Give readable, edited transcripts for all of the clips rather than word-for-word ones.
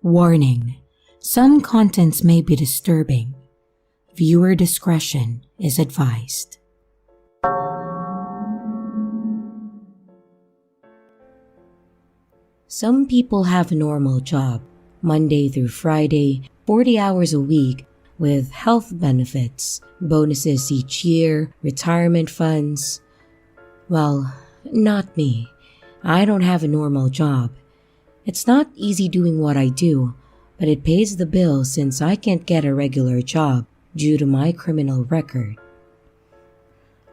Warning: some contents may be disturbing. Viewer discretion is advised. Some people have a normal job, Monday through Friday, 40 hours a week, with health benefits, bonuses each year, retirement funds. Well, not me. I don't have a normal job. It's not easy doing what I do, but it pays the bills since I can't get a regular job due to my criminal record.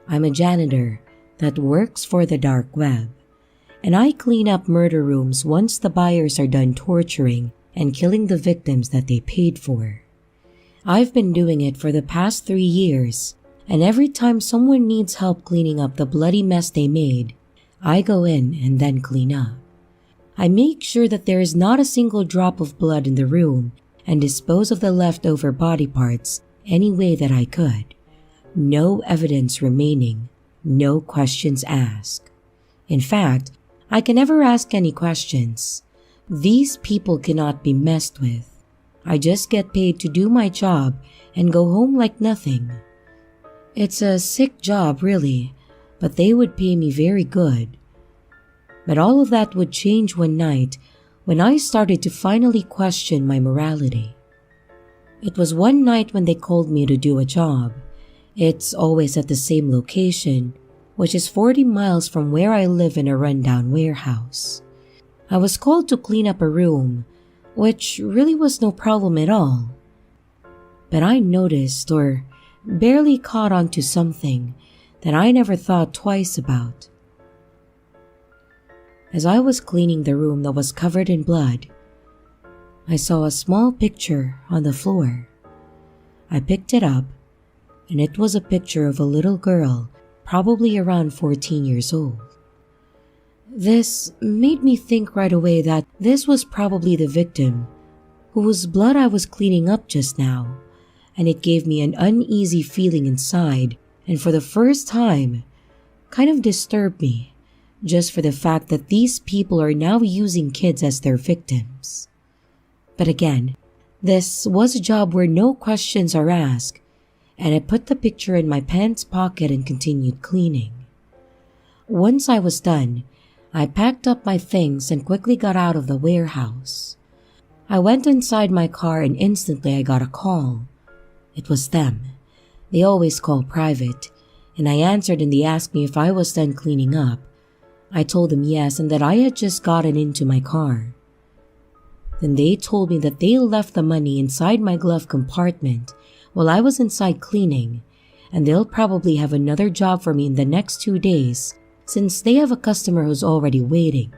I'm a janitor that works for the dark web, and I clean up murder rooms once the buyers are done torturing and killing the victims that they paid for. I've been doing it for the past 3 years, and every time someone needs help cleaning up the bloody mess they made, I go in and then clean up. I make sure that there is not a single drop of blood in the room and dispose of the leftover body parts any way that I could. No evidence remaining, no questions asked. In fact, I can never ask any questions. These people cannot be messed with. I just get paid to do my job and go home like nothing. It's a sick job, really, but they would pay me very good. But all of that would change one night when I started to finally question my morality. It was one night when they called me to do a job. It's always at the same location, which is 40 miles from where I live in a rundown warehouse. I was called to clean up a room, which really was no problem at all. But I noticed or barely caught on to something that I never thought twice about. As I was cleaning the room that was covered in blood, I saw a small picture on the floor. I picked it up, and it was a picture of a little girl, probably around 14 years old. This made me think right away that this was probably the victim whose blood I was cleaning up just now, and it gave me an uneasy feeling inside, and for the first time, kind of disturbed me. Just for the fact that these people are now using kids as their victims. But again, this was a job where no questions are asked, and I put the picture in my pants pocket and continued cleaning. Once I was done, I packed up my things and quickly got out of the warehouse. I went inside my car and instantly I got a call. It was them. They always call private, and I answered and they asked me if I was done cleaning up. I told them yes and that I had just gotten into my car. Then they told me that they left the money inside my glove compartment while I was inside cleaning, and they'll probably have another job for me in the next 2 days since they have a customer who's already waiting.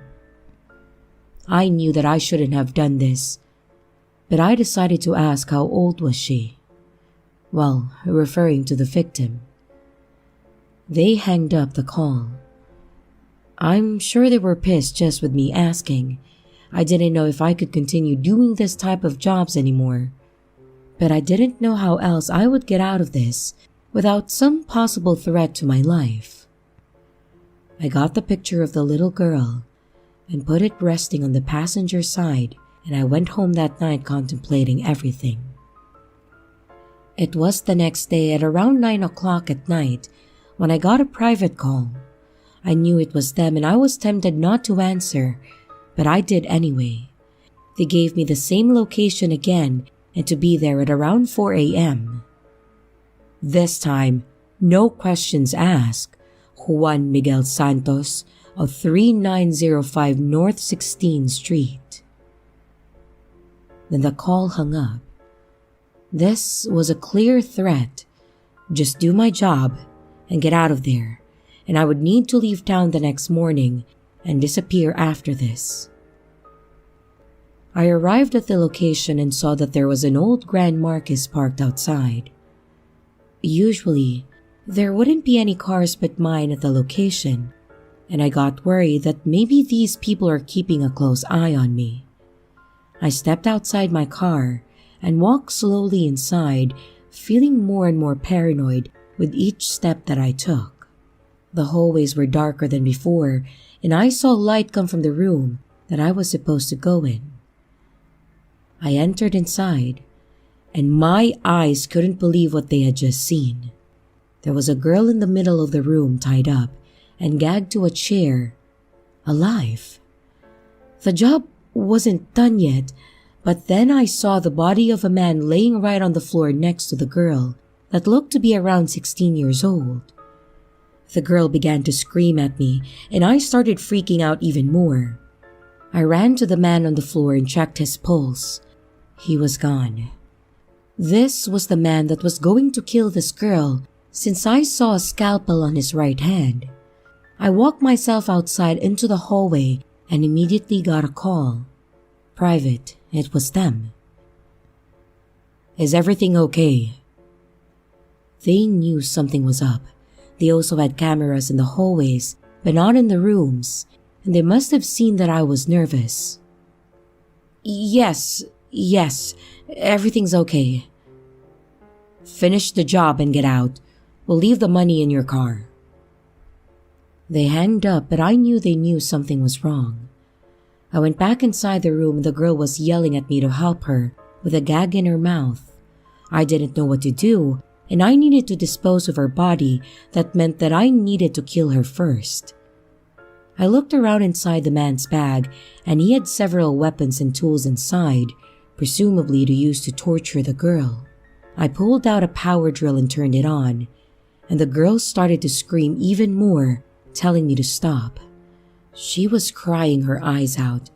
I knew that I shouldn't have done this, but I decided to ask how old was she. Well, referring to the victim. They hanged up the call. I'm sure they were pissed just with me asking. I didn't know if I could continue doing this type of jobs anymore. But I didn't know how else I would get out of this without some possible threat to my life. I got the picture of the little girl and put it resting on the passenger side, and I went home that night contemplating everything. It was the next day at around 9 o'clock at night when I got a private call. I knew it was them and I was tempted not to answer, but I did anyway. They gave me the same location again and to be there at around 4 a.m. This time, no questions asked. Juan Miguel Santos of 3905 North 16th Street. Then the call hung up. This was a clear threat. Just do my job and get out of there, and I would need to leave town the next morning and disappear after this. I arrived at the location and saw that there was an old Grand Marquis parked outside. Usually, there wouldn't be any cars but mine at the location, and I got worried that maybe these people are keeping a close eye on me. I stepped outside my car and walked slowly inside, feeling more and more paranoid with each step that I took. The hallways were darker than before, and I saw light come from the room that I was supposed to go in. I entered inside, and my eyes couldn't believe what they had just seen. There was a girl in the middle of the room tied up and gagged to a chair, alive. The job wasn't done yet, but then I saw the body of a man laying right on the floor next to the girl that looked to be around 16 years old. The girl began to scream at me, and I started freaking out even more. I ran to the man on the floor and checked his pulse. He was gone. This was the man that was going to kill this girl, since I saw a scalpel on his right hand. I walked myself outside into the hallway and immediately got a call. Private, it was them. "Is everything okay?" They knew something was up. They also had cameras in the hallways, but not in the rooms, and they must have seen that I was nervous. Yes, everything's okay." "Finish the job and get out. We'll leave the money in your car." They hanged up, but I knew they knew something was wrong. I went back inside the room and the girl was yelling at me to help her with a gag in her mouth. I didn't know what to do, and I needed to dispose of her body. That meant that I needed to kill her first. I looked around inside the man's bag, and he had several weapons and tools inside, presumably to use to torture the girl. I pulled out a power drill and turned it on, and the girl started to scream even more, telling me to stop. She was crying her eyes out.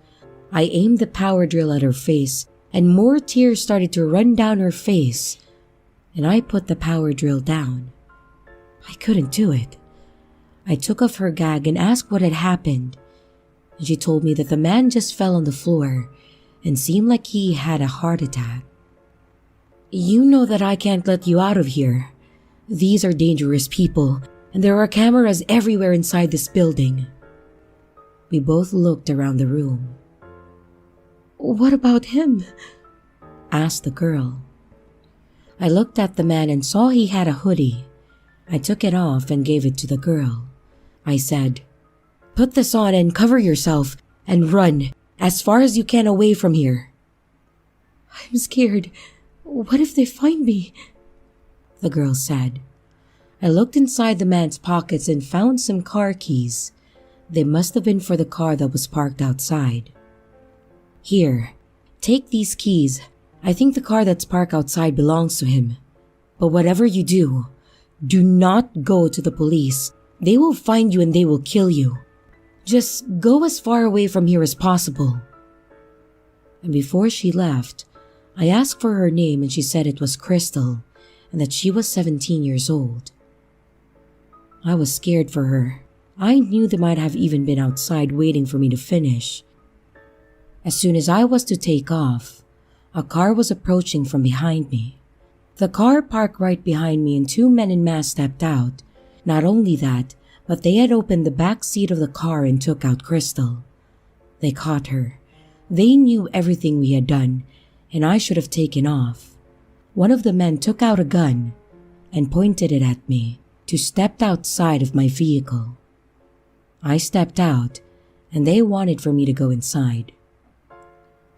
I aimed the power drill at her face, and more tears started to run down her face, and I put the power drill down. I couldn't do it. I took off her gag and asked what had happened, and she told me that the man just fell on the floor and seemed like he had a heart attack. "You know that I can't let you out of here. These are dangerous people, and there are cameras everywhere inside this building." We both looked around the room. "What about him?" asked the girl. I looked at the man and saw he had a hoodie. I took it off and gave it to the girl. I said, "Put this on and cover yourself and run as far as you can away from here." "I'm scared. What if they find me?" the girl said. I looked inside the man's pockets and found some car keys. They must have been for the car that was parked outside. "Here, take these keys. I think the car that's parked outside belongs to him. But whatever you do not go to the police. They will find you and they will kill you. Just go as far away from here as possible." And before she left, I asked for her name and she said it was Crystal and that she was 17 years old. I was scared for her. I knew they might have even been outside waiting for me to finish. As soon as I was to take off, a car was approaching from behind me. The car parked right behind me and two men in masks stepped out. Not only that, but they had opened the back seat of the car and took out Crystal. They caught her. They knew everything we had done, and I should have taken off. One of the men took out a gun and pointed it at me to step outside of my vehicle. I stepped out, and they wanted for me to go inside.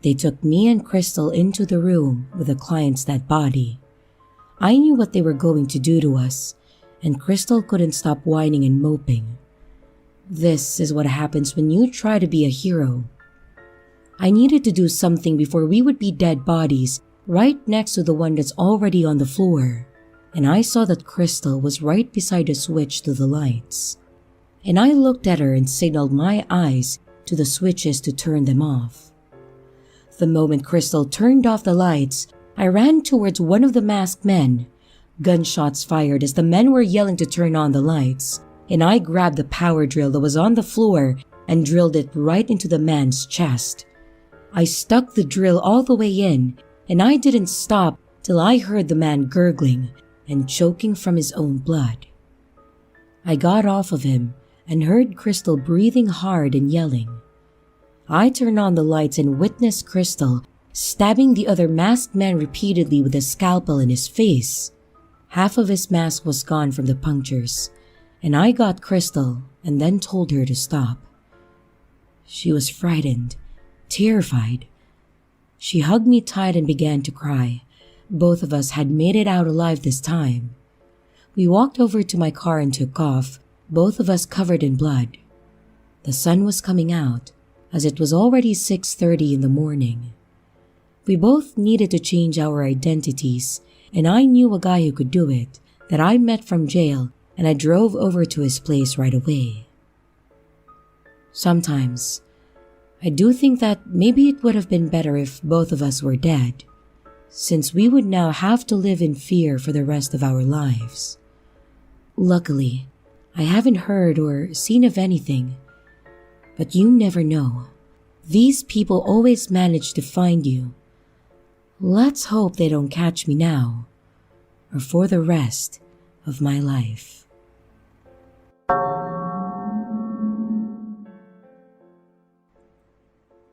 They took me and Crystal into the room with the client's dead body. I knew what they were going to do to us, and Crystal couldn't stop whining and moping. This is what happens when you try to be a hero. I needed to do something before we would be dead bodies right next to the one that's already on the floor, and I saw that Crystal was right beside the switch to the lights. And I looked at her and signaled my eyes to the switches to turn them off. The moment Crystal turned off the lights, I ran towards one of the masked men. Gunshots fired as the men were yelling to turn on the lights, and I grabbed the power drill that was on the floor and drilled it right into the man's chest. I stuck the drill all the way in, and I didn't stop till I heard the man gurgling and choking from his own blood. I got off of him and heard Crystal breathing hard and yelling. I turned on the lights and witnessed Crystal stabbing the other masked man repeatedly with a scalpel in his face. Half of his mask was gone from the punctures, and I got Crystal and then told her to stop. She was frightened, terrified. She hugged me tight and began to cry. Both of us had made it out alive this time. We walked over to my car and took off, both of us covered in blood. The sun was coming out, as it was already 6:30 in the morning. We both needed to change our identities, and I knew a guy who could do it, that I met from jail, and I drove over to his place right away. Sometimes, I do think that maybe it would have been better if both of us were dead, since we would now have to live in fear for the rest of our lives. Luckily, I haven't heard or seen of anything, but you never know. These people always manage to find you. Let's hope they don't catch me now, or for the rest of my life.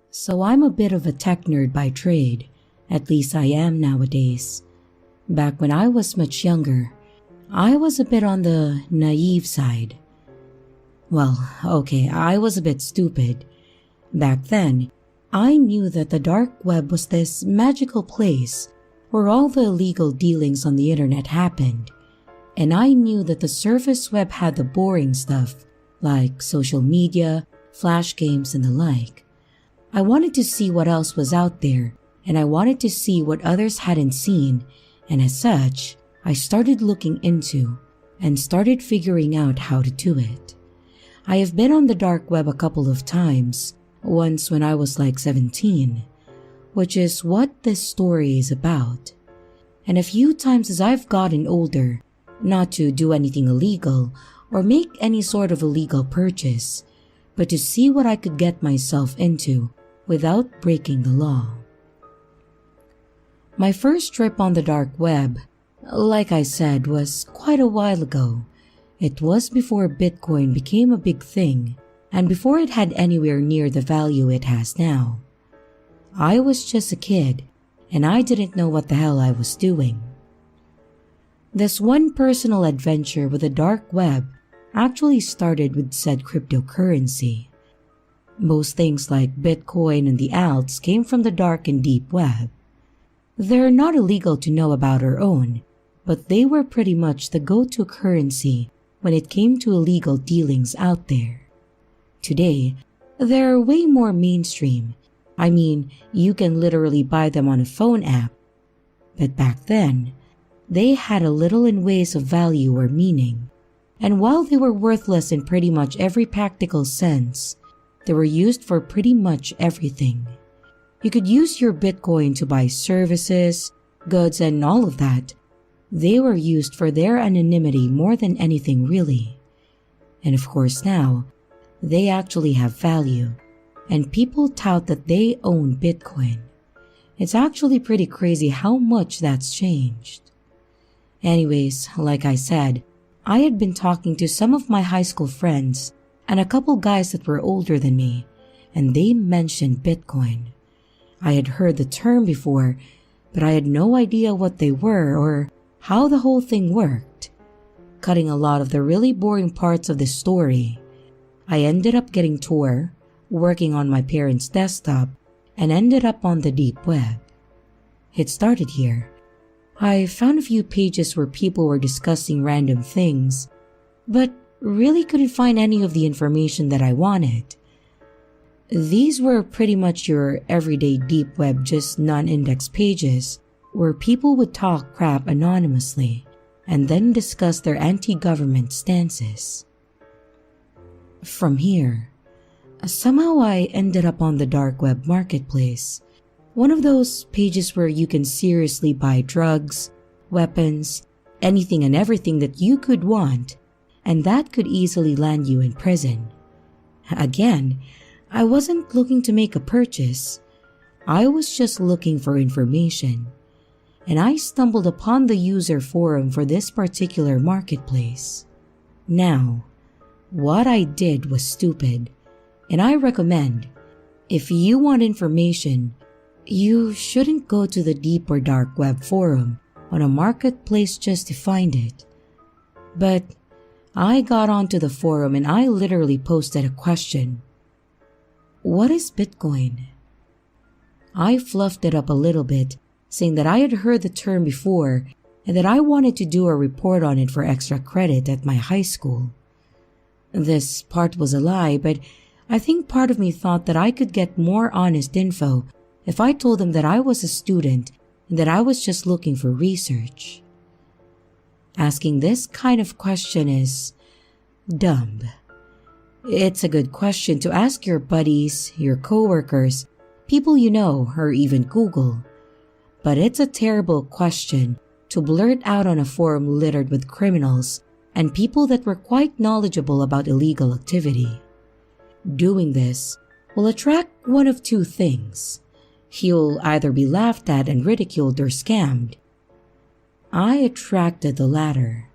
So I'm a bit of a tech nerd by trade, at least I am nowadays. Back when I was much younger, I was a bit on the naive side. Well, okay, I was a bit stupid. Back then, I knew that the dark web was this magical place where all the illegal dealings on the internet happened, and I knew that the surface web had the boring stuff, like social media, flash games, and the like. I wanted to see what else was out there, and I wanted to see what others hadn't seen, and as such, I started looking into and started figuring out how to do it. I have been on the dark web a couple of times, once when I was like 17, which is what this story is about, and a few times as I've gotten older, not to do anything illegal or make any sort of illegal purchase, but to see what I could get myself into without breaking the law. My first trip on the dark web, like I said, was quite a while ago. It was before Bitcoin became a big thing and before it had anywhere near the value it has now. I was just a kid and I didn't know what the hell I was doing. This one personal adventure with the dark web actually started with said cryptocurrency. Most things like Bitcoin and the alts came from the dark and deep web. They're not illegal to know about or own, but they were pretty much the go-to currency when it came to illegal dealings out there. Today, they're way more mainstream. I mean, you can literally buy them on a phone app. But back then, they had a little in ways of value or meaning. And while they were worthless in pretty much every practical sense, they were used for pretty much everything. You could use your Bitcoin to buy services, goods, and all of that. They were used for their anonymity more than anything really. And of course now, they actually have value, and people tout that they own Bitcoin. It's actually pretty crazy how much that's changed. Anyways, like I said, I had been talking to some of my high school friends and a couple guys that were older than me, and they mentioned Bitcoin. I had heard the term before, but I had no idea what they were or how the whole thing worked. Cutting a lot of the really boring parts of the story, I ended up getting Tor, working on my parents' desktop, and ended up on the deep web. It started here. I found a few pages where people were discussing random things, but really couldn't find any of the information that I wanted. These were pretty much your everyday deep web, just non-index pages where people would talk crap anonymously and then discuss their anti-government stances. From here, somehow I ended up on the dark web marketplace, one of those pages where you can seriously buy drugs, weapons, anything and everything that you could want, and that could easily land you in prison. Again, I wasn't looking to make a purchase. I was just looking for information, and I stumbled upon the user forum for this particular marketplace. Now, what I did was stupid, and I recommend, if you want information, you shouldn't go to the deep or dark web forum on a marketplace just to find it. But I got onto the forum and I literally posted a question. What is Bitcoin? I fluffed it up a little bit, saying that I had heard the term before and that I wanted to do a report on it for extra credit at my high school. This part was a lie, but I think part of me thought that I could get more honest info if I told them that I was a student and that I was just looking for research. Asking this kind of question is dumb. It's a good question to ask your buddies, your coworkers, people you know, or even Google. But it's a terrible question to blurt out on a forum littered with criminals and people that were quite knowledgeable about illegal activity. Doing this will attract one of two things. You'll either be laughed at and ridiculed or scammed. I attracted the latter.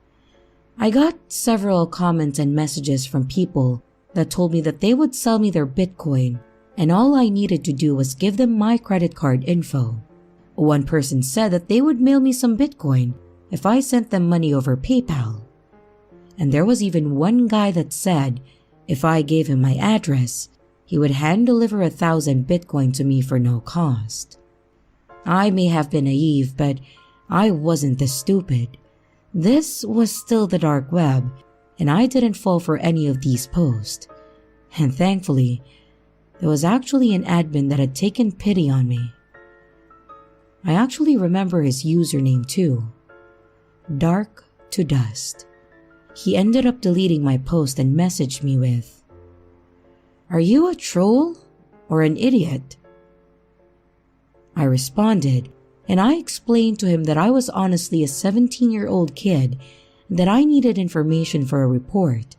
I got several comments and messages from people that told me that they would sell me their Bitcoin and all I needed to do was give them my credit card info. One person said that they would mail me some Bitcoin if I sent them money over PayPal. And there was even one guy that said if I gave him my address, he would hand deliver 1,000 Bitcoin to me for no cost. I may have been naive, but I wasn't this stupid. This was still the dark web, and I didn't fall for any of these posts. And thankfully, there was actually an admin that had taken pity on me. I actually remember his username too. Dark to Dust. He ended up deleting my post and messaged me with, "Are you a troll or an idiot?" I responded, and I explained to him that I was honestly a 17-year-old kid and that I needed information for a report.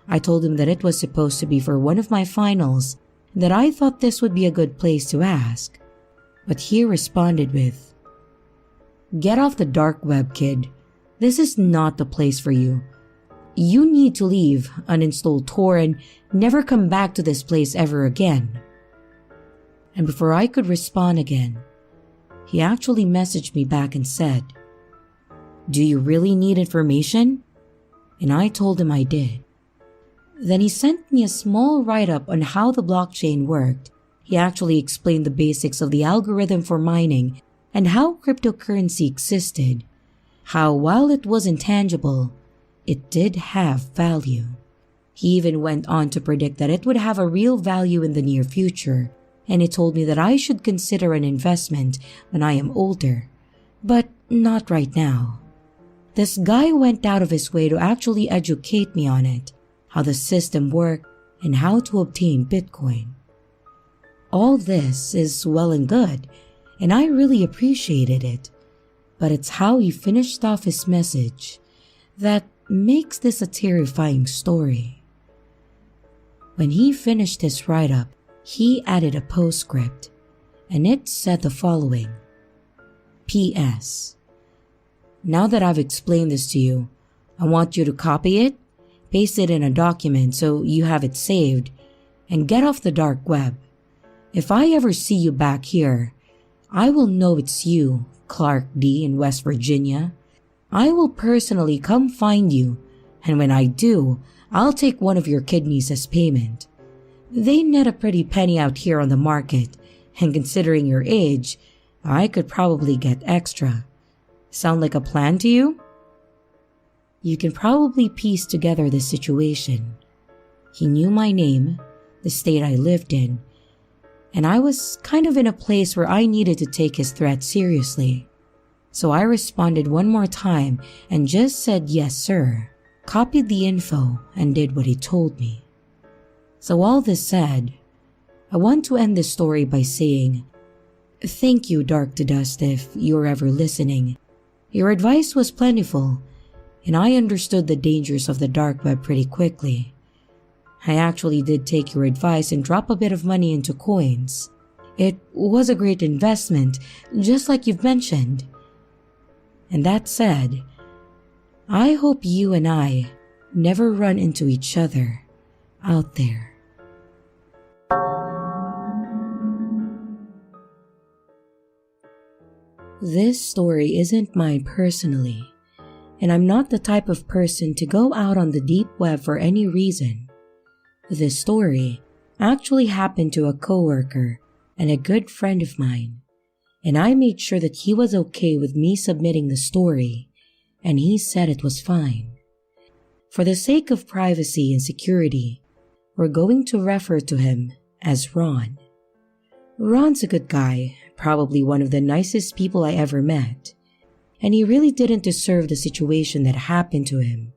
I told him that it was supposed to be for one of my finals and that I thought this would be a good place to ask. But he responded with, "Get off the dark web, kid. This is not the place for you. You need to leave, uninstall Tor, and never come back to this place ever again." And before I could respond again, he actually messaged me back and said, "Do you really need information?" And I told him I did. Then he sent me a small write-up on how the blockchain worked. He actually explained the basics of the algorithm for mining and how cryptocurrency existed, how while it was intangible, it did have value. He even went on to predict that it would have a real value in the near future, and he told me that I should consider an investment when I am older, but not right now. This guy went out of his way to actually educate me on it, how the system worked, and how to obtain Bitcoin. All this is well and good, and I really appreciated it, but it's how he finished off his message that makes this a terrifying story. When he finished his write-up, he added a postscript, and it said the following: P.S. Now that I've explained this to you, I want you to copy it, paste it in a document so you have it saved, and get off the dark web. If I ever see you back here, I will know it's you, Clark D. in West Virginia. I will personally come find you, and when I do, I'll take one of your kidneys as payment. They net a pretty penny out here on the market, and considering your age, I could probably get extra. Sound like a plan to you? You can probably piece together this situation. He knew my name, the state I lived in, and I was kind of in a place where I needed to take his threat seriously. So I responded one more time and just said yes sir, copied the info, and did what he told me. So all this said, I want to end this story by saying, thank you, Dark to Dust, if you're ever listening. Your advice was plentiful, and I understood the dangers of the dark web pretty quickly. I actually did take your advice and drop a bit of money into coins. It was a great investment, just like you've mentioned. And that said, I hope you and I never run into each other out there. This story isn't mine personally, and I'm not the type of person to go out on the deep web for any reason. This story actually happened to a coworker, and a good friend of mine, and I made sure that he was okay with me submitting the story, and he said it was fine. For the sake of privacy and security, we're going to refer to him as Ron. Ron's a good guy, probably one of the nicest people I ever met, and he really didn't deserve the situation that happened to him.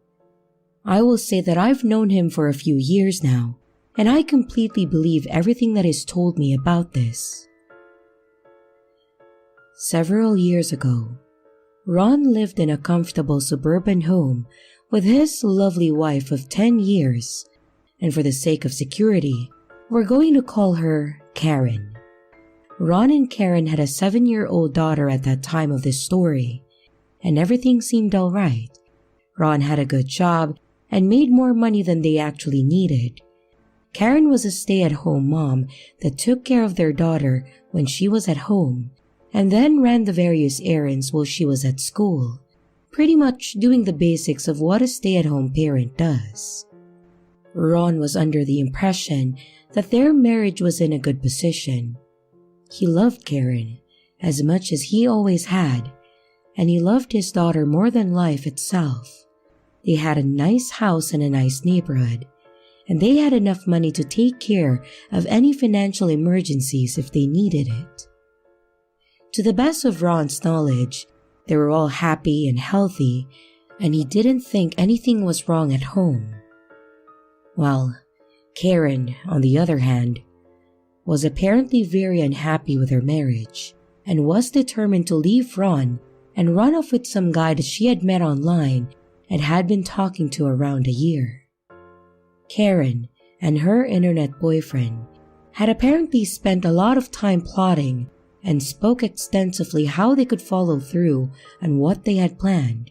I will say that I've known him for a few years now, and I completely believe everything that is told me about this. Several years ago, Ron lived in a comfortable suburban home with his lovely wife of 10 years, and for the sake of security, we're going to call her Karen. Ron and Karen had a 7-year-old daughter at that time of this story, and everything seemed alright. Ron had a good job and made more money than they actually needed. Karen was a stay-at-home mom that took care of their daughter when she was at home, and then ran the various errands while she was at school, pretty much doing the basics of what a stay-at-home parent does. Ron was under the impression that their marriage was in a good position. He loved Karen as much as he always had, and he loved his daughter more than life itself. They had a nice house in a nice neighborhood, and they had enough money to take care of any financial emergencies if they needed it. To the best of Ron's knowledge, they were all happy and healthy, and he didn't think anything was wrong at home. Well, Karen, on the other hand, was apparently very unhappy with her marriage and was determined to leave Ron and run off with some guy that she had met online and had been talking to around a year. Karen and her internet boyfriend had apparently spent a lot of time plotting and spoke extensively how they could follow through on what they had planned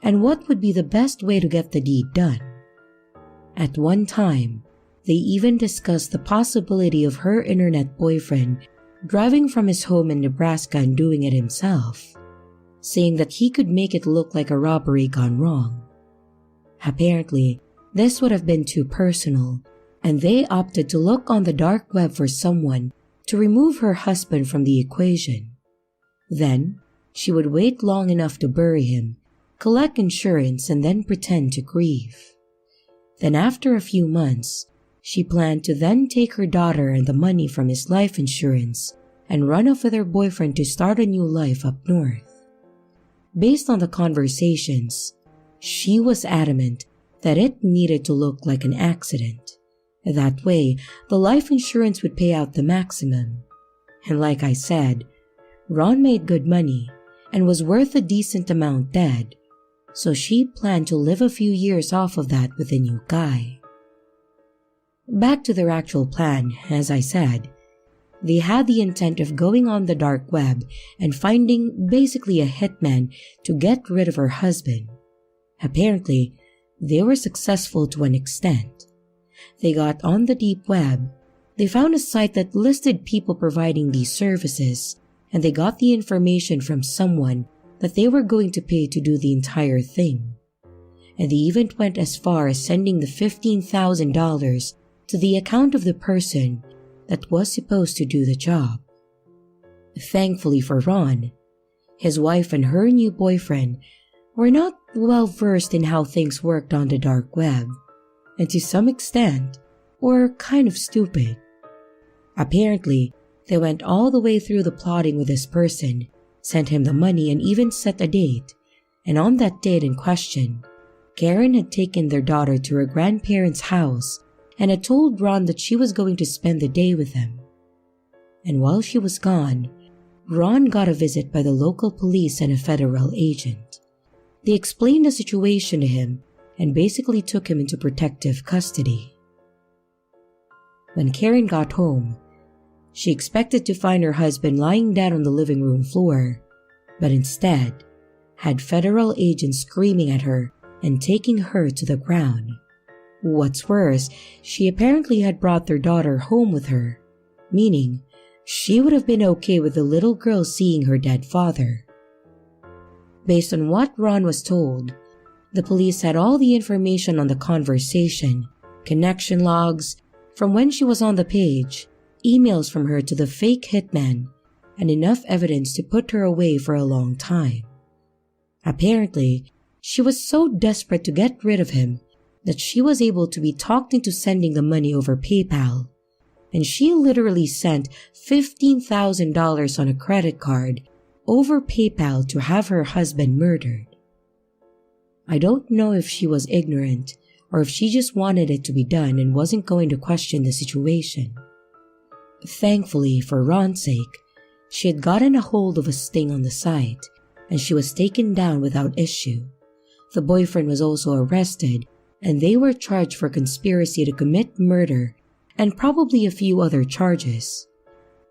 and what would be the best way to get the deed done. At one time, they even discussed the possibility of her internet boyfriend driving from his home in Nebraska and doing it himself, saying that he could make it look like a robbery gone wrong. Apparently, this would have been too personal, and they opted to look on the dark web for someone to remove her husband from the equation. Then, she would wait long enough to bury him, collect insurance, and then pretend to grieve. Then after a few months, she planned to then take her daughter and the money from his life insurance and run off with her boyfriend to start a new life up north. Based on the conversations, she was adamant that it needed to look like an accident. That way, the life insurance would pay out the maximum. And like I said, Ron made good money and was worth a decent amount dead, so she planned to live a few years off of that with a new guy. Back to their actual plan, as I said, they had the intent of going on the dark web and finding basically a hitman to get rid of her husband. Apparently, they were successful to an extent. They got on the deep web, they found a site that listed people providing these services, and they got the information from someone that they were going to pay to do the entire thing. And they even went as far as sending the $15,000 to the account of the person that was supposed to do the job. Thankfully for Ron, his wife and her new boyfriend were not well versed in how things worked on the dark web, and to some extent were kind of stupid. Apparently, they went all the way through the plotting with this person, sent him the money, and even set a date. And on that date in question, Karen had taken their daughter to her grandparents' house and had told Ron that she was going to spend the day with them. And while she was gone, Ron got a visit by the local police and a federal agent. They explained the situation to him and basically took him into protective custody. When Karen got home, she expected to find her husband lying dead on the living room floor, but instead had federal agents screaming at her and taking her to the ground. What's worse, she apparently had brought their daughter home with her, meaning she would have been okay with the little girl seeing her dead father. Based on what Ron was told, the police had all the information on the conversation, connection logs, from when she was on the page, emails from her to the fake hitman, and enough evidence to put her away for a long time. Apparently, she was so desperate to get rid of him that she was able to be talked into sending the money over PayPal, and she literally sent $15,000 on a credit card over PayPal to have her husband murdered. I don't know if she was ignorant or if she just wanted it to be done and wasn't going to question the situation. Thankfully, for Ron's sake, she had gotten a hold of a sting on the site, and she was taken down without issue. The boyfriend was also arrested, and they were charged for conspiracy to commit murder and probably a few other charges.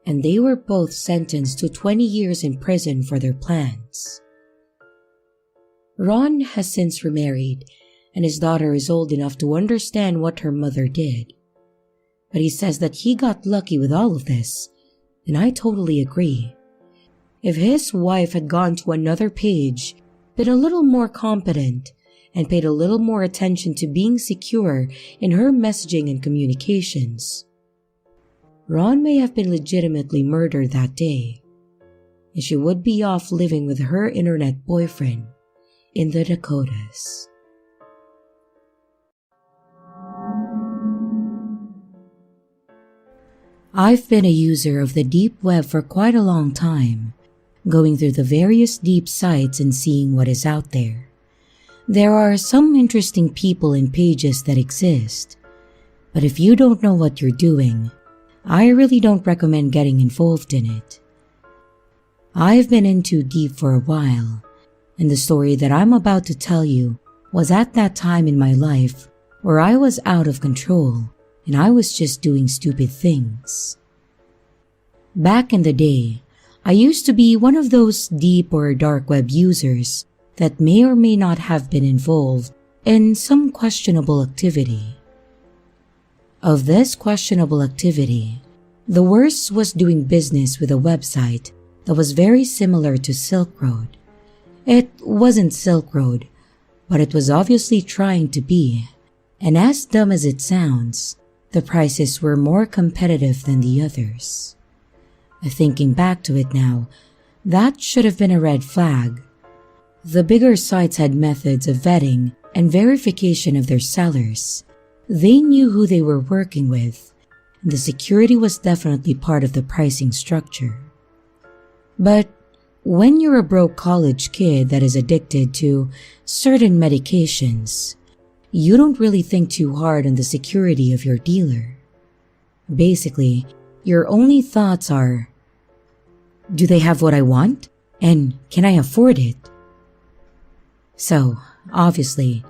And they were both sentenced to 20 years in prison for their plans. Ron has since remarried, and his daughter is old enough to understand what her mother did. But he says that he got lucky with all of this, and I totally agree. If his wife had gone to another page, been a little more competent, and paid a little more attention to being secure in her messaging and communications, Ron may have been legitimately murdered that day, and she would be off living with her internet boyfriend in the Dakotas. I've been a user of the deep web for quite a long time, going through the various deep sites and seeing what is out there. There are some interesting people and pages that exist, but if you don't know what you're doing, I really don't recommend getting involved in it. I've been in too deep for a while, and the story that I'm about to tell you was at that time in my life where I was out of control and I was just doing stupid things. Back in the day, I used to be one of those deep or dark web users that may or may not have been involved in some questionable activity. Of this questionable activity, the worst was doing business with a website that was very similar to Silk Road. It wasn't Silk Road, but it was obviously trying to be, and as dumb as it sounds, the prices were more competitive than the others. Thinking back to it now, that should have been a red flag. The bigger sites had methods of vetting and verification of their sellers. They knew who they were working with, and the security was definitely part of the pricing structure. But when you're a broke college kid that is addicted to certain medications, you don't really think too hard on the security of your dealer. Basically, your only thoughts are, do they have what I want? And can I afford it? So, obviously,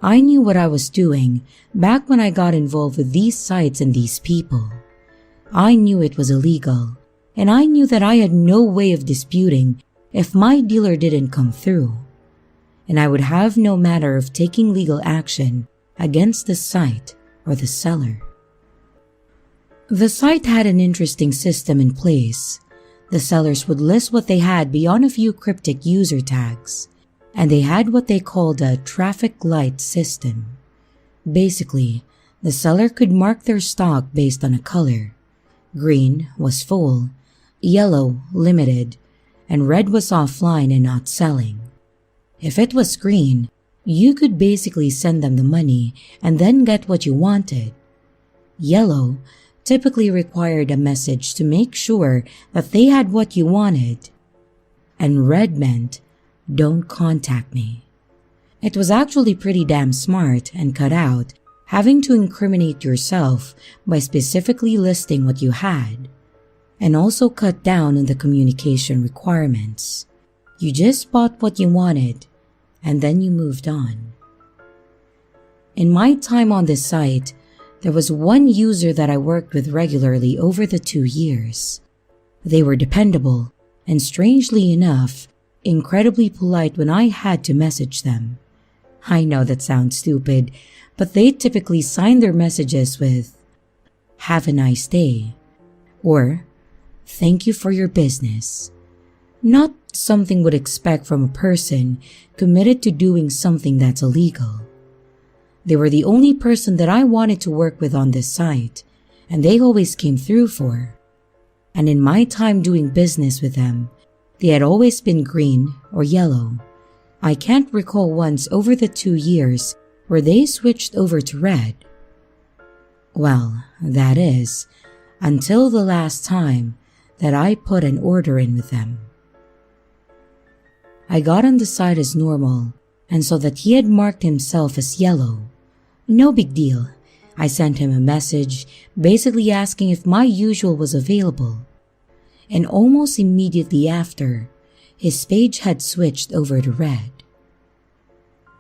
I knew what I was doing back when I got involved with these sites and these people. I knew it was illegal, and I knew that I had no way of disputing if my dealer didn't come through, and I would have no matter of taking legal action against the site or the seller. The site had an interesting system in place. The sellers would list what they had beyond a few cryptic user tags, and they had what they called a traffic light system. Basically, the seller could mark their stock based on a color. Green was full, yellow limited, and red was offline and not selling. If it was green, you could basically send them the money and then get what you wanted. Yellow typically required a message to make sure that they had what you wanted. And red meant, don't contact me. It was actually pretty damn smart and cut out having to incriminate yourself by specifically listing what you had, and also cut down on the communication requirements. You just bought what you wanted, and then you moved on. In my time on this site, there was one user that I worked with regularly over the 2 years. They were dependable, and strangely enough, incredibly polite when I had to message them. I know that sounds stupid, but they typically sign their messages with, "Have a nice day," or "Thank you for your business." Not something would expect from a person committed to doing something that's illegal. They were the only person that I wanted to work with on this site, and they always came through for. And in my time doing business with them, they had always been green or yellow. I can't recall once over the 2 years where they switched over to red. Well, that is, until the last time that I put an order in with them. I got on the side as normal and saw that he had marked himself as yellow. No big deal. I sent him a message basically asking if my usual was available. And almost immediately after, his page had switched over to red.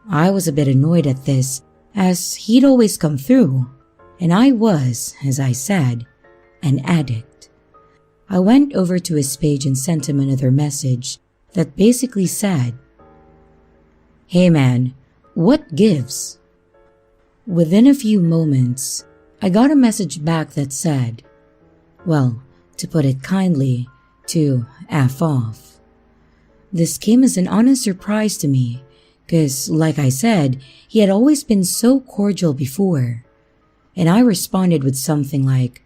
I was a bit annoyed at this as he'd always come through, and I was, as I said, an addict. I went over to his page and sent him another message that basically said, "Hey man, what gives?" Within a few moments, I got a message back that said, well, to put it kindly, to F off. This came as an honest surprise to me, because like I said, he had always been so cordial before, and I responded with something like,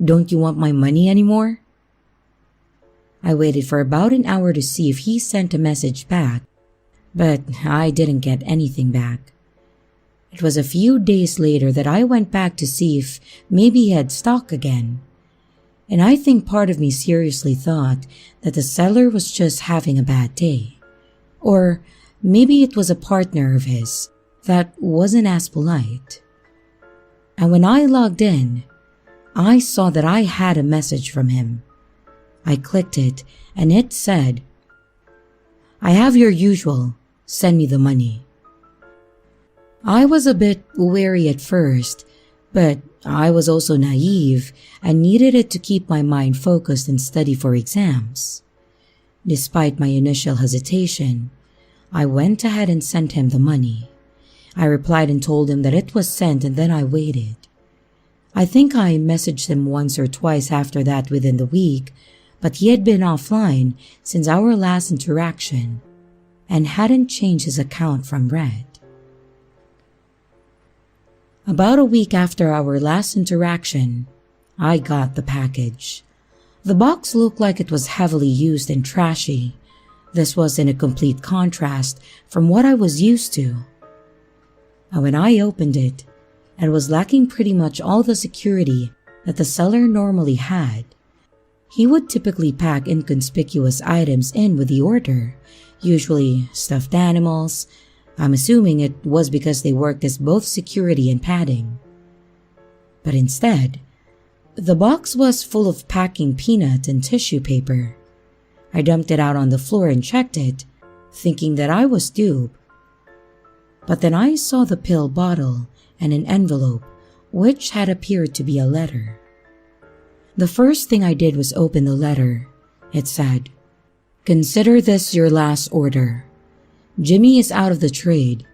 "Don't you want my money anymore?" I waited for about an hour to see if he sent a message back, but I didn't get anything back. It was a few days later that I went back to see if maybe he had stock again, and I think part of me seriously thought that the seller was just having a bad day, or maybe it was a partner of his that wasn't as polite. And when I logged in, I saw that I had a message from him. I clicked it and it said, "I have your usual, send me the money." I was a bit wary at first, but I was also naive and needed it to keep my mind focused and study for exams. Despite my initial hesitation, I went ahead and sent him the money. I replied and told him that it was sent, and then I waited. I think I messaged him once or twice after that within the week, but he had been offline since our last interaction and hadn't changed his account from red. About a week after our last interaction, I got the package. The box looked like it was heavily used and trashy. This was in a complete contrast from what I was used to. And when I opened it, it was lacking pretty much all the security that the seller normally had. He would typically pack inconspicuous items in with the order, usually stuffed animals. I'm assuming it was because they worked as both security and padding. But instead, the box was full of packing peanut and tissue paper. I dumped it out on the floor and checked it, thinking that I was duped. But then I saw the pill bottle and an envelope, which had appeared to be a letter. The first thing I did was open the letter. It said, "Consider this your last order. Jimmy is out of the trade.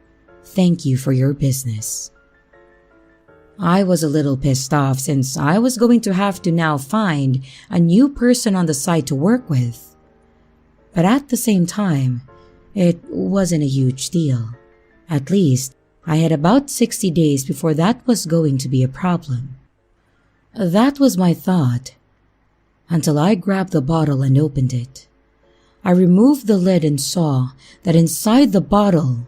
Thank you for your business." I was a little pissed off since I was going to have to now find a new person on the site to work with. But at the same time, it wasn't a huge deal. At least, I had about 60 days before that was going to be a problem. That was my thought, until I grabbed the bottle and opened it. I removed the lid and saw that inside the bottle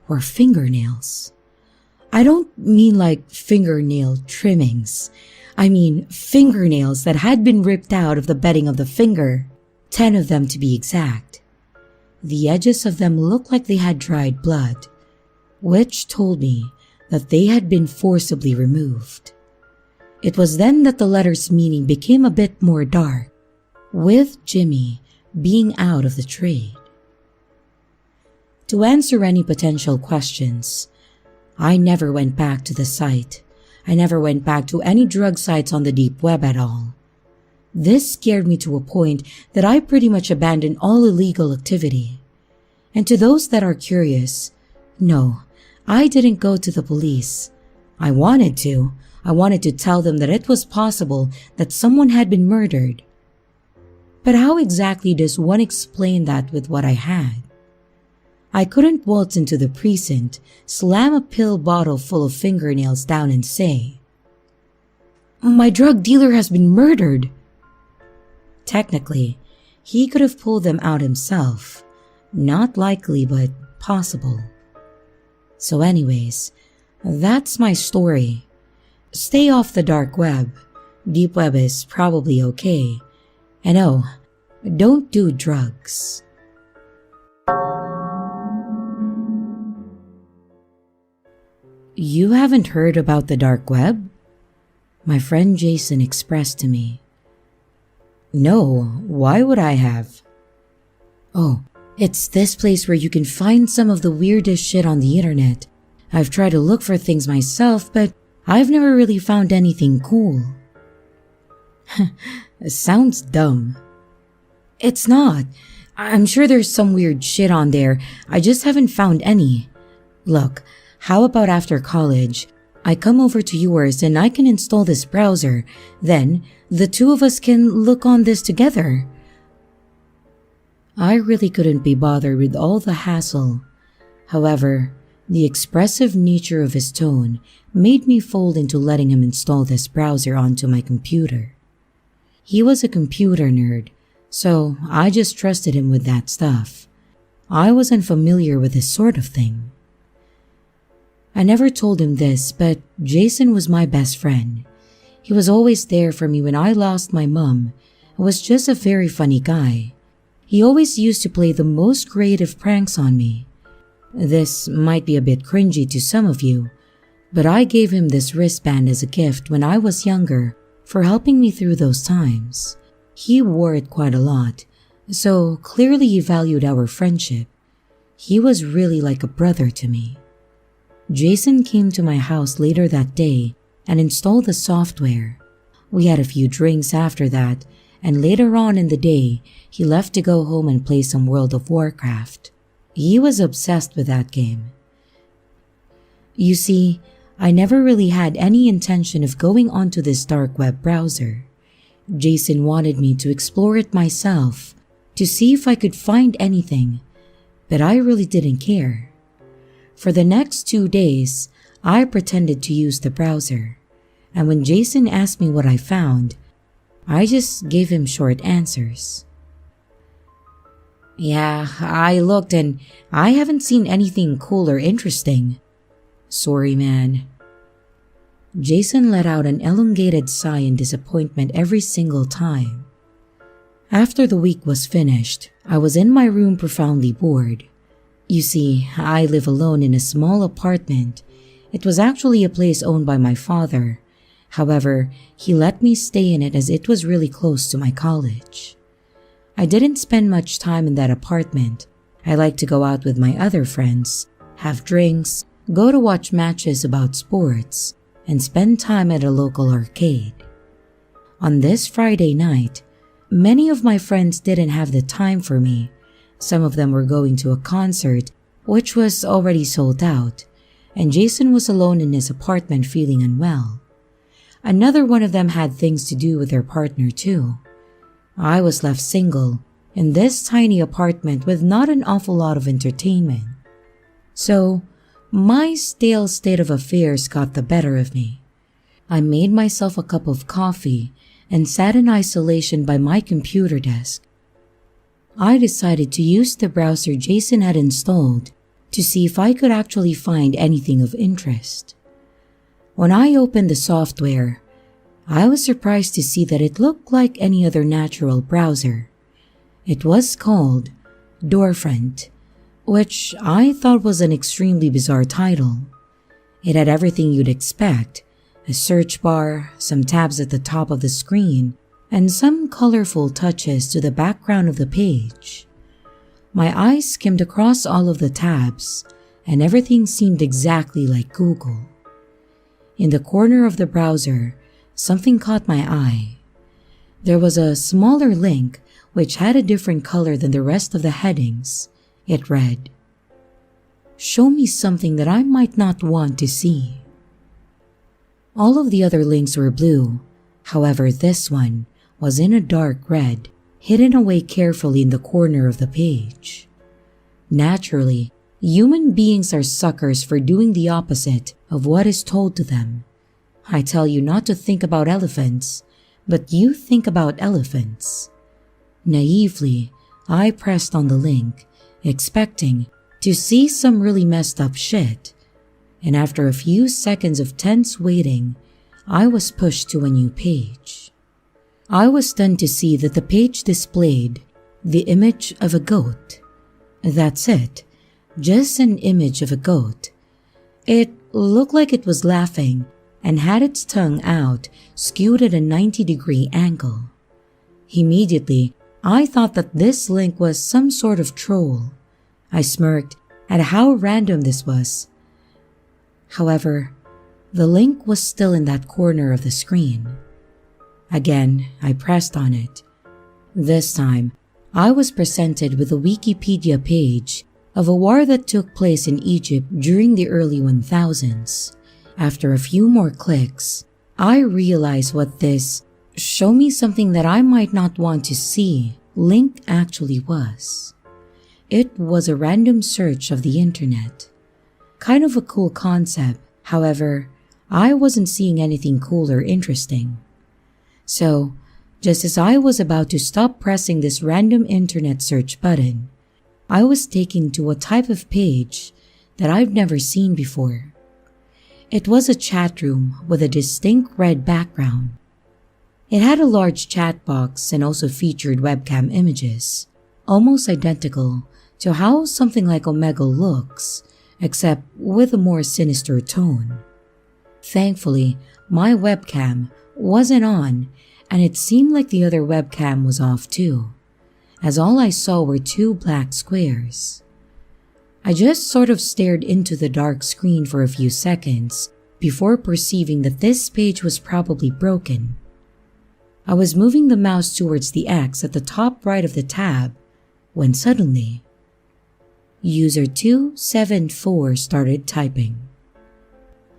were fingernails. I don't mean like fingernail trimmings. I mean fingernails that had been ripped out of the bedding of the finger, 10 of them to be exact. The edges of them looked like they had dried blood, which told me that they had been forcibly removed. It was then that the letter's meaning became a bit more dark, with Jimmy being out of the trade. To answer any potential questions, I never went back to the site. I never went back to any drug sites on the deep web at all. This scared me to a point that I pretty much abandoned all illegal activity. And to those that are curious, no, I didn't go to the police. I wanted to. I wanted to tell them that it was possible that someone had been murdered. But how exactly does one explain that with what I had? I couldn't waltz into the precinct, slam a pill bottle full of fingernails down and say, My drug dealer has been murdered. Technically, he could have pulled them out himself. Not likely, but possible. So anyways, that's my story. Stay off the dark web. Deep web is probably okay. And oh, don't do drugs. You haven't heard about the dark web? My friend Jason expressed to me. No, why would I have? Oh, it's this place where you can find some of the weirdest shit on the internet. I've tried to look for things myself, but I've never really found anything cool. It sounds dumb. It's not. I'm sure there's some weird shit on there. I just haven't found any. Look, how about after college, I come over to yours and I can install this browser. Then, the two of us can look on this together. I really couldn't be bothered with all the hassle. However, the expressive nature of his tone made me fold into letting him install this browser onto my computer. He was a computer nerd, so I just trusted him with that stuff. I wasn't familiar with this sort of thing. I never told him this, but Jason was my best friend. He was always there for me when I lost my mom and was just a very funny guy. He always used to play the most creative pranks on me. This might be a bit cringy to some of you, but I gave him this wristband as a gift when I was younger for helping me through those times. He wore it quite a lot, so clearly he valued our friendship. He was really like a brother to me. Jason came to my house later that day and installed the software. We had a few drinks after that, and later on in the day, he left to go home and play some World of Warcraft. He was obsessed with that game. You see, I never really had any intention of going onto this dark web browser. Jason wanted me to explore it myself, to see if I could find anything, but I really didn't care. For the next 2 days, I pretended to use the browser, and when Jason asked me what I found, I just gave him short answers. Yeah, I looked and I haven't seen anything cool or interesting. Sorry, man. Jason let out an elongated sigh in disappointment every single time. After the week was finished, I was in my room profoundly bored. You see, I live alone in a small apartment. It was actually a place owned by my father. However, he let me stay in it as it was really close to my college. I didn't spend much time in that apartment. I liked to go out with my other friends, have drinks, go to watch matches about sports, and spend time at a local arcade. On this Friday night, many of my friends didn't have the time for me. Some of them were going to a concert, which was already sold out, and Jason was alone in his apartment feeling unwell. Another one of them had things to do with their partner too. I was left single in this tiny apartment with not an awful lot of entertainment. So, my stale state of affairs got the better of me. I made myself a cup of coffee and sat in isolation by my computer desk. I decided to use the browser Jason had installed to see if I could actually find anything of interest. When I opened the software, I was surprised to see that it looked like any other natural browser. It was called Doorfront, which I thought was an extremely bizarre title. It had everything you'd expect: a search bar, some tabs at the top of the screen, and some colorful touches to the background of the page. My eyes skimmed across all of the tabs, and everything seemed exactly like Google. In the corner of the browser, something caught my eye. There was a smaller link which had a different color than the rest of the headings. It read, "Show me something that I might not want to see." All of the other links were blue. However, this one was in a dark red, hidden away carefully in the corner of the page. Naturally, human beings are suckers for doing the opposite of what is told to them. I tell you not to think about elephants, but you think about elephants." Naively, I pressed on the link, expecting to see some really messed up shit. And after a few seconds of tense waiting, I was pushed to a new page. I was stunned to see that the page displayed the image of a goat. That's it, just an image of a goat. It looked like it was laughing and had its tongue out, skewed at a 90-degree angle. Immediately, I thought that this link was some sort of troll. I smirked at how random this was. However, the link was still in that corner of the screen. Again, I pressed on it. This time, I was presented with a Wikipedia page of a war that took place in Egypt during the early 1000s. After a few more clicks, I realized what this "show me something that I might not want to see" link actually was. It was a random search of the internet. Kind of a cool concept, however, I wasn't seeing anything cool or interesting. So, just as I was about to stop pressing this random internet search button, I was taken to a type of page that I've never seen before. It was a chat room with a distinct red background. It had a large chat box and also featured webcam images, almost identical to how something like Omegle looks, except with a more sinister tone. Thankfully, my webcam wasn't on, and it seemed like the other webcam was off too, as all I saw were two black squares. I just sort of stared into the dark screen for a few seconds before perceiving that this page was probably broken. I was moving the mouse towards the X at the top right of the tab when suddenly, User 274 started typing.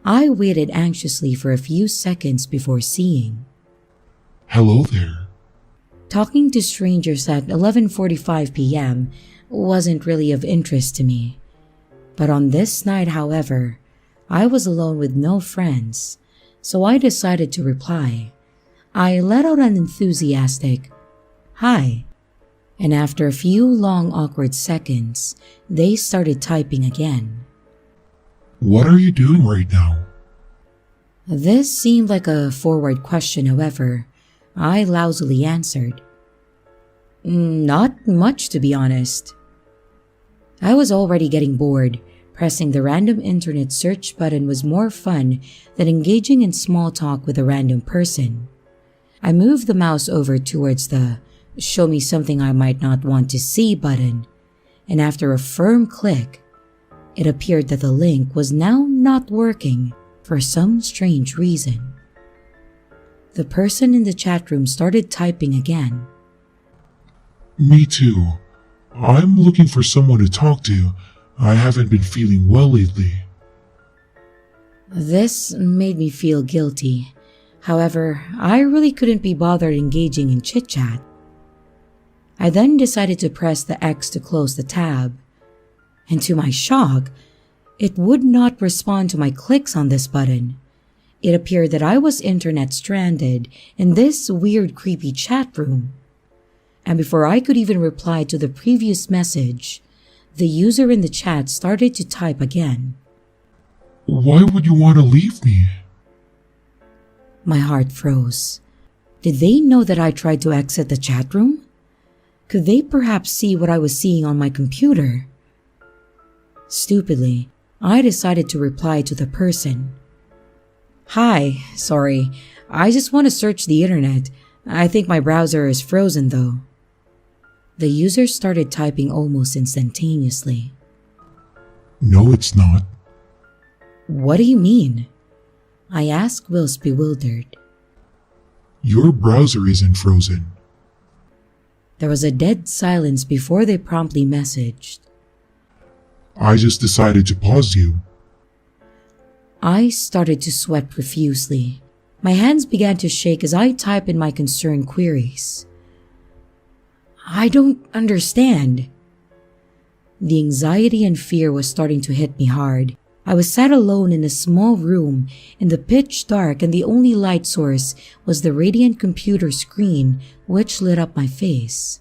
I waited anxiously for a few seconds before seeing, "Hello there." Talking to strangers at 11:45 p.m. wasn't really of interest to me. But on this night, however, I was alone with no friends, so I decided to reply. I let out an enthusiastic, "Hi," and after a few long awkward seconds, they started typing again. "What are you doing right now?" This seemed like a forward question, however, I lousily answered, "Not much, to be honest." I was already getting bored. Pressing the random internet search button was more fun than engaging in small talk with a random person. I moved the mouse over towards the "show me something I might not want to see" button, and after a firm click, it appeared that the link was now not working for some strange reason. The person in the chat room started typing again. "Me too. I'm looking for someone to talk to. I haven't been feeling well lately." This made me feel guilty. However, I really couldn't be bothered engaging in chit-chat. I then decided to press the X to close the tab, and to my shock, it would not respond to my clicks on this button. It appeared that I was internet stranded in this weird creepy chat room. And before I could even reply to the previous message, the user in the chat started to type again. "Why would you want to leave me?" My heart froze. Did they know that I tried to exit the chat room? Could they perhaps see what I was seeing on my computer? Stupidly, I decided to reply to the person. "Hi, sorry, I just want to search the internet. I think my browser is frozen though." The user started typing almost instantaneously. "No, it's not." "What do you mean?" I asked whilst bewildered. "Your browser isn't frozen." There was a dead silence before they promptly messaged. "I just decided to pause you." I started to sweat profusely. My hands began to shake as I typed in my concerned queries. "I don't understand." The anxiety and fear was starting to hit me hard. I was sat alone in a small room in the pitch dark, and the only light source was the radiant computer screen which lit up my face.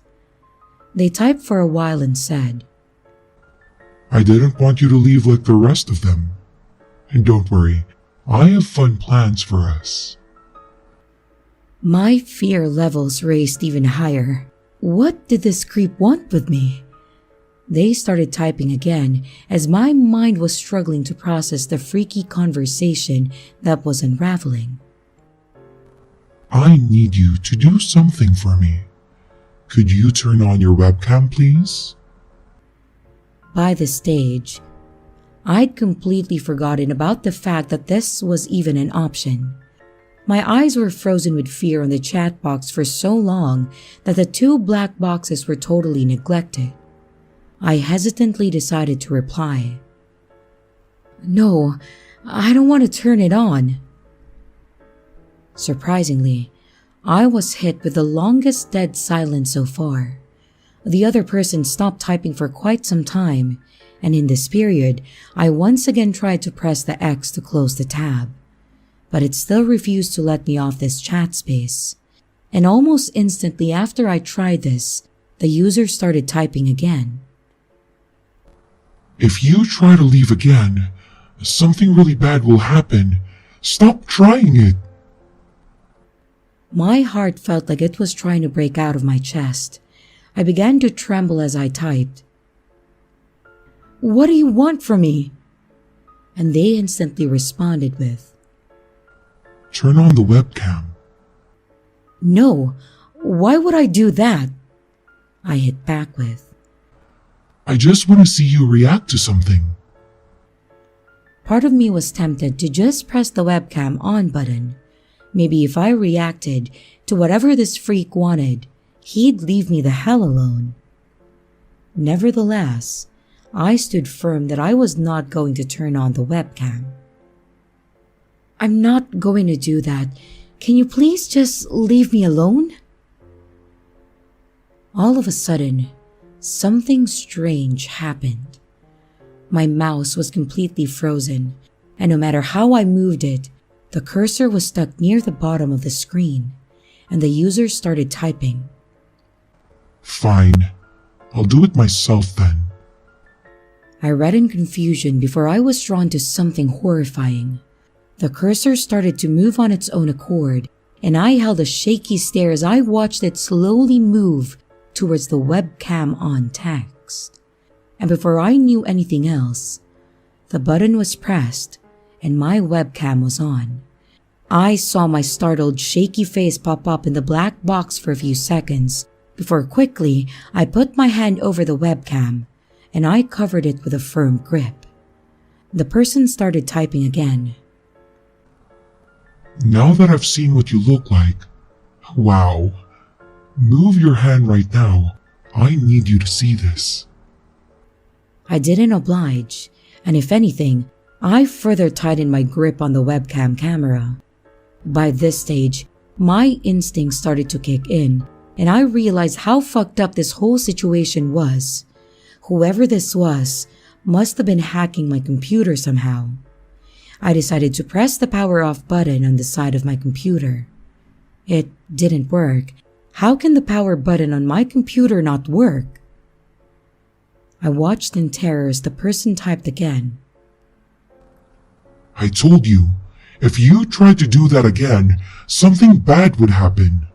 They typed for a while and said, "I didn't want you to leave like the rest of them. And don't worry, I have fun plans for us." My fear levels raised even higher. What did this creep want with me? They started typing again as my mind was struggling to process the freaky conversation that was unraveling. "I need you to do something for me. Could you turn on your webcam, please?" By this stage, I'd completely forgotten about the fact that this was even an option. My eyes were frozen with fear on the chat box for so long that the two black boxes were totally neglected. I hesitantly decided to reply, "No, I don't want to turn it on." Surprisingly, I was hit with the longest dead silence so far. The other person stopped typing for quite some time, and in this period, I once again tried to press the X to close the tab, but it still refused to let me off this chat space. And almost instantly after I tried this, the user started typing again. "If you try to leave again, something really bad will happen. Stop trying it." My heart felt like it was trying to break out of my chest. I began to tremble as I typed, "What do you want from me?" And they instantly responded with, "Turn on the webcam." "No, why would I do that?" I hit back with. "I just want to see you react to something." Part of me was tempted to just press the webcam on button. Maybe if I reacted to whatever this freak wanted, he'd leave me the hell alone. Nevertheless, I stood firm that I was not going to turn on the webcam. "I'm not going to do that. Can you please just leave me alone?" All of a sudden, something strange happened. My mouse was completely frozen, and no matter how I moved it, the cursor was stuck near the bottom of the screen, and the user started typing. "Fine, I'll do it myself then." I read in confusion before I was drawn to something horrifying. The cursor started to move on its own accord, and I held a shaky stare as I watched it slowly move towards the webcam on text. And before I knew anything else, the button was pressed and my webcam was on. I saw my startled, shaky face pop up in the black box for a few seconds before quickly I put my hand over the webcam and I covered it with a firm grip. The person started typing again. "Now that I've seen what you look like, wow. Move your hand right now. I need you to see this." I didn't oblige, and if anything, I further tightened my grip on the webcam camera. By this stage, my instincts started to kick in, and I realized how fucked up this whole situation was. Whoever this was must have been hacking my computer somehow. I decided to press the power off button on the side of my computer. It didn't work. How can the power button on my computer not work? I watched in terror as the person typed again. "I told you, if you tried to do that again, something bad would happen.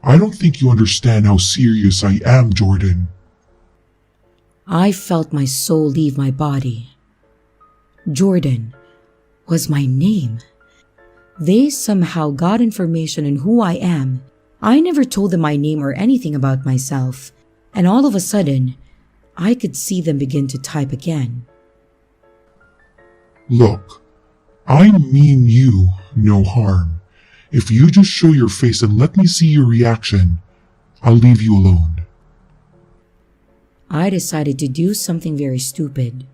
I don't think you understand how serious I am, Jordan." I felt my soul leave my body. Jordan was my name. They somehow got information on who I am. I never told them my name or anything about myself, and all of a sudden, I could see them begin to type again. "Look, I mean you no harm. If you just show your face and let me see your reaction, I'll leave you alone." I decided to do something very stupid.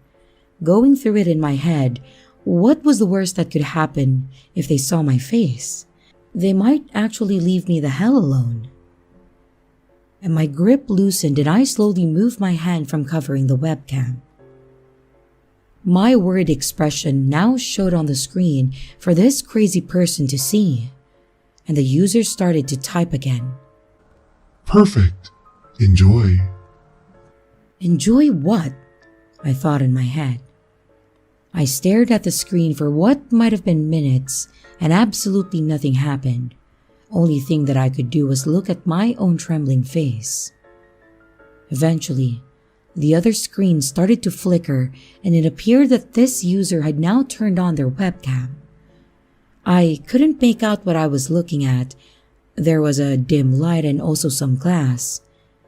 Going through it in my head, what was the worst that could happen if they saw my face? They might actually leave me the hell alone. And my grip loosened and I slowly moved my hand from covering the webcam. My worried expression now showed on the screen for this crazy person to see, and the user started to type again. Perfect. Enjoy. Enjoy what? I thought in my head. I stared at the screen for what might have been minutes, and absolutely nothing happened. Only thing that I could do was look at my own trembling face. Eventually, the other screen started to flicker, and it appeared that this user had now turned on their webcam. I couldn't make out what I was looking at. There was a dim light and also some glass,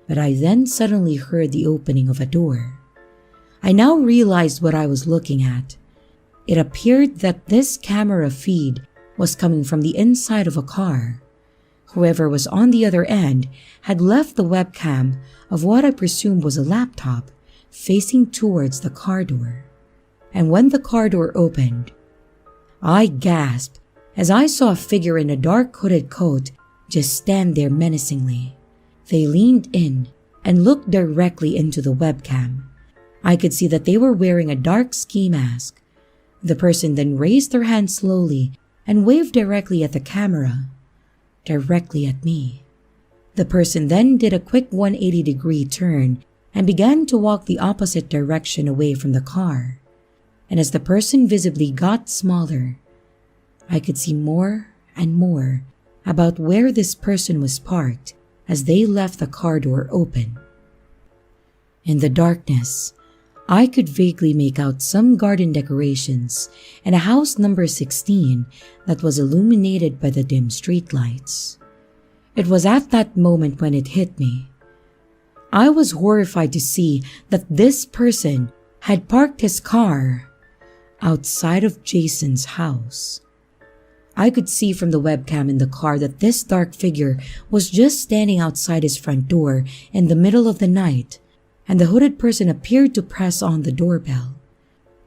but I then suddenly heard the opening of a door. I now realized what I was looking at. It appeared that this camera feed was coming from the inside of a car. Whoever was on the other end had left the webcam of what I presumed was a laptop facing towards the car door. And when the car door opened, I gasped as I saw a figure in a dark hooded coat just stand there menacingly. They leaned in and looked directly into the webcam. I could see that they were wearing a dark ski mask. The person then raised their hand slowly and waved directly at the camera, directly at me. The person then did a quick 180-degree turn and began to walk the opposite direction away from the car. And as the person visibly got smaller, I could see more and more about where this person was parked as they left the car door open. In the darkness, I could vaguely make out some garden decorations and a house number 16 that was illuminated by the dim streetlights. It was at that moment when it hit me. I was horrified to see that this person had parked his car outside of Jason's house. I could see from the webcam in the car that this dark figure was just standing outside his front door in the middle of the night, and the hooded person appeared to press on the doorbell.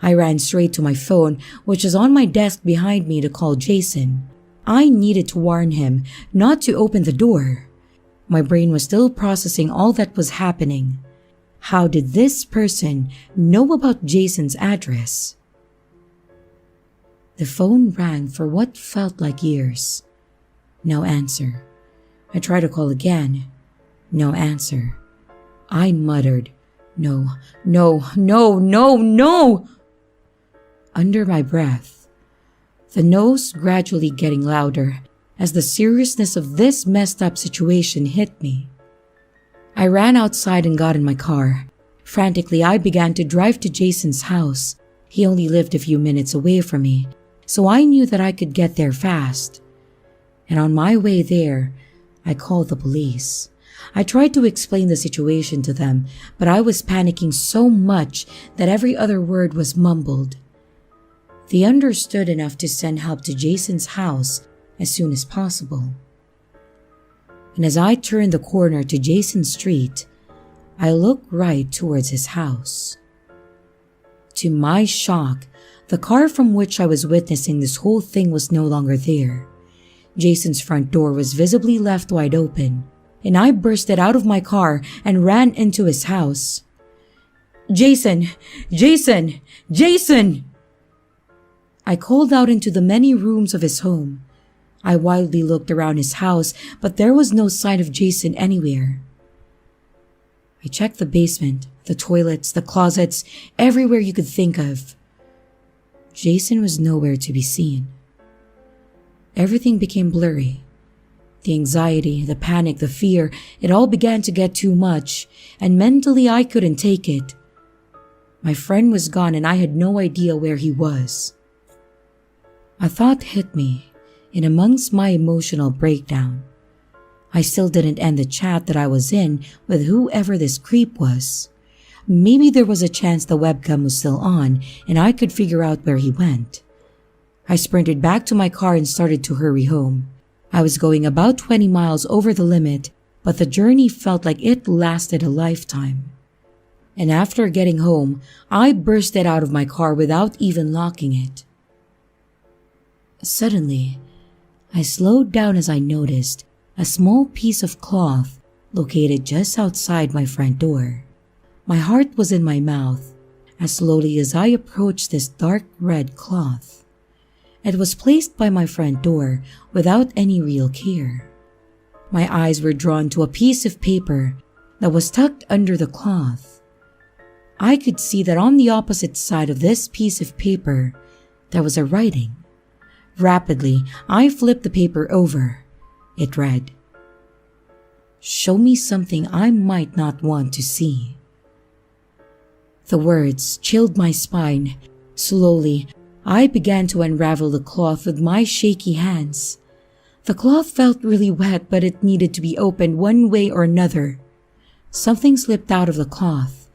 I ran straight to my phone, which was on my desk behind me, to call Jason. I needed to warn him not to open the door. My brain was still processing all that was happening. How did this person know about Jason's address? The phone rang for what felt like years. No answer. I tried to call again. No answer. I muttered, "No, no, no, no, no!" under my breath. The no's gradually getting louder as the seriousness of this messed up situation hit me. I ran outside and got in my car. Frantically, I began to drive to Jason's house. He only lived a few minutes away from me, so I knew that I could get there fast. And on my way there, I called the police. I tried to explain the situation to them, but I was panicking so much that every other word was mumbled. They understood enough to send help to Jason's house as soon as possible. And as I turned the corner to Jason's street, I looked right towards his house. To my shock, the car from which I was witnessing this whole thing was no longer there. Jason's front door was visibly left wide open, and I bursted out of my car and ran into his house. "Jason! Jason! Jason!" I called out into the many rooms of his home. I wildly looked around his house, but there was no sign of Jason anywhere. I checked the basement, the toilets, the closets, everywhere you could think of. Jason was nowhere to be seen. Everything became blurry. The anxiety, the panic, the fear, it all began to get too much, and mentally I couldn't take it. My friend was gone and I had no idea where he was. A thought hit me in amongst my emotional breakdown. I still didn't end the chat that I was in with whoever this creep was. Maybe there was a chance the webcam was still on and I could figure out where he went. I sprinted back to my car and started to hurry home. I was going about 20 miles over the limit, but the journey felt like it lasted a lifetime. And after getting home, I bursted out of my car without even locking it. Suddenly, I slowed down as I noticed a small piece of cloth located just outside my front door. My heart was in my mouth. as slowly as I approached this dark red cloth. It was placed by my front door without any real care. My eyes were drawn to a piece of paper that was tucked under the cloth. I could see that on the opposite side of this piece of paper, there was a writing. Rapidly, I flipped the paper over. It read, "Show me something I might not want to see." The words chilled my spine. Slowly, I began to unravel the cloth with my shaky hands. The cloth felt really wet, but it needed to be opened one way or another. Something slipped out of the cloth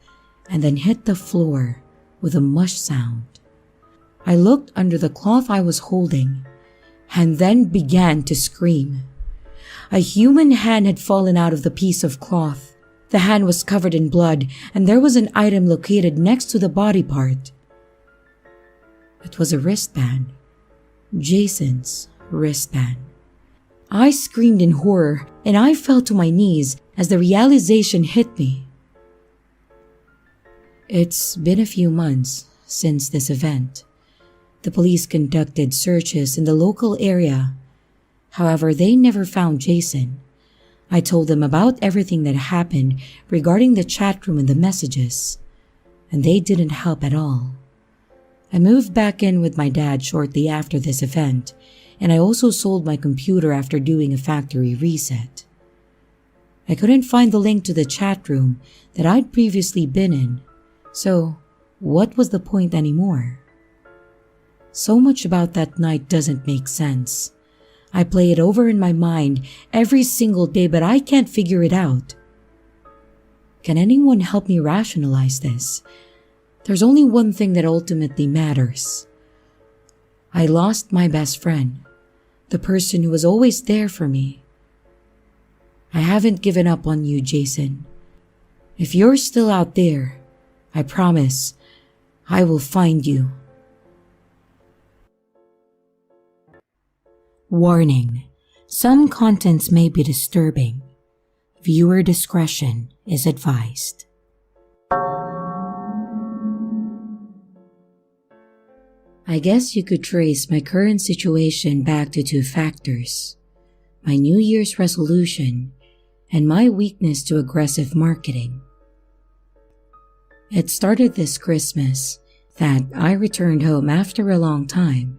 and then hit the floor with a mush sound. I looked under the cloth I was holding and then began to scream. A human hand had fallen out of the piece of cloth. The hand was covered in blood, and there was an item located next to the body part. It was a wristband. Jason's wristband. I screamed in horror, and I fell to my knees as the realization hit me. It's been a few months since this event. The police conducted searches in the local area. However, they never found Jason. I told them about everything that happened regarding the chat room and the messages, and they didn't help at all. I moved back in with my dad shortly after this event, and I also sold my computer after doing a factory reset. I couldn't find the link to the chat room that I'd previously been in, so what was the point anymore? So much about that night doesn't make sense. I play it over in my mind every single day, but I can't figure it out. Can anyone help me rationalize this? There's only one thing that ultimately matters. I lost my best friend, the person who was always there for me. I haven't given up on you, Jason. If you're still out there, I promise I will find you. Warning: some contents may be disturbing. Viewer discretion is advised. I guess you could trace my current situation back to two factors: my New Year's resolution and my weakness to aggressive marketing. It started this Christmas that I returned home after a long time.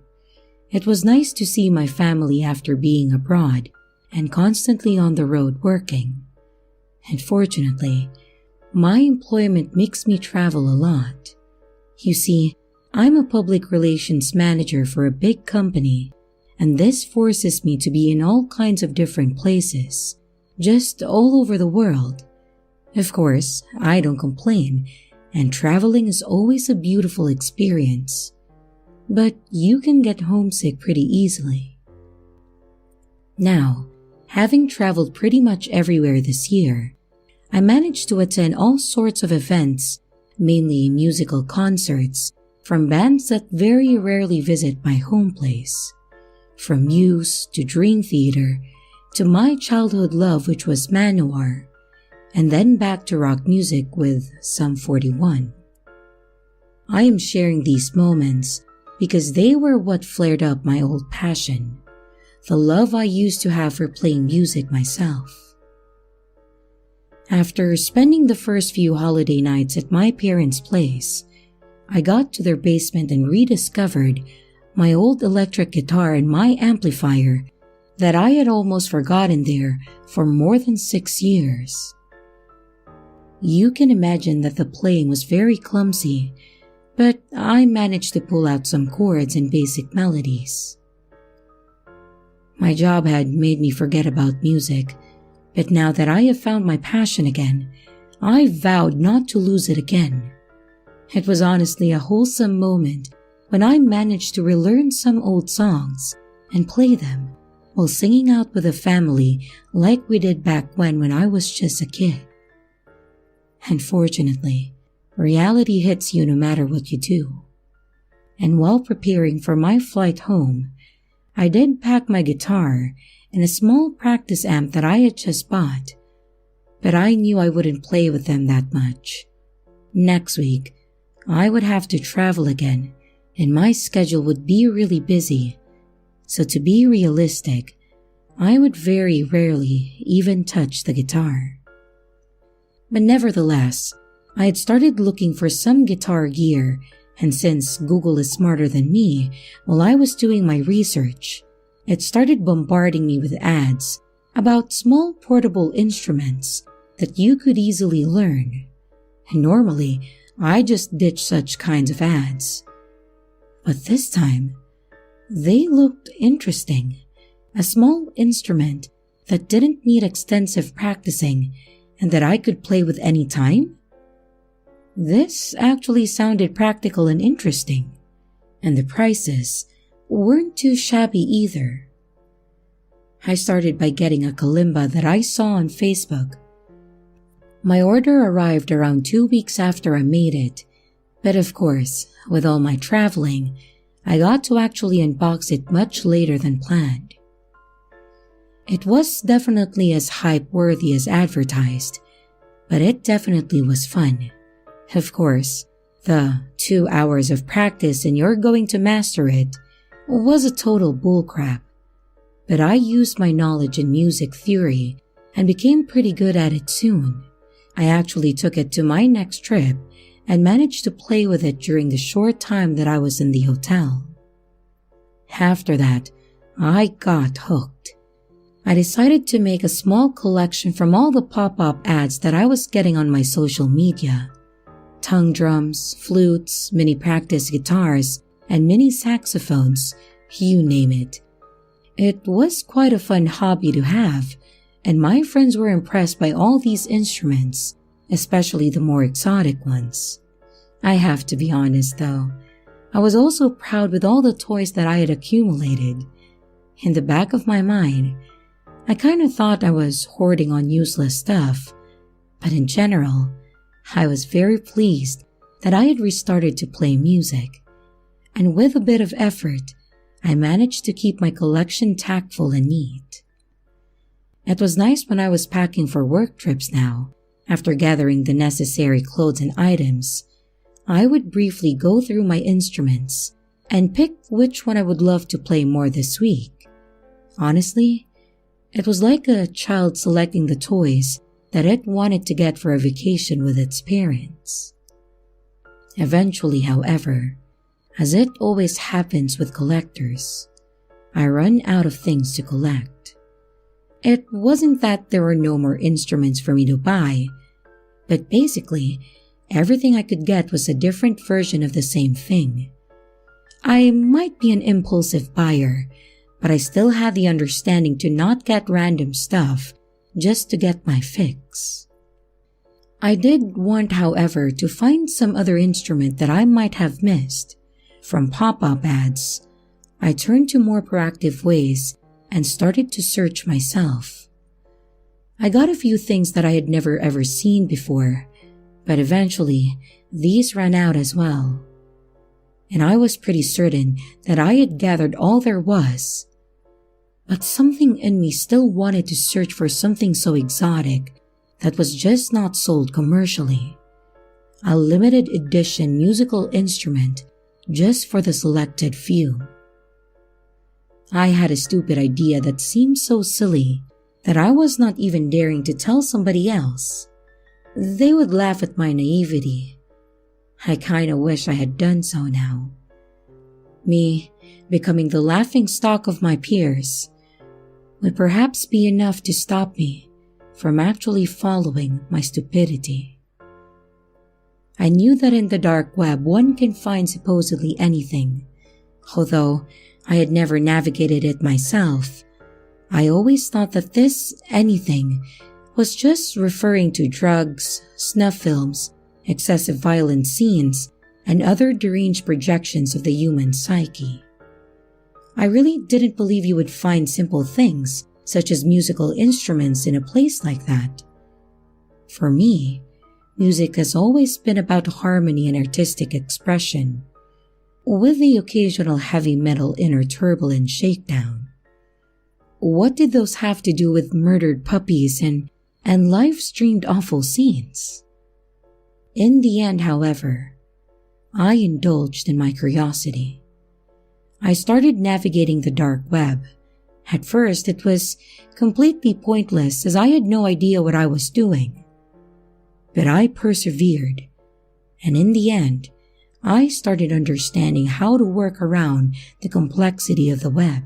It was nice to see my family after being abroad and constantly on the road working. Unfortunately, my employment makes me travel a lot. You see, I'm a public relations manager for a big company, and this forces me to be in all kinds of different places, just all over the world. Of course, I don't complain, and traveling is always a beautiful experience. But you can get homesick pretty easily. Now, having traveled pretty much everywhere this year, I managed to attend all sorts of events, mainly musical concerts, from bands that very rarely visit my home place. From Muse to Dream Theater to my childhood love, which was Manowar, and then back to rock music with Sum 41. I am sharing these moments because they were what flared up my old passion, the love I used to have for playing music myself. After spending the first few holiday nights at my parents' place, I got to their basement and rediscovered my old electric guitar and my amplifier that I had almost forgotten there for more than 6 years. You can imagine that the playing was very clumsy, but I managed to pull out some chords and basic melodies. My job had made me forget about music, but now that I have found my passion again, I vowed not to lose it again. It was honestly a wholesome moment when I managed to relearn some old songs and play them while singing out with the family like we did back when I was just a kid. Unfortunately, reality hits you no matter what you do. And while preparing for my flight home, I did pack my guitar and a small practice amp that I had just bought, but I knew I wouldn't play with them that much. Next week, I would have to travel again and my schedule would be really busy. So to be realistic, I would very rarely even touch the guitar. But nevertheless, I had started looking for some guitar gear, and since Google is smarter than me, while I was doing my research, it started bombarding me with ads about small portable instruments that you could easily learn. And normally, I just ditch such kinds of ads. But this time, they looked interesting. A small instrument that didn't need extensive practicing and that I could play with any time? This actually sounded practical and interesting, and the prices weren't too shabby either. I started by getting a kalimba that I saw on Facebook. My order arrived around 2 weeks after I made it, but of course, with all my traveling, I got to actually unbox it much later than planned. It was definitely as hype-worthy as advertised, but it definitely was fun. Of course, the 2 hours of practice and you're going to master it was a total bullcrap. But I used my knowledge in music theory and became pretty good at it soon. I actually took it to my next trip and managed to play with it during the short time that I was in the hotel. After that, I got hooked. I decided to make a small collection from all the pop-up ads that I was getting on my social media. Tongue drums, flutes, mini practice guitars, and mini saxophones, you name it. It was quite a fun hobby to have, and my friends were impressed by all these instruments, especially the more exotic ones. I have to be honest though, I was also proud with all the toys that I had accumulated. In the back of my mind, I kind of thought I was hoarding on useless stuff, but in general, I was very pleased that I had restarted to play music, and with a bit of effort, I managed to keep my collection tactful and neat. It was nice when I was packing for work trips now. After gathering the necessary clothes and items, I would briefly go through my instruments and pick which one I would love to play more this week. Honestly, it was like a child selecting the toys that it wanted to get for a vacation with its parents. Eventually, however, as it always happens with collectors, I run out of things to collect. It wasn't that there were no more instruments for me to buy, but basically, everything I could get was a different version of the same thing. I might be an impulsive buyer, but I still had the understanding to not get random stuff just to get my fix. I did want, however, to find some other instrument that I might have missed. From pop-up ads, I turned to more proactive ways and started to search myself. I got a few things that I had never ever seen before, but eventually these ran out as well. And I was pretty certain that I had gathered all there was. But something in me still wanted to search for something so exotic that was just not sold commercially. A limited edition musical instrument just for the selected few. I had a stupid idea that seemed so silly that I was not even daring to tell somebody else. They would laugh at my naivety. I kinda wish I had done so now. Me becoming the laughingstock of my peers would perhaps be enough to stop me from actually following my stupidity. I knew that in the dark web one can find supposedly anything. Although I had never navigated it myself, I always thought that this anything was just referring to drugs, snuff films, excessive violent scenes, and other deranged projections of the human psyche. I really didn't believe you would find simple things, such as musical instruments, in a place like that. For me, music has always been about harmony and artistic expression, with the occasional heavy metal inner turbulent shakedown. What did those have to do with murdered puppies and live-streamed awful scenes? In the end, however, I indulged in my curiosity. I started navigating the dark web. At first, it was completely pointless as I had no idea what I was doing. But I persevered, and in the end, I started understanding how to work around the complexity of the web.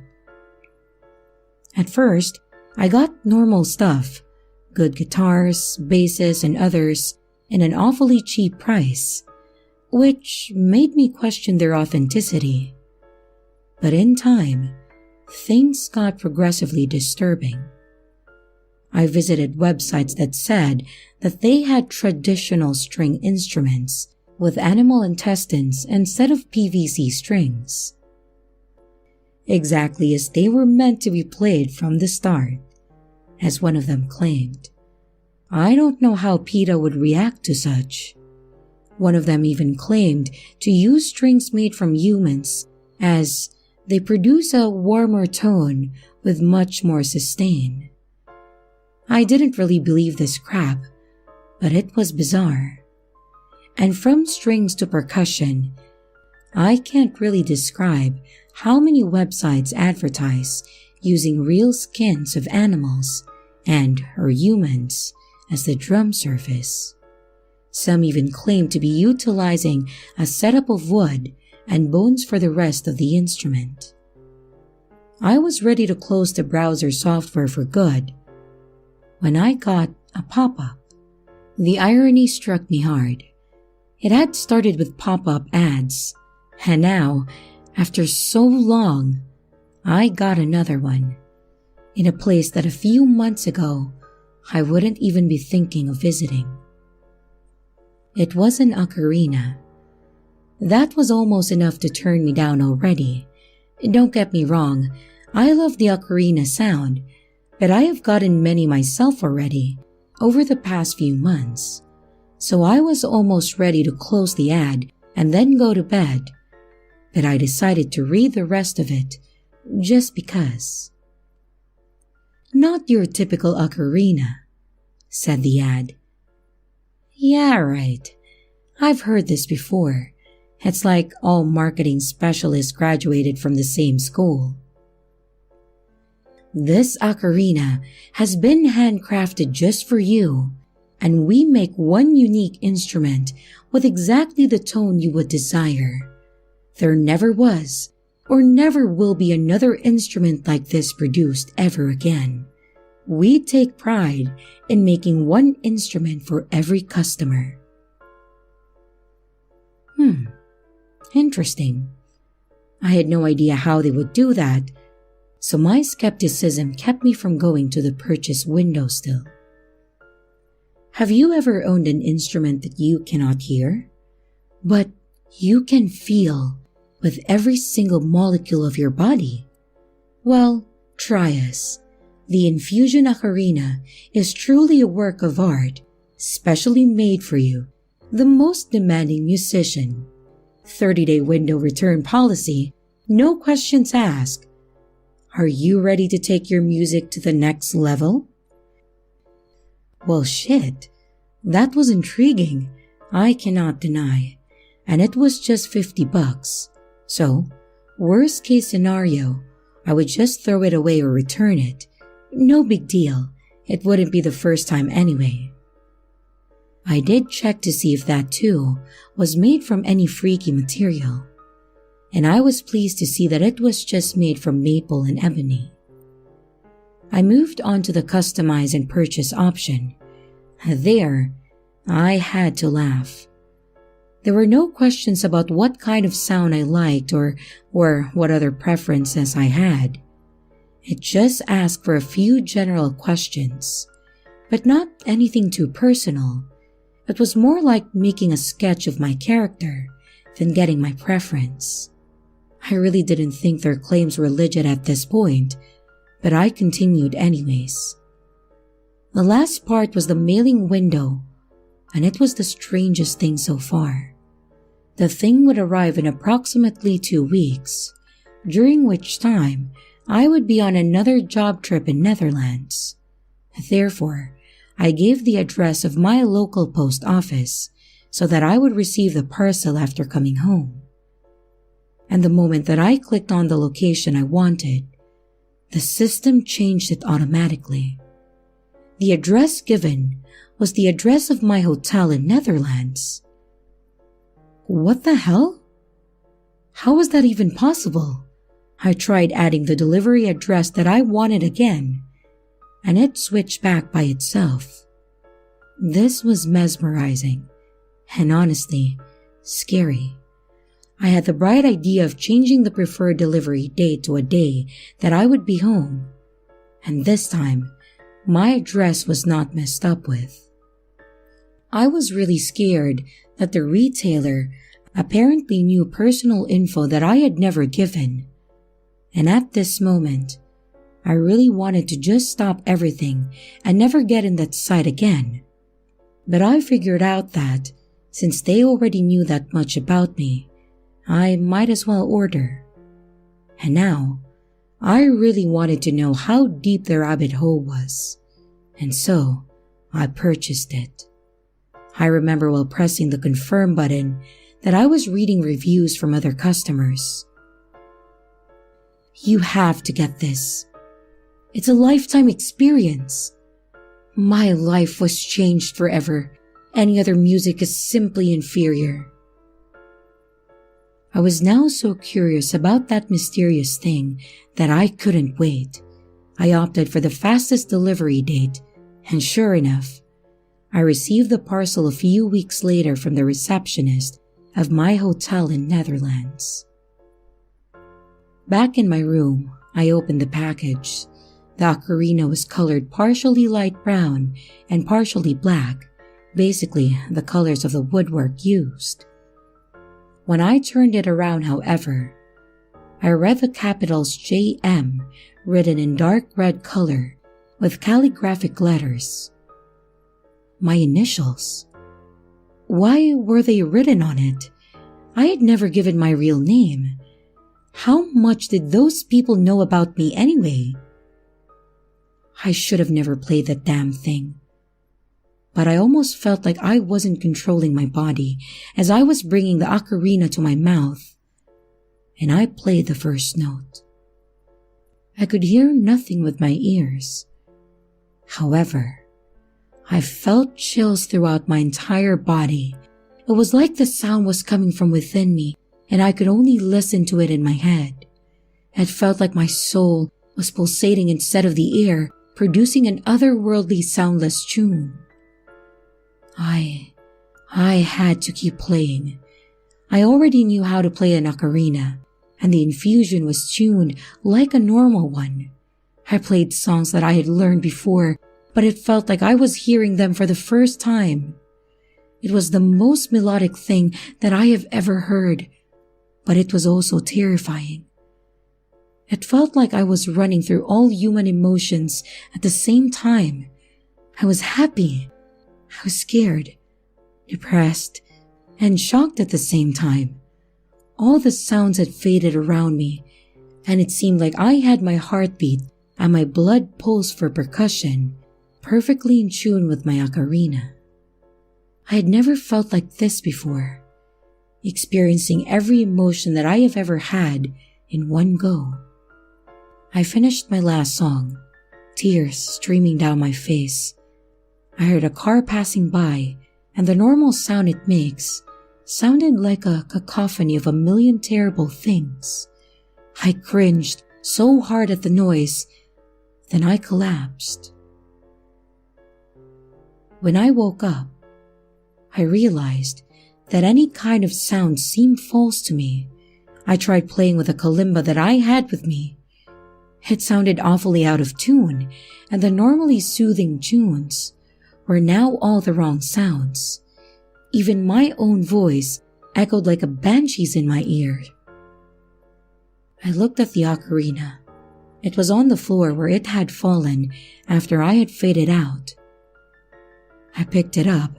At first, I got normal stuff, good guitars, basses, and others, in an awfully cheap price, which made me question their authenticity. But in time, things got progressively disturbing. I visited websites that said that they had traditional string instruments with animal intestines instead of PVC strings, exactly as they were meant to be played from the start, as one of them claimed. I don't know how PETA would react to such. One of them even claimed to use strings made from humans as they produce a warmer tone with much more sustain. I didn't really believe this crap, but it was bizarre. And from strings to percussion, I can't really describe how many websites advertise using real skins of animals or humans as the drum surface. Some even claim to be utilizing a setup of wood and bones for the rest of the instrument. I was ready to close the browser software for good when I got a pop-up. The irony struck me hard. It had started with pop-up ads, and now, after so long, I got another one, in a place that a few months ago I wouldn't even be thinking of visiting. It was an ocarina. That was almost enough to turn me down already. Don't get me wrong, I love the ocarina sound, but I have gotten many myself already over the past few months, so I was almost ready to close the ad and then go to bed, but I decided to read the rest of it just because. "Not your typical ocarina," said the ad. Yeah, right. I've heard this before. It's like all marketing specialists graduated from the same school. "This ocarina has been handcrafted just for you, and we make one unique instrument with exactly the tone you would desire. There never was or never will be another instrument like this produced ever again. We take pride in making one instrument for every customer." Interesting. I had no idea how they would do that, so my skepticism kept me from going to the purchase window still. Have you ever owned an instrument that you cannot hear, but you can feel with every single molecule of your body? Well, try us. The Infusion Ocarina is truly a work of art, specially made for you, the most demanding musician. 30-day window return policy, no questions asked. Are you ready to take your music to the next level? Well, shit. That was intriguing. I cannot deny. And it was just $50. So, worst case scenario, I would just throw it away or return it. No big deal. It wouldn't be the first time anyway. I did check to see if that too was made from any freaky material, and I was pleased to see that it was just made from maple and ebony. I moved on to the customize and purchase option. There, I had to laugh. There were no questions about what kind of sound I liked or what other preferences I had. It just asked for a few general questions, but not anything too personal. It was more like making a sketch of my character than getting my preference. I really didn't think their claims were legit at this point, but I continued anyways. The last part was the mailing window, and it was the strangest thing so far. The thing would arrive in approximately 2 weeks, during which time I would be on another job trip in Netherlands. Therefore, I gave the address of my local post office so that I would receive the parcel after coming home. And the moment that I clicked on the location I wanted, the system changed it automatically. The address given was the address of my hotel in Netherlands. What the hell? How was that even possible? I tried adding the delivery address that I wanted again, and it switched back by itself. This was mesmerizing, and honestly, scary. I had the bright idea of changing the preferred delivery date to a day that I would be home, and this time, my address was not messed up with. I was really scared that the retailer apparently knew personal info that I had never given, and at this moment, I really wanted to just stop everything and never get in that site again. But I figured out that, since they already knew that much about me, I might as well order. And now, I really wanted to know how deep the rabbit hole was, and so I purchased it. I remember while pressing the confirm button that I was reading reviews from other customers. You have to get this. It's a lifetime experience. My life was changed forever. Any other music is simply inferior. I was now so curious about that mysterious thing that I couldn't wait. I opted for the fastest delivery date, and sure enough, I received the parcel a few weeks later from the receptionist of my hotel in Netherlands. Back in my room, I opened the package. The ocarina was colored partially light brown and partially black, basically the colors of the woodwork used. When I turned it around, however, I read the capitals JM written in dark red color with calligraphic letters. My initials. Why were they written on it? I had never given my real name. How much did those people know about me anyway? I should have never played that damn thing. But I almost felt like I wasn't controlling my body as I was bringing the ocarina to my mouth, and I played the first note. I could hear nothing with my ears. However, I felt chills throughout my entire body. It was like the sound was coming from within me, and I could only listen to it in my head. It felt like my soul was pulsating instead of the air, producing an otherworldly soundless tune. I had to keep playing. I already knew how to play an ocarina, and the infusion was tuned like a normal one. I played songs that I had learned before, but it felt like I was hearing them for the first time. It was the most melodic thing that I have ever heard, but it was also terrifying. It felt like I was running through all human emotions at the same time. I was happy. I was scared, depressed, and shocked at the same time. All the sounds had faded around me, and it seemed like I had my heartbeat and my blood pulse for percussion perfectly in tune with my ocarina. I had never felt like this before, experiencing every emotion that I have ever had in one go. I finished my last song, tears streaming down my face. I heard a car passing by, and the normal sound it makes sounded like a cacophony of a million terrible things. I cringed so hard at the noise, then I collapsed. When I woke up, I realized that any kind of sound seemed false to me. I tried playing with a kalimba that I had with me. It sounded awfully out of tune, and the normally soothing tunes were now all the wrong sounds. Even my own voice echoed like a banshee's in my ear. I looked at the ocarina. It was on the floor where it had fallen after I had faded out. I picked it up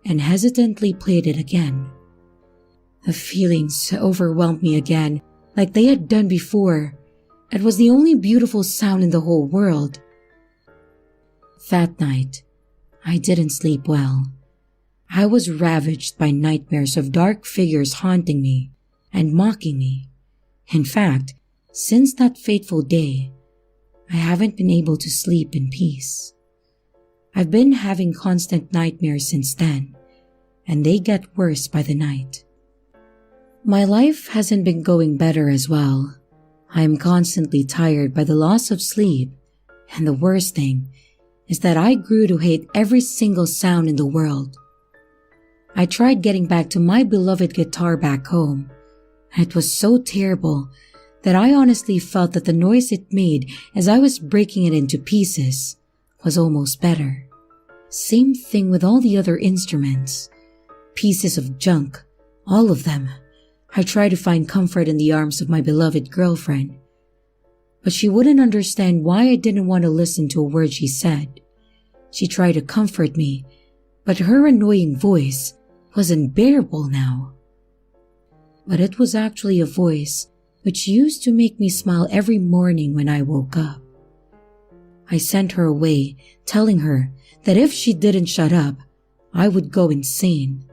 and hesitantly played it again. The feelings overwhelmed me again, like they had done before. It was the only beautiful sound in the whole world. That night, I didn't sleep well. I was ravaged by nightmares of dark figures haunting me and mocking me. In fact, since that fateful day, I haven't been able to sleep in peace. I've been having constant nightmares since then, and they get worse by the night. My life hasn't been going better as well. I am constantly tired by the loss of sleep, and the worst thing is that I grew to hate every single sound in the world. I tried getting back to my beloved guitar back home, and it was so terrible that I honestly felt that the noise it made as I was breaking it into pieces was almost better. Same thing with all the other instruments. Pieces of junk, all of them. I tried to find comfort in the arms of my beloved girlfriend, but she wouldn't understand why I didn't want to listen to a word she said. She tried to comfort me, but her annoying voice was unbearable now. But it was actually a voice which used to make me smile every morning when I woke up. I sent her away, telling her that if she didn't shut up, I would go insane.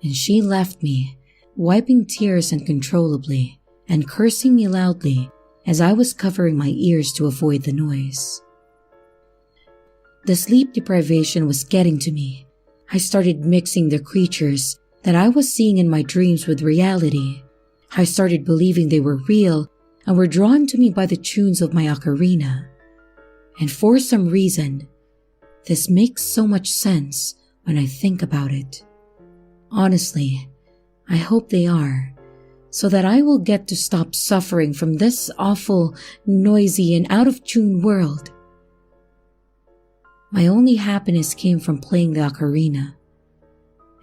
And she left me, wiping tears uncontrollably and cursing me loudly as I was covering my ears to avoid the noise. The sleep deprivation was getting to me. I started mixing the creatures that I was seeing in my dreams with reality. I started believing they were real and were drawn to me by the tunes of my ocarina. And for some reason, this makes so much sense when I think about it. Honestly, I hope they are, so that I will get to stop suffering from this awful, noisy, and out-of-tune world. My only happiness came from playing the ocarina,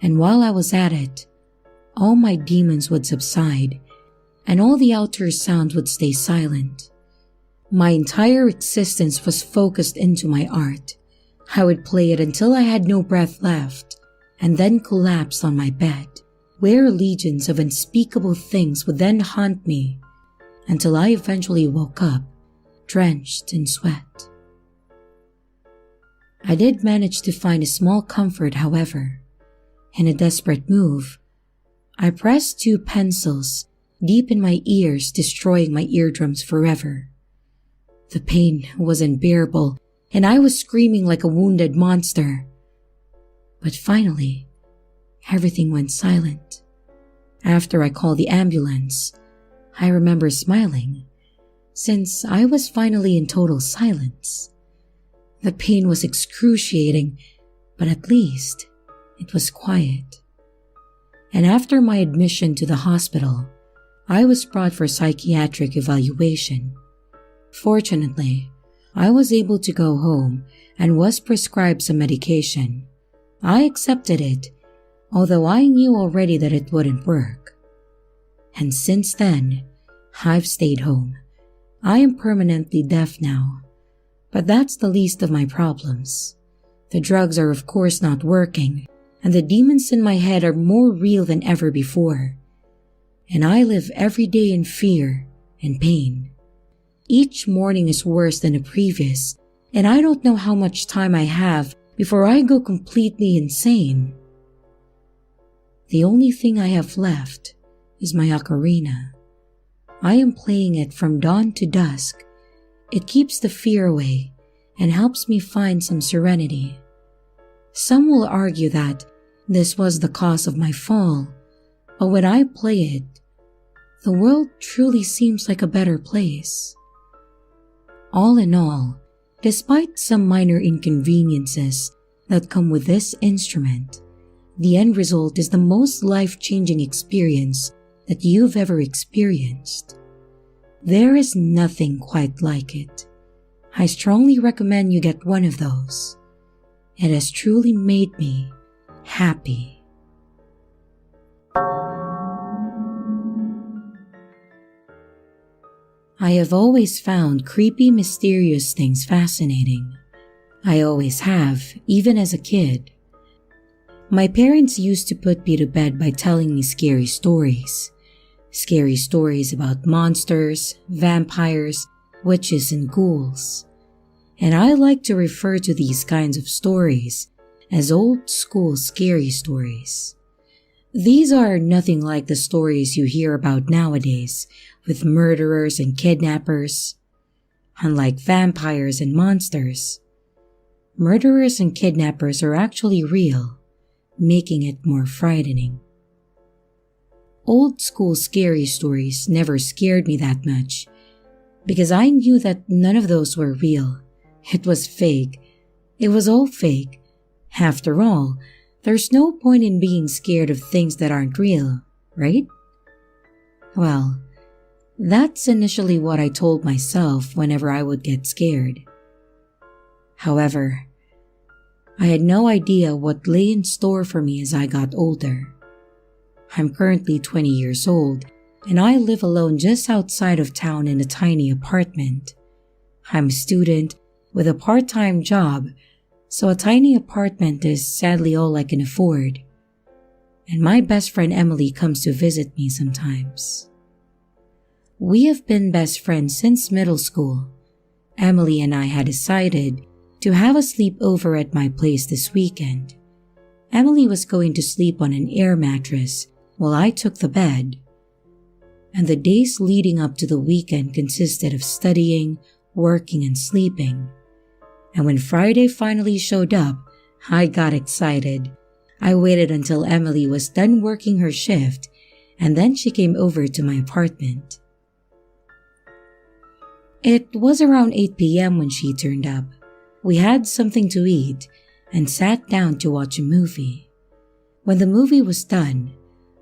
and while I was at it, all my demons would subside, and all the outer sounds would stay silent. My entire existence was focused into my art. I would play it until I had no breath left, and then collapse on my bed, where legions of unspeakable things would then haunt me, until I eventually woke up, drenched in sweat. I did manage to find a small comfort, however. In a desperate move, I pressed 2 pencils deep in my ears, destroying my eardrums forever. The pain was unbearable, and I was screaming like a wounded monster. But finally, everything went silent. After I called the ambulance, I remember smiling, since I was finally in total silence. The pain was excruciating, but at least it was quiet. And after my admission to the hospital, I was brought for psychiatric evaluation. Fortunately, I was able to go home and was prescribed some medication. I accepted it, although I knew already that it wouldn't work. And since then, I've stayed home. I am permanently deaf now, but that's the least of my problems. The drugs are of course not working, and the demons in my head are more real than ever before. And I live every day in fear and pain. Each morning is worse than the previous, and I don't know how much time I have before I go completely insane. The only thing I have left is my ocarina. I am playing it from dawn to dusk. It keeps the fear away and helps me find some serenity. Some will argue that this was the cause of my fall, but when I play it, the world truly seems like a better place. All in all, despite some minor inconveniences that come with this instrument, the end result is the most life-changing experience that you've ever experienced. There is nothing quite like it. I strongly recommend you get one of those. It has truly made me happy. I have always found creepy, mysterious things fascinating. I always have, even as a kid. My parents used to put me to bed by telling me scary stories. Scary stories about monsters, vampires, witches, and ghouls. And I like to refer to these kinds of stories as old school scary stories. These are nothing like the stories you hear about nowadays with murderers and kidnappers. Unlike vampires and monsters, murderers and kidnappers are actually real, making it more frightening. Old school scary stories never scared me that much because I knew that none of those were real. It was fake. It was all fake. After all, there's no point in being scared of things that aren't real, right? Well, that's initially what I told myself whenever I would get scared. However, I had no idea what lay in store for me as I got older. I'm currently 20 years old, and I live alone just outside of town in a tiny apartment. I'm a student with a part-time job, so a tiny apartment is sadly all I can afford. And my best friend Emily comes to visit me sometimes. We have been best friends since middle school. Emily and I had decided to have a sleepover at my place this weekend. Emily was going to sleep on an air mattress while I took the bed. And the days leading up to the weekend consisted of studying, working, and sleeping. And when Friday finally showed up, I got excited. I waited until Emily was done working her shift, and then she came over to my apartment. It was around 8 p.m. when she turned up. We had something to eat and sat down to watch a movie. When the movie was done,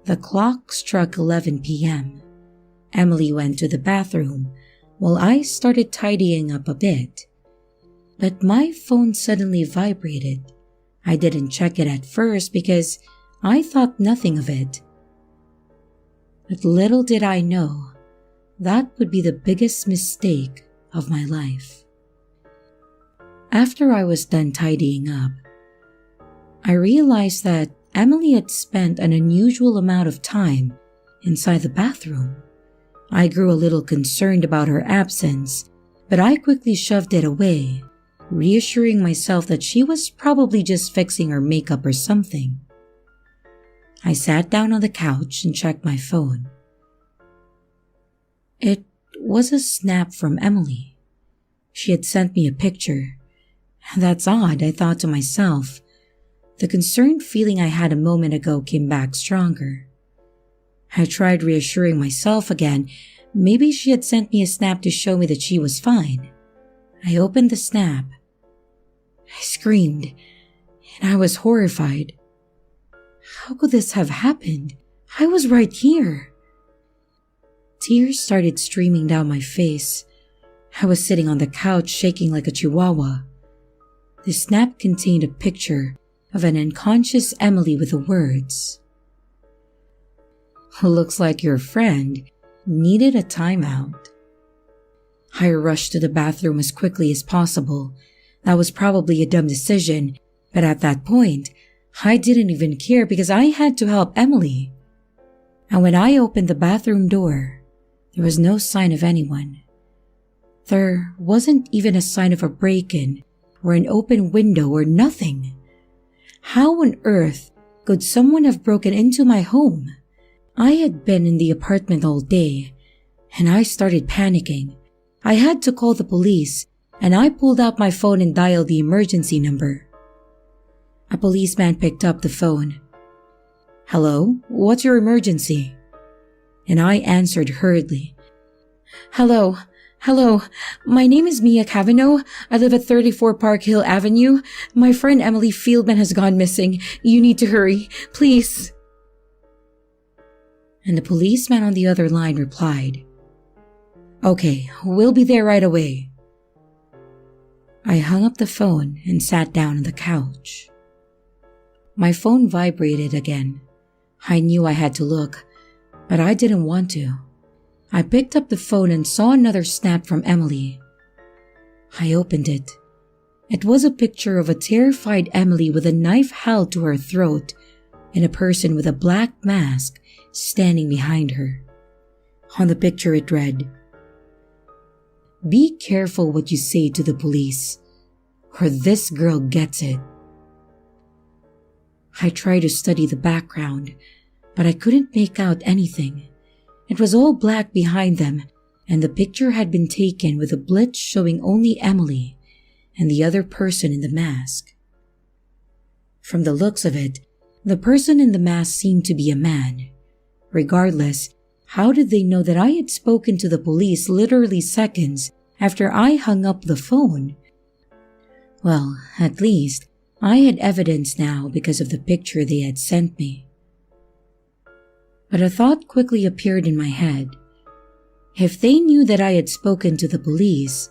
the clock struck 11 p.m. Emily went to the bathroom while I started tidying up a bit. But my phone suddenly vibrated. I didn't check it at first because I thought nothing of it. But little did I know, that would be the biggest mistake of my life. After I was done tidying up, I realized that Emily had spent an unusual amount of time inside the bathroom. I grew a little concerned about her absence, but I quickly shoved it away, reassuring myself that she was probably just fixing her makeup or something. I sat down on the couch and checked my phone. It was a snap from Emily. She had sent me a picture. That's odd, I thought to myself. The concerned feeling I had a moment ago came back stronger. I tried reassuring myself again. Maybe she had sent me a snap to show me that she was fine. I opened the snap. I screamed, and I was horrified. How could this have happened? I was right here. Tears started streaming down my face. I was sitting on the couch shaking like a chihuahua. The snap contained a picture of an unconscious Emily with the words, "Looks like your friend needed a timeout." I rushed to the bathroom as quickly as possible. That was probably a dumb decision, but at that point, I didn't even care because I had to help Emily. And when I opened the bathroom door, there was no sign of anyone. There wasn't even a sign of a break-in or an open window or nothing. How on earth could someone have broken into my home? I had been in the apartment all day, and I started panicking. I had to call the police, and I pulled out my phone and dialed the emergency number. A policeman picked up the phone. "Hello, what's your emergency?" And I answered hurriedly. Hello, my name is Mia Cavanaugh. I live at 34 Park Hill Avenue. My friend Emily Fieldman has gone missing. You need to hurry, please." And the policeman on the other line replied, "Okay, we'll be there right away." I hung up the phone and sat down on the couch. My phone vibrated again. I knew I had to look, but I didn't want to. I picked up the phone and saw another snap from Emily. I opened it. It was a picture of a terrified Emily with a knife held to her throat and a person with a black mask standing behind her. On the picture it read, "Be careful what you say to the police, or this girl gets it." I tried to study the background, but I couldn't make out anything. It was all black behind them, and the picture had been taken with a blitz showing only Emily and the other person in the mask. From the looks of it, the person in the mask seemed to be a man. Regardless, how did they know that I had spoken to the police literally seconds after I hung up the phone? Well, at least I had evidence now because of the picture they had sent me. But a thought quickly appeared in my head. If they knew that I had spoken to the police,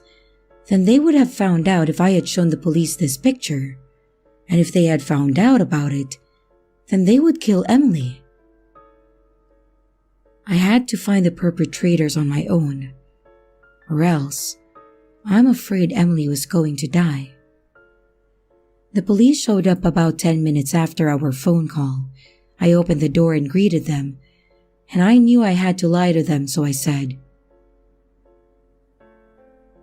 then they would have found out if I had shown the police this picture. And if they had found out about it, then they would kill Emily. I had to find the perpetrators on my own, or else I'm afraid Emily was going to die. The police showed up about 10 minutes after our phone call. I opened the door and greeted them, and I knew I had to lie to them, so I said,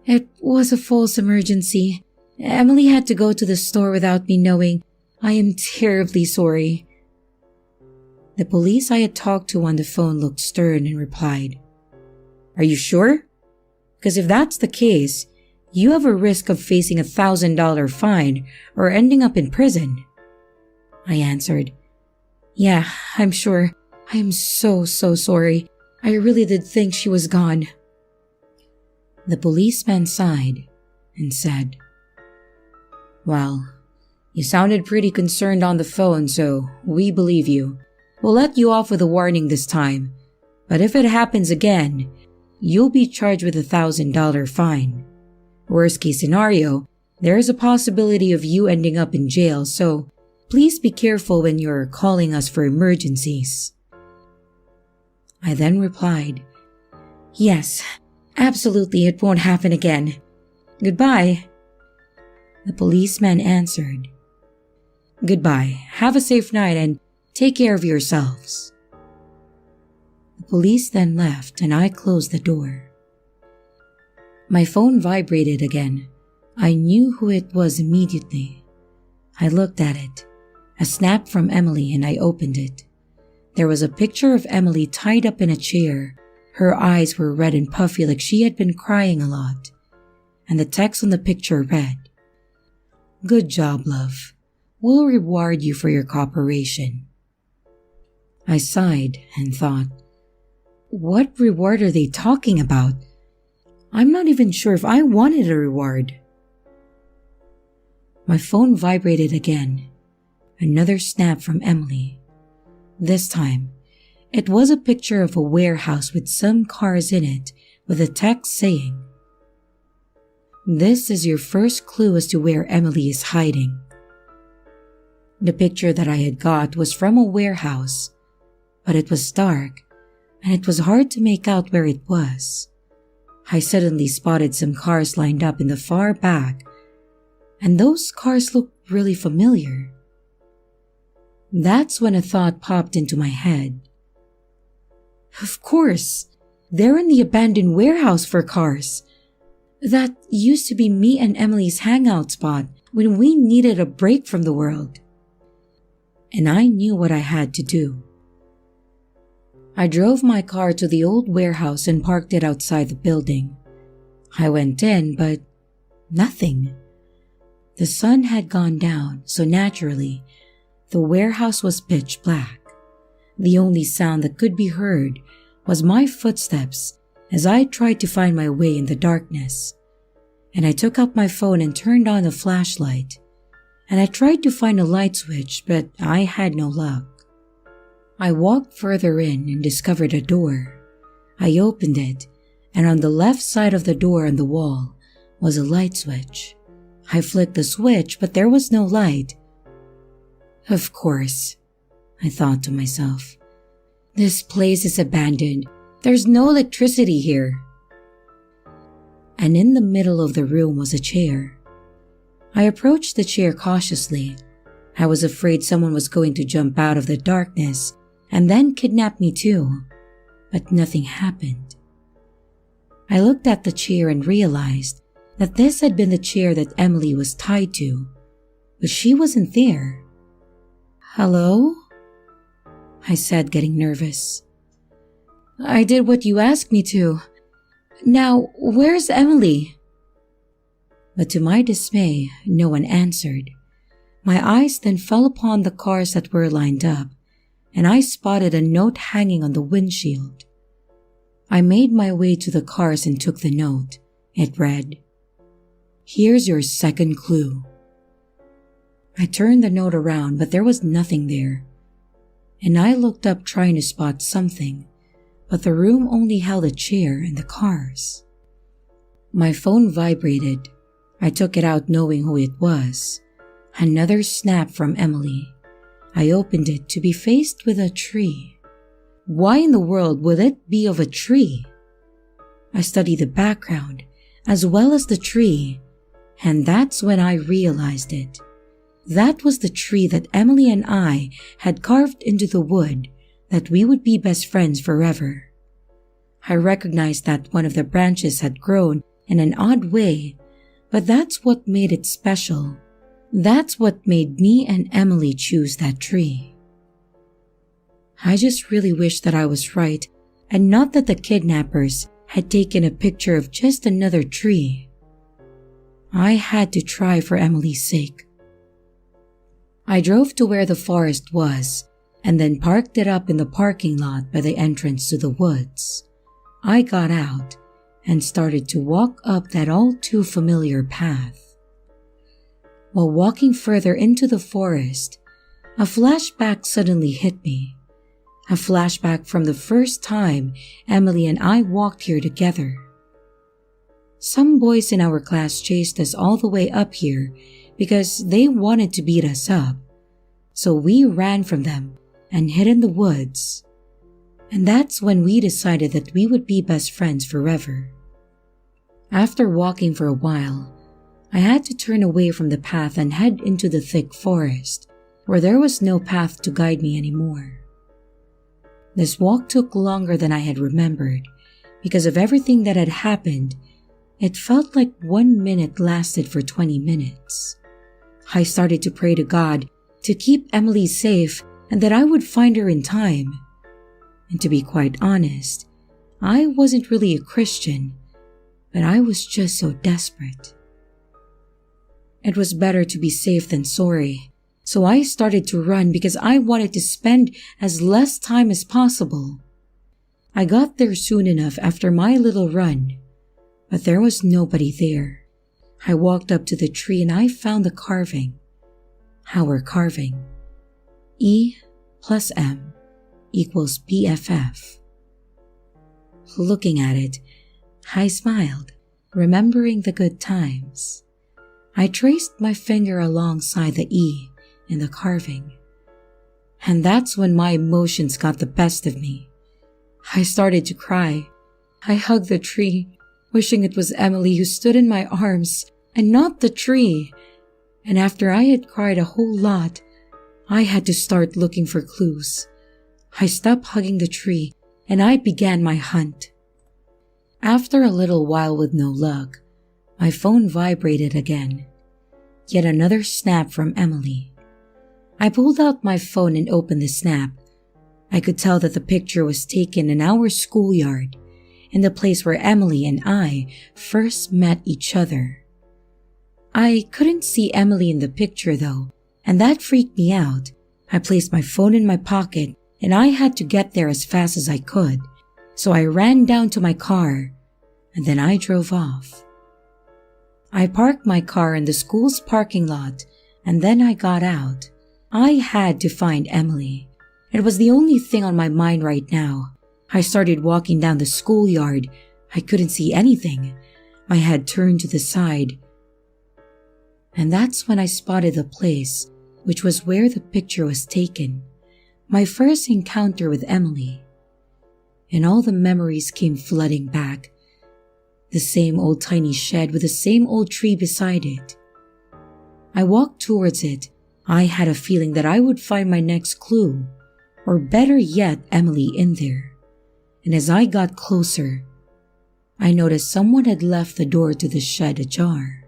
"It was a false emergency. Emily had to go to the store without me knowing. I am terribly sorry." The police I had talked to on the phone looked stern and replied, "Are you sure? Because if that's the case, you have a risk of facing a $1,000 fine or ending up in prison." I answered, "Yeah, I'm sure. I am so sorry. I really did think she was gone." The policeman sighed and said, "Well, you sounded pretty concerned on the phone, so we believe you. We'll let you off with a warning this time, but if it happens again, you'll be charged with a $1,000 fine. Worst case scenario, there's a possibility of you ending up in jail, so please be careful when you're calling us for emergencies." I then replied, "Yes, absolutely, it won't happen again. Goodbye." The policeman answered, "Goodbye, have a safe night and take care of yourselves." The police then left and I closed the door. My phone vibrated again. I knew who it was immediately. I looked at it, a snap from Emily, and I opened it. There was a picture of Emily tied up in a chair. Her eyes were red and puffy like she had been crying a lot. And the text on the picture read, "Good job, love. We'll reward you for your cooperation." I sighed and thought, what reward are they talking about? I'm not even sure if I wanted a reward. My phone vibrated again. Another snap from Emily. This time, it was a picture of a warehouse with some cars in it with a text saying, "This is your first clue as to where Emily is hiding." The picture that I had got was from a warehouse, but it was dark and it was hard to make out where it was. I suddenly spotted some cars lined up in the far back, and those cars looked really familiar. That's when a thought popped into my head. Of course, they're in the abandoned warehouse for cars. That used to be me and Emily's hangout spot when we needed a break from the world. And I knew what I had to do. I drove my car to the old warehouse and parked it outside the building. I went in, but nothing. The sun had gone down, so naturally, the warehouse was pitch black. The only sound that could be heard was my footsteps as I tried to find my way in the darkness. And I took up my phone and turned on the flashlight. And I tried to find a light switch, but I had no luck. I walked further in and discovered a door. I opened it, and on the left side of the door on the wall was a light switch. I flicked the switch, but there was no light. Of course, I thought to myself. This place is abandoned. There's no electricity here. And in the middle of the room was a chair. I approached the chair cautiously. I was afraid someone was going to jump out of the darkness and then kidnap me too, but nothing happened. I looked at the chair and realized that this had been the chair that Emily was tied to, but she wasn't there. Hello? I said, getting nervous. I did what you asked me to. Now, where's Emily? But to my dismay, no one answered. My eyes then fell upon the cars that were lined up, and I spotted a note hanging on the windshield. I made my way to the cars and took the note. It read, "Here's your second clue." I turned the note around, but there was nothing there. And I looked up trying to spot something, but the room only held a chair and the cars. My phone vibrated. I took it out knowing who it was. Another snap from Emily. I opened it to be faced with a tree. Why in the world would it be of a tree? I studied the background as well as the tree, and that's when I realized it. That was the tree that Emily and I had carved into the wood, that we would be best friends forever. I recognized that one of the branches had grown in an odd way, but that's what made it special. That's what made me and Emily choose that tree. I just really wish that I was right and not that the kidnappers had taken a picture of just another tree. I had to try for Emily's sake. I drove to where the forest was and then parked it up in the parking lot by the entrance to the woods. I got out and started to walk up that all too familiar path. While walking further into the forest, a flashback suddenly hit me. A flashback from the first time Emily and I walked here together. Some boys in our class chased us all the way up here because they wanted to beat us up. So we ran from them and hid in the woods. And that's when we decided that we would be best friends forever. After walking for a while, I had to turn away from the path and head into the thick forest, where there was no path to guide me anymore. This walk took longer than I had remembered. Because of everything that had happened, it felt like 1 minute lasted for 20 minutes. I started to pray to God to keep Emily safe and that I would find her in time. And to be quite honest, I wasn't really a Christian, but I was just so desperate. It was better to be safe than sorry, so I started to run because I wanted to spend as less time as possible. I got there soon enough after my little run, but there was nobody there. I walked up to the tree and I found the carving. Our carving. E plus M equals BFF. Looking at it, I smiled, remembering the good times. I traced my finger alongside the E in the carving. And that's when my emotions got the best of me. I started to cry. I hugged the tree, wishing it was Emily who stood in my arms and not the tree. And after I had cried a whole lot, I had to start looking for clues. I stopped hugging the tree and I began my hunt. After a little while with no luck, my phone vibrated again. Yet another snap from Emily. I pulled out my phone and opened the snap. I could tell that the picture was taken in our schoolyard, in the place where Emily and I first met each other. I couldn't see Emily in the picture though, and that freaked me out. I placed my phone in my pocket and I had to get there as fast as I could, so I ran down to my car and then I drove off. I parked my car in the school's parking lot and then I got out. I had to find Emily. It was the only thing on my mind right now. I started walking down the schoolyard. I couldn't see anything. My head turned to the side. And that's when I spotted the place, which was where the picture was taken. My first encounter with Emily. And all the memories came flooding back. The same old tiny shed with the same old tree beside it. I walked towards it. I had a feeling that I would find my next clue, or better yet, Emily in there. And as I got closer, I noticed someone had left the door to the shed ajar.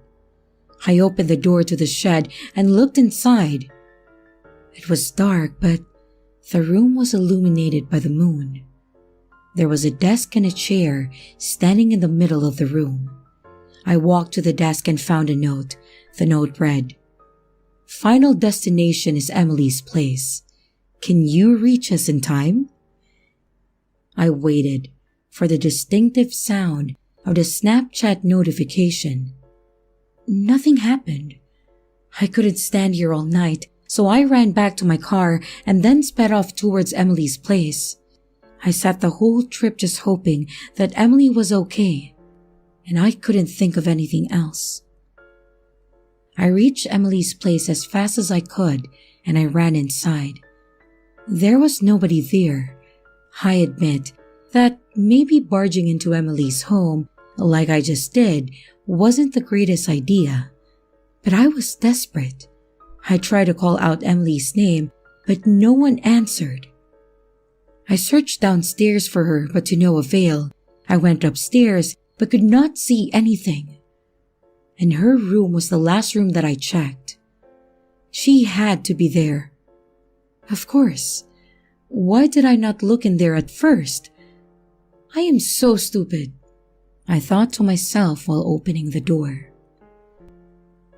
I opened the door to the shed and looked inside. It was dark, but the room was illuminated by the moon. There was a desk and a chair standing in the middle of the room. I walked to the desk and found a note. The note read, "Final destination is Emily's place. Can you reach us in time?" I waited for the distinctive sound of the Snapchat notification. Nothing happened. I couldn't stand here all night, so I ran back to my car and then sped off towards Emily's place. I sat the whole trip just hoping that Emily was okay, and I couldn't think of anything else. I reached Emily's place as fast as I could, and I ran inside. There was nobody there. I admit that maybe barging into Emily's home, like I just did, wasn't the greatest idea. But I was desperate. I tried to call out Emily's name, but no one answered. I searched downstairs for her, but to no avail. I went upstairs, but could not see anything. And her room was the last room that I checked. She had to be there. Of course. Why did I not look in there at first? I am so stupid, I thought to myself while opening the door.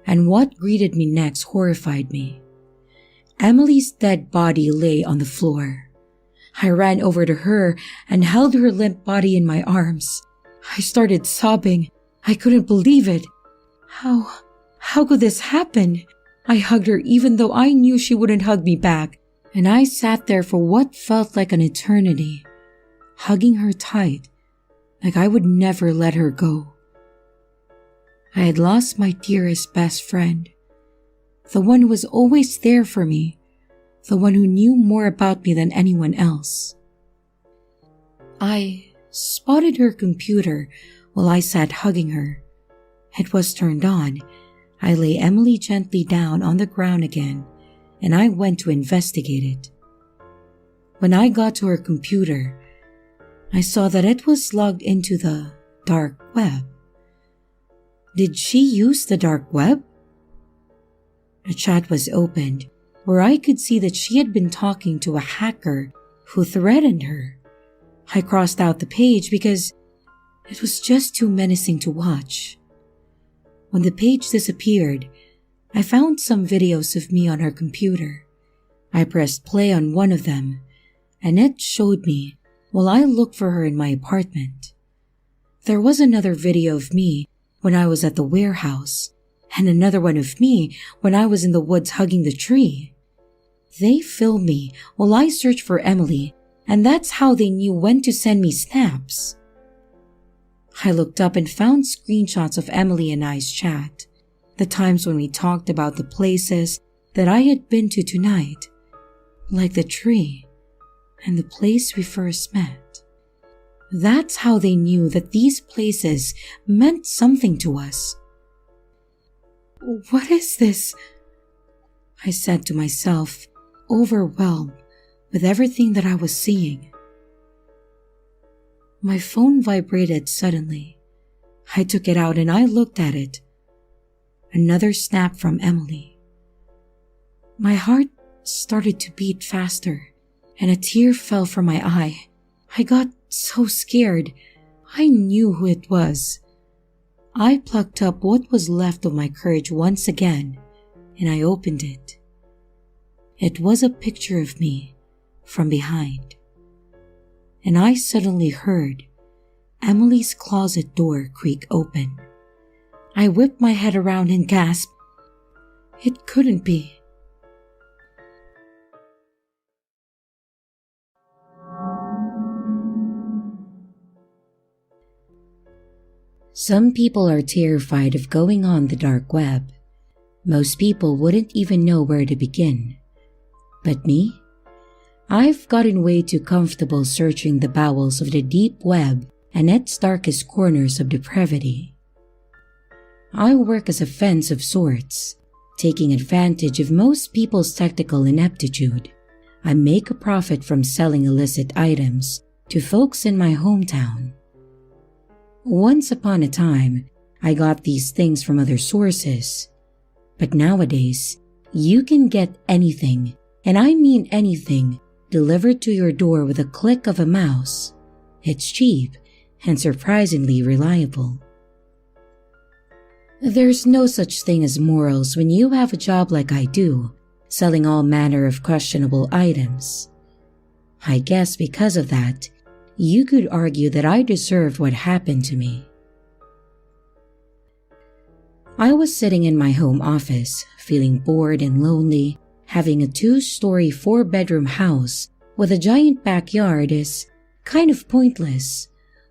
And what greeted me next horrified me. Emily's dead body lay on the floor. I ran over to her and held her limp body in my arms. I started sobbing. I couldn't believe it. How could this happen? I hugged her even though I knew she wouldn't hug me back, and I sat there for what felt like an eternity, hugging her tight, like I would never let her go. I had lost my dearest best friend, the one who was always there for me, the one who knew more about me than anyone else. I spotted her computer while I sat hugging her. It was turned on. I lay Emily gently down on the ground again, and I went to investigate it. When I got to her computer, I saw that it was logged into the dark web. Did she use the dark web? A chat was opened where I could see that she had been talking to a hacker who threatened her. I crossed out the page because it was just too menacing to watch. When the page disappeared, I found some videos of me on her computer. I pressed play on one of them, and it showed me while I looked for her in my apartment. There was another video of me when I was at the warehouse, and another one of me when I was in the woods hugging the tree. They filmed me while I searched for Emily, and that's how they knew when to send me snaps. I looked up and found screenshots of Emily and I's chat, the times when we talked about the places that I had been to tonight, like the tree and the place we first met. That's how they knew that these places meant something to us. "What is this?" I said to myself, overwhelmed with everything that I was seeing. My phone vibrated suddenly. I took it out and I looked at it. Another snap from Emily. My heart started to beat faster, and a tear fell from my eye. I got so scared. I knew who it was. I plucked up what was left of my courage once again, and I opened it. It was a picture of me from behind. And I suddenly heard Emily's closet door creak open. I whipped my head around and gasped. It couldn't be. Some people are terrified of going on the dark web. Most people wouldn't even know where to begin. But me? I've gotten way too comfortable searching the bowels of the deep web and its darkest corners of depravity. I work as a fence of sorts, taking advantage of most people's technical ineptitude. I make a profit from selling illicit items to folks in my hometown. Once upon a time, I got these things from other sources, but nowadays, you can get anything and I mean anything, delivered to your door with a click of a mouse. It's cheap and surprisingly reliable. There's no such thing as morals when you have a job like I do, selling all manner of questionable items. I guess because of that, you could argue that I deserved what happened to me. I was sitting in my home office, feeling bored and lonely. Having a 2-story 4-bedroom house with a giant backyard is kind of pointless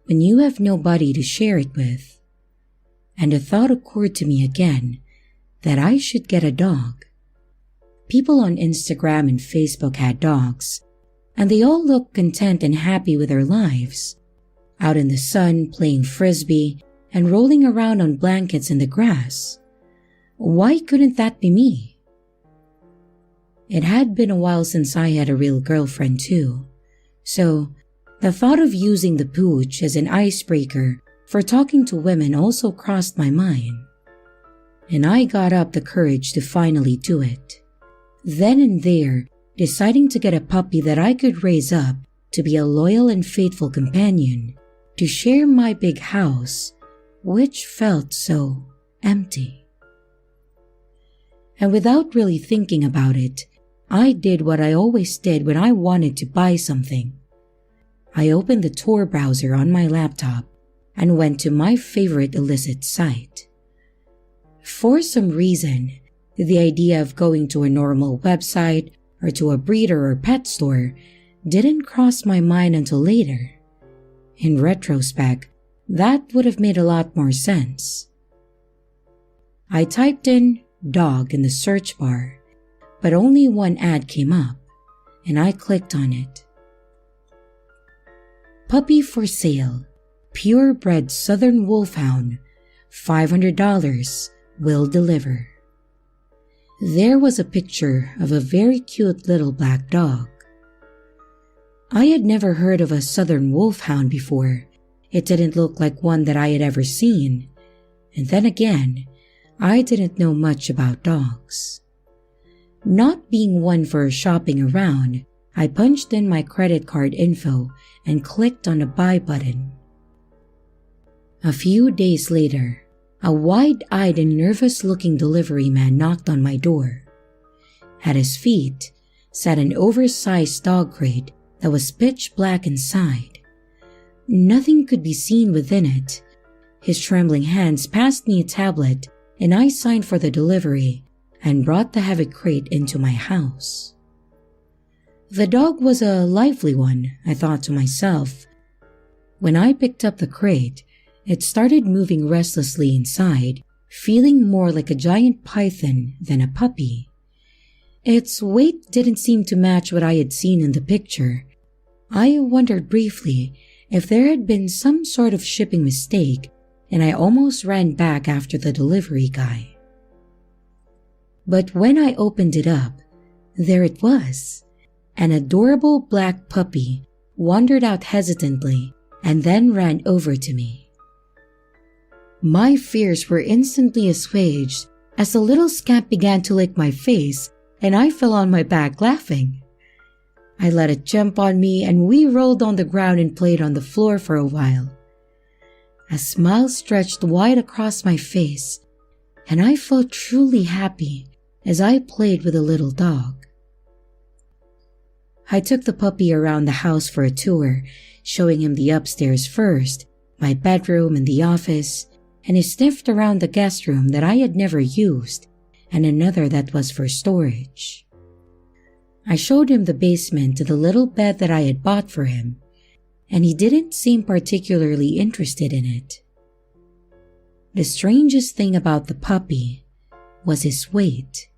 when you have nobody to share it with. And a thought occurred to me again that I should get a dog. People on Instagram and Facebook had dogs, and they all looked content and happy with their lives, out in the sun playing frisbee and rolling around on blankets in the grass. Why couldn't that be me? It had been a while since I had a real girlfriend too, so the thought of using the pooch as an icebreaker for talking to women also crossed my mind. And I got up the courage to finally do it. Then and there, deciding to get a puppy that I could raise up to be a loyal and faithful companion, to share my big house, which felt so empty. And without really thinking about it, I did what I always did when I wanted to buy something. I opened the Tor browser on my laptop and went to my favorite illicit site. For some reason, the idea of going to a normal website or to a breeder or pet store didn't cross my mind until later. In retrospect, that would have made a lot more sense. I typed in dog in the search bar, but only one ad came up, and I clicked on it. Puppy for sale, purebred Southern Wolfhound, $500, will deliver. There was a picture of a very cute little black dog. I had never heard of a Southern Wolfhound before. It didn't look like one that I had ever seen, and then again, I didn't know much about dogs. Not being one for shopping around, I punched in my credit card info and clicked on the buy button. A few days later, a wide-eyed and nervous-looking delivery man knocked on my door. At his feet sat an oversized dog crate that was pitch black inside. Nothing could be seen within it. His trembling hands passed me a tablet, and I signed for the delivery and brought the heavy crate into my house. The dog was a lively one, I thought to myself. When I picked up the crate, it started moving restlessly inside, feeling more like a giant python than a puppy. Its weight didn't seem to match what I had seen in the picture. I wondered briefly if there had been some sort of shipping mistake, and I almost ran back after the delivery guy. But when I opened it up, there it was. An adorable black puppy wandered out hesitantly and then ran over to me. My fears were instantly assuaged as the little scamp began to lick my face, and I fell on my back laughing. I let it jump on me, and we rolled on the ground and played on the floor for a while. A smile stretched wide across my face, and I felt truly happy as I played with the little dog. I took the puppy around the house for a tour, showing him the upstairs first, my bedroom and the office, and he sniffed around the guest room that I had never used and another that was for storage. I showed him the basement and the little bed that I had bought for him, and he didn't seem particularly interested in it. The strangest thing about the puppy was his weight.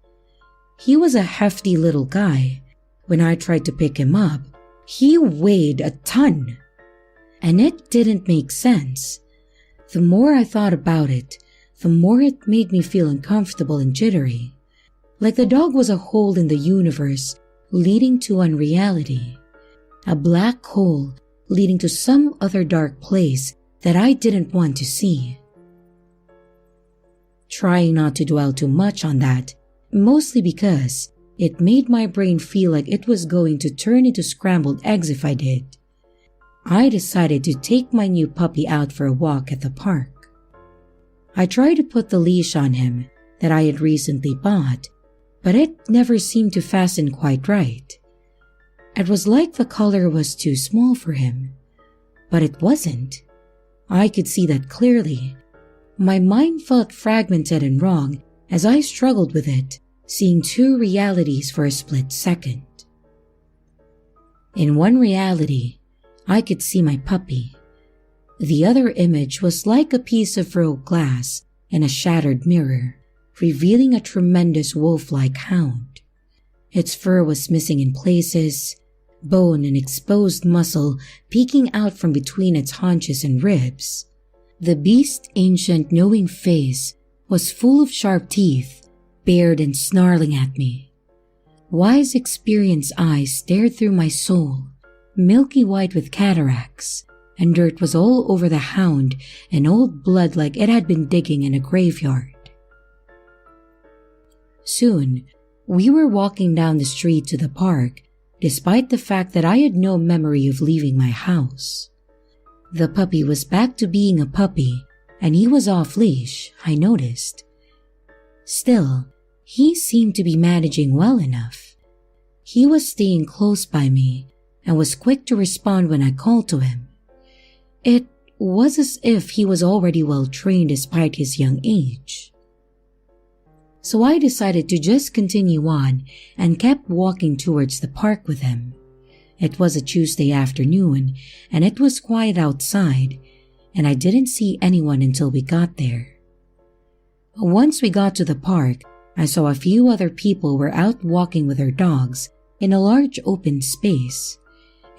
He was a hefty little guy. When I tried to pick him up, he weighed a ton. And it didn't make sense. The more I thought about it, the more it made me feel uncomfortable and jittery. Like the dog was a hole in the universe leading to unreality. A black hole leading to some other dark place that I didn't want to see. Trying not to dwell too much on that, mostly because It made my brain feel like it was going to turn into scrambled eggs if I did. I decided to take my new puppy out for a walk at the park. I tried to put the leash on him that I had recently bought, but it never seemed to fasten quite right. It was like the collar was too small for him, but it wasn't. I could see that clearly. My mind felt fragmented and wrong as I struggled with it, seeing two realities for a split second. In one reality, I could see my puppy. The other image was like a piece of rolled glass in a shattered mirror, revealing a tremendous wolf-like hound. Its fur was missing in places, bone and exposed muscle peeking out from between its haunches and ribs. The beast's ancient knowing face was full of sharp teeth, bared and snarling at me. Wise, experienced eyes stared through my soul, milky white with cataracts, and dirt was all over the hound and old blood like it had been digging in a graveyard. Soon, we were walking down the street to the park, despite the fact that I had no memory of leaving my house. The puppy was back to being a puppy, and he was off leash, I noticed. Still, he seemed to be managing well enough. He was staying close by me and was quick to respond when I called to him. It was as if he was already well trained despite his young age. So I decided to just continue on and kept walking towards the park with him. It was a Tuesday afternoon and it was quiet outside, and I didn't see anyone until we got there. Once we got to the park, I saw a few other people were out walking with their dogs in a large open space.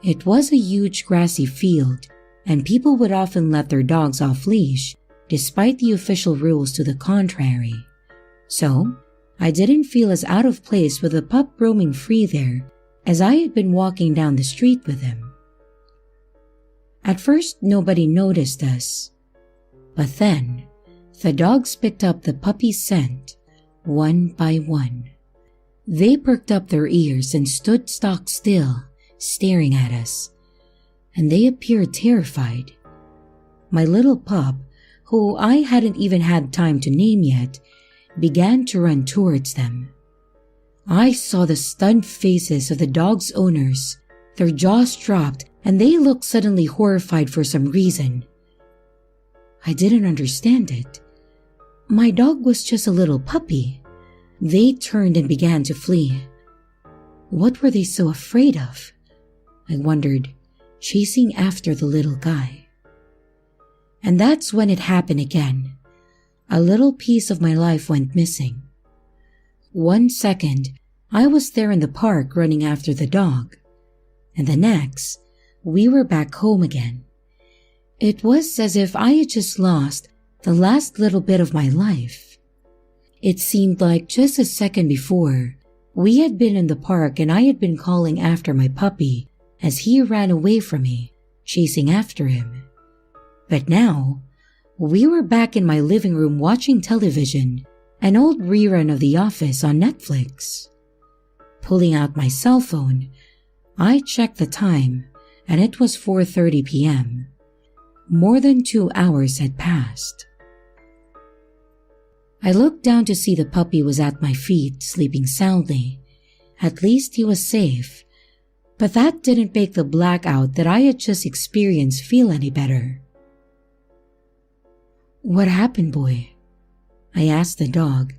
It was a huge grassy field, and people would often let their dogs off leash despite the official rules to the contrary. So, I didn't feel as out of place with the pup roaming free there as I had been walking down the street with him. At first, nobody noticed us, but then the dogs picked up the puppy's scent one by one. They perked up their ears and stood stock still, staring at us, and they appeared terrified. My little pup, who I hadn't even had time to name yet, began to run towards them. I saw the stunned faces of the dog's owners. Their jaws dropped and they looked suddenly horrified for some reason. I didn't understand it. My dog was just a little puppy. They turned and began to flee. What were they so afraid of? I wondered, chasing after the little guy. And that's when it happened again. A little piece of my life went missing. 1 second, I was there in the park running after the dog, and the next, we were back home again. It was as if I had just lost the last little bit of my life. It seemed like just a second before, we had been in the park and I had been calling after my puppy as he ran away from me, chasing after him. But now, we were back in my living room watching television, an old rerun of The Office on Netflix. Pulling out my cell phone, I checked the time and it was 4:30 p.m. More than 2 hours had passed. I looked down to see the puppy was at my feet, sleeping soundly. At least he was safe, but that didn't make the blackout that I had just experienced feel any better. "What happened, boy?" I asked the dog,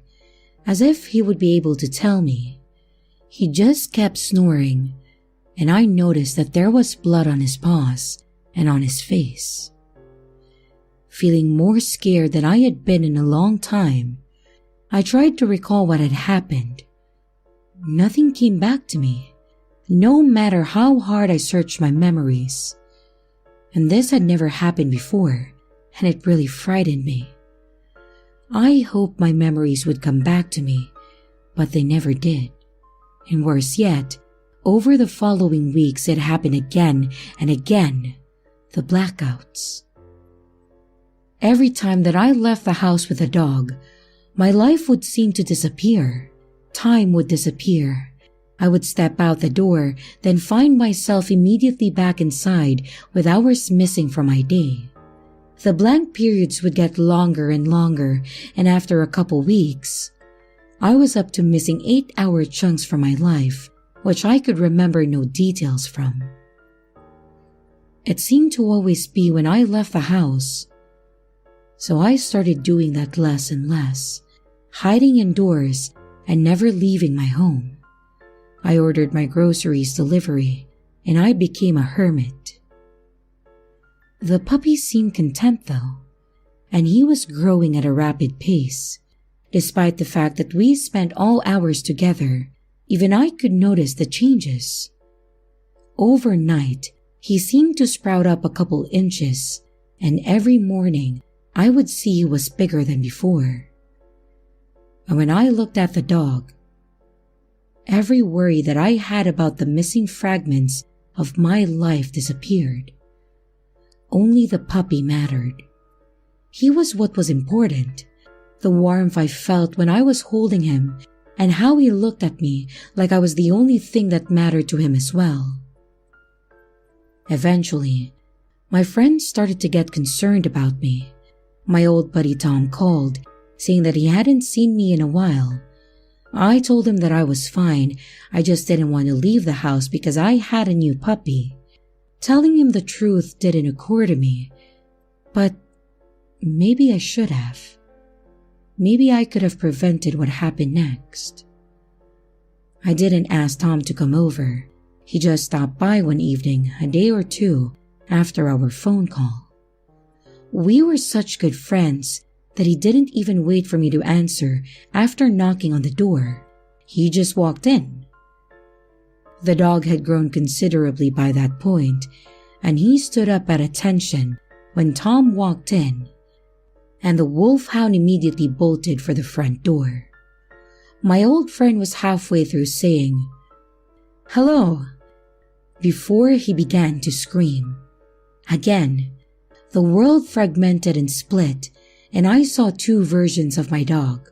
as if he would be able to tell me. He just kept snoring, and I noticed that there was blood on his paws and on his face. Feeling more scared than I had been in a long time, I tried to recall what had happened. Nothing came back to me, no matter how hard I searched my memories. And this had never happened before, and it really frightened me. I hoped my memories would come back to me, but they never did. And worse yet, over the following weeks it happened again and again, the blackouts. Every time that I left the house with a dog, my life would seem to disappear. Time would disappear, I would step out the door, then find myself immediately back inside with hours missing from my day. The blank periods would get longer and longer, and after a couple weeks, I was up to missing 8-hour chunks from my life, which I could remember no details from. It seemed to always be when I left the house, so I started doing that less and less, hiding indoors and never leaving my home. I ordered my groceries delivery, and I became a hermit. The puppy seemed content though, and he was growing at a rapid pace. Despite the fact that we spent all hours together, even I could notice the changes. Overnight, he seemed to sprout up a couple inches, and every morning I would see he was bigger than before. And when I looked at the dog, every worry that I had about the missing fragments of my life disappeared. Only the puppy mattered. He was what was important. The warmth I felt when I was holding him, and how he looked at me like I was the only thing that mattered to him as well. Eventually, my friends started to get concerned about me. My old buddy Tom called, saying that he hadn't seen me in a while. I told him that I was fine, I just didn't want to leave the house because I had a new puppy. Telling him the truth didn't occur to me, but maybe I should have. Maybe I could have prevented what happened next. I didn't ask Tom to come over. He just stopped by one evening, a day or two after our phone call. We were such good friends that he didn't even wait for me to answer after knocking on the door. He just walked in. The dog had grown considerably by that point, and he stood up at attention when Tom walked in, and the wolfhound immediately bolted for the front door. My old friend was halfway through saying, "Hello," before he began to scream. Again, the world fragmented and split, and I saw two versions of my dog.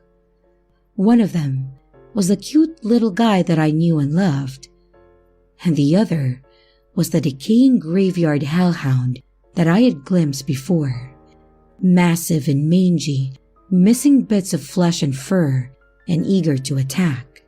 One of them was the cute little guy that I knew and loved, and the other was the decaying graveyard hellhound that I had glimpsed before. Massive and mangy, missing bits of flesh and fur, and eager to attack.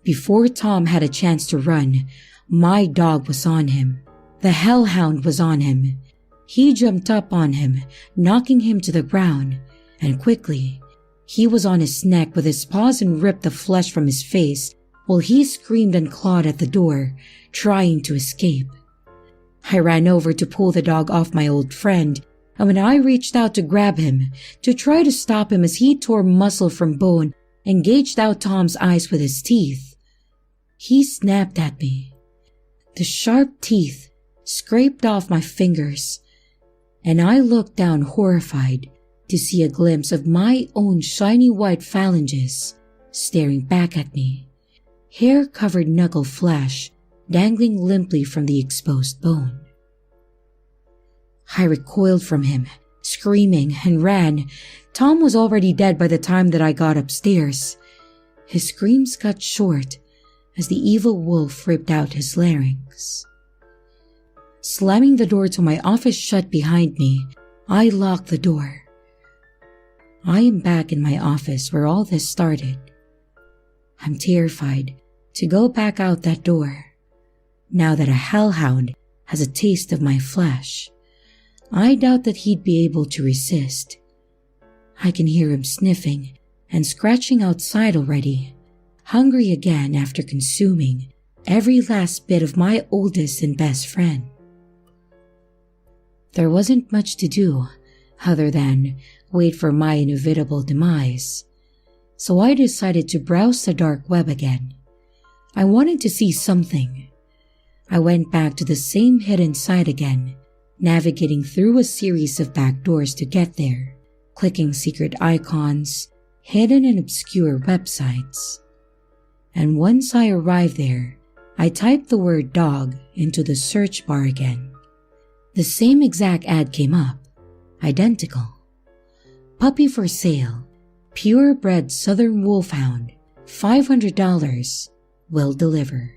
Before Tom had a chance to run, my dog was on him. The hellhound was on him. He jumped up on him, knocking him to the ground, and quickly, he was on his neck with his paws and ripped the flesh from his face while he screamed and clawed at the door, trying to escape. I ran over to pull the dog off my old friend, and when I reached out to grab him, to try to stop him as he tore muscle from bone and gouged out Tom's eyes with his teeth, he snapped at me. The sharp teeth scraped off my fingers, and I looked down horrified to see a glimpse of my own shiny white phalanges staring back at me, hair-covered knuckle flesh dangling limply from the exposed bone. I recoiled from him, screaming, and ran. Tom was already dead by the time that I got upstairs. His screams cut short as the evil wolf ripped out his larynx. Slamming the door to my office shut behind me, I locked the door. I am back in my office where all this started. I'm terrified to go back out that door. Now that a hellhound has a taste of my flesh, I doubt that he'd be able to resist. I can hear him sniffing and scratching outside already, hungry again after consuming every last bit of my oldest and best friend. There wasn't much to do other than wait for my inevitable demise, so I decided to browse the dark web again. I wanted to see something. I went back to the same hidden site again, navigating through a series of back doors to get there, clicking secret icons, hidden and obscure websites. And once I arrived there, I typed the word dog into the search bar again. The same exact ad came up, identical. Puppy for sale, purebred Southern Wolfhound, $500, will deliver.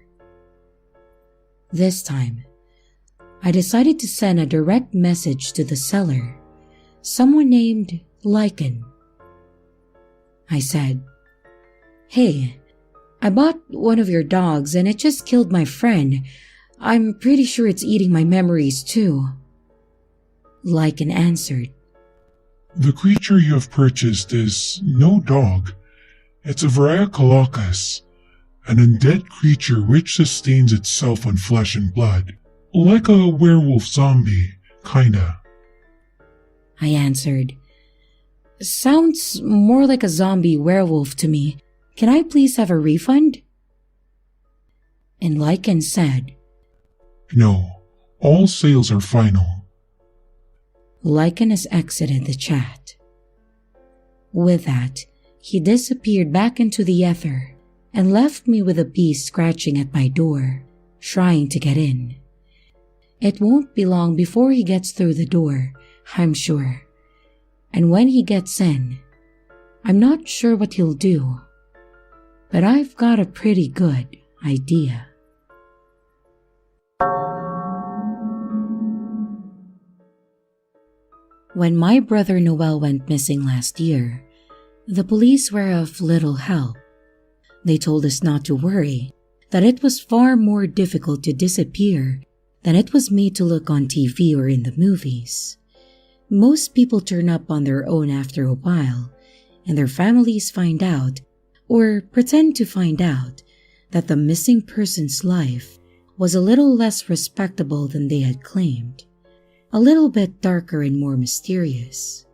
This time, I decided to send a direct message to the seller, someone named Lycan. I said, "Hey, I bought one of your dogs and it just killed my friend. I'm pretty sure it's eating my memories too." Lycan answered, The creature you have purchased is no dog. It's a Variacolocus, an undead creature which sustains itself on flesh and blood. Like a werewolf zombie, kinda. I answered. "Sounds more like a zombie werewolf to me. Can I please have a refund?" And Lycan said, No, all sales are final. Lycan has exited the chat. With that, he disappeared back into the ether and left me with a beast scratching at my door, trying to get in. It won't be long before he gets through the door, I'm sure. And when he gets in, I'm not sure what he'll do, but I've got a pretty good idea. When my brother Noel went missing last year, the police were of little help. They told us not to worry, that it was far more difficult to disappear than it was made to look on TV or in the movies. Most people turn up on their own after a while, and their families find out, or pretend to find out, that the missing person's life was a little less respectable than they had claimed, a little bit darker and more mysterious.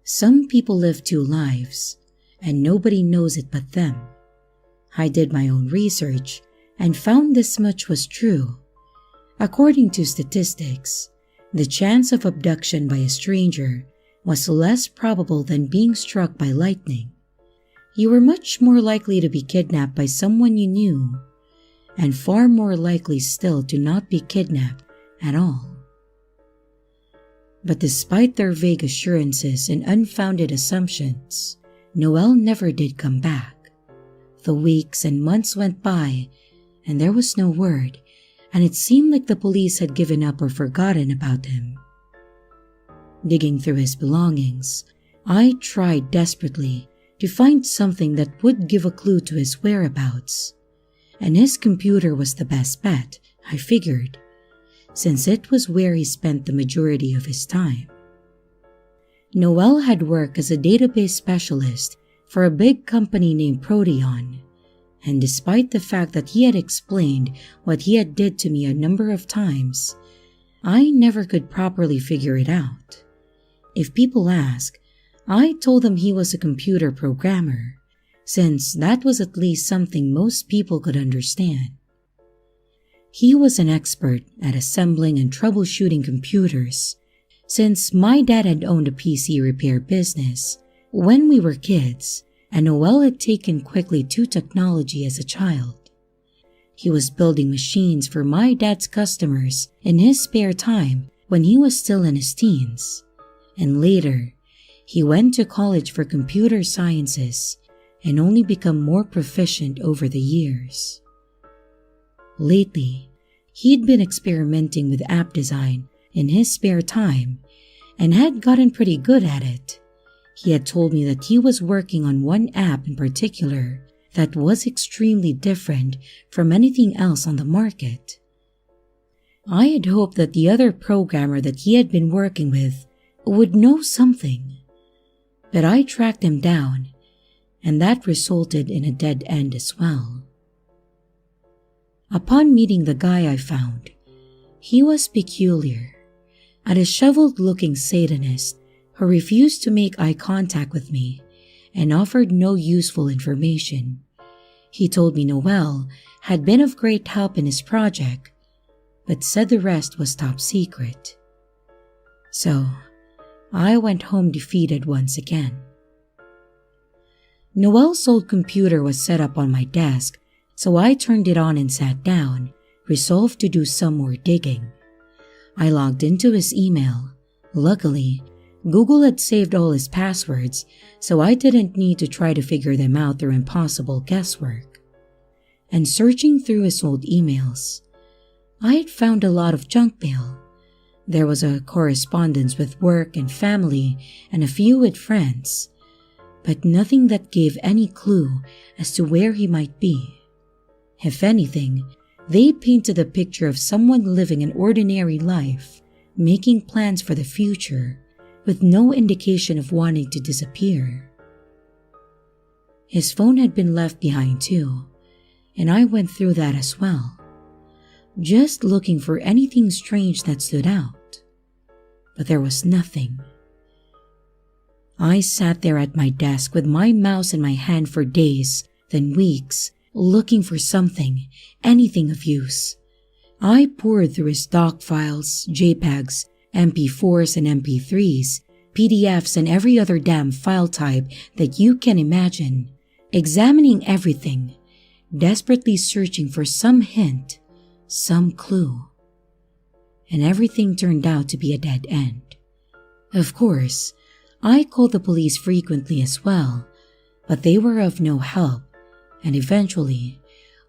Some people live two lives, and nobody knows it but them. I did my own research and found this much was true. According to statistics, the chance of abduction by a stranger was less probable than being struck by lightning. You were much more likely to be kidnapped by someone you knew, and far more likely still to not be kidnapped at all. But despite their vague assurances and unfounded assumptions, Noel never did come back. The weeks and months went by, and there was no word, and it seemed like the police had given up or forgotten about him. Digging through his belongings, I tried desperately to find something that would give a clue to his whereabouts, and his computer was the best bet, I figured, since it was where he spent the majority of his time. Noel had worked as a database specialist for a big company named Proteon, and despite the fact that he had explained what he had did to me a number of times, I never could properly figure it out. If people ask, I told them he was a computer programmer, since that was at least something most people could understand. He was an expert at assembling and troubleshooting computers, since my dad had owned a PC repair business when we were kids, and Noel had taken quickly to technology as a child. He was building machines for my dad's customers in his spare time when he was still in his teens, and later, he went to college for computer sciences and only become more proficient over the years. Lately, he'd been experimenting with app design in his spare time and had gotten pretty good at it. He had told me that he was working on one app in particular that was extremely different from anything else on the market. I had hoped that the other programmer that he had been working with would know something, but I tracked him down, and that resulted in a dead end as well. Upon meeting the guy I found, he was peculiar, a disheveled-looking Satanist who refused to make eye contact with me and offered no useful information. He told me Noel had been of great help in his project, but said the rest was top secret. So, I went home defeated once again. Noel's old computer was set up on my desk, so I turned it on and sat down, resolved to do some more digging. I logged into his email. Luckily, Google had saved all his passwords, so I didn't need to try to figure them out through impossible guesswork. and searching through his old emails. I had found a lot of junk mail. There was a correspondence with work and family and a few with friends, but nothing that gave any clue as to where he might be. If anything, they painted a picture of someone living an ordinary life, making plans for the future, with no indication of wanting to disappear. His phone had been left behind too, and I went through that as well, just looking for anything strange that stood out. But there was nothing. I sat there at my desk with my mouse in my hand for days, then weeks, looking for something, anything of use. I poured through his doc files, JPEGs, MP4s and MP3s, PDFs and every other damn file type that you can imagine, examining everything, desperately searching for some hint, some clue. And everything turned out to be a dead end. Of course, I called the police frequently as well, but they were of no help, and eventually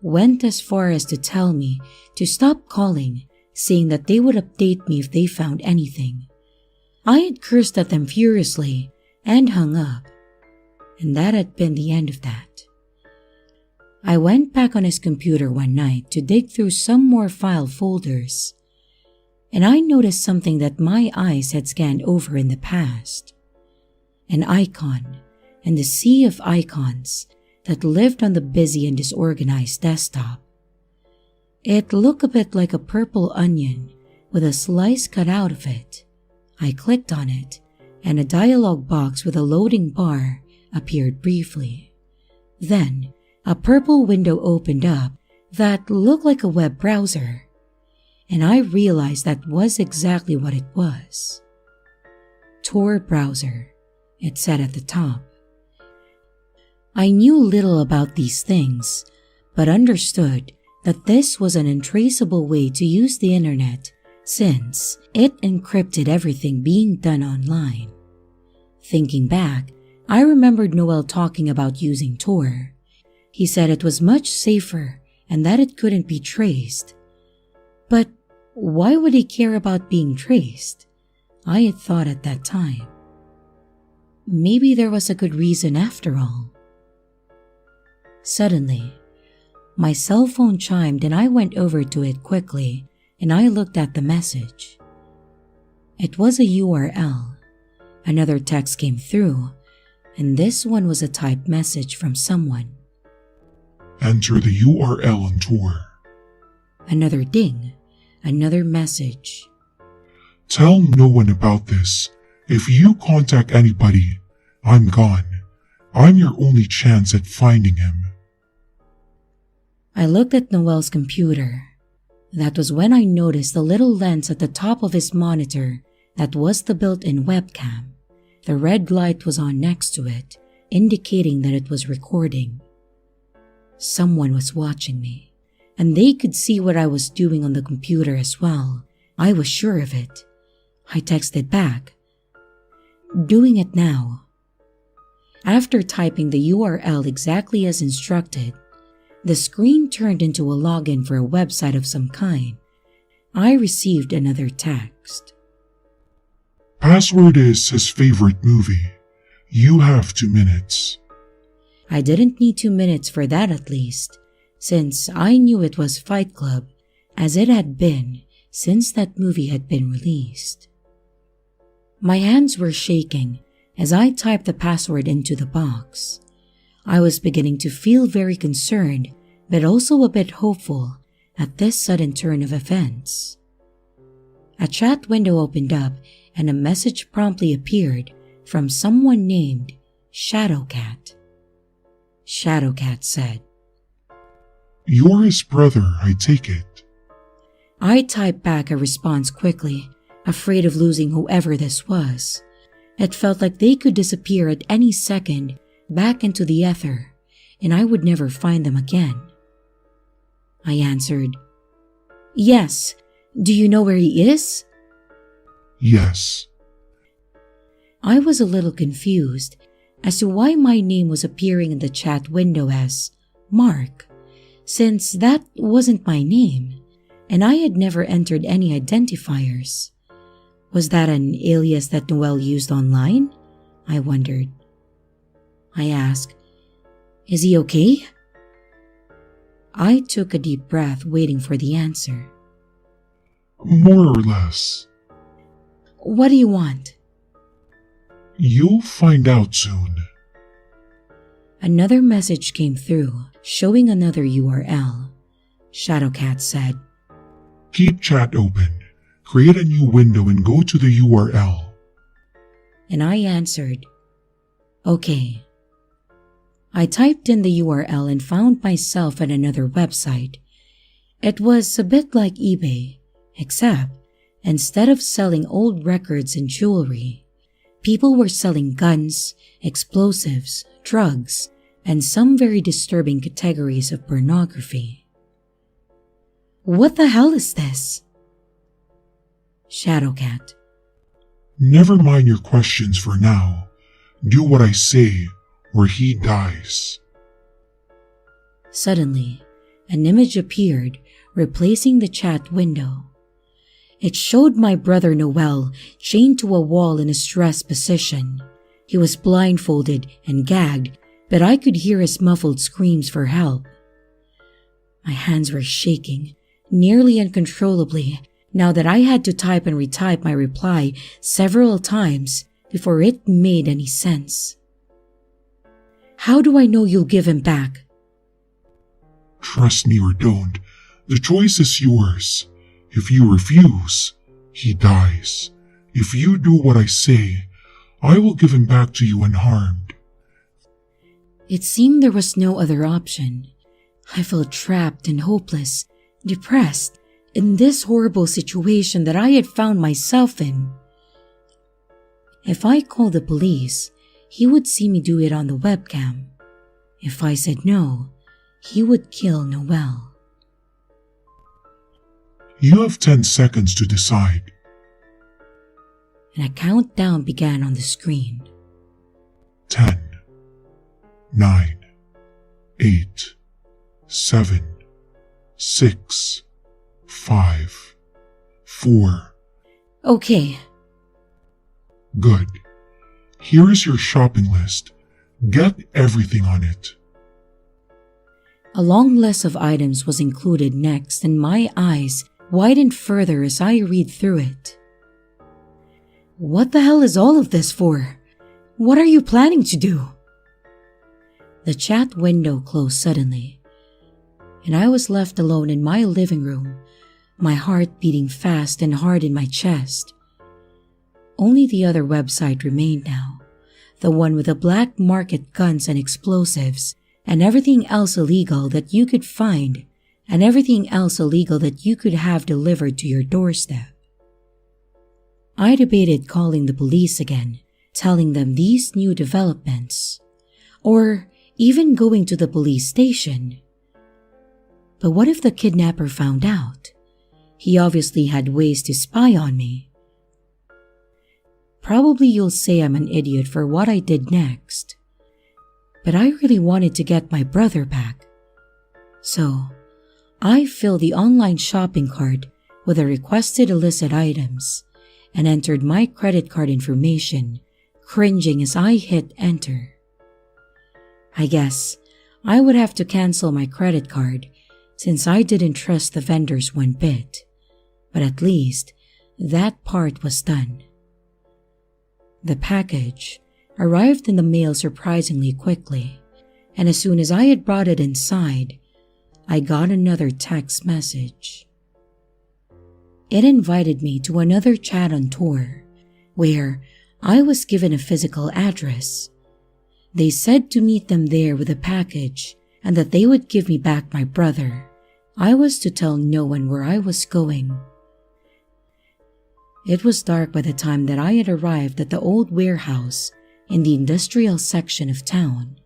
went as far as to tell me to stop calling, saying that they would update me if they found anything. I had cursed at them furiously and hung up, and that had been the end of that. I went back on his computer one night to dig through some more file folders, and I noticed something that my eyes had scanned over in the past. An icon and the sea of icons that lived on the busy and disorganized desktop. It looked a bit like a purple onion with a slice cut out of it. I clicked on it, and a dialog box with a loading bar appeared briefly. Then, a purple window opened up that looked like a web browser, and I realized that was exactly what it was. Tor browser, it said at the top. I knew little about these things, but understood that this was an untraceable way to use the internet since it encrypted everything being done online. Thinking back, I remembered Noel talking about using Tor. He said it was much safer and that it couldn't be traced. But why would he care about being traced? I had thought at that time. Maybe there was a good reason after all. Suddenly, my cell phone chimed and I went over to it quickly and I looked at the message. It was a URL. Another text came through, and this one was a typed message from someone. Enter the URL on Tor. Another ding, another message. Tell no one about this. If you contact anybody, I'm gone. I'm your only chance at finding him. I looked at Noel's computer. That was when I noticed the little lens at the top of his monitor that was the built-in webcam. The red light was on next to it, indicating that it was recording. Someone was watching me, and they could see what I was doing on the computer as well. I was sure of it. I texted back, "Doing it now." After typing the URL exactly as instructed, the screen turned into a login for a website of some kind. I received another text. Password is his favorite movie. You have 2 minutes. I didn't need 2 minutes for that at least, since I knew it was Fight Club, as it had been since that movie had been released. My hands were shaking as I typed the password into the box. I was beginning to feel very concerned, but also a bit hopeful at this sudden turn of events. A chat window opened up and a message promptly appeared from someone named Shadowcat. Shadowcat said, You're his brother, I take it. I typed back a response quickly, afraid of losing whoever this was. It felt like they could disappear at any second back into the ether, and I would never find them again. I answered, Yes. Do you know where he is? Yes. I was a little confused as to why my name was appearing in the chat window as Mark, since that wasn't my name and I had never entered any identifiers. Was that an alias that Noel used online? I wondered. I asked, "Is he okay?" I took a deep breath, waiting for the answer. More or less. "What do you want?" You'll find out soon. Another message came through, showing another URL. Shadowcat said, Keep chat open. Create a new window and go to the URL. and I answered, "Okay." I typed in the URL and found myself at another website. It was a bit like eBay, except instead of selling old records and jewelry, people were selling guns, explosives, drugs, and some very disturbing categories of pornography. "What the hell is this?" Shadowcat. Never mind your questions for now. Do what I say, or he dies. Suddenly, an image appeared, replacing the chat window. It showed my brother Noel chained to a wall in a stressed position. He was blindfolded and gagged, but I could hear his muffled screams for help. My hands were shaking, nearly uncontrollably, now that I had to type and retype my reply several times before it made any sense. "How do I know you'll give him back?" Trust me or don't. The choice is yours. If you refuse, he dies. If you do what I say, I will give him back to you unharmed. It seemed there was no other option. I felt trapped and hopeless, depressed, in this horrible situation that I had found myself in. If I called the police, he would see me do it on the webcam. If I said no, he would kill Noel. You have 10 seconds to decide. And a countdown began on the screen. 10, 9, 8, 7, 6, 5, 4. Okay, Good. Here is your shopping list. Get everything on it. a long list of items was included next, and my eyes widened further as I read through it. What the hell is all of this for? What are you planning to do? The chat window closed suddenly, and I was left alone in my living room, my heart beating fast and hard in my chest. Only the other website remained now, the one with the black market guns and explosives, and everything else illegal that you could find, and everything else illegal that you could have delivered to your doorstep. I debated calling the police again, telling them these new developments, or even going to the police station. But what if the kidnapper found out? He obviously had ways to spy on me. Probably you'll say I'm an idiot for what I did next, but I really wanted to get my brother back. So, I filled the online shopping cart with the requested illicit items and entered my credit card information, cringing as I hit enter. I guess I would have to cancel my credit card since I didn't trust the vendors one bit, but at least that part was done. The package arrived in the mail surprisingly quickly, and as soon as I had brought it inside, I got another text message. It invited me to another chat on tour, where I was given a physical address. They said to meet them there with a package and that they would give me back my brother. I was to tell no one where I was going. It was dark by the time that I had arrived at the old warehouse in the industrial section of town.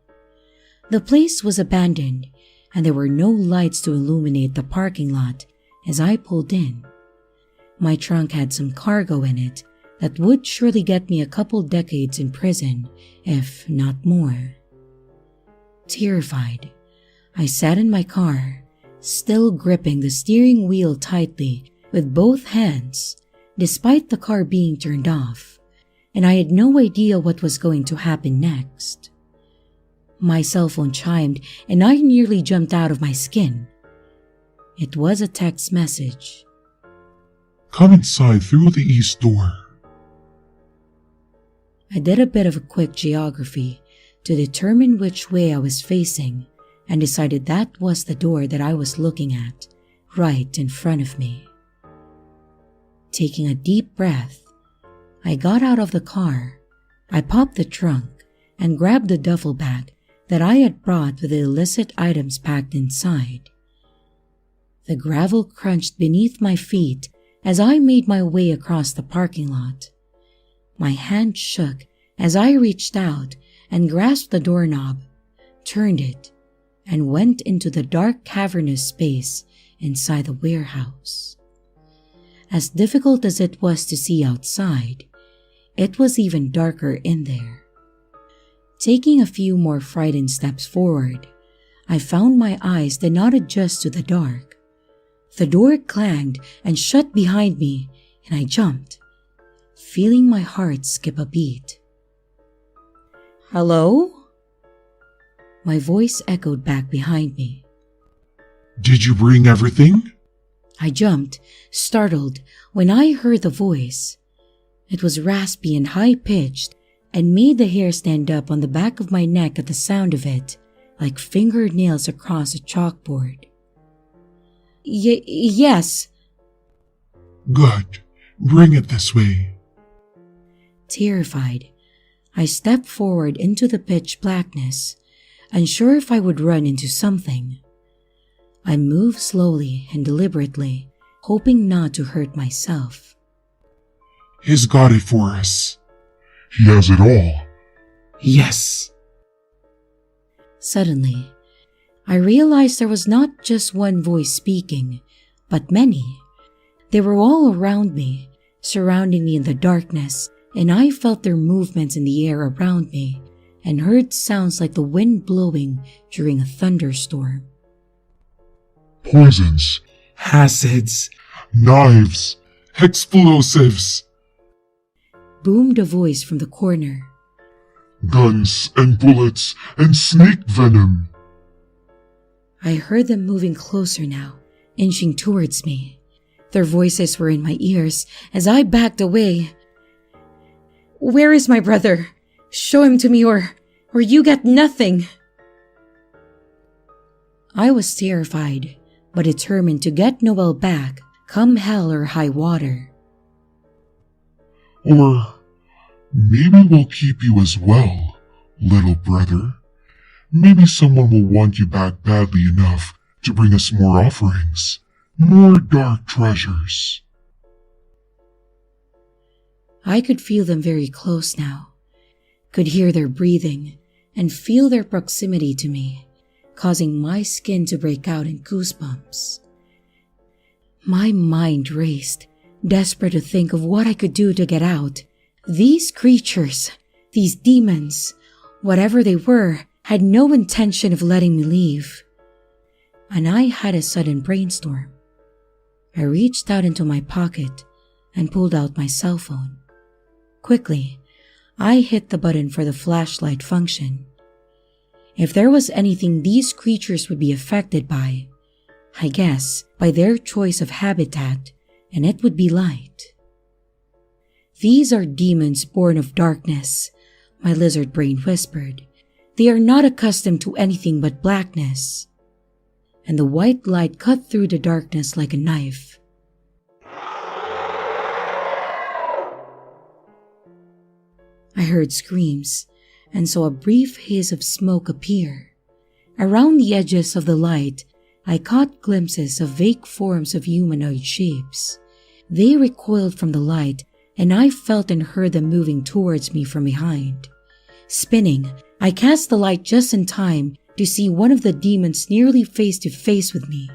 The place was abandoned, and there were no lights to illuminate the parking lot as I pulled in. My trunk had some cargo in it that would surely get me a couple decades in prison, if not more. Terrified, I sat in my car still gripping the steering wheel tightly with both hands, despite the car being turned off, and I had no idea what was going to happen next. My cell phone chimed and I nearly jumped out of my skin. It was a text message. Come inside through the east door. I did a bit of a quick geography to determine which way I was facing and decided that was the door that I was looking at, right in front of me. Taking a deep breath, I got out of the car. I popped the trunk and grabbed the duffel bag that I had brought with the illicit items packed inside. The gravel crunched beneath my feet as I made my way across the parking lot. My hand shook as I reached out and grasped the doorknob, turned it, and went into the dark cavernous space inside the warehouse. As difficult as it was to see outside, it was even darker in there. Taking a few more frightened steps forward, I found my eyes did not adjust to the dark. The door clanged and shut behind me, and I jumped, feeling my heart skip a beat. "Hello?" My voice echoed back behind me. Did you bring everything? I jumped, startled, when I heard the voice. It was raspy and high-pitched and made the hair stand up on the back of my neck at the sound of it, like fingernails across a chalkboard. Yes. Good. Bring it this way. Terrified, I stepped forward into the pitch blackness, unsure if I would run into something. I moved slowly and deliberately, hoping not to hurt myself. He's got it for us. He has it all. Yes. Suddenly, I realized there was not just one voice speaking, but many. They were all around me, surrounding me in the darkness, and I felt their movements in the air around me and heard sounds like the wind blowing during a thunderstorm. Poisons. Acids. Knives. Explosives. Boomed a voice from the corner. Guns and bullets and snake venom. I heard them moving closer now, inching towards me. Their voices were in my ears as I backed away. "Where is my brother? Show him to me or you get nothing." I was terrified, but determined to get Noel back, come hell or high water. Or maybe we'll keep you as well, little brother. Maybe someone will want you back badly enough to bring us more offerings, more dark treasures. I could feel them very close now, could hear their breathing, and feel their proximity to me, causing my skin to break out in goosebumps. My mind raced, desperate to think of what I could do to get out. These creatures, these demons, whatever they were, had no intention of letting me leave. And I had a sudden brainstorm. I reached out into my pocket and pulled out my cell phone. Quickly, I hit the button for the flashlight function. If there was anything these creatures would be affected by, I guess by their choice of habitat, and it would be light. "These are demons born of darkness," my lizard brain whispered. "They are not accustomed to anything but blackness." And the white light cut through the darkness like a knife. I heard screams and saw a brief haze of smoke appear. Around the edges of the light, I caught glimpses of vague forms of humanoid shapes. They recoiled from the light, and I felt and heard them moving towards me from behind. Spinning, I cast the light just in time to see one of the demons nearly face to face with me.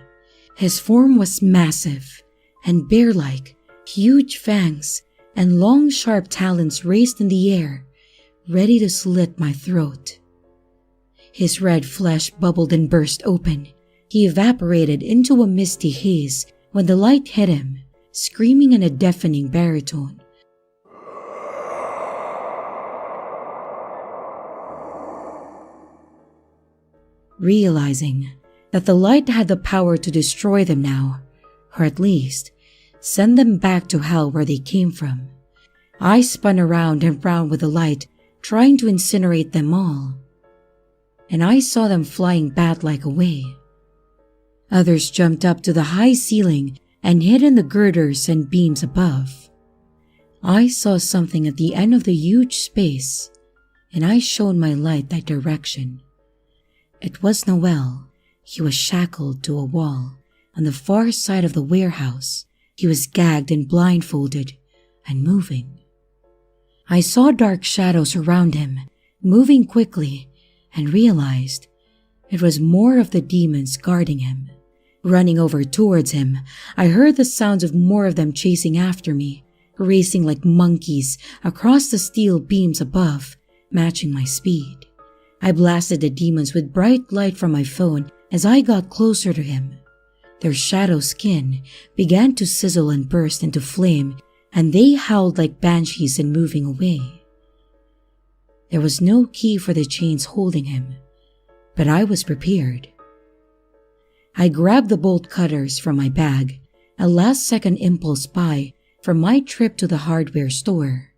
His form was massive and bear-like, huge fangs and long sharp talons raised in the air, ready to slit my throat. His red flesh bubbled and burst open, he evaporated into a misty haze when the light hit him, screaming in a deafening baritone. Realizing that the light had the power to destroy them now, or at least send them back to hell where they came from, I spun around and round with the light, trying to incinerate them all. And I saw them flying bat-like away. Others jumped up to the high ceiling and hid in the girders and beams above. I saw something at the end of the huge space, and I shone my light that direction. It was Noel. He was shackled to a wall on the far side of the warehouse. He was gagged and blindfolded and moving. I saw dark shadows around him, moving quickly, and realized it was more of the demons guarding him. Running over towards him, I heard the sounds of more of them chasing after me, racing like monkeys across the steel beams above, matching my speed. I blasted the demons with bright light from my phone as I got closer to him. Their shadow skin began to sizzle and burst into flame, and they howled like banshees and moving away. There was no key for the chains holding him, but I was prepared. I grabbed the bolt cutters from my bag, a last-second impulse buy from my trip to the hardware store.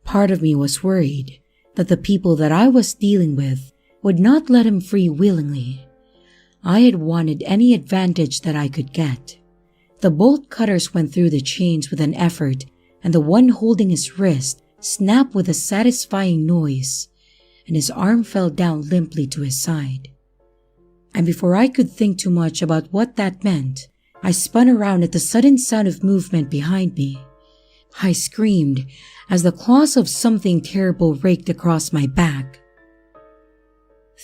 Part of me was worried that the people that I was dealing with would not let him free willingly. I had wanted any advantage that I could get. The bolt cutters went through the chains with an effort, and the one holding his wrist snapped with a satisfying noise, and his arm fell down limply to his side. And before I could think too much about what that meant, I spun around at the sudden sound of movement behind me. I screamed as the claws of something terrible raked across my back.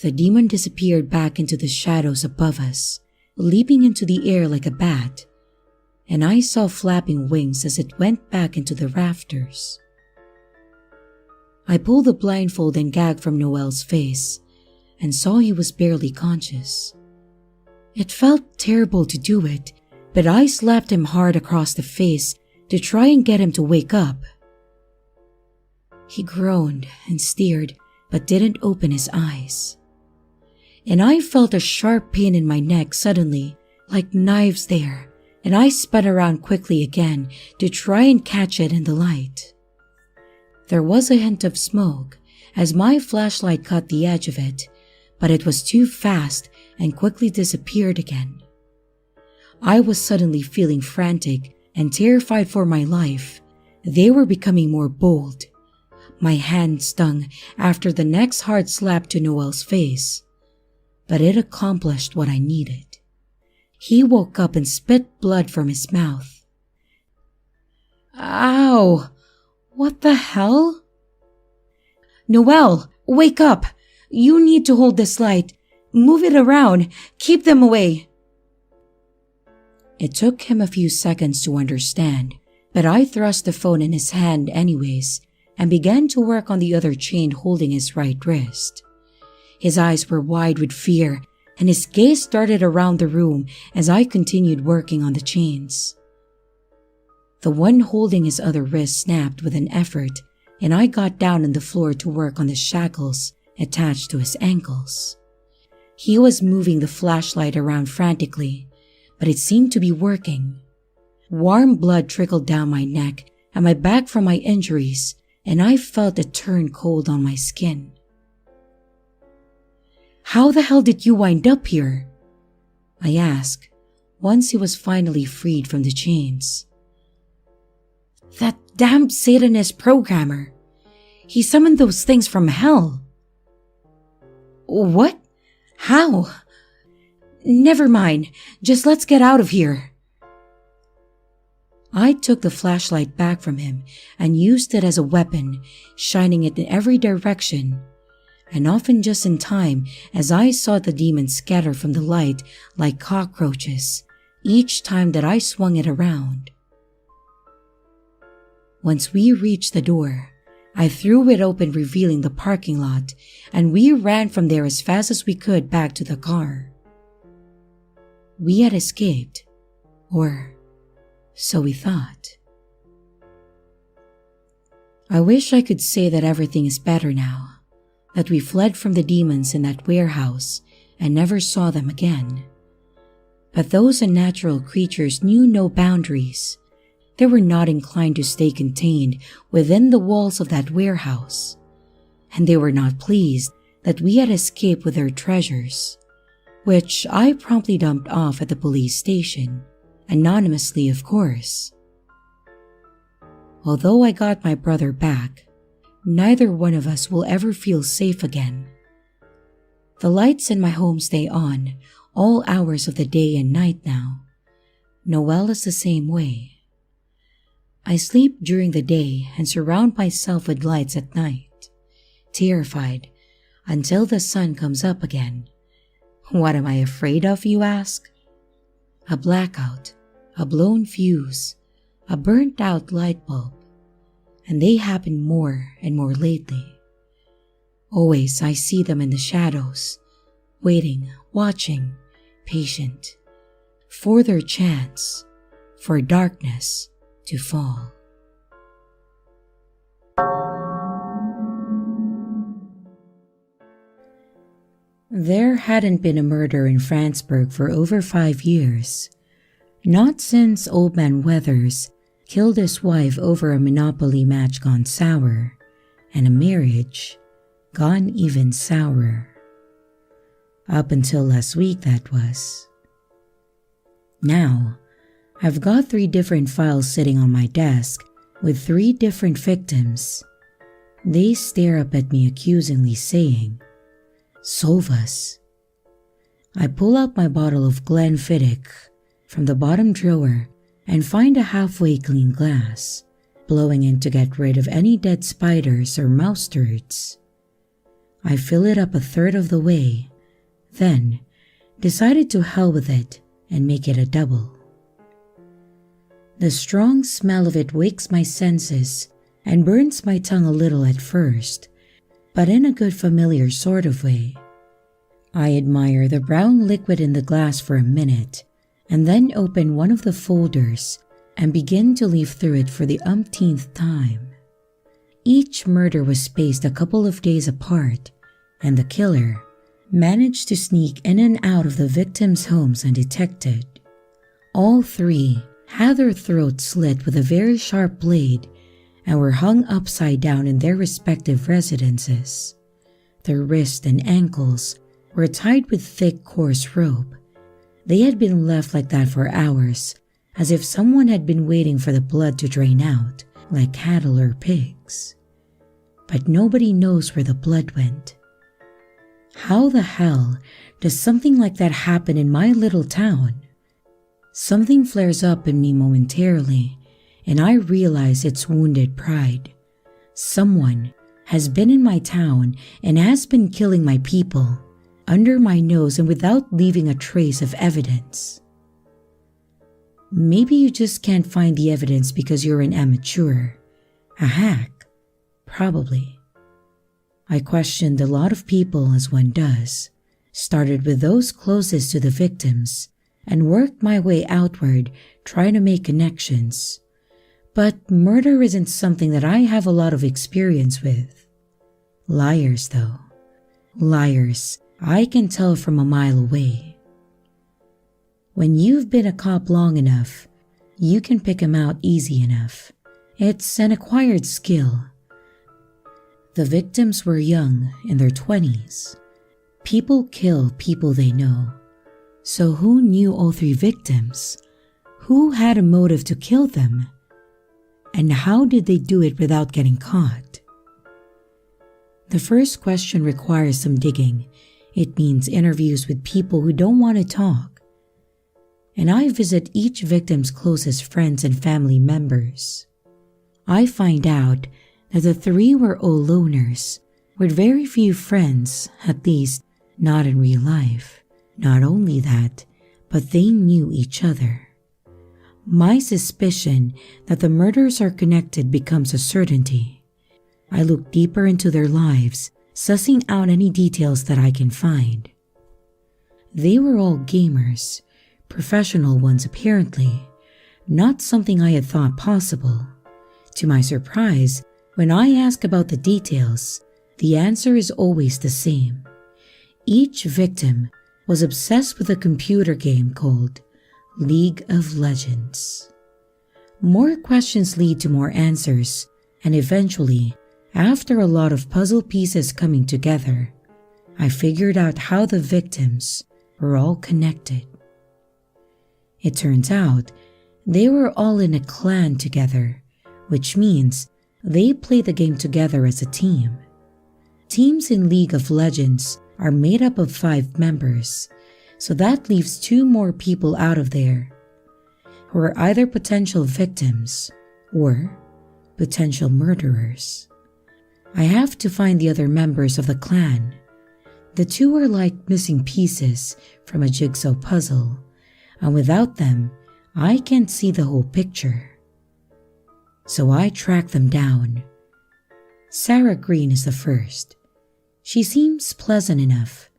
The demon disappeared back into the shadows above us, leaping into the air like a bat, and I saw flapping wings as it went back into the rafters. I pulled the blindfold and gag from Noel's face and saw he was barely conscious. It felt terrible to do it, but I slapped him hard across the face to try and get him to wake up. He groaned and stared, but didn't open his eyes. And I felt a sharp pain in my neck suddenly, like knives there, and I spun around quickly again to try and catch it in the light. There was a hint of smoke as my flashlight caught the edge of it, but it was too fast and quickly disappeared again. I was suddenly feeling frantic and terrified for my life. They were becoming more bold. My hand stung after the next hard slap to Noel's face, but it accomplished what I needed. He woke up and spit blood from his mouth. Ow! What the hell? Noel, wake up! You need to hold this light. Move it around. Keep them away. It took him a few seconds to understand, but I thrust the phone in his hand anyways and began to work on the other chain holding his right wrist. His eyes were wide with fear, and his gaze darted around the room as I continued working on the chains. The one holding his other wrist snapped with an effort, and I got down on the floor to work on the shackles attached to his ankles. He was moving the flashlight around frantically, but it seemed to be working. Warm blood trickled down my neck and my back from my injuries, and I felt it turn cold on my skin. How the hell did you wind up here? I asked, once he was finally freed from the chains. That damned Satanist programmer. He summoned those things from hell. What? How? Never mind. Just let's get out of here. I took the flashlight back from him and used it as a weapon, shining it in every direction, and often just in time as I saw the demons scatter from the light like cockroaches each time that I swung it around. Once we reached the door, I threw it open, revealing the parking lot, and we ran from there as fast as we could back to the car. We had escaped, or so we thought. I wish I could say that everything is better now, that we fled from the demons in that warehouse and never saw them again. But those unnatural creatures knew no boundaries. They were not inclined to stay contained within the walls of that warehouse, and they were not pleased that we had escaped with their treasures, which I promptly dumped off at the police station, anonymously of course. Although I got my brother back, neither one of us will ever feel safe again. The lights in my home stay on all hours of the day and night now. Noelle is the same way. I sleep during the day and surround myself with lights at night, terrified until the sun comes up again. What am I afraid of, you ask? A blackout, a blown fuse, a burnt-out light bulb, and they happen more and more lately. Always I see them in the shadows, waiting, watching, patient, for their chance, for darkness to fall. There hadn't been a murder in Franceburg for over 5 years, not since Old Man Weathers killed his wife over a Monopoly match gone sour, and a marriage gone even sourer. Up until last week, that was. Now, I've got 3 different files sitting on my desk with 3 different victims. They stare up at me accusingly, saying, "Solve us." I pull out my bottle of Glenfiddich from the bottom drawer and find a halfway clean glass, blowing in to get rid of any dead spiders or mouse turds. I fill it up a third of the way, then decided to hell with it and make it a double. The strong smell of it wakes my senses and burns my tongue a little at first, but in a good familiar sort of way. I admire the brown liquid in the glass for a minute and then open one of the folders and begin to leaf through it for the umpteenth time. Each murder was spaced a couple of days apart, and the killer managed to sneak in and out of the victims' homes undetected. All 3 had their throats slit with a very sharp blade and were hung upside down in their respective residences. Their wrists and ankles were tied with thick, coarse rope. They had been left like that for hours, as if someone had been waiting for the blood to drain out, like cattle or pigs. But nobody knows where the blood went. How the hell does something like that happen in my little town? Something flares up in me momentarily, and I realize it's wounded pride. Someone has been in my town and has been killing my people, under my nose and without leaving a trace of evidence. Maybe you just can't find the evidence because you're an amateur, a hack, probably. I questioned a lot of people as one does, started with those closest to the victims, and worked my way outward trying to make connections. But murder isn't something that I have a lot of experience with. Liars, though. Liars, I can tell from a mile away. When you've been a cop long enough, you can pick 'em out easy enough. It's an acquired skill. The victims were young, in their 20s. People kill people they know. So who knew all 3 victims? Who had a motive to kill them? And how did they do it without getting caught? The first question requires some digging. It means interviews with people who don't want to talk. And I visit each victim's closest friends and family members. I find out that the 3 were all loners, with very few friends, at least not in real life. Not only that, but they knew each other. My suspicion that the murders are connected becomes a certainty. I look deeper into their lives, sussing out any details that I can find. They were all gamers, Professional ones apparently, not something I had thought possible. To my surprise, when I ask about the details, the answer is always the same. Each victim was obsessed with a computer game called League of Legends. More questions lead to more answers, and eventually, after a lot of puzzle pieces coming together, I figured out how the victims were all connected. It turns out they were all in a clan together, which means they play the game together as a team. Teams in League of Legends are made up of 5 members, so that leaves 2 more people out of there, who are either potential victims or potential murderers. I have to find the other members of the clan. The 2 are like missing pieces from a jigsaw puzzle, and without them, I can't see the whole picture. So I track them down. Sarah Green is the first. She seems pleasant enough,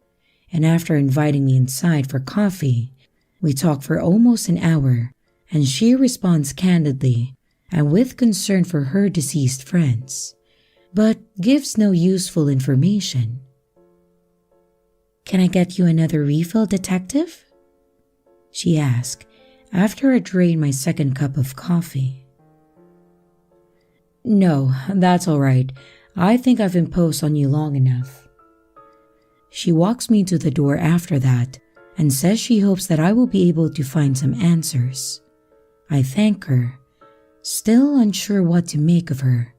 and after inviting me inside for coffee, we talk for almost an hour, and she responds candidly and with concern for her deceased friends, but gives no useful information. "Can I get you another refill, detective?" she asked after I drained my second cup of coffee. "No, that's all right. I think I've imposed on you long enough." She walks me to the door after that and says she hopes that I will be able to find some answers. I thank her, still unsure what to make of her,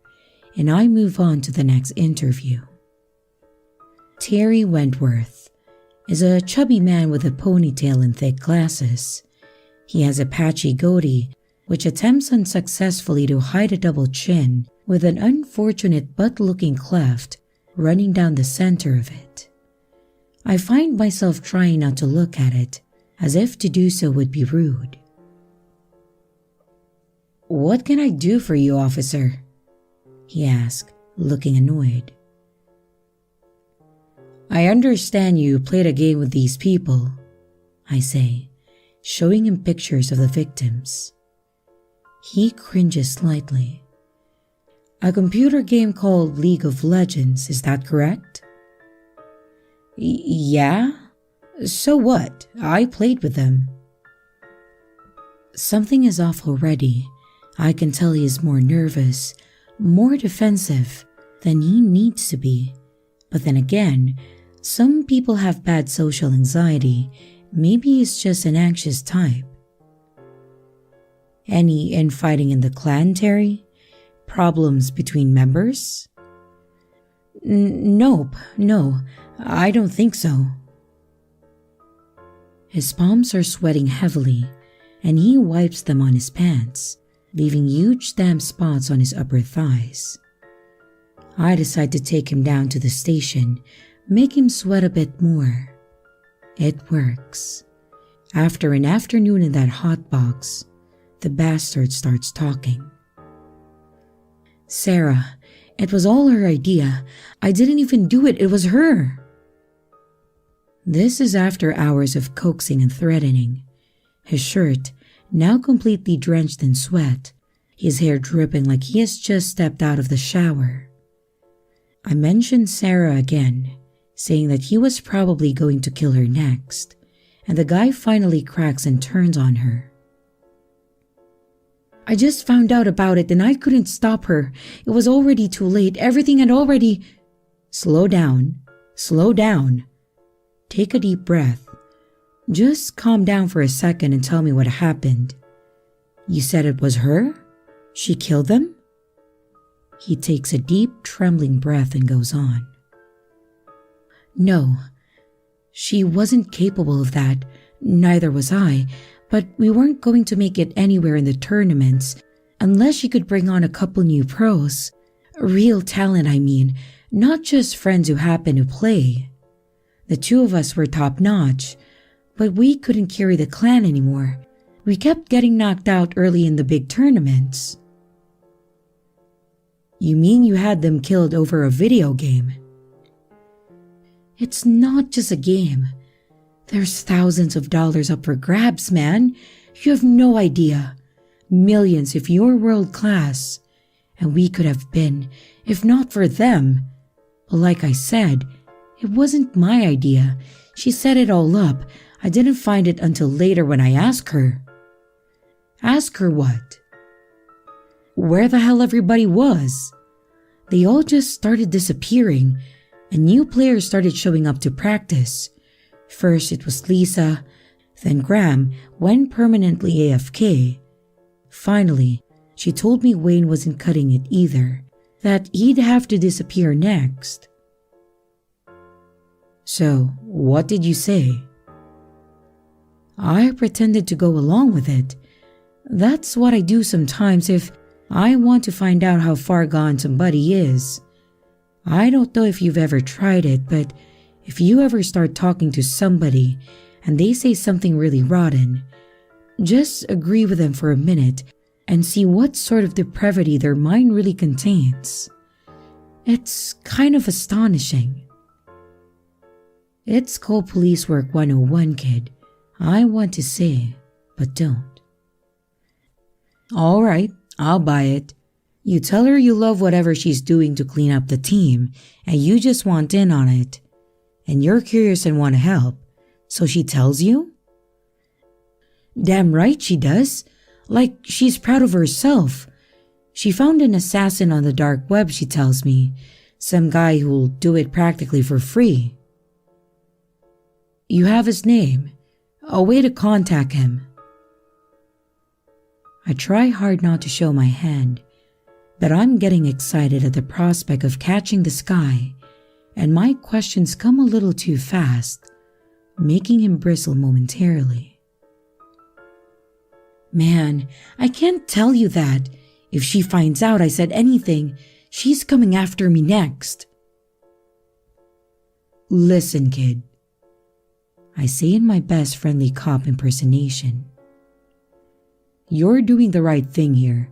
and I move on to the next interview. Terry Wentworth is a chubby man with a ponytail and thick glasses. He has a patchy goatee, which attempts unsuccessfully to hide a double chin with an unfortunate butt-looking cleft running down the center of it. I find myself trying not to look at it, as if to do so would be rude. "What can I do for you, officer?" he asked, looking annoyed. "I understand you played a game with these people," I say, showing him pictures of the victims. He cringes slightly. "A computer game called League of Legends, is that correct?" Yeah? So what? I played with them." Something is off already. I can tell he is more nervous, more defensive than he needs to be. But then again, some people have bad social anxiety. Maybe he's just an anxious type. "Any infighting in the clan, Terry? Problems between members?" Nope, no, I don't think so." His palms are sweating heavily, and he wipes them on his pants, leaving huge damp spots on his upper thighs. I decide to take him down to the station, make him sweat a bit more. It works. After an afternoon in that hot box, the bastard starts talking. "Sarah, it was all her idea. I didn't even do it. It was her." This is after hours of coaxing and threatening. His shirt, now completely drenched in sweat, his hair dripping like he has just stepped out of the shower. I mentioned Sarah again, saying that he was probably going to kill her next, and the guy finally cracks and turns on her. "I just found out about it and I couldn't stop her. It was already too late. Everything had already—" Slow down. Slow down. Take a deep breath. Just calm down for a second and tell me what happened. You said it was her? She killed them? He takes a deep, trembling breath and goes on. "No, she wasn't capable of that. Neither was I. But we weren't going to make it anywhere in the tournaments unless she could bring on a couple new pros. Real talent, I mean, not just friends who happen to play. The 2 of us were top-notch, but we couldn't carry the clan anymore. We kept getting knocked out early in the big tournaments." "You mean you had them killed over a video game?" "It's not just a game. There's thousands of dollars up for grabs, man. You have no idea. Millions if you're world class. And we could have been, if not for them. But like I said, it wasn't my idea. She set it all up. I didn't find it until later when I asked her. Ask her what? Where the hell everybody was. They all just started disappearing, and new players started showing up to practice. First it was Lisa, then Graham went permanently AFK. Finally, she told me Wayne wasn't cutting it either, that he'd have to disappear next. So, what did you say? I pretended to go along with it. That's what I do sometimes if I want to find out how far gone somebody is. I don't know if you've ever tried it, but if you ever start talking to somebody and they say something really rotten, just agree with them for a minute and see what sort of depravity their mind really contains. It's kind of astonishing. It's called police work 101, kid. I want to say, but don't. All right, I'll buy it. You tell her you love whatever she's doing to clean up the team, and you just want in on it. And you're curious and want to help, so she tells you? Damn right she does. Like she's proud of herself. She found an assassin on the dark web, she tells me. Some guy who'll do it practically for free. You have his name. A way to contact him. I try hard not to show my hand, but I'm getting excited at the prospect of catching this guy, and my questions come a little too fast, making him bristle momentarily. Man, I can't tell you that. If she finds out I said anything, she's coming after me next. Listen, kid. I say in my best friendly cop impersonation. You're doing the right thing here.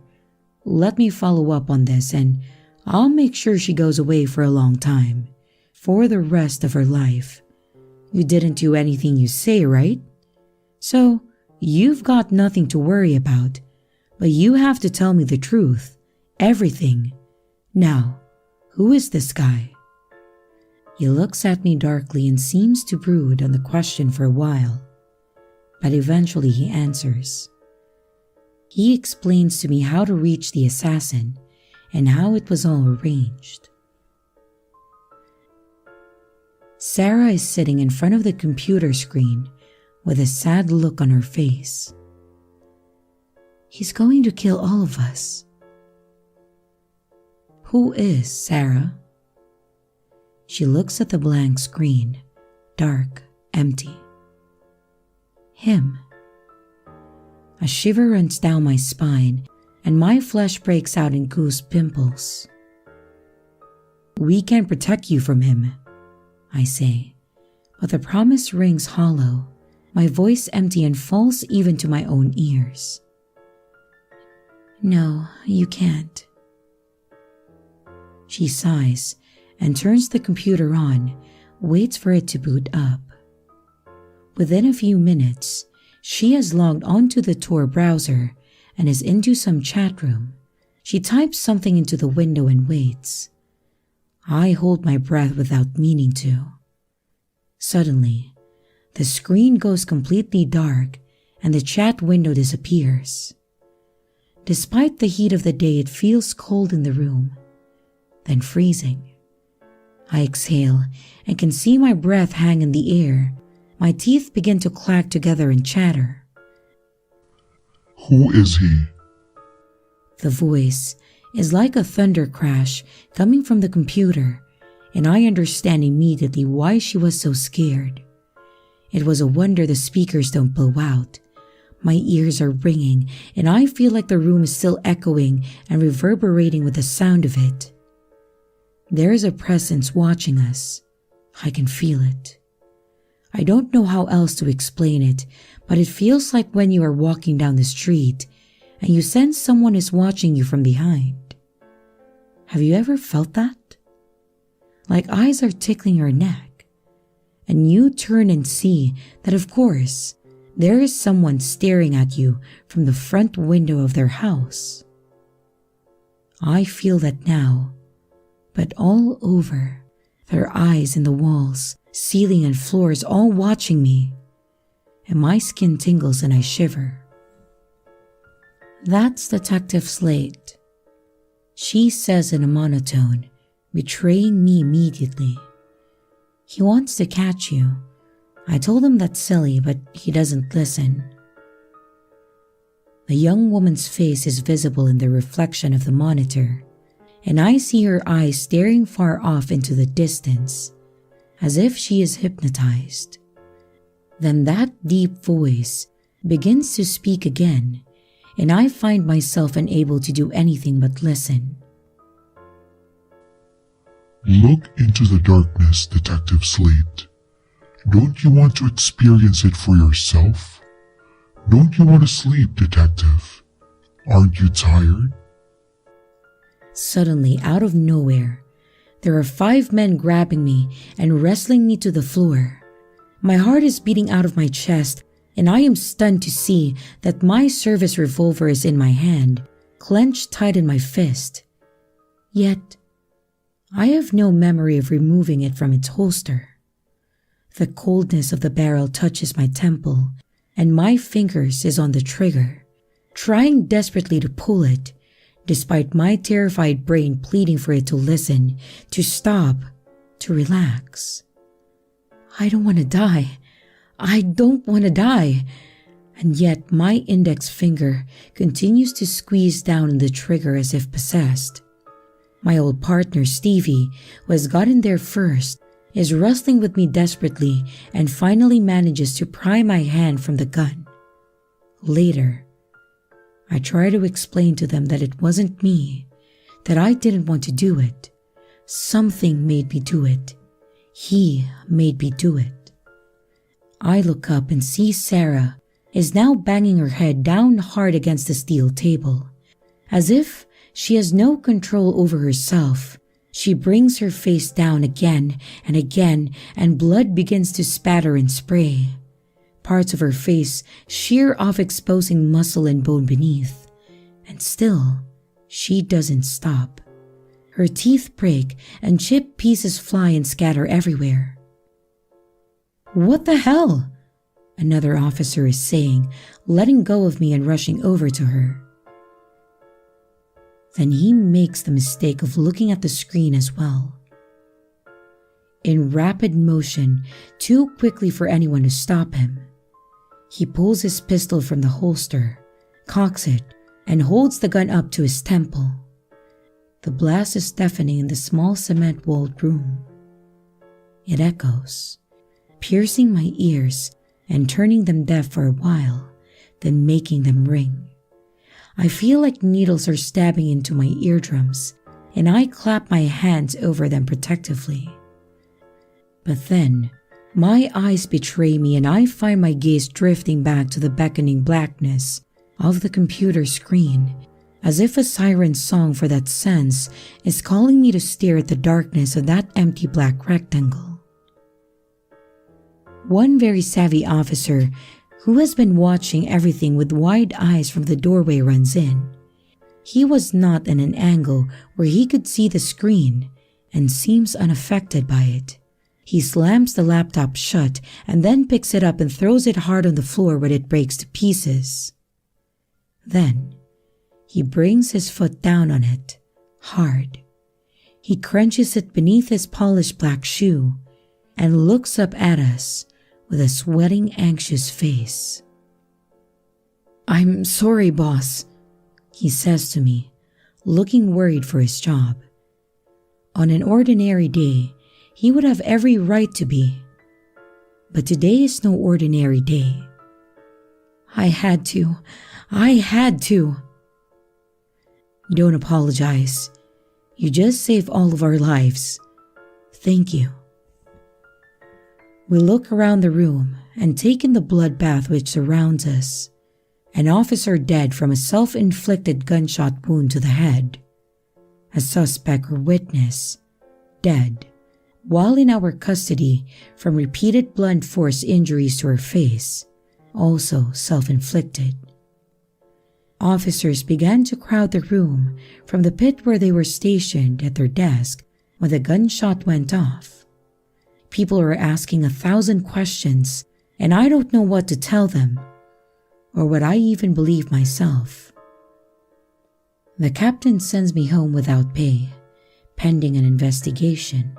Let me follow up on this and I'll make sure she goes away for a long time, for the rest of her life. You didn't do anything you say, right? So, you've got nothing to worry about, but you have to tell me the truth, everything. Now, who is this guy? He looks at me darkly and seems to brood on the question for a while, but eventually he answers. He explains to me how to reach the assassin and how it was all arranged. Sarah is sitting in front of the computer screen with a sad look on her face. He's going to kill all of us. Who is Sarah? She looks at the blank screen, dark, empty. Him. A shiver runs down my spine and my flesh breaks out in goose pimples. We can protect you from him, I say, but the promise rings hollow, my voice empty and false even to my own ears. No, you can't. She sighs and turns the computer on, waits for it to boot up. Within a few minutes, she has logged onto the Tor browser and is into some chat room. She types something into the window and waits. I hold my breath without meaning to. Suddenly, the screen goes completely dark and the chat window disappears. Despite the heat of the day, it feels cold in the room, then freezing. I exhale and can see my breath hang in the air. My teeth begin to clack together and chatter. Who is he? The voice is like a thunder crash coming from the computer, and I understand immediately why she was so scared. It was a wonder the speakers don't blow out. My ears are ringing, and I feel like the room is still echoing and reverberating with the sound of it. There is a presence watching us. I can feel it. I don't know how else to explain it, but it feels like when you are walking down the street and you sense someone is watching you from behind. Have you ever felt that? Like eyes are tickling your neck, and you turn and see that, of course, there is someone staring at you from the front window of their house. I feel that now, but all over, their eyes in the walls, ceiling and floors all watching me, and my skin tingles and I shiver. That's Detective Slate, she says in a monotone, betraying me immediately. He wants to catch you. I told him that's silly, but he doesn't listen. The young woman's face is visible in the reflection of the monitor, and I see her eyes staring far off into the distance, as if she is hypnotized. Then that deep voice begins to speak again, and I find myself unable to do anything but listen. Look into the darkness, Detective Slate. Don't you want to experience it for yourself? Don't you want to sleep, Detective? Aren't you tired? Suddenly, out of nowhere, there are 5 men grabbing me and wrestling me to the floor. My heart is beating out of my chest, and I am stunned to see that my service revolver is in my hand, clenched tight in my fist. Yet, I have no memory of removing it from its holster. The coldness of the barrel touches my temple, and my fingers is on the trigger, trying desperately to pull it, despite my terrified brain pleading for it to listen, to stop, to relax. I don't want to die. I don't want to die. And yet my index finger continues to squeeze down on the trigger as if possessed. My old partner, Stevie, who has gotten there first, is wrestling with me desperately and finally manages to pry my hand from the gun. Later, I try to explain to them that it wasn't me, that I didn't want to do it. Something made me do it. He made me do it. I look up and see Sarah is now banging her head down hard against the steel table. As if she has no control over herself, she brings her face down again, and blood begins to spatter and spray. Parts of her face shear off, exposing muscle and bone beneath. And still, she doesn't stop. Her teeth break and chip pieces fly and scatter everywhere. "What the hell?" another officer is saying, letting go of me and rushing over to her. Then he makes the mistake of looking at the screen as well. In rapid motion, too quickly for anyone to stop him, he pulls his pistol from the holster, cocks it, and holds the gun up to his temple. The blast is deafening in the small cement-walled room. It echoes, piercing my ears and turning them deaf for a while, then making them ring. I feel like needles are stabbing into my eardrums, and I clap my hands over them protectively. But then, my eyes betray me and I find my gaze drifting back to the beckoning blackness of the computer screen, as if a siren song for that sense is calling me to stare at the darkness of that empty black rectangle. One very savvy officer who has been watching everything with wide eyes from the doorway runs in. He was not in an angle where he could see the screen and seems unaffected by it. He slams the laptop shut and then picks it up and throws it hard on the floor where it breaks to pieces. Then, he brings his foot down on it, hard. He crunches it beneath his polished black shoe and looks up at us with a sweating, anxious face. "I'm sorry, boss," he says to me, looking worried for his job. On an ordinary day, he would have every right to be. But today is no ordinary day. I had to. Don't apologize. You just saved all of our lives. Thank you. We look around the room and take in the bloodbath which surrounds us. An officer dead from a self-inflicted gunshot wound to the head. A suspect or witness dead, while in our custody from repeated blunt force injuries to her face, also self-inflicted. Officers began to crowd the room from the pit where they were stationed at their desk when the gunshot went off. People were asking 1,000 questions, and I don't know what to tell them, or what I even believe myself. The captain sends me home without pay, pending an investigation.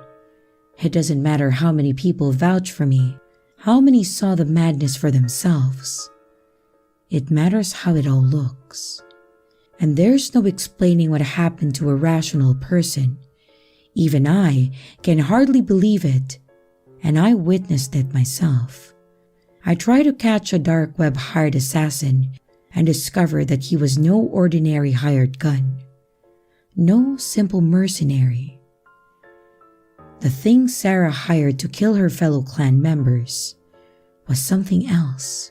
It doesn't matter how many people vouch for me, how many saw the madness for themselves. It matters how it all looks. And there's no explaining what happened to a rational person. Even I can hardly believe it, and I witnessed it myself. I try to catch a dark web hired assassin and discover that he was no ordinary hired gun. No simple mercenary. The thing Sarah hired to kill her fellow clan members was something else.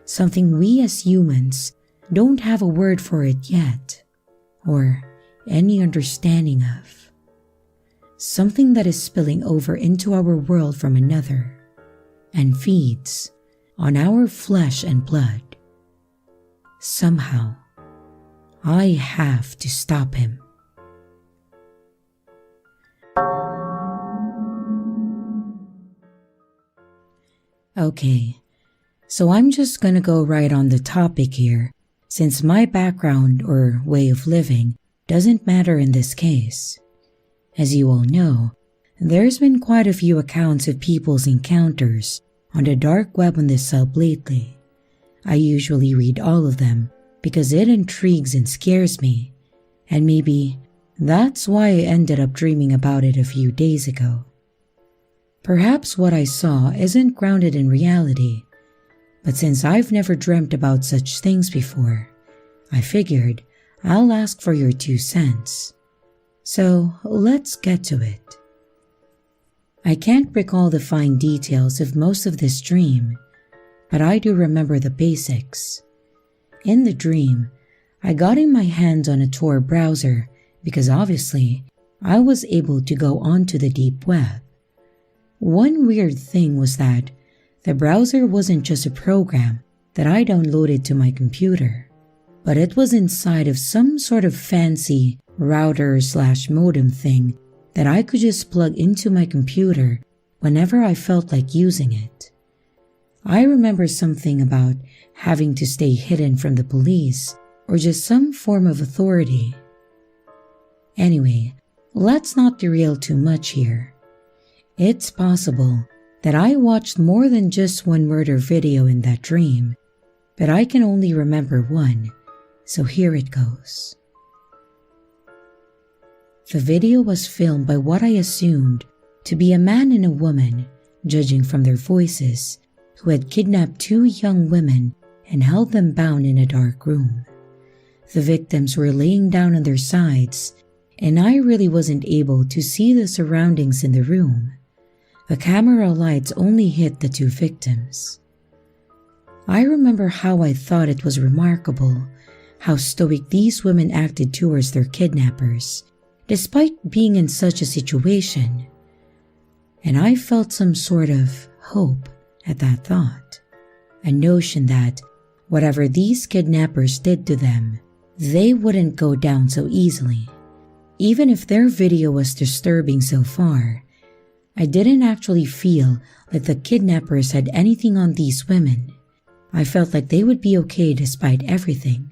Something we as humans don't have a word for it yet, or any understanding of. Something that is spilling over into our world from another, and feeds on our flesh and blood. Somehow, I have to stop him. Okay, so I'm just gonna go right on the topic here, since my background or way of living doesn't matter in this case. As you all know, there's been quite a few accounts of people's encounters on the dark web on this sub lately. I usually read all of them because it intrigues and scares me, and maybe that's why I ended up dreaming about it a few days ago. Perhaps what I saw isn't grounded in reality, but since I've never dreamt about such things before, I figured I'll ask for your 2 cents. So let's get to it. I can't recall the fine details of most of this dream, but I do remember the basics. In the dream, I got in my hands on a Tor browser because obviously I was able to go onto the deep web. One weird thing was that the browser wasn't just a program that I downloaded to my computer, but it was inside of some sort of fancy router/modem thing that I could just plug into my computer whenever I felt like using it. I remember something about having to stay hidden from the police or just some form of authority. Anyway, let's not derail too much here. It's possible that I watched more than just one murder video in that dream, but I can only remember one, so here it goes. The video was filmed by what I assumed to be a man and a woman, judging from their voices, who had kidnapped 2 young women and held them bound in a dark room. The victims were laying down on their sides, and I really wasn't able to see the surroundings in the room. The camera lights only hit the 2 victims. I remember how I thought it was remarkable how stoic these women acted towards their kidnappers, despite being in such a situation. And I felt some sort of hope at that thought, a notion that whatever these kidnappers did to them, they wouldn't go down so easily. Even if their video was disturbing so far, I didn't actually feel like the kidnappers had anything on these women. I felt like they would be okay despite everything.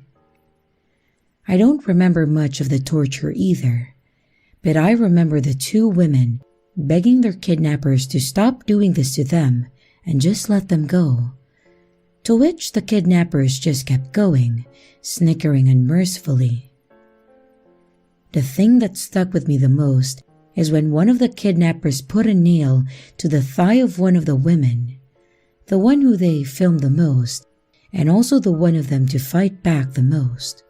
I don't remember much of the torture either, but I remember the 2 women begging their kidnappers to stop doing this to them and just let them go, to which the kidnappers just kept going, snickering unmercifully. The thing that stuck with me the most is when one of the kidnappers put a nail to the thigh of one of the women, the one who they filmed the most, and also the one of them to fight back the most.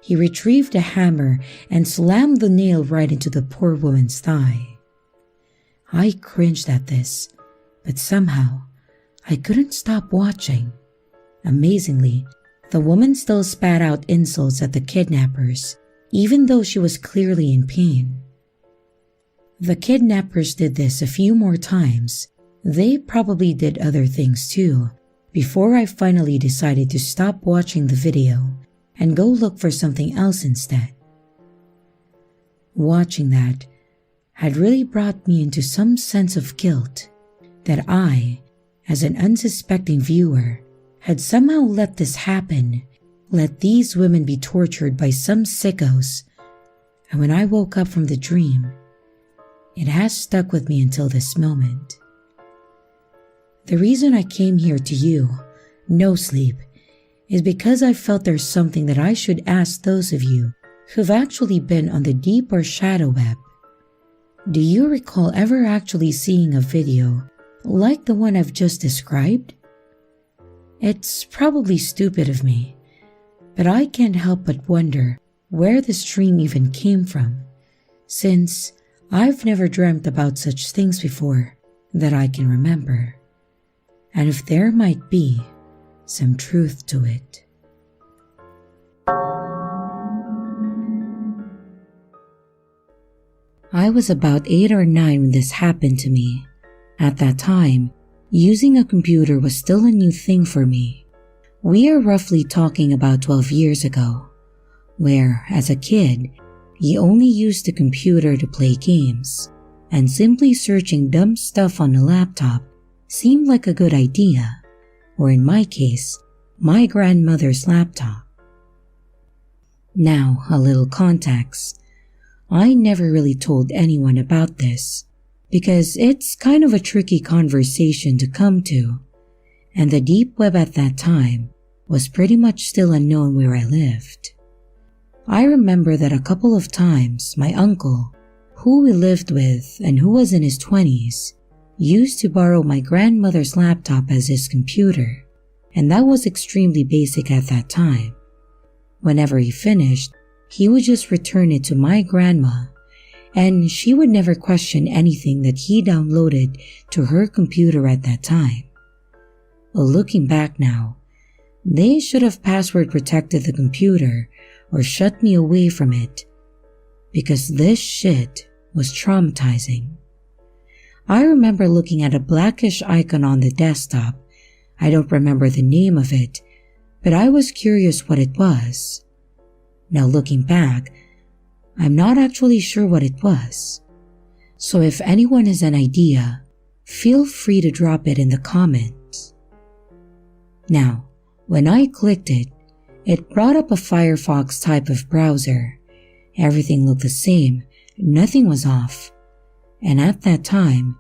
He retrieved a hammer and slammed the nail right into the poor woman's thigh. I cringed at this, but somehow I couldn't stop watching. Amazingly, the woman still spat out insults at the kidnappers, even though she was clearly in pain. The kidnappers did this a few more times. They probably did other things too, before I finally decided to stop watching the video and go look for something else instead. Watching that had really brought me into some sense of guilt that I, as an unsuspecting viewer, had somehow let this happen, let these women be tortured by some sickos, and when I woke up from the dream, it has stuck with me until this moment. The reason I came here to you, No Sleep, is because I felt there's something that I should ask those of you who've actually been on the deep or shadow web. Do you recall ever actually seeing a video like the one I've just described? It's probably stupid of me, but I can't help but wonder where this dream even came from, since I've never dreamt about such things before that I can remember, and if there might be some truth to it. I was about 8 or 9 when this happened to me. At that time, using a computer was still a new thing for me. We are roughly talking about 12 years ago, where, as a kid, you only used the computer to play games, and simply searching dumb stuff on a laptop seemed like a good idea, or in my case, my grandmother's laptop. Now, a little context. I never really told anyone about this, because it's kind of a tricky conversation to come to, and the deep web at that time was pretty much still unknown where I lived. I remember that a couple of times my uncle, who we lived with and who was in his 20s, used to borrow my grandmother's laptop as his computer, and that was extremely basic at that time. Whenever he finished, he would just return it to my grandma, and she would never question anything that he downloaded to her computer at that time. Well, looking back now, they should have password protected the computer or shut me away from it, because this shit was traumatizing. I remember looking at a blackish icon on the desktop. I don't remember the name of it, but I was curious what it was. Now looking back, I'm not actually sure what it was. So if anyone has an idea, feel free to drop it in the comments. Now, when I clicked it, it brought up a Firefox type of browser. Everything looked the same, nothing was off. And at that time,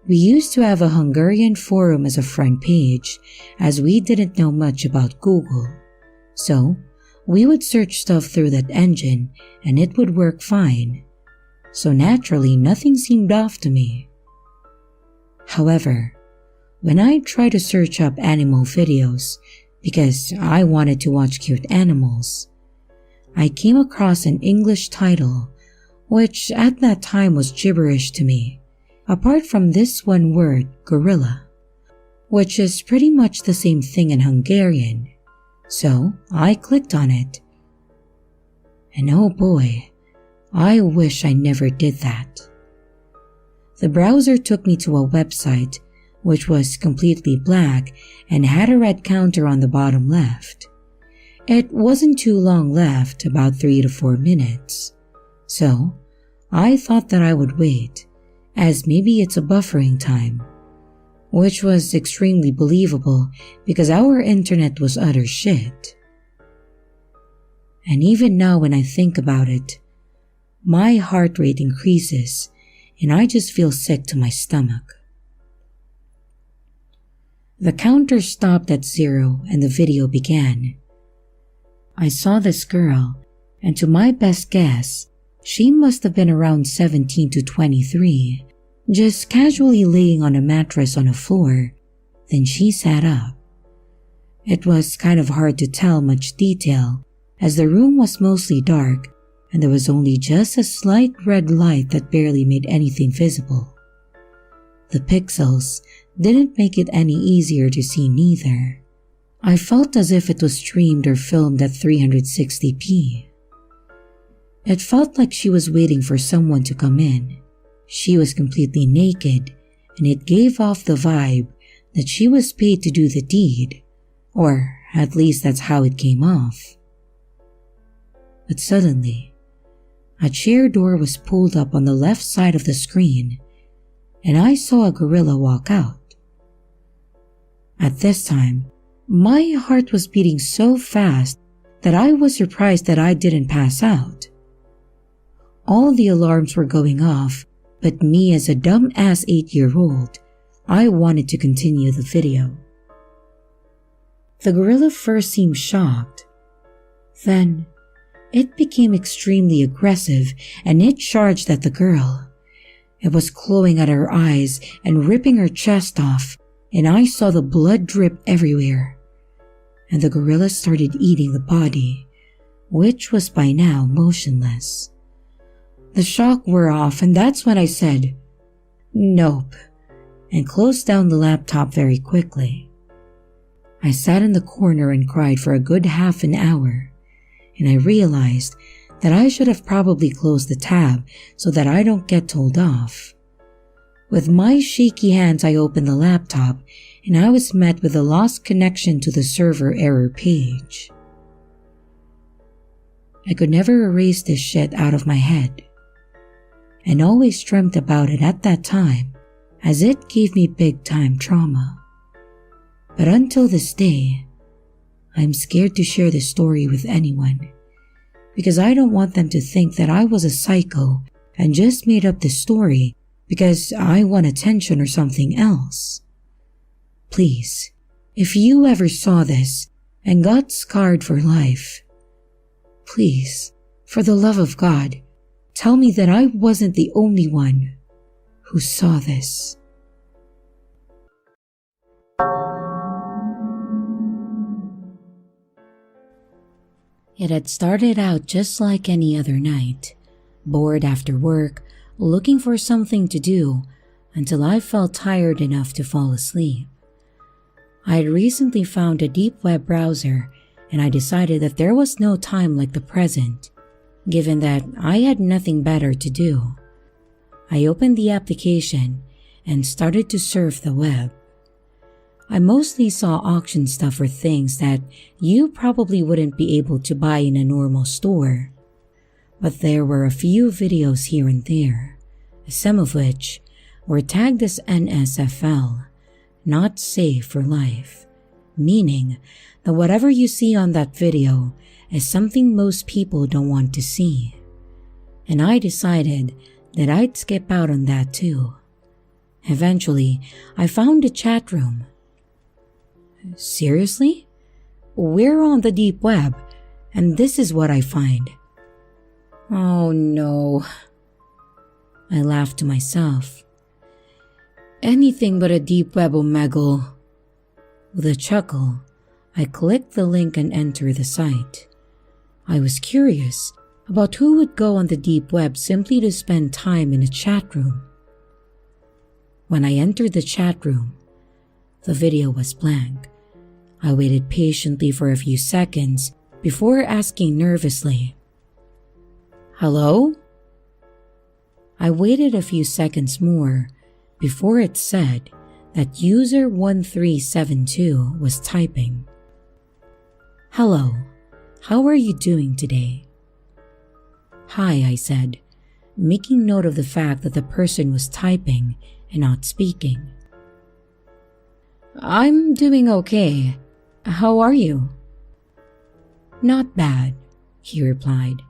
we used to have a Hungarian forum as a front page, as we didn't know much about Google. So, we would search stuff through that engine and it would work fine. So naturally, nothing seemed off to me. However, when I tried to search up animal videos, because I wanted to watch cute animals, I came across an English title, which at that time was gibberish to me, apart from this one word, gorilla, which is pretty much the same thing in Hungarian. So I clicked on it. And oh boy, I wish I never did that. The browser took me to a website which was completely black and had a red counter on the bottom left. It wasn't too long left, about 3 to 4 minutes. So I thought that I would wait, as maybe it's a buffering time, which was extremely believable because our internet was utter shit. And even now when I think about it, my heart rate increases and I just feel sick to my stomach. The counter stopped at 0 and the video began. I saw this girl, and to my best guess, she must have been around 17 to 23, just casually laying on a mattress on a floor. Then she sat up. It was kind of hard to tell much detail, as the room was mostly dark and there was only just a slight red light that barely made anything visible. The pixels didn't make it any easier to see neither. I felt as if it was streamed or filmed at 360p. It felt like she was waiting for someone to come in. She was completely naked, and it gave off the vibe that she was paid to do the deed, or at least that's how it came off. But suddenly, a chair door was pulled up on the left side of the screen, and I saw a gorilla walk out. At this time, my heart was beating so fast that I was surprised that I didn't pass out. All the alarms were going off, but me as a dumb-ass 8-year-old, I wanted to continue the video. The gorilla first seemed shocked. Then, it became extremely aggressive and it charged at the girl. It was clawing at her eyes and ripping her chest off, and I saw the blood drip everywhere. And the gorilla started eating the body, which was by now motionless. The shock wore off, and that's when I said, "Nope," and closed down the laptop very quickly. I sat in the corner and cried for a good half an hour, and I realized that I should have probably closed the tab so that I don't get told off. With my shaky hands, I opened the laptop, and I was met with a lost connection to the server error page. I could never erase this shit out of my head, and always dreamt about it at that time, as it gave me big-time trauma. But until this day, I'm scared to share this story with anyone, because I don't want them to think that I was a psycho and just made up this story because I want attention or something else. Please, if you ever saw this and got scarred for life, please, for the love of God, tell me that I wasn't the only one who saw this. It had started out just like any other night, bored after work, looking for something to do, until I felt tired enough to fall asleep. I had recently found a deep web browser, and I decided that there was no time like the present, given that I had nothing better to do. I opened the application and started to surf the web. I mostly saw auction stuff for things that you probably wouldn't be able to buy in a normal store, but there were a few videos here and there, some of which were tagged as NSFL, not safe for life, meaning that whatever you see on that video is something most people don't want to see. And I decided that I'd skip out on that too. Eventually, I found a chat room. Seriously? We're on the deep web, and this is what I find. Oh no. I laughed to myself. Anything but a deep web, Omegle. With a chuckle, I clicked the link and entered the site. I was curious about who would go on the deep web simply to spend time in a chat room. When I entered the chat room, the video was blank. I waited patiently for a few seconds before asking nervously, "Hello?" I waited a few seconds more before it said that user 1372 was typing. "Hello, how are you doing today?" "Hi," I said, making note of the fact that the person was typing and not speaking. "I'm doing okay. How are you?" "Not bad," he replied.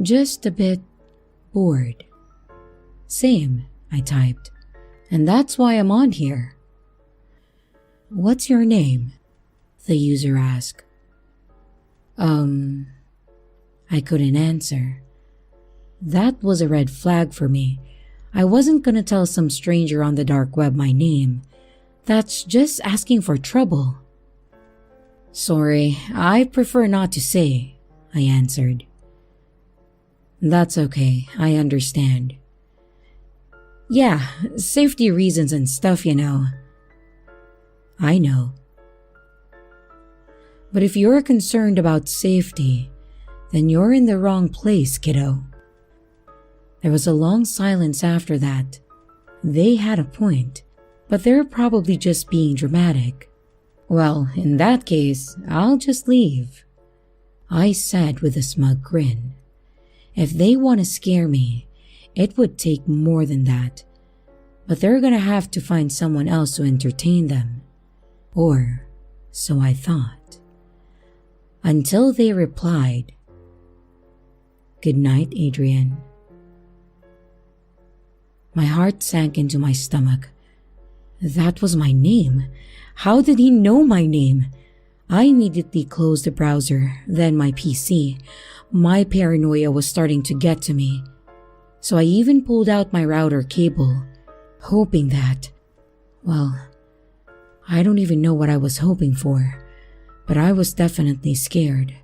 "Just a bit bored." "Same," I typed, "and that's why I'm on here." "What's your name?" the user asked. I couldn't answer. That was a red flag for me. I wasn't gonna tell some stranger on the dark web my name. That's just asking for trouble. "Sorry, I prefer not to say," I answered. "That's okay, I understand." "Yeah, safety reasons and stuff, you know." "I know. But if you're concerned about safety, then you're in the wrong place, kiddo." There was a long silence after that. They had a point, but they're probably just being dramatic. Well, in that case, I'll just leave, I said with a smug grin. If they want to scare me, it would take more than that. But they're gonna have to find someone else to entertain them. Or so I thought. Until they replied, "Good night, Adrian." My heart sank into my stomach. That was my name. How did he know my name? I immediately closed the browser, then my PC. My paranoia was starting to get to me. So I even pulled out my router cable, hoping that, well, I don't even know what I was hoping for, but I was definitely scared.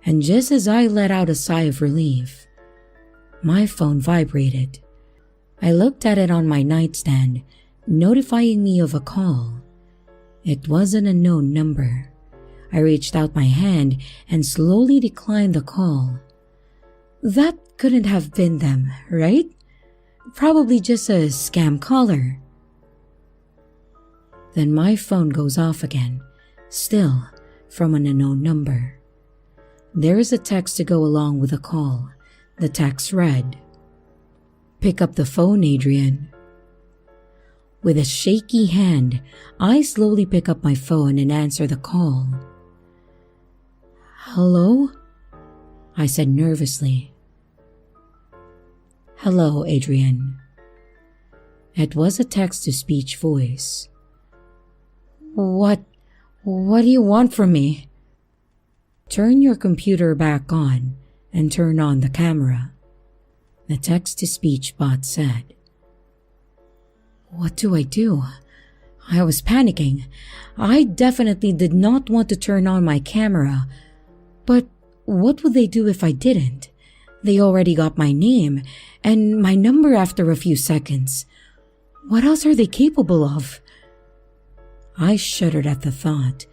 And just as I let out a sigh of relief, my phone vibrated. I looked at it on my nightstand, notifying me of a call. It was an unknown number. I reached out my hand and slowly declined the call. That couldn't have been them, right? Probably just a scam caller. Then my phone goes off again, still from an unknown number. There is a text to go along with the call. The text read, "Pick up the phone, Adrian." With a shaky hand, I slowly pick up my phone and answer the call. "Hello?" I said nervously. "Hello, Adrian." It was a text-to-speech voice. What do you want from me?" "Turn your computer back on and turn on the camera," the text-to-speech bot said. What do I do? I was panicking. I definitely did not want to turn on my camera. But what would they do if I didn't? They already got my name and my number after a few seconds. What else are they capable of? I shuddered at the thought,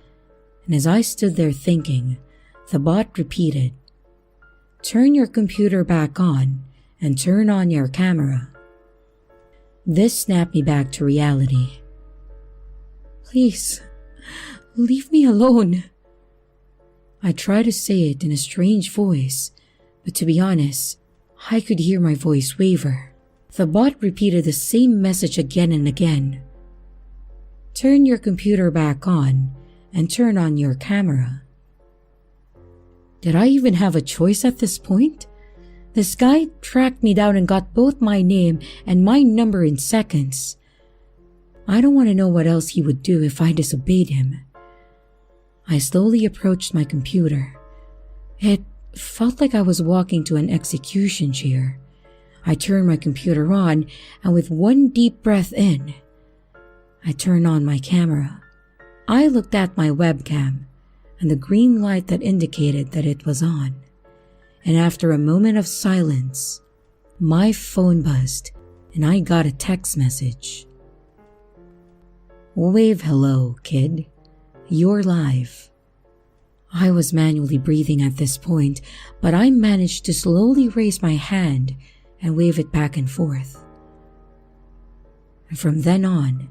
and as I stood there thinking, the bot repeated, "Turn your computer back on and turn on your camera." This snapped me back to reality. "Please, leave me alone." I tried to say it in a strange voice, but to be honest, I could hear my voice waver. The bot repeated the same message again and again. "Turn your computer back on and turn on your camera." Did I even have a choice at this point? This guy tracked me down and got both my name and my number in seconds. I don't want to know what else he would do if I disobeyed him. I slowly approached my computer. It felt like I was walking to an execution chair. I turned my computer on, and with one deep breath in, I turned on my camera. I looked at my webcam and the green light that indicated that it was on. And after a moment of silence, my phone buzzed and I got a text message. "Wave hello, kid. You're live." I was manually breathing at this point, but I managed to slowly raise my hand and wave it back and forth. And from then on,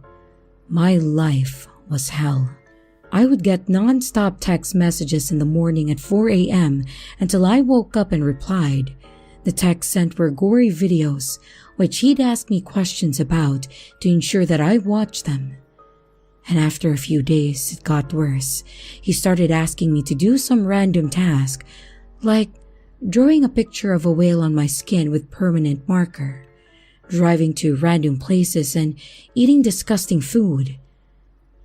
my life was hell. I would get non-stop text messages in the morning at 4 a.m. until I woke up and replied. The texts sent were gory videos, which he'd ask me questions about to ensure that I watched them. And after a few days, it got worse. He started asking me to do some random task, like drawing a picture of a whale on my skin with permanent marker, driving to random places, and eating disgusting food.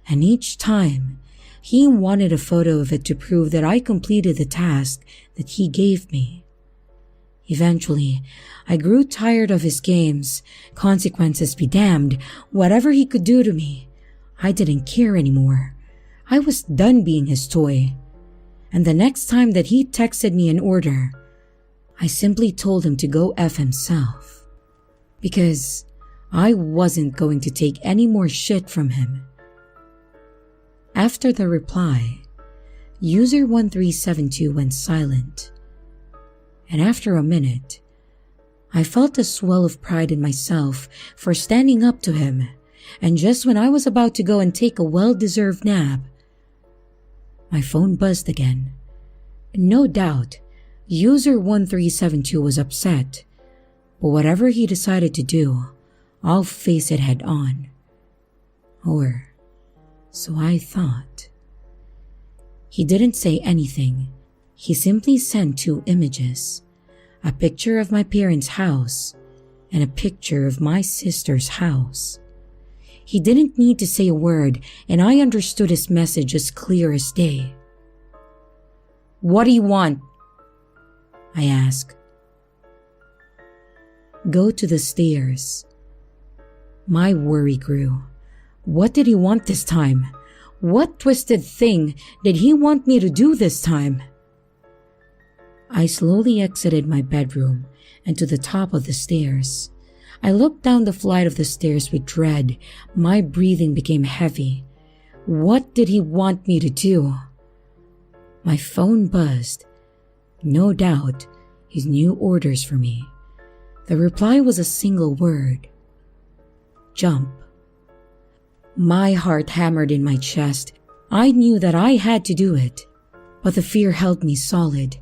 And each time, he wanted a photo of it to prove that I completed the task that he gave me. Eventually, I grew tired of his games. Consequences be damned. Whatever he could do to me, I didn't care anymore. I was done being his toy. And the next time that he texted me an order, I simply told him to go F himself. Because I wasn't going to take any more shit from him. After the reply, user 1372 went silent. And after a minute, I felt a swell of pride in myself for standing up to him, and just when I was about to go and take a well-deserved nap, my phone buzzed again. No doubt, user 1372 was upset, but whatever he decided to do, I'll face it head on. Or so I thought. He didn't say anything. He simply sent 2 images. A picture of my parents' house and a picture of my sister's house. He didn't need to say a word, and I understood his message as clear as day. "What do you want?" I asked. "Go to the stairs." My worry grew. What did he want this time? What twisted thing did he want me to do this time? I slowly exited my bedroom and to the top of the stairs. I looked down the flight of the stairs with dread. My breathing became heavy. What did he want me to do? My phone buzzed. No doubt, his new orders for me. The reply was a single word. Jump. My heart hammered in my chest. I knew that I had to do it, but the fear held me solid.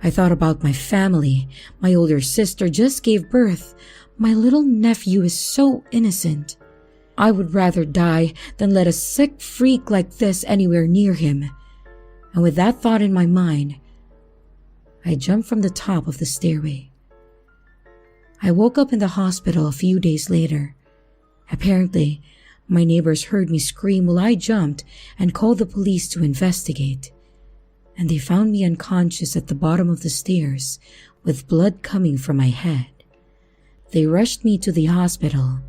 I thought about my family. My older sister just gave birth. My little nephew is so innocent. I would rather die than let a sick freak like this anywhere near him. And with that thought in my mind, I jumped from the top of the stairway. I woke up in the hospital a few days later. Apparently, my neighbors heard me scream while I jumped and called the police to investigate. And they found me unconscious at the bottom of the stairs with blood coming from my head. They rushed me to the hospital,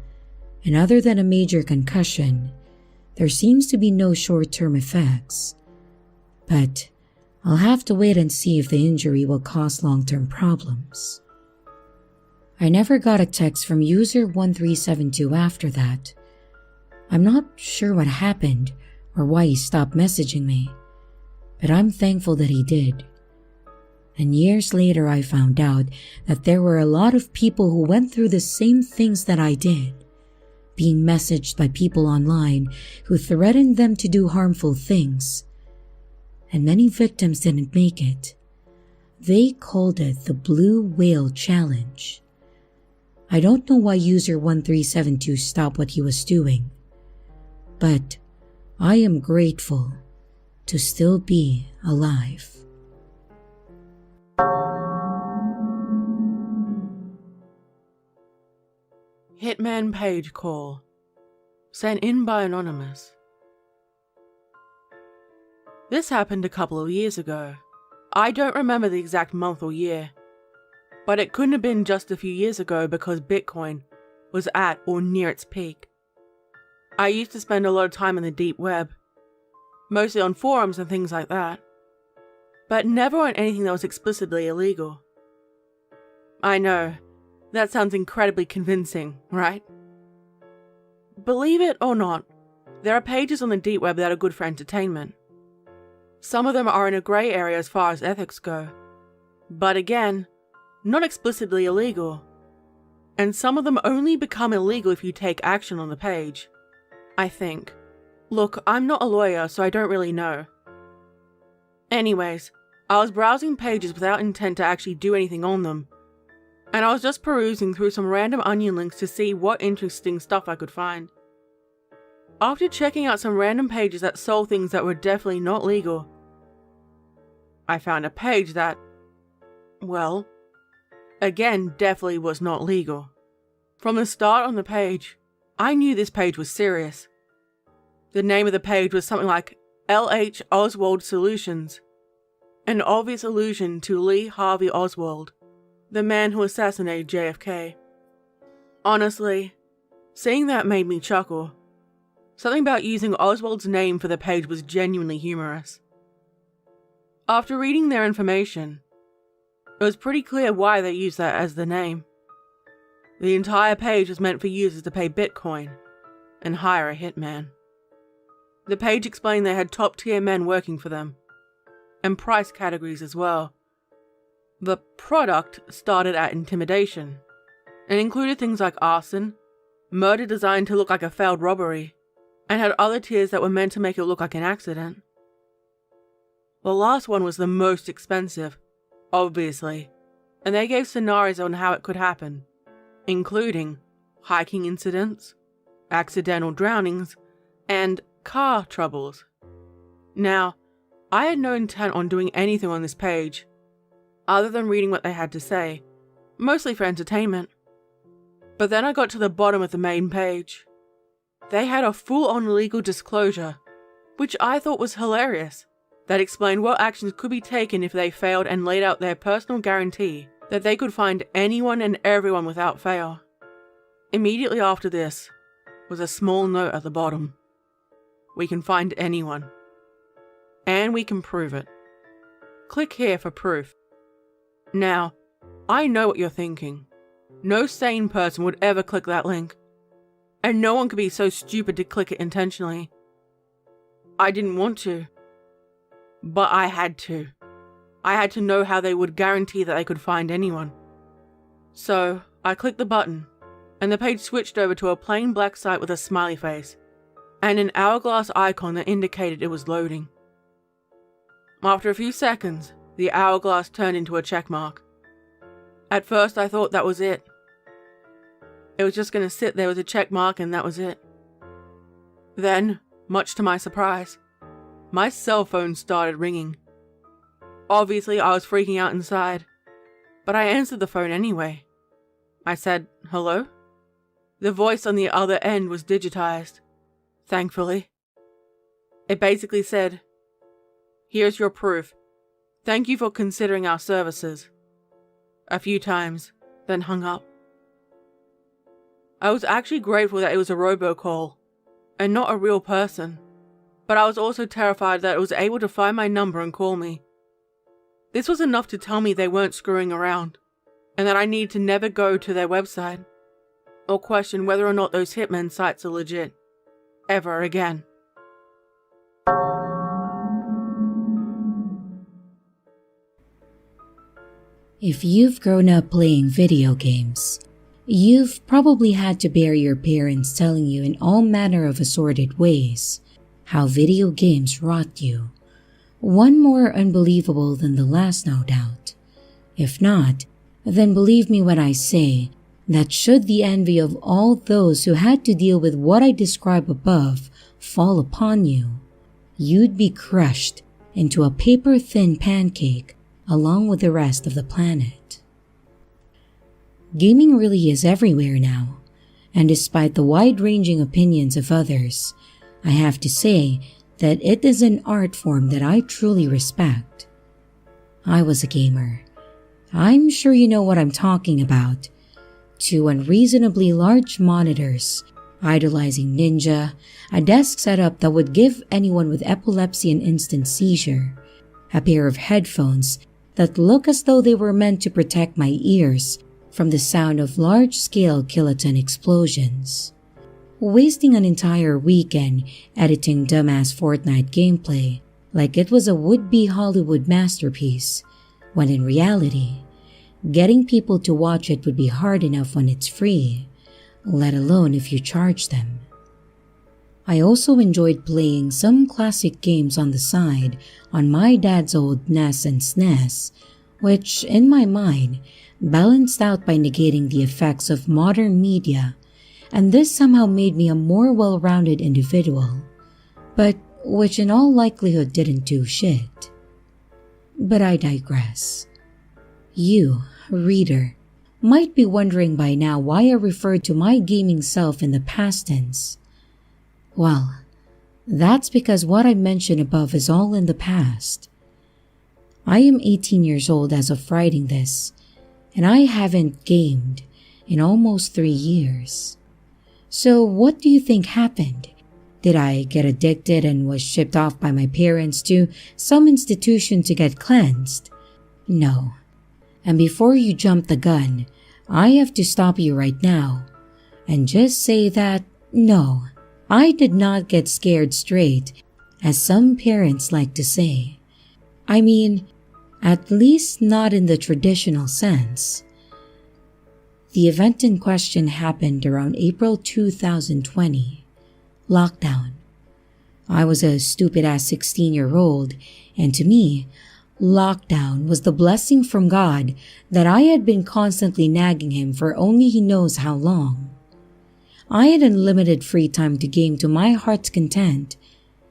and other than a major concussion, there seems to be no short-term effects. But I'll have to wait and see if the injury will cause long-term problems. I never got a text from user 1372 after that. I'm not sure what happened or why he stopped messaging me, but I'm thankful that he did. And years later I found out that there were a lot of people who went through the same things that I did, being messaged by people online who threatened them to do harmful things. And many victims didn't make it. They called it the Blue Whale Challenge. I don't know why user 1372 stopped what he was doing, but I am grateful to still be alive. Hitman page call. Sent in by Anonymous. This happened a couple of years ago. I don't remember the exact month or year, but it couldn't have been just a few years ago because Bitcoin was at or near its peak. I used to spend a lot of time on the deep web, mostly on forums and things like that, but never on anything that was explicitly illegal. I know, that sounds incredibly convincing, right? Believe it or not, there are pages on the deep web that are good for entertainment. Some of them are in a grey area as far as ethics go, but again, not explicitly illegal. And some of them only become illegal if you take action on the page, I think. Look, I'm not a lawyer, so I don't really know. Anyways, I was browsing pages without intent to actually do anything on them, and I was just perusing through some random onion links to see what interesting stuff I could find. After checking out some random pages that sold things that were definitely not legal, I found a page that, well, again, definitely was not legal. From the start on the page, I knew this page was serious. The name of the page was something like L.H. Oswald Solutions, an obvious allusion to Lee Harvey Oswald, the man who assassinated JFK. Honestly, seeing that made me chuckle. Something about using Oswald's name for the page was genuinely humorous. After reading their information, it was pretty clear why they used that as the name. The entire page was meant for users to pay Bitcoin and hire a hitman. The page explained they had top-tier men working for them, and price categories as well. The product started at intimidation, and included things like arson, murder designed to look like a failed robbery, and had other tiers that were meant to make it look like an accident. The last one was the most expensive, obviously, and they gave scenarios on how it could happen, including hiking incidents, accidental drownings, and car troubles. Now, I had no intent on doing anything on this page, other than reading what they had to say, mostly for entertainment. But then I got to the bottom of the main page. They had a full-on legal disclosure, which I thought was hilarious, that explained what actions could be taken if they failed and laid out their personal guarantee that they could find anyone and everyone without fail. Immediately after this was a small note at the bottom. We can find anyone. And we can prove it. Click here for proof. Now, I know what you're thinking. No sane person would ever click that link. And no one could be so stupid to click it intentionally. I didn't want to. But I had to. I had to know how they would guarantee that they could find anyone. So, I clicked the button, and the page switched over to a plain black site with a smiley face, and an hourglass icon that indicated it was loading. After a few seconds, the hourglass turned into a check mark. At first I thought that was it. It was just going to sit there with a check mark and that was it. Then, much to my surprise, my cell phone started ringing. Obviously I was freaking out inside, but I answered the phone anyway. I said, "Hello?" The voice on the other end was digitized, thankfully. It basically said, "Here's your proof. Thank you for considering our services." A few times, then hung up. I was actually grateful that it was a robocall, and not a real person, but I was also terrified that it was able to find my number and call me. This was enough to tell me they weren't screwing around, and that I needed to never go to their website, or question whether or not those hitmen sites are legit, ever again. If you've grown up playing video games, you've probably had to bear your parents telling you in all manner of assorted ways how video games rot you. One more unbelievable than the last, no doubt. If not, then believe me when I say that should the envy of all those who had to deal with what I describe above fall upon you, you'd be crushed into a paper-thin pancake along with the rest of the planet. Gaming really is everywhere now, and despite the wide-ranging opinions of others, I have to say that it is an art form that I truly respect. I was a gamer. I'm sure you know what I'm talking about. Two unreasonably large monitors, idolizing Ninja, a desk setup that would give anyone with epilepsy an instant seizure, a pair of headphones that look as though they were meant to protect my ears from the sound of large-scale kiloton explosions. Wasting an entire weekend editing dumbass Fortnite gameplay like it was a would-be Hollywood masterpiece, when in reality, getting people to watch it would be hard enough when it's free, let alone if you charge them. I also enjoyed playing some classic games on the side on my dad's old NES and SNES, which, in my mind, balanced out by negating the effects of modern media, and this somehow made me a more well-rounded individual, but which in all likelihood didn't do shit. But I digress. You, reader, might be wondering by now why I referred to my gaming self in the past tense. Well, that's because what I mentioned above is all in the past. I am 18 years old as of writing this, and I haven't gamed in almost 3 years. So what do you think happened? Did I get addicted and was shipped off by my parents to some institution to get cleansed? No. And before you jump the gun, I have to stop you right now and just say that no, I did not get scared straight, as some parents like to say. I mean, at least not in the traditional sense. The event in question happened around April 2020. Lockdown. I was a stupid-ass 16-year-old, and to me, lockdown was the blessing from God that I had been constantly nagging him for only he knows how long. I had unlimited free time to game to my heart's content,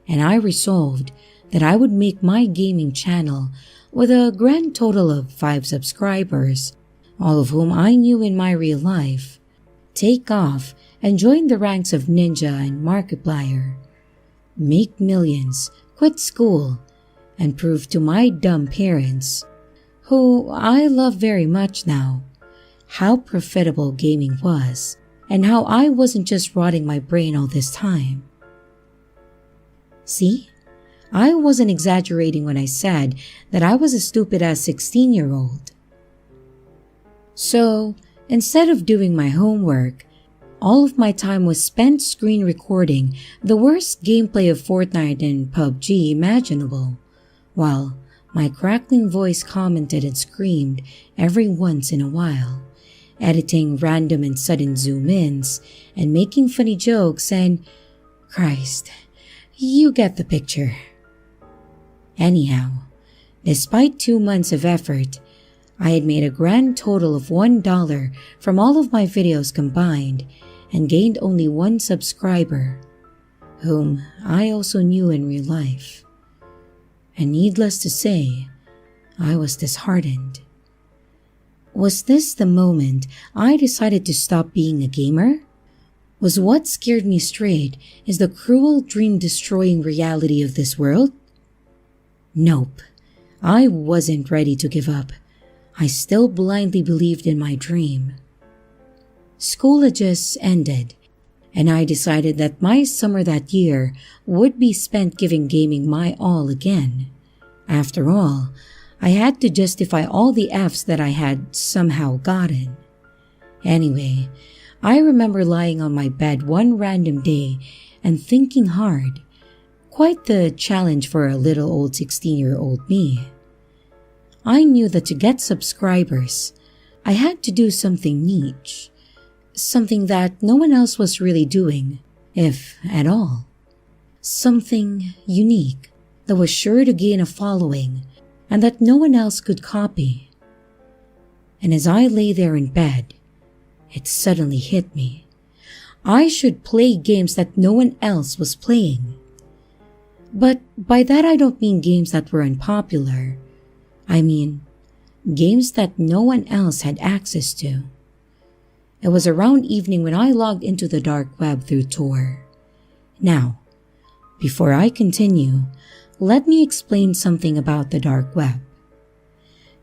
and I resolved that I would make my gaming channel with a grand total of 5 subscribers, all of whom I knew in my real life, take off and join the ranks of Ninja and Markiplier, make millions, quit school, and prove to my dumb parents, who I love very much now, how profitable gaming was and how I wasn't just rotting my brain all this time. See? I wasn't exaggerating when I said that I was a stupid-ass 16-year-old. So, instead of doing my homework, all of my time was spent screen recording the worst gameplay of Fortnite and PUBG imaginable, while my crackling voice commented and screamed every once in a while, editing random and sudden zoom-ins and making funny jokes and, Christ, you get the picture. Anyhow, despite 2 months of effort, I had made a grand total of $1 from all of my videos combined and gained only 1 subscriber, whom I also knew in real life. And needless to say, I was disheartened. Was this the moment I decided to stop being a gamer? Was what scared me straight is the cruel dream-destroying reality of this world? Nope, I wasn't ready to give up. I still blindly believed in my dream. School had just ended, and I decided that my summer that year would be spent giving gaming my all again. After all, I had to justify all the Fs that I had somehow gotten. Anyway, I remember lying on my bed one random day and thinking hard. Quite the challenge for a little old 16-year-old me. I knew that to get subscribers, I had to do something niche. Something that no one else was really doing, if at all. Something unique that was sure to gain a following and that no one else could copy. And as I lay there in bed, it suddenly hit me. I should play games that no one else was playing. But by that I don't mean games that were unpopular. I mean games that no one else had access to. It was around evening when I logged into the dark web through Tor. Now, before I continue, let me explain something about the dark web.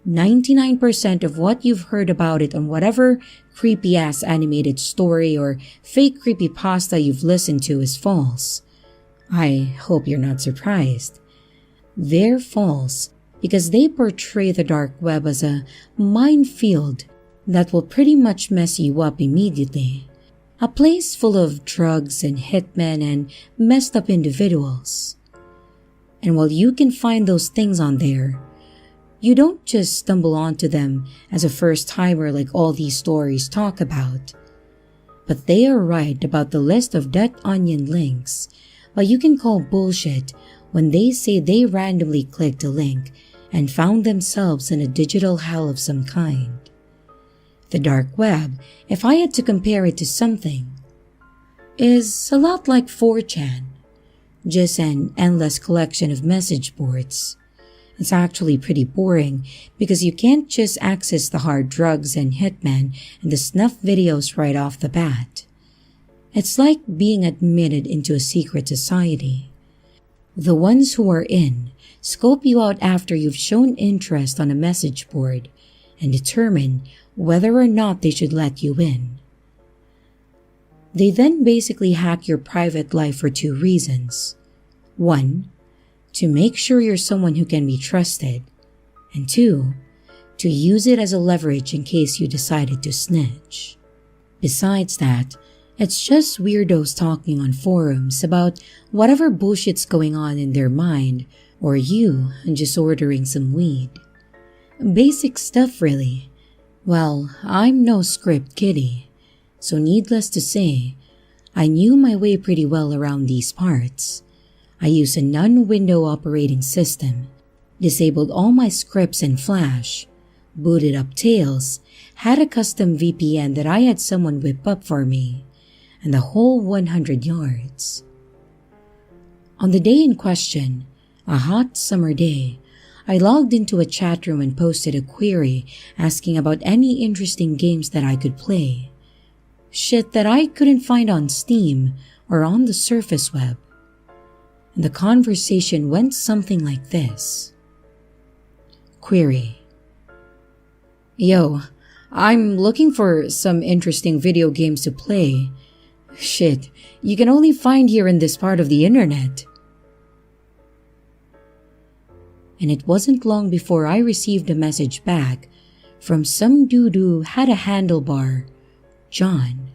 99% of what you've heard about it on whatever creepy-ass animated story or fake creepypasta you've listened to is false. I hope you're not surprised. They're false because they portray the dark web as a minefield that will pretty much mess you up immediately. A place full of drugs and hitmen and messed up individuals. And while you can find those things on there, you don't just stumble onto them as a first-timer like all these stories talk about. But they are right about the list of dead onion links, but you can call bullshit when they say they randomly clicked a link and found themselves in a digital hell of some kind. The dark web, if I had to compare it to something, is a lot like 4chan, just an endless collection of message boards. It's actually pretty boring because you can't just access the hard drugs and hitmen and the snuff videos right off the bat. It's like being admitted into a secret society. The ones who are in scope you out after you've shown interest on a message board and determine whether or not they should let you in. They then basically hack your private life for 2 reasons. 1, to make sure you're someone who can be trusted, and 2, to use it as a leverage in case you decided to snitch. Besides that, it's just weirdos talking on forums about whatever bullshit's going on in their mind, or you just ordering some weed. Basic stuff really, Well, I'm no script kiddie, so needless to say, I knew my way pretty well around these parts. I used a non-window operating system, disabled all my scripts in Flash, booted up Tails, had a custom VPN that I had someone whip up for me, and the whole 100 yards. On the day in question, a hot summer day, I logged into a chat room and posted a query asking about any interesting games that I could play. Shit that I couldn't find on Steam or on the surface web. And the conversation went something like this. Query. Yo, I'm looking for some interesting video games to play. Shit, you can only find here in this part of the internet. And it wasn't long before I received a message back from some dude who had a handlebar, John.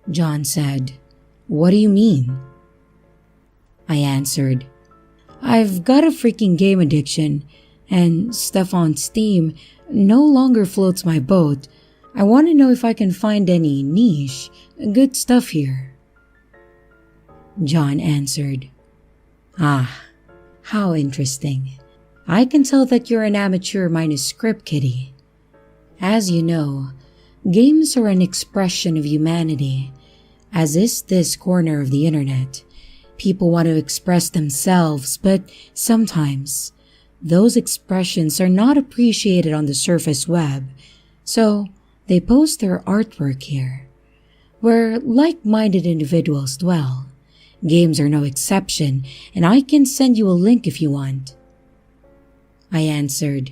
John said, "What do you mean?" I answered, "I've got a freaking game addiction, and stuff on Steam no longer floats my boat. I want to know if I can find any niche, good stuff here." John answered, "Ah, how interesting. I can tell that you're an amateur minus script kiddie. As you know, games are an expression of humanity, as is this corner of the internet. People want to express themselves, but sometimes those expressions are not appreciated on the surface web, so they post their artwork here, where like-minded individuals dwell. Games are no exception, and I can send you a link if you want." I answered,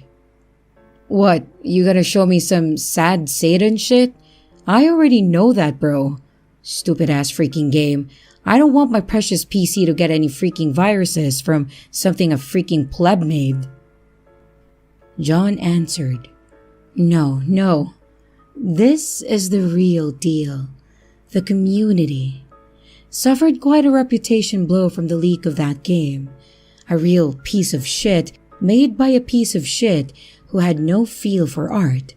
"What, you gonna show me some sad Satan shit? I already know that, bro. Stupid ass freaking game. I don't want my precious PC to get any freaking viruses from something a freaking pleb made." John answered, No. This is the real deal. The community suffered quite a reputation blow from the leak of that game. A real piece of shit made by a piece of shit who had no feel for art.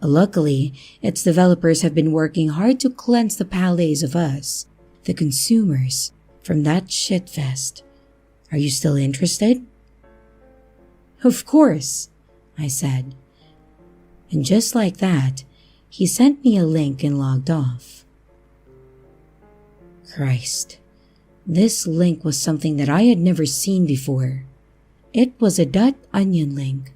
Luckily, its developers have been working hard to cleanse the palates of us, the consumers, from that shitfest. Are you still interested?" "Of course," I said. And just like that, he sent me a link and logged off. Christ, this link was something that I had never seen before. It was a .onion link,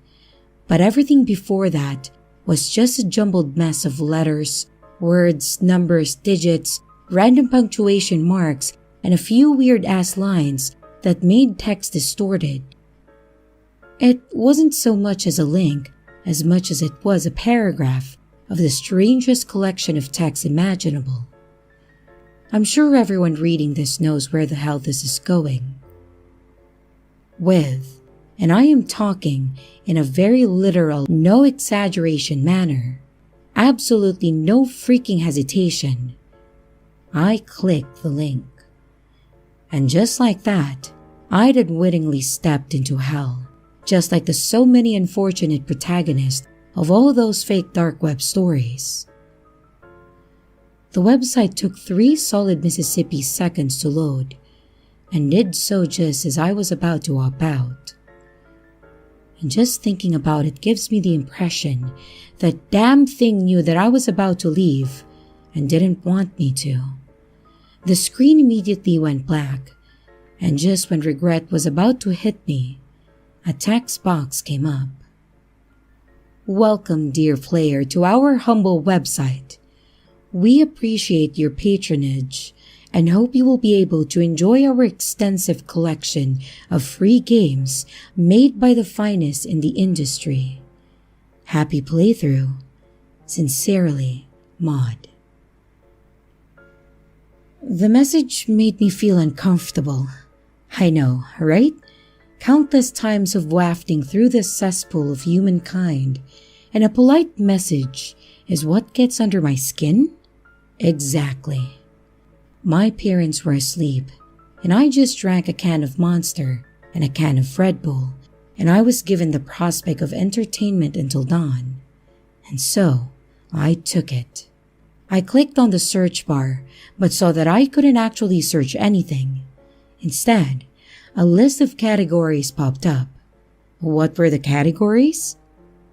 but everything before that was just a jumbled mess of letters, words, numbers, digits, random punctuation marks, and a few weird-ass lines that made text distorted. It wasn't so much as a link, as much as it was a paragraph of the strangest collection of text imaginable. I'm sure everyone reading this knows where the hell this is going. With, and I am talking in a very literal, no exaggeration manner, absolutely no freaking hesitation, I clicked the link. And just like that, I'd unwittingly stepped into hell, just like the so many unfortunate protagonists of all those fake dark web stories. The website took 3 solid Mississippi seconds to load, and did so just as I was about to opt out. And just thinking about it gives me the impression that damn thing knew that I was about to leave and didn't want me to. The screen immediately went black, and just when regret was about to hit me, a text box came up. "Welcome, dear player, to our humble website. We appreciate your patronage and hope you will be able to enjoy our extensive collection of free games made by the finest in the industry. Happy playthrough. Sincerely, Maud." The message made me feel uncomfortable. I know, right? Countless times of wafting through this cesspool of humankind, and a polite message is what gets under my skin? Exactly. My parents were asleep, and I just drank a can of Monster and a can of Red Bull, and I was given the prospect of entertainment until dawn. And so, I took it. I clicked on the search bar, but saw that I couldn't actually search anything. Instead, a list of categories popped up. What were the categories?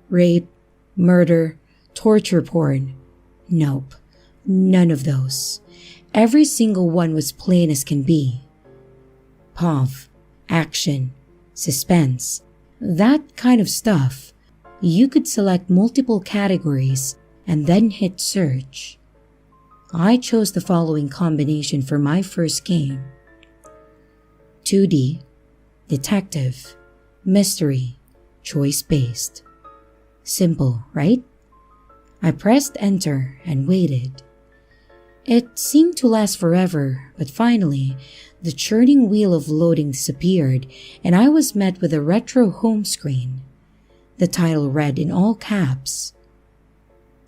Rape, murder, torture porn. Nope, none of those. Every single one was plain as can be. POV, action, suspense, that kind of stuff. You could select multiple categories and then hit search. I chose the following combination for my first game: 2D, detective, mystery, choice-based. Simple, right? I pressed enter and waited. It seemed to last forever, but finally, the churning wheel of loading disappeared and I was met with a retro home screen. The title read in all caps,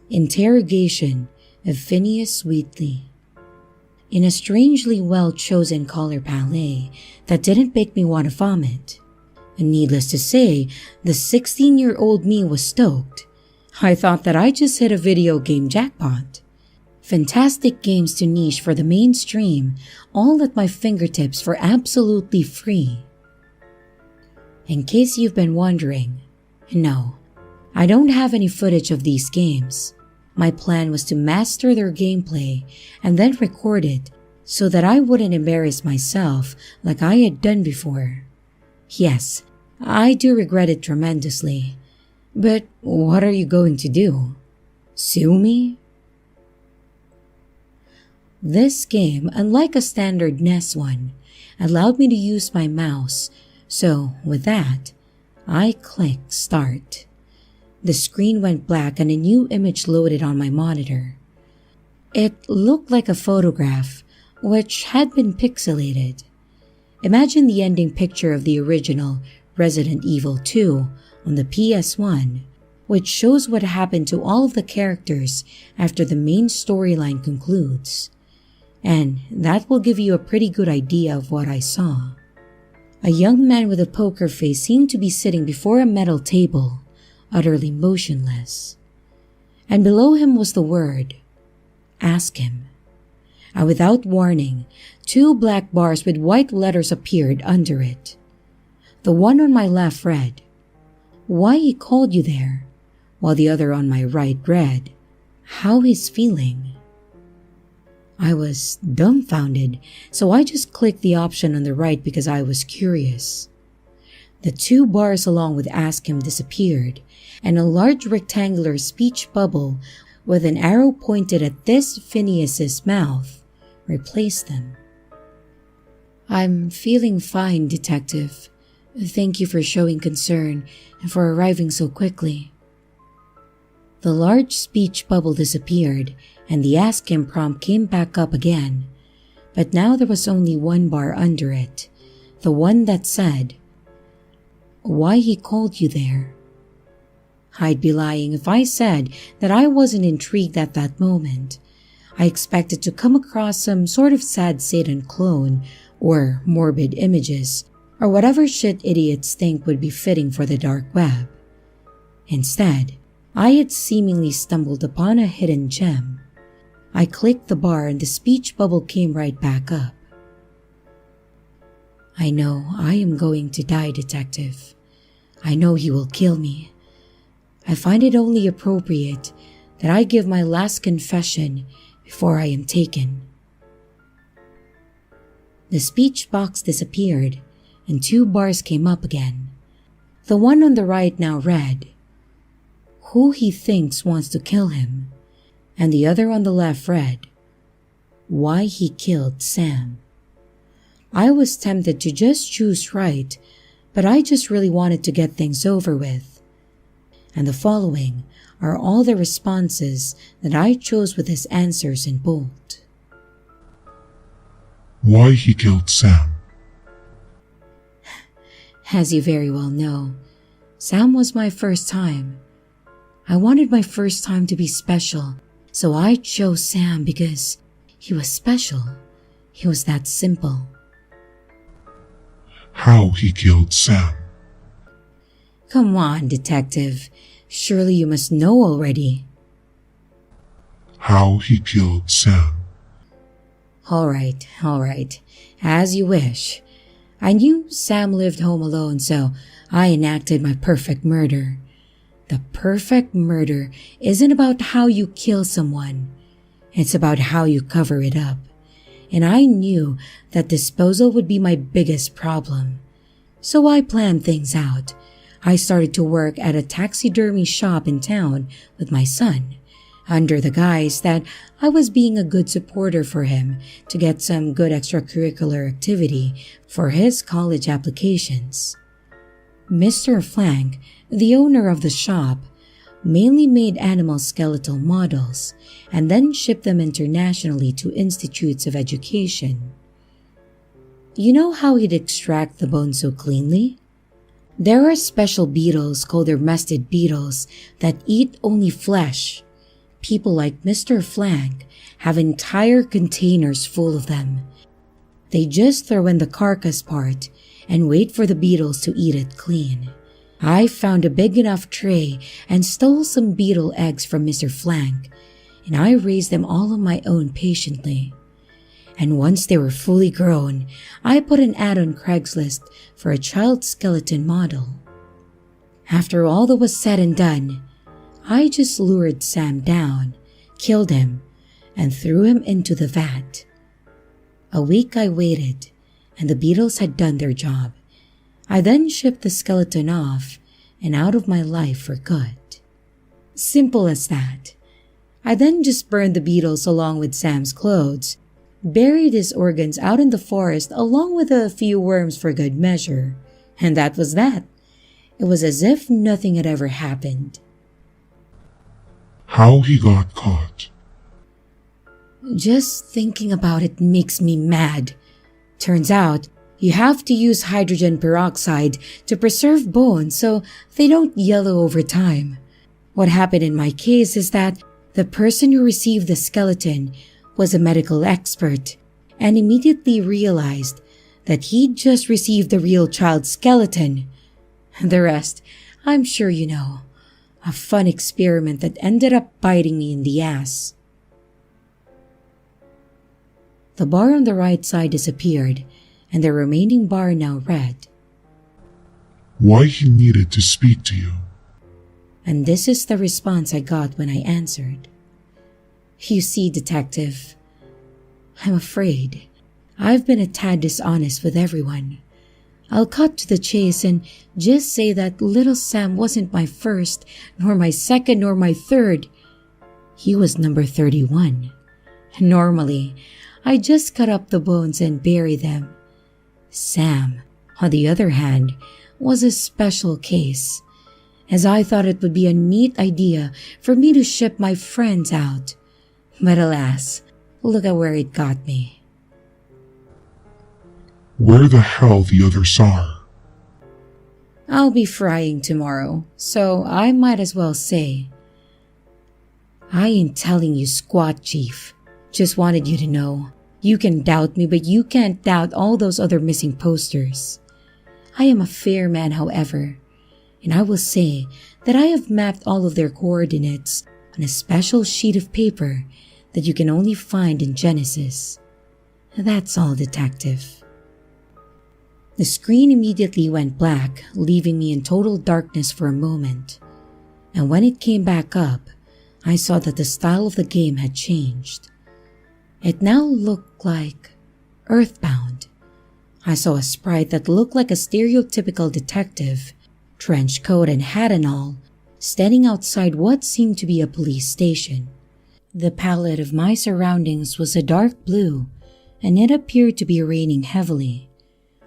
Interrogation of Phineas Wheatley. In a strangely well-chosen color palette that didn't make me want to vomit. And needless to say, the 16-year-old me was stoked. I thought that I just hit a video game jackpot. Fantastic games to niche for the mainstream, all at my fingertips for absolutely free. In case you've been wondering, no, I don't have any footage of these games. My plan was to master their gameplay and then record it so that I wouldn't embarrass myself like I had done before. Yes, I do regret it tremendously. But what are you going to do? Sue me? This game, unlike a standard NES one, allowed me to use my mouse, so with that, I clicked start. The screen went black and a new image loaded on my monitor. It looked like a photograph, which had been pixelated. Imagine the ending picture of the original Resident Evil 2 on the PS1, which shows what happened to all of the characters after the main storyline concludes. And that will give you a pretty good idea of what I saw. A young man with a poker face seemed to be sitting before a metal table, utterly motionless. And below him was the word, ask him. And without warning, 2 black bars with white letters appeared under it. The one on my left read, why he called you there, while the other on my right read, how he's feeling. I was dumbfounded, so I just clicked the option on the right because I was curious. The 2 bars along with ask him disappeared, and a large rectangular speech bubble with an arrow pointed at this Phineas's mouth replaced them. I'm feeling fine, Detective. Thank you for showing concern and for arriving so quickly. The large speech bubble disappeared and the ask him prompt came back up again, but now there was only 1 bar under it, the one that said, why he called you there. I'd be lying if I said that I wasn't intrigued at that moment. I expected to come across some sort of sad Satan clone or morbid images or whatever shit idiots think would be fitting for the dark web. Instead, I had seemingly stumbled upon a hidden gem. I clicked the bar and the speech bubble came right back up. I know I am going to die, Detective. I know he will kill me. I find it only appropriate that I give my last confession before I am taken. The speech box disappeared and 2 bars came up again. The one on the right now read, who he thinks wants to kill him, and the other on the left read, why he killed Sam. I was tempted to just choose right, but I just really wanted to get things over with. And the following are all the responses that I chose with his answers in bold. Why he killed Sam. As you very well know, Sam was my first time. I wanted my first time to be special, so I chose Sam because he was special. He was that simple. How he killed Sam. Come on, detective. Surely you must know already. How he killed Sam. All right. As you wish. I knew Sam lived home alone, so I enacted my perfect murder. The perfect murder isn't about how you kill someone. It's about how you cover it up. And I knew that disposal would be my biggest problem. So I planned things out. I started to work at a taxidermy shop in town with my son, under the guise that I was being a good supporter for him to get some good extracurricular activity for his college applications. Mr. Flank, the owner of the shop, mainly made animal skeletal models and then shipped them internationally to institutes of education. You know how he'd extract the bone so cleanly? There are special beetles called hermestid beetles that eat only flesh. People like Mr. Flank have entire containers full of them. They just throw in the carcass part and wait for the beetles to eat it clean. I found a big enough tray and stole some beetle eggs from Mr. Flank, and I raised them all on my own patiently. And once they were fully grown, I put an ad on Craigslist for a child skeleton model. After all that was said and done, I just lured Sam down, killed him, and threw him into the vat. A week I waited, and the beetles had done their job. I then shipped the skeleton off and out of my life for good. Simple as that. I then just burned the beetles along with Sam's clothes, buried his organs out in the forest along with a few worms for good measure, and that was that. It was as if nothing had ever happened. How he got caught. Just thinking about it makes me mad. Turns out, you have to use hydrogen peroxide to preserve bones so they don't yellow over time. What happened in my case is that the person who received the skeleton was a medical expert and immediately realized that he'd just received the real child's skeleton. The rest, I'm sure you know. A fun experiment that ended up biting me in the ass. The bar on the right side disappeared, and the remaining bar now read, Why he needed to speak to you. And this is the response I got when I answered. You see, detective, I'm afraid I've been a tad dishonest with everyone. I'll cut to the chase and just say that little Sam wasn't my first, nor my second, nor my third. He was number 31. Normally, I just cut up the bones and bury them. Sam, on the other hand, was a special case, as I thought it would be a neat idea for me to ship my friends out. But alas, look at where it got me. Where the hell the others are? I'll be frying tomorrow, so I might as well say, I ain't telling you squat, Chief. Just wanted you to know. You can doubt me, but you can't doubt all those other missing posters. I am a fair man, however, and I will say that I have mapped all of their coordinates on a special sheet of paper that you can only find in Genesis. That's all, detective. The screen immediately went black, leaving me in total darkness for a moment. And when it came back up, I saw that the style of the game had changed. It now looked like Earthbound. I saw a sprite that looked like a stereotypical detective, trench coat and hat and all, standing outside what seemed to be a police station. The palette of my surroundings was a dark blue, and it appeared to be raining heavily.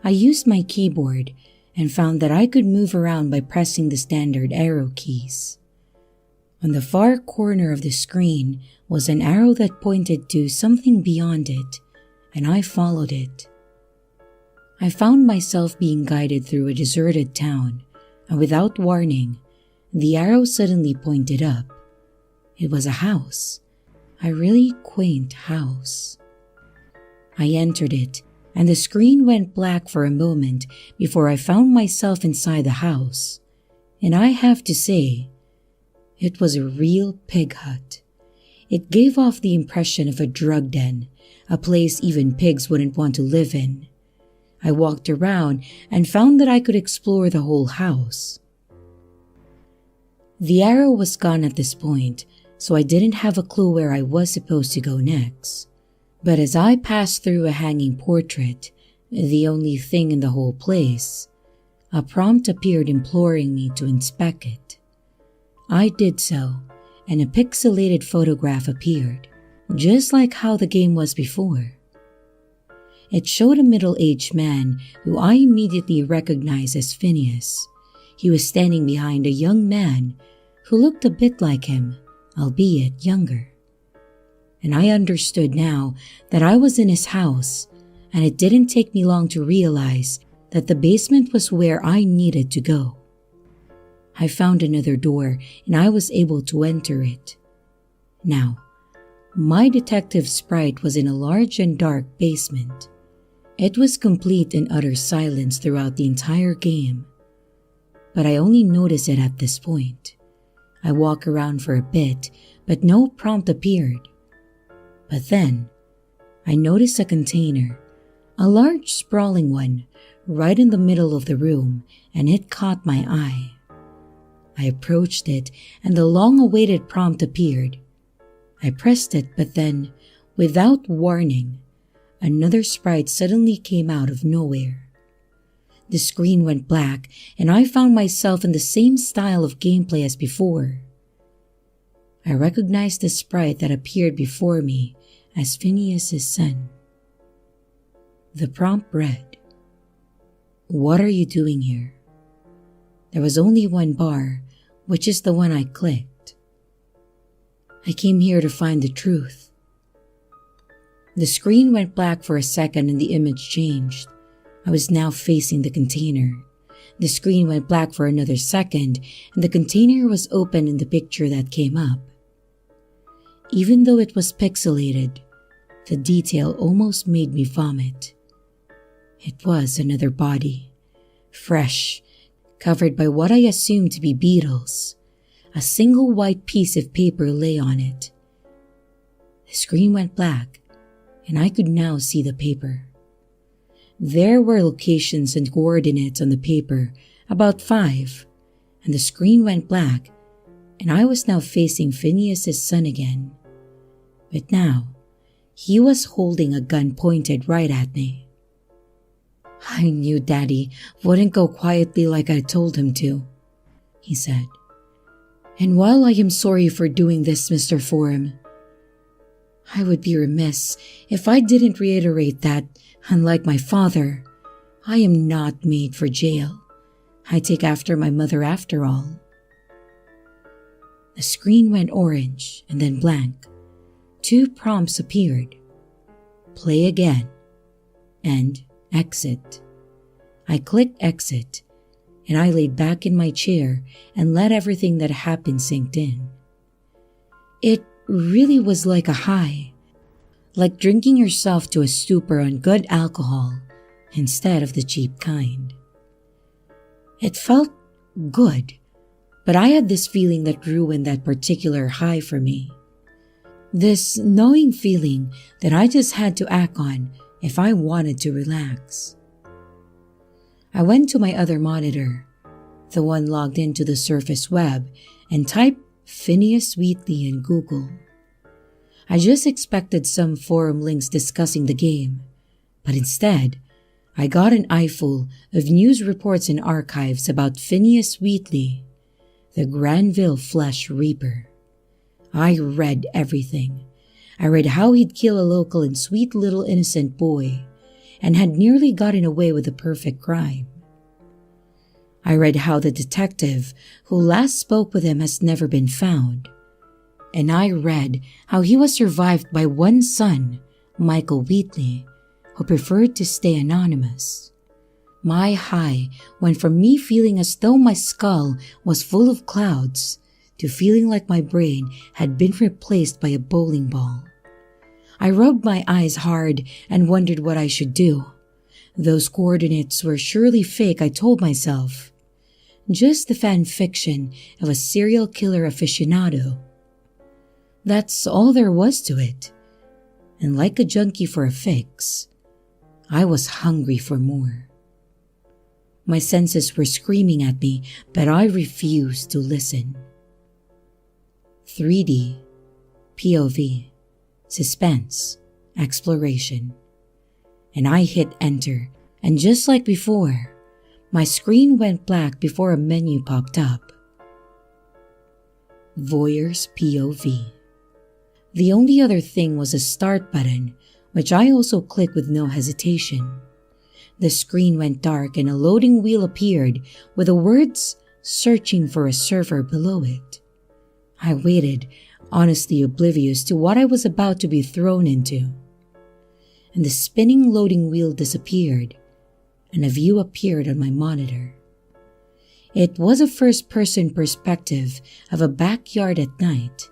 I used my keyboard and found that I could move around by pressing the standard arrow keys. On the far corner of the screen was an arrow that pointed to something beyond it, and I followed it. I found myself being guided through a deserted town, and without warning, the arrow suddenly pointed up. It was a house, a really quaint house. I entered it, and the screen went black for a moment before I found myself inside the house. And I have to say, it was a real pig hut. It gave off the impression of a drug den, a place even pigs wouldn't want to live in. I walked around and found that I could explore the whole house. The arrow was gone at this point, so I didn't have a clue where I was supposed to go next. But as I passed through a hanging portrait, the only thing in the whole place, a prompt appeared imploring me to inspect it. I did so, and a pixelated photograph appeared, just like how the game was before. It showed a middle-aged man who I immediately recognized as Phineas. He was standing behind a young man who looked a bit like him, albeit younger. And I understood now that I was in his house, and it didn't take me long to realize that the basement was where I needed to go. I found another door and I was able to enter it. Now, my detective sprite was in a large and dark basement. It was complete and utter silence throughout the entire game, but I only noticed it at this point. I walked around for a bit, but no prompt appeared. But then, I noticed a container, a large sprawling one, right in the middle of the room, and it caught my eye. I approached it, and the long-awaited prompt appeared. I pressed it, but then, without warning, another sprite suddenly came out of nowhere. The screen went black, and I found myself in the same style of gameplay as before. I recognized the sprite that appeared before me as Phineas's son. The prompt read, "What are you doing here?" There was only one bar, which is the one I clicked. "I came here to find the truth." The screen went black for a second and the image changed. I was now facing the container. The screen went black for another second and the container was open in the picture that came up. Even though it was pixelated, the detail almost made me vomit. It was another body, fresh, covered by what I assumed to be beetles. A single white piece of paper lay on it. The screen went black, and I could now see the paper. There were locations and coordinates on the paper, about 5, and the screen went black, and I was now facing Phineas's son again. But now, he was holding a gun pointed right at me. "I knew Daddy wouldn't go quietly like I told him to," he said. "And while I am sorry for doing this, Mr. Forum, I would be remiss if I didn't reiterate that, unlike my father, I am not made for jail. I take after my mother after all." The screen went orange and then blank. 2 prompts appeared. Play again and exit. I clicked exit and I laid back in my chair and let everything that happened sink in. It really was like a high, like drinking yourself to a stupor on good alcohol instead of the cheap kind. It felt good, but I had this feeling that ruined that particular high for me. This knowing feeling that I just had to act on if I wanted to relax. I went to my other monitor, the one logged into the surface web, and typed Phineas Wheatley in Google. I just expected some forum links discussing the game, but instead, I got an eyeful of news reports and archives about Phineas Wheatley, the Granville Flesh Reaper. I read everything. I read how he'd kill a local and sweet little innocent boy, and had nearly gotten away with the perfect crime. I read how the detective who last spoke with him has never been found. And I read how he was survived by one son, Michael Wheatley, who preferred to stay anonymous. My high went from me feeling as though my skull was full of clouds to feeling like my brain had been replaced by a bowling ball. I rubbed my eyes hard and wondered what I should do. Those coordinates were surely fake, I told myself. just the fan fiction of a serial killer aficionado. That's all there was to it, and like a junkie for a fix, I was hungry for more. My senses were screaming at me, but I refused to listen. 3D, POV, suspense, exploration. And I hit enter, and just like before, my screen went black before a menu popped up. Voyeur's POV. The only other thing was a start button, which I also clicked with no hesitation. The screen went dark and a loading wheel appeared with the words "searching for a server" below it. I waited, honestly oblivious to what I was about to be thrown into. And the spinning loading wheel disappeared, and a view appeared on my monitor. It was a first-person perspective of a backyard at night.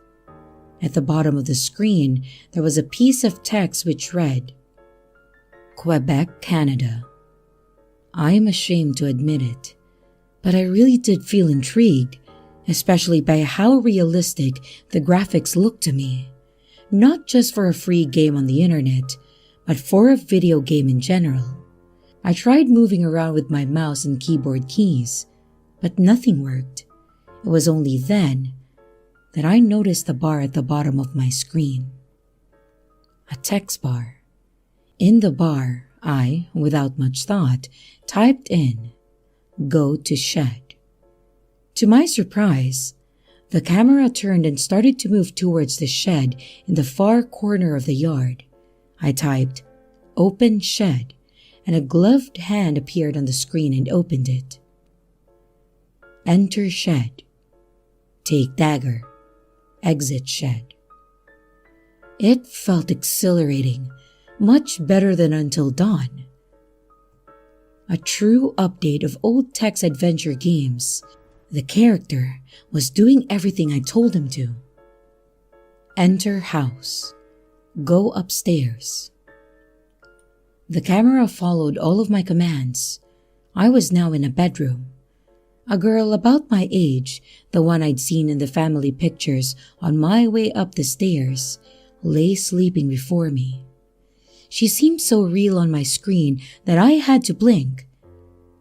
At the bottom of the screen, there was a piece of text which read, "Quebec, Canada." I am ashamed to admit it, but I really did feel intrigued, especially by how realistic the graphics looked to me, not just for a free game on the internet, but for a video game in general. I tried moving around with my mouse and keyboard keys, but nothing worked. It was only then that I noticed the bar at the bottom of my screen. A text bar. In the bar, I, without much thought, typed in, "Go to shed." To my surprise, the camera turned and started to move towards the shed in the far corner of the yard. I typed, "Open shed," and a gloved hand appeared on the screen and opened it. Enter shed. Take dagger. Exit shed. It felt exhilarating, much better than Until Dawn. A true update of old text adventure games. The character was doing everything I told him to. Enter house. Go upstairs. The camera followed all of my commands. I was now in a bedroom. A girl about my age, the one I'd seen in the family pictures on my way up the stairs, lay sleeping before me. She seemed so real on my screen that I had to blink,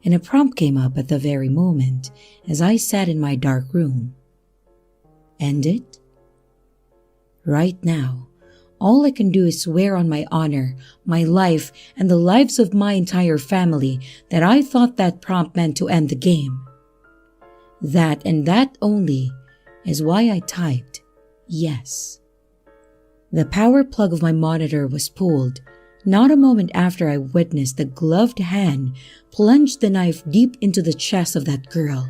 and a prompt came up at the very moment as I sat in my dark room. End it? Right now, all I can do is swear on my honor, my life, and the lives of my entire family that I thought that prompt meant to end the game. That and that only is why I typed yes. The power plug of my monitor was pulled, not a moment after I witnessed the gloved hand plunge the knife deep into the chest of that girl.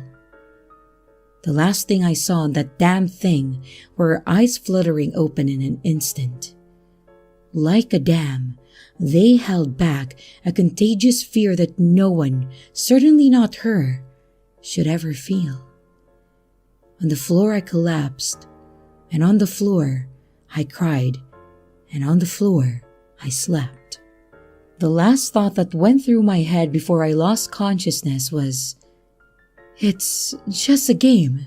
The last thing I saw on that damn thing were her eyes fluttering open in an instant. Like a dam, they held back a contagious fear that no one, certainly not her, should ever feel. On the floor I collapsed, and on the floor I cried, and on the floor I slept. The last thought that went through my head before I lost consciousness was, "It's just a game."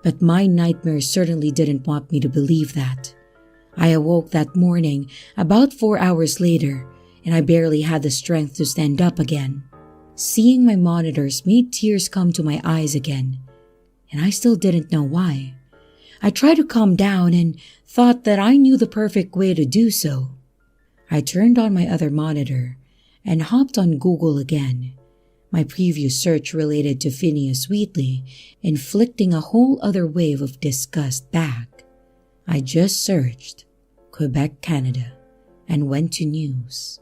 But my nightmares certainly didn't want me to believe that. I awoke that morning about 4 hours later, and I barely had the strength to stand up again. Seeing my monitors made tears come to my eyes again, and I still didn't know why. I tried to calm down and thought that I knew the perfect way to do so. I turned on my other monitor and hopped on Google again. My previous search related to Phineas Wheatley, inflicting a whole other wave of disgust back. I just searched Quebec, Canada, and went to news.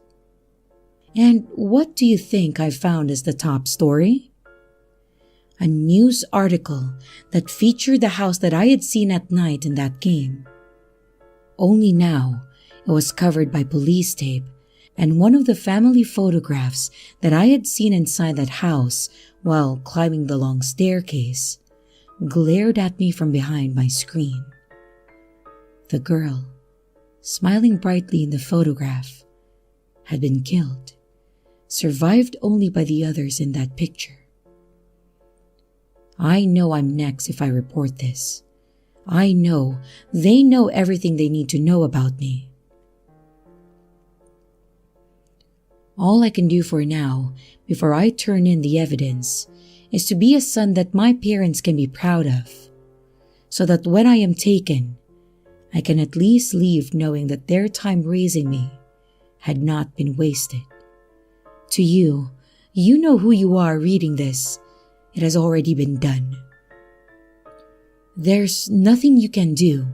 And what do you think I found as the top story? A news article that featured the house that I had seen at night in that game. Only now, it was covered by police tape, and one of the family photographs that I had seen inside that house while climbing the long staircase glared at me from behind my screen. The girl, smiling brightly in the photograph, had been killed, survived only by the others in that picture. I know I'm next if I report this. I know they know everything they need to know about me. All I can do for now, before I turn in the evidence, is to be a son that my parents can be proud of, so that when I am taken, I can at least leave knowing that their time raising me had not been wasted. To you, you know who you are reading this. It has already been done. There's nothing you can do.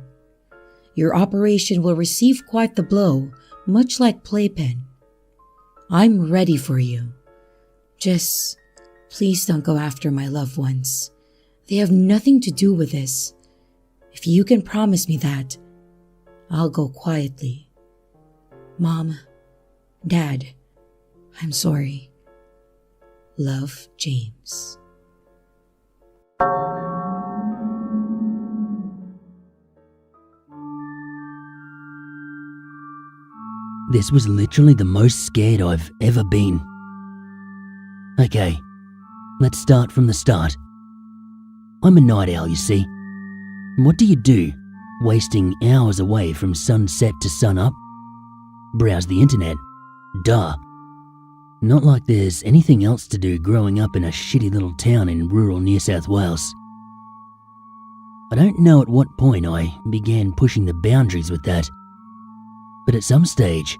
Your operation will receive quite the blow, much like Playpen. I'm ready for you. Just please don't go after my loved ones. They have nothing to do with this. If you can promise me that, I'll go quietly. Mom, Dad, I'm sorry. Love, James. This was literally the most scared I've ever been. Okay, let's start from the start. I'm a night owl, you see. What do you do, wasting hours away from sunset to sunup? Browse the internet. Duh. Not like there's anything else to do growing up in a shitty little town in rural New South Wales. I don't know at what point I began pushing the boundaries with that, but at some stage,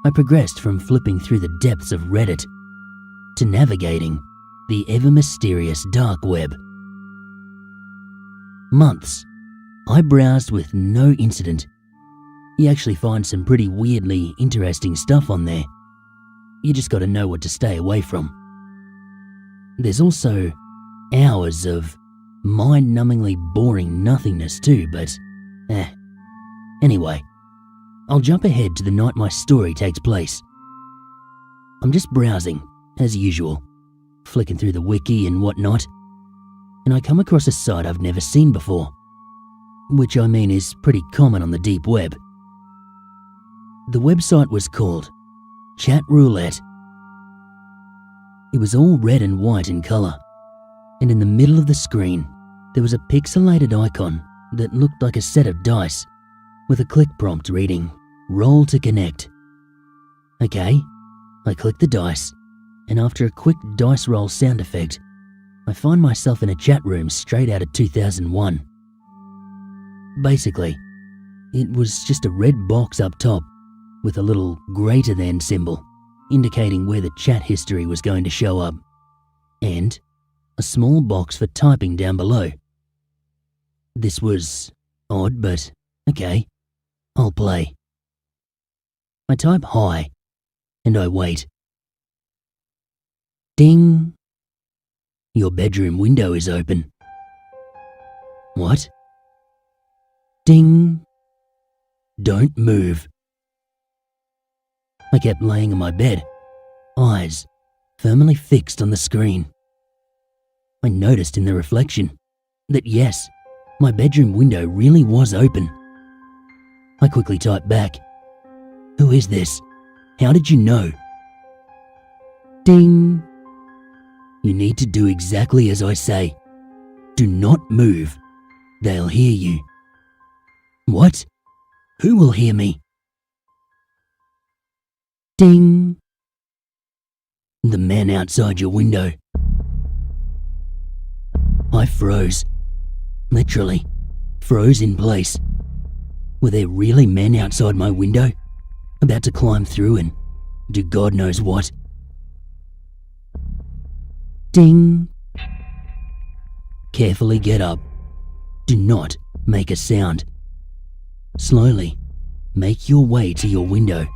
I progressed from flipping through the depths of Reddit to navigating the ever-mysterious dark web. Months, I browsed with no incident. You actually find some pretty weirdly interesting stuff on there. You just gotta know what to stay away from. There's also hours of mind-numbingly boring nothingness too, but Anyway, I'll jump ahead to the night my story takes place. I'm just browsing, as usual, flicking through the wiki and whatnot, and I come across a site I've never seen before, which I mean is pretty common on the deep web. The website was called Chat Roulette. It was all red and white in colour, and in the middle of the screen there was a pixelated icon that looked like a set of dice with a click prompt reading, "Roll to connect." Okay, I click the dice, and after a quick dice roll sound effect, I find myself in a chat room straight out of 2001. Basically, it was just a red box up top with a little greater than symbol indicating where the chat history was going to show up, and a small box for typing down below. This was odd, but okay, I'll play. I type hi, and I wait. Ding! Your bedroom window is open. What? Ding! Don't move. I kept laying on my bed, eyes firmly fixed on the screen. I noticed in the reflection that yes, my bedroom window really was open. I quickly typed back, "Who is this? How did you know?" Ding! You need to do exactly as I say. Do not move. They'll hear you. What? Who will hear me? Ding! The man outside your window. I froze. Literally, froze in place. Were there really men outside my window, about to climb through and do God knows what? Ding! Carefully get up. Do not make a sound. Slowly, make your way to your window.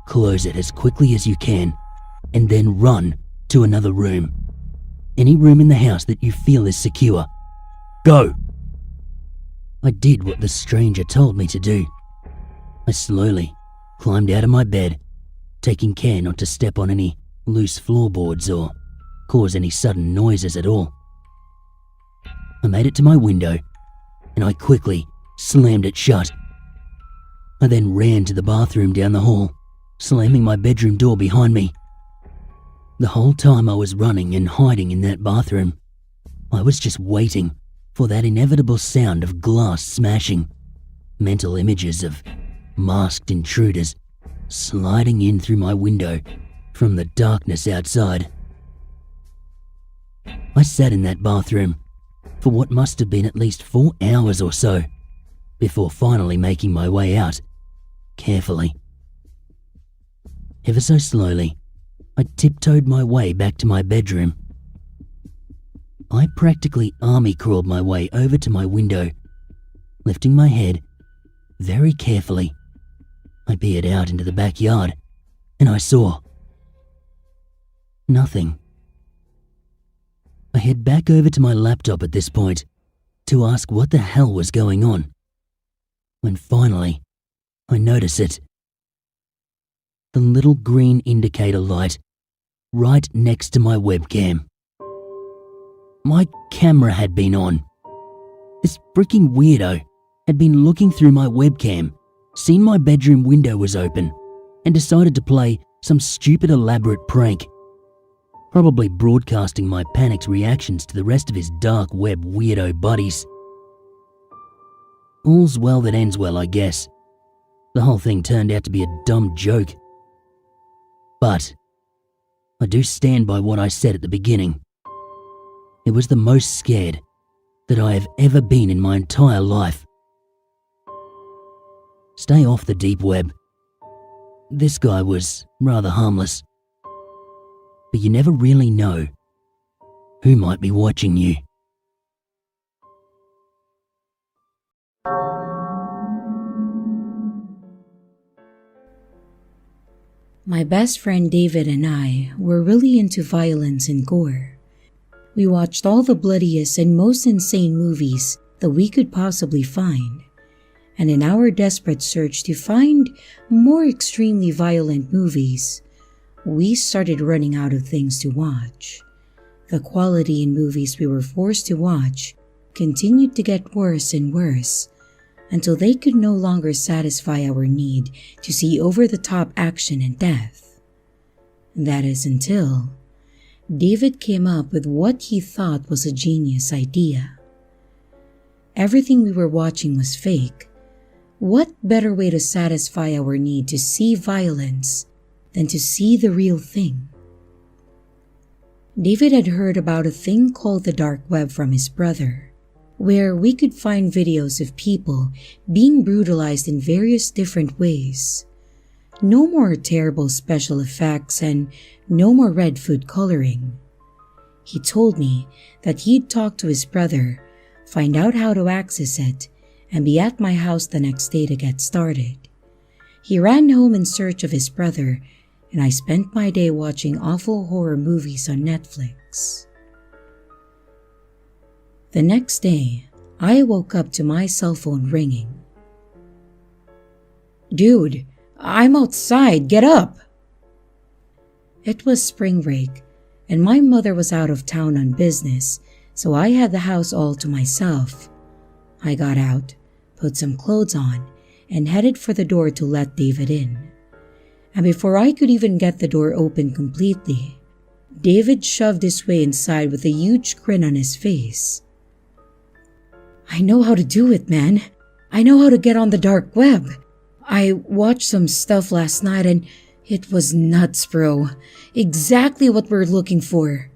Close it as quickly as you can, and then run to another room. Any room in the house that you feel is secure. Go! I did what the stranger told me to do. I slowly climbed out of my bed, taking care not to step on any loose floorboards or cause any sudden noises at all. I made it to my window, and I quickly slammed it shut. I then ran to the bathroom down the hall, slamming my bedroom door behind me. The whole time I was running and hiding in that bathroom, I was just waiting for that inevitable sound of glass smashing, mental images of masked intruders sliding in through my window from the darkness outside. I sat in that bathroom for what must have been at least 4 hours or so before finally making my way out, carefully. Ever so slowly, I tiptoed my way back to my bedroom. I practically army crawled my way over to my window, lifting my head very carefully. I peered out into the backyard and I saw nothing. I head back over to my laptop at this point to ask what the hell was going on, when finally I notice it. The little green indicator light right next to my webcam. My camera had been on. This freaking weirdo had been looking through my webcam, seen my bedroom window was open, and decided to play some stupid elaborate prank, probably broadcasting my panicked reactions to the rest of his dark web weirdo buddies. All's well that ends well, I guess. The whole thing turned out to be a dumb joke. But I do stand by what I said at the beginning. It was the most scared that I have ever been in my entire life. Stay off the deep web. This guy was rather harmless. But you never really know who might be watching you. My best friend David and I were really into violence and gore. We watched all the bloodiest and most insane movies that we could possibly find. And in our desperate search to find more extremely violent movies, we started running out of things to watch. The quality in movies we were forced to watch continued to get worse and worse until they could no longer satisfy our need to see over-the-top action and death. That is until David came up with what he thought was a genius idea. Everything we were watching was fake. What better way to satisfy our need to see violence than to see the real thing? David had heard about a thing called the dark web from his brother, where we could find videos of people being brutalized in various different ways. No more terrible special effects and no more red food coloring. He told me that he'd talk to his brother, find out how to access it, and be at my house the next day to get started. He ran home in search of his brother, and I spent my day watching awful horror movies on Netflix. The next day, I woke up to my cell phone ringing. "Dude, I'm outside, get up!" It was spring break, and my mother was out of town on business, so I had the house all to myself. I got out, put some clothes on, and headed for the door to let David in. And before I could even get the door open completely, David shoved his way inside with a huge grin on his face. "I know how to do it, man. I know how to get on the dark web. I watched some stuff last night and it was nuts, bro. Exactly what we're looking for,"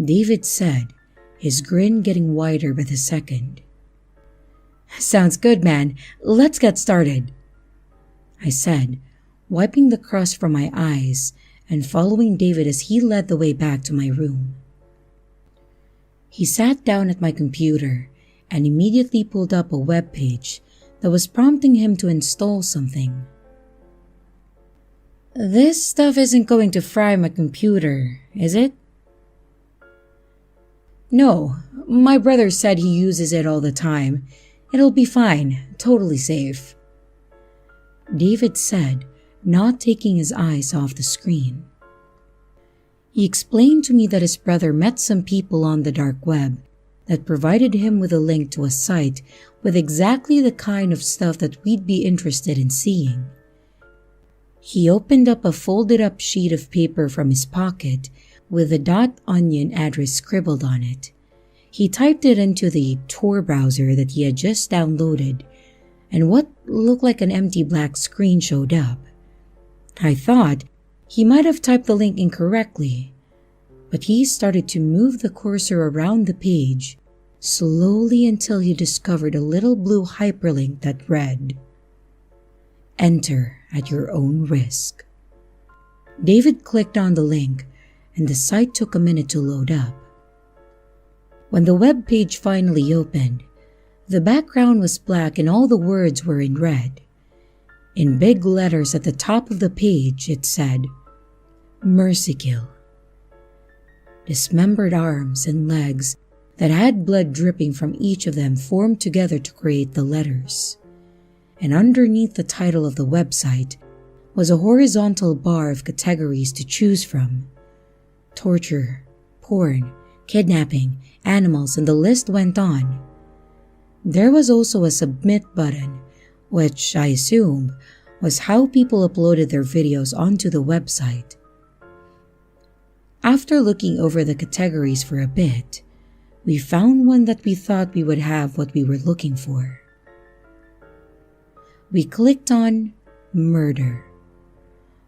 David said, his grin getting wider by the second. "Sounds good, man. Let's get started," I said, wiping the crust from my eyes and following David as he led the way back to my room. He sat down at my computer and immediately pulled up a web page that was prompting him to install something. "This stuff isn't going to fry my computer, is it?" "No, my brother said he uses it all the time. It'll be fine, totally safe," David said, not taking his eyes off the screen. He explained to me that his brother met some people on the dark web that provided him with a link to a site with exactly the kind of stuff that we'd be interested in seeing. He opened up a folded up sheet of paper from his pocket with the .onion address scribbled on it. He typed it into the Tor browser that he had just downloaded, and what looked like an empty black screen showed up. I thought he might have typed the link incorrectly, but he started to move the cursor around the page slowly until he discovered a little blue hyperlink that read, "Enter at your own risk." David clicked on the link, and the site took a minute to load up. When the web page finally opened, the background was black and all the words were in red. In big letters at the top of the page, it said, "Mercy Kill." Dismembered arms and legs that had blood dripping from each of them formed together to create the letters. And underneath the title of the website was a horizontal bar of categories to choose from: torture, porn, kidnapping, animals, and the list went on. There was also a submit button, which I assume was how people uploaded their videos onto the website. After looking over the categories for a bit, we found one that we thought we would have what we were looking for. We clicked on Murder.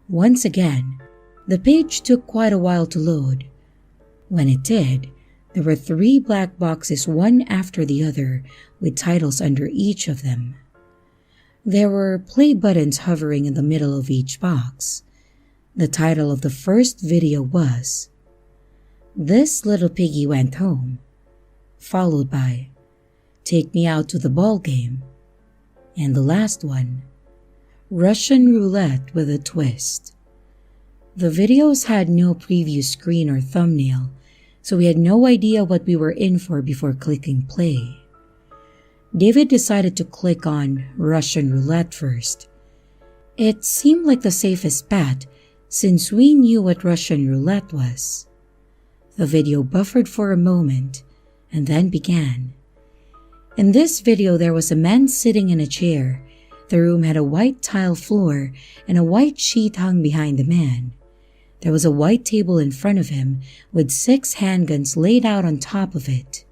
Once again, the page took quite a while to load. When it did, there were 3 black boxes, one after the other, with titles under each of them. There were play buttons hovering in the middle of each box. The title of the first video was "This Little Piggy Went Home," followed by "Take Me Out to the Ball Game," and the last one, "Russian Roulette with a Twist." The videos had no preview screen or thumbnail, so we had no idea what we were in for before clicking play. David decided to click on Russian Roulette first. It seemed like the safest bet since we knew what Russian Roulette was. The video buffered for a moment and then began. In this video, there was a man sitting in a chair. The room had a white tile floor and a white sheet hung behind the man. There was a white table in front of him with 6 handguns laid out on top of it.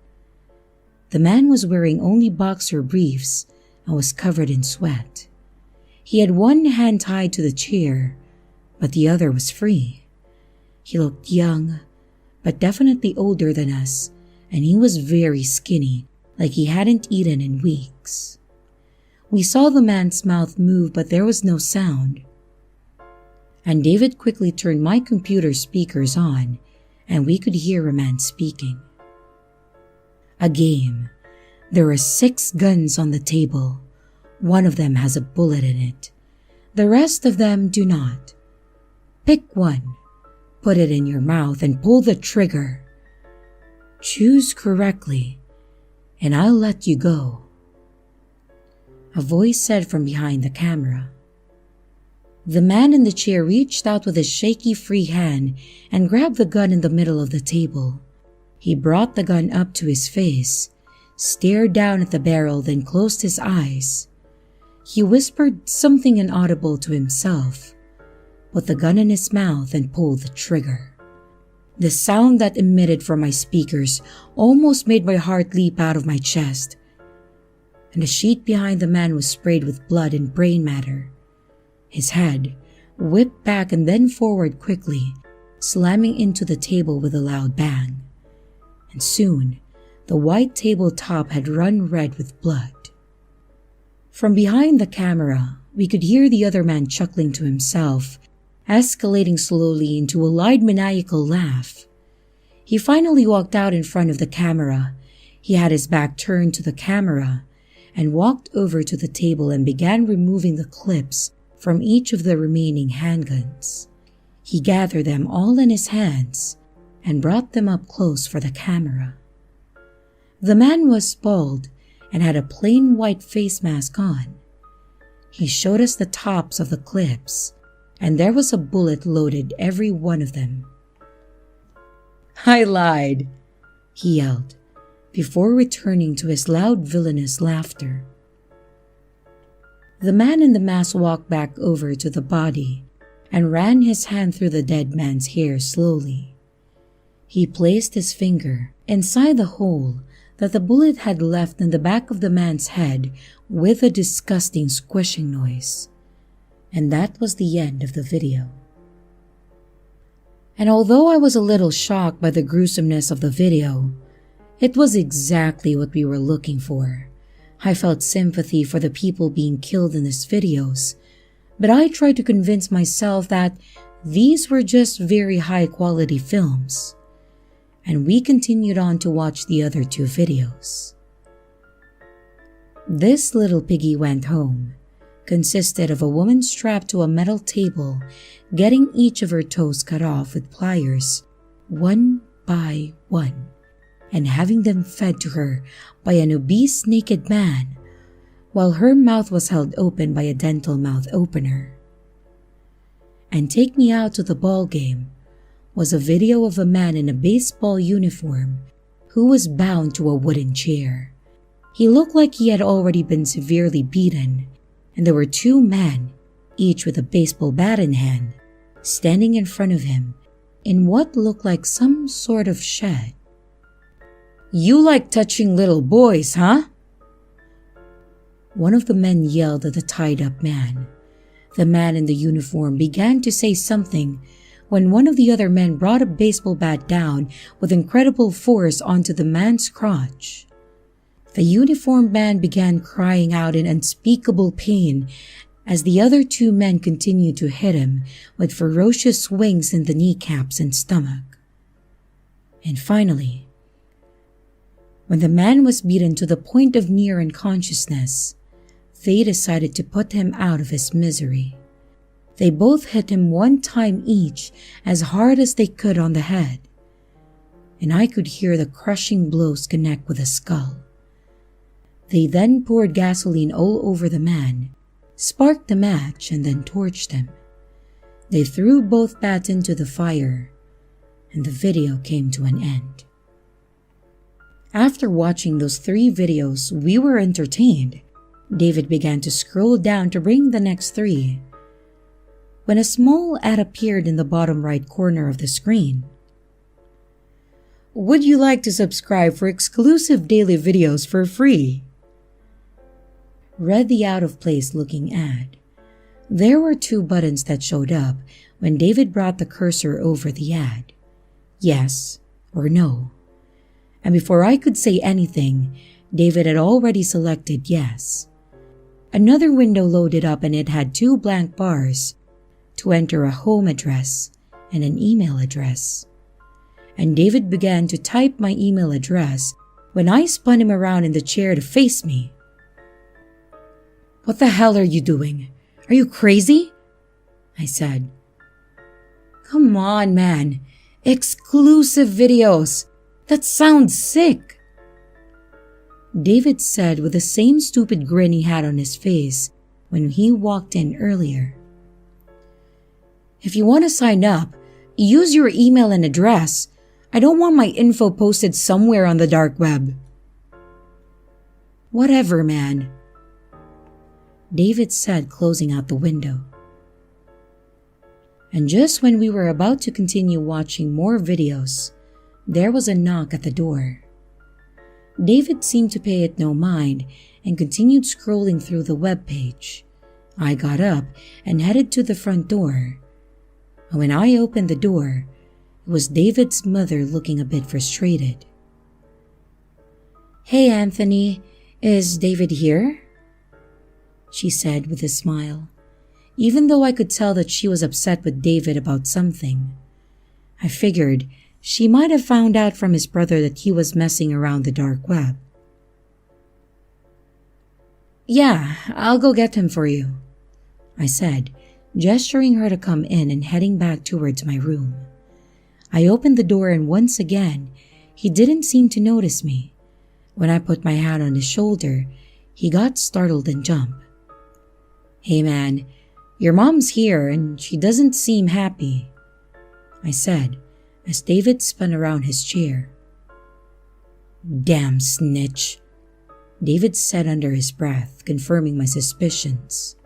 The man was wearing only boxer briefs and was covered in sweat. He had one hand tied to the chair, but the other was free. He looked young, but definitely older than us, and he was very skinny, like he hadn't eaten in weeks. We saw the man's mouth move, but there was no sound. And David quickly turned my computer speakers on, and we could hear a man speaking. A game. There are 6 guns on the table. One of them has a bullet in it. The rest of them do not. Pick one, put it in your mouth, and pull the trigger. Choose correctly, and I'll let you go. A voice said from behind the camera. The man in the chair reached out with his shaky free hand and grabbed the gun in the middle of the table. He brought the gun up to his face, stared down at the barrel, then closed his eyes. He whispered something inaudible to himself, put the gun in his mouth, and pulled the trigger. The sound that emitted from my speakers almost made my heart leap out of my chest, and the sheet behind the man was sprayed with blood and brain matter. His head whipped back and then forward quickly, slamming into the table with a loud bang. And soon, the white tabletop had run red with blood. From behind the camera, we could hear the other man chuckling to himself, escalating slowly into a loud maniacal laugh. He finally walked out in front of the camera. He had his back turned to the camera and walked over to the table and began removing the clips from each of the remaining handguns. He gathered them all in his hands and brought them up close for the camera. The man was bald and had a plain white face mask on. He showed us the tops of the clips, and there was a bullet loaded every one of them. "I lied," he yelled, before returning to his loud villainous laughter. The man in the mask walked back over to the body and ran his hand through the dead man's hair slowly. He placed his finger inside the hole that the bullet had left in the back of the man's head with a disgusting squishing noise. And that was the end of the video. And although I was a little shocked by the gruesomeness of the video, it was exactly what we were looking for. I felt sympathy for the people being killed in these videos, but I tried to convince myself that these were just very high quality films. And we continued on to watch the other two videos. This little piggy went home consisted of a woman strapped to a metal table, getting each of her toes cut off with pliers, one by one, and having them fed to her by an obese naked man, while her mouth was held open by a dental mouth opener. And Take Me Out to the Ball Game was a video of a man in a baseball uniform who was bound to a wooden chair. He looked like he had already been severely beaten, and there were two men, each with a baseball bat in hand, standing in front of him in what looked like some sort of shed. "You like touching little boys, huh?" One of the men yelled at the tied-up man. The man in the uniform began to say something when one of the other men brought a baseball bat down with incredible force onto the man's crotch. The uniformed man began crying out in unspeakable pain as the other two men continued to hit him with ferocious swings in the kneecaps and stomach. And finally, when the man was beaten to the point of near unconsciousness, they decided to put him out of his misery. They both hit him one time each as hard as they could on the head, and I could hear the crushing blows connect with the skull. They then poured gasoline all over the man, sparked the match, and then torched him. They threw both bats into the fire, and the video came to an end. After watching those 3 videos, we were entertained. David began to scroll down to bring the next 3, when a small ad appeared in the bottom right corner of the screen. "Would you like to subscribe for exclusive daily videos for free?" Read the out-of-place looking ad. There were 2 buttons that showed up when David brought the cursor over the ad. Yes or no. And before I could say anything, David had already selected yes. Another window loaded up and it had 2 blank bars to enter a home address and an email address. And David began to type my email address when I spun him around in the chair to face me. "What the hell are you doing? Are you crazy?" I said. "Come on, man. Exclusive videos. That sounds sick." David said with the same stupid grin he had on his face when he walked in earlier. "If you want to sign up, use your email and address. I don't want my info posted somewhere on the dark web." "Whatever, man," David said, closing out the window. And just when we were about to continue watching more videos, there was a knock at the door. David seemed to pay it no mind and continued scrolling through the web page. I got up and headed to the front door. And when I opened the door, it was David's mother looking a bit frustrated. "Hey, Anthony, is David here?" she said with a smile, even though I could tell that she was upset with David about something. I figured she might have found out from his brother that he was messing around the dark web. "Yeah, I'll go get him for you," I said, gesturing her to come in and heading back towards my room. I opened the door and once again, he didn't seem to notice me. When I put my hand on his shoulder, he got startled and jumped. "Hey man, your mom's here and she doesn't seem happy," I said as David spun around his chair. "Damn snitch," David said under his breath, confirming my suspicions.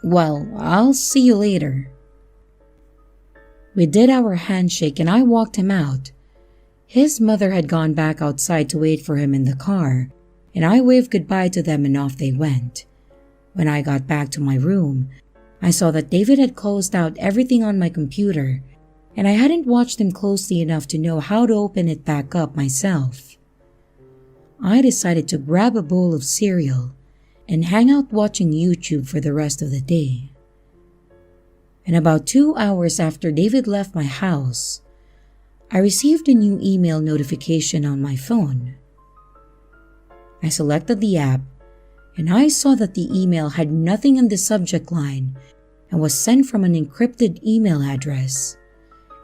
"Well, I'll see you later." We did our handshake and I walked him out. His mother had gone back outside to wait for him in the car, and I waved goodbye to them and off they went. When I got back to my room, I saw that David had closed out everything on my computer, and I hadn't watched him closely enough to know how to open it back up myself. I decided to grab a bowl of cereal and hang out watching YouTube for the rest of the day. And about 2 hours after David left my house, I received a new email notification on my phone. I selected the app and I saw that the email had nothing in the subject line and was sent from an encrypted email address.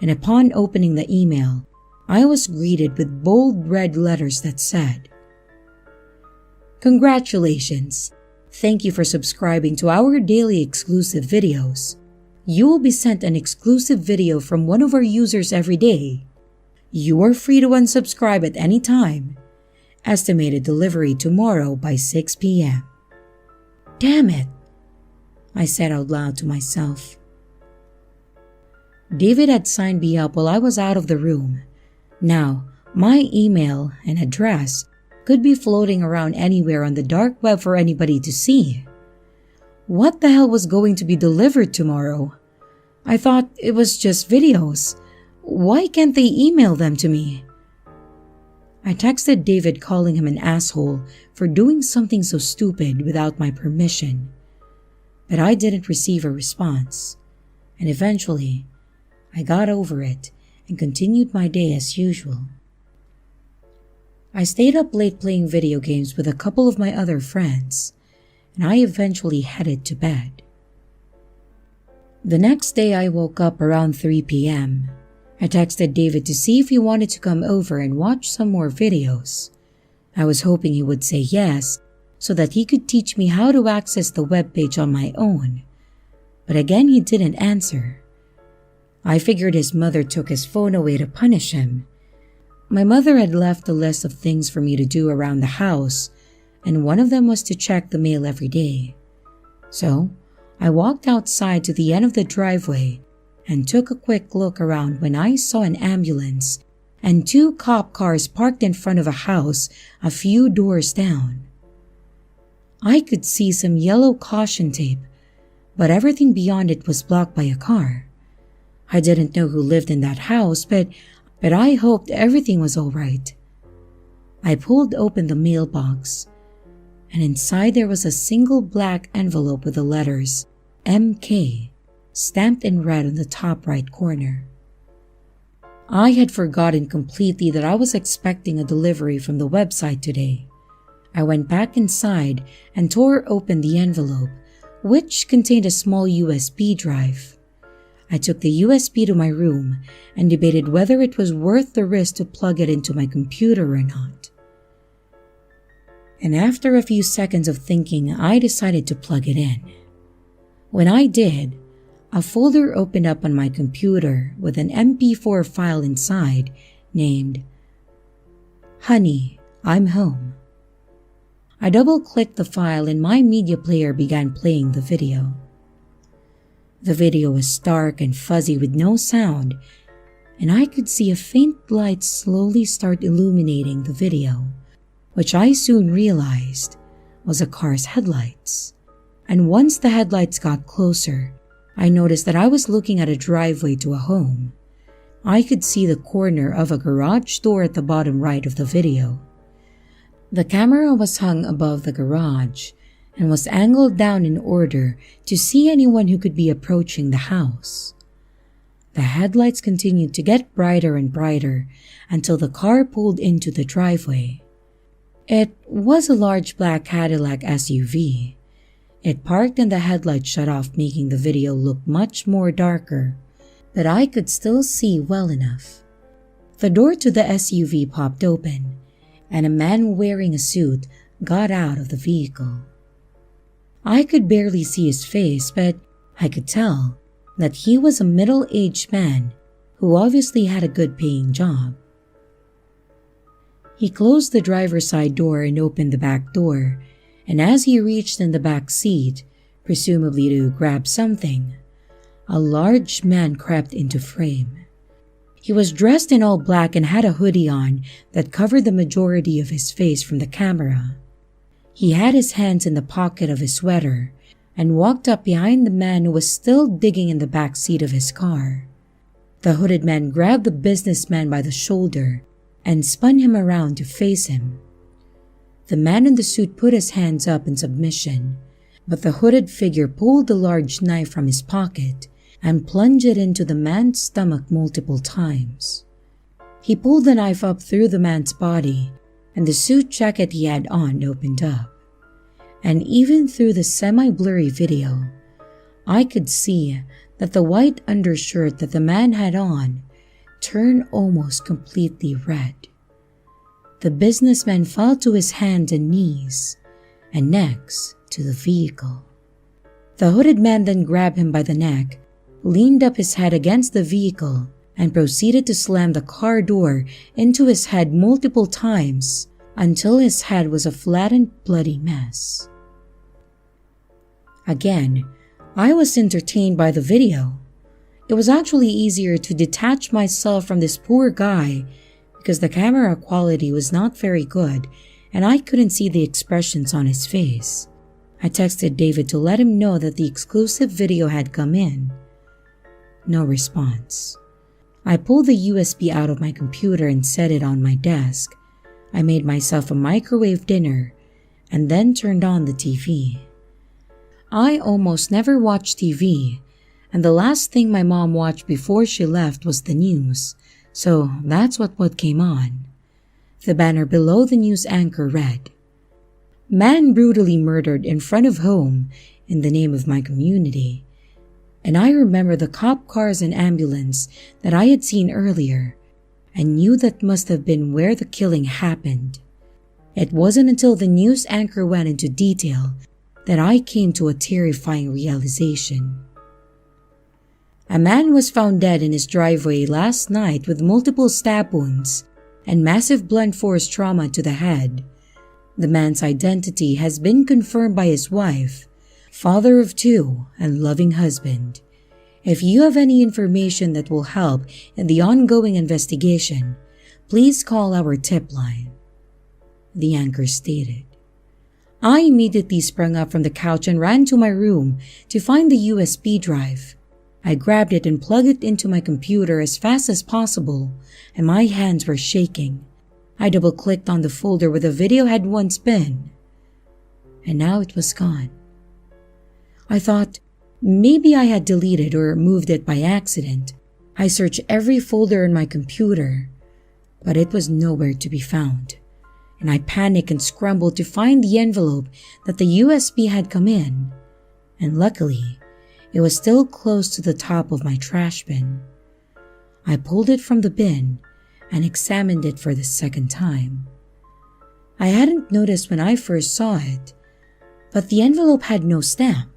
And upon opening the email, I was greeted with bold red letters that said, "Congratulations! Thank you for subscribing to our daily exclusive videos. You will be sent an exclusive video from one of our users every day. You are free to unsubscribe at any time. Estimated delivery tomorrow by 6 p.m. Damn it, I said out loud to myself. David had signed me up while I was out of the room. Now, my email and address could be floating around anywhere on the dark web for anybody to see. What the hell was going to be delivered tomorrow? I thought it was just videos. Why can't they email them to me? I texted David calling him an asshole for doing something so stupid without my permission. But I didn't receive a response. And eventually, I got over it and continued my day as usual. I stayed up late playing video games with a couple of my other friends, and I eventually headed to bed. The next day I woke up around 3 p.m. I texted David to see if he wanted to come over and watch some more videos. I was hoping he would say yes, so that he could teach me how to access the webpage on my own. But again, he didn't answer. I figured his mother took his phone away to punish him. My mother had left a list of things for me to do around the house, and one of them was to check the mail every day. So, I walked outside to the end of the driveway and took a quick look around when I saw an ambulance and 2 cop cars parked in front of a house a few doors down. I could see some yellow caution tape, but everything beyond it was blocked by a car. I didn't know who lived in that house, but I hoped everything was all right. I pulled open the mailbox, and inside there was a single black envelope with the letters MK stamped in red on the top right corner. I had forgotten completely that I was expecting a delivery from the website today. I went back inside and tore open the envelope, which contained a small USB drive. I took the USB to my room and debated whether it was worth the risk to plug it into my computer or not. And after a few seconds of thinking, I decided to plug it in. When I did, a folder opened up on my computer with an MP4 file inside named Honey, I'm Home. I double-clicked the file and my media player began playing the video. The video was stark and fuzzy with no sound, and I could see a faint light slowly start illuminating the video, which I soon realized was a car's headlights. And once the headlights got closer, I noticed that I was looking at a driveway to a home. I could see the corner of a garage door at the bottom right of the video. The camera was hung above the garage and was angled down in order to see anyone who could be approaching the house. The headlights continued to get brighter and brighter until the car pulled into the driveway. It was a large black Cadillac SUV. It parked and the headlights shut off, making the video look much more darker, but I could still see well enough. The door to the SUV popped open, and a man wearing a suit got out of the vehicle. I could barely see his face, but I could tell that he was a middle-aged man who obviously had a good-paying job. He closed the driver's side door and opened the back door, and as he reached in the back seat, presumably to grab something, a large man crept into frame. He was dressed in all black and had a hoodie on that covered the majority of his face from the camera. He had his hands in the pocket of his sweater and walked up behind the man who was still digging in the back seat of his car. The hooded man grabbed the businessman by the shoulder and spun him around to face him. The man in the suit put his hands up in submission, but the hooded figure pulled the large knife from his pocket and plunged it into the man's stomach multiple times. He pulled the knife up through the man's body, and the suit jacket he had on opened up. And even through the semi-blurry video, I could see that the white undershirt that the man had on turned almost completely red. The businessman fell to his hands and knees, and next to the vehicle. The hooded man then grabbed him by the neck, leaned up his head against the vehicle, and proceeded to slam the car door into his head multiple times until his head was a flattened, bloody mess. Again, I was entertained by the video. It was actually easier to detach myself from this poor guy because the camera quality was not very good and I couldn't see the expressions on his face. I texted David to let him know that the exclusive video had come in. No response. I pulled the USB out of my computer and set it on my desk. I made myself a microwave dinner and then turned on the TV. I almost never watch TV, and the last thing my mom watched before she left was the news, so that's what came on. The banner below the news anchor read, "Man brutally murdered in front of home in the name of my community." And I remember the cop cars and ambulance that I had seen earlier and knew that must have been where the killing happened. It wasn't until the news anchor went into detail that I came to a terrifying realization. A man was found dead in his driveway last night with multiple stab wounds and massive blunt force trauma to the head. The man's identity has been confirmed by his wife, father of 2, and loving husband. If you have any information that will help in the ongoing investigation, please call our tip line, the anchor stated. I immediately sprung up from the couch and ran to my room to find the USB drive. I grabbed it and plugged it into my computer as fast as possible, and my hands were shaking. I double-clicked on the folder where the video had once been, and now it was gone. I thought maybe I had deleted or moved it by accident. I searched every folder in my computer, but it was nowhere to be found, and I panicked and scrambled to find the envelope that the USB had come in, and luckily, it was still close to the top of my trash bin. I pulled it from the bin and examined it for the second time. I hadn't noticed when I first saw it, but the envelope had no stamp.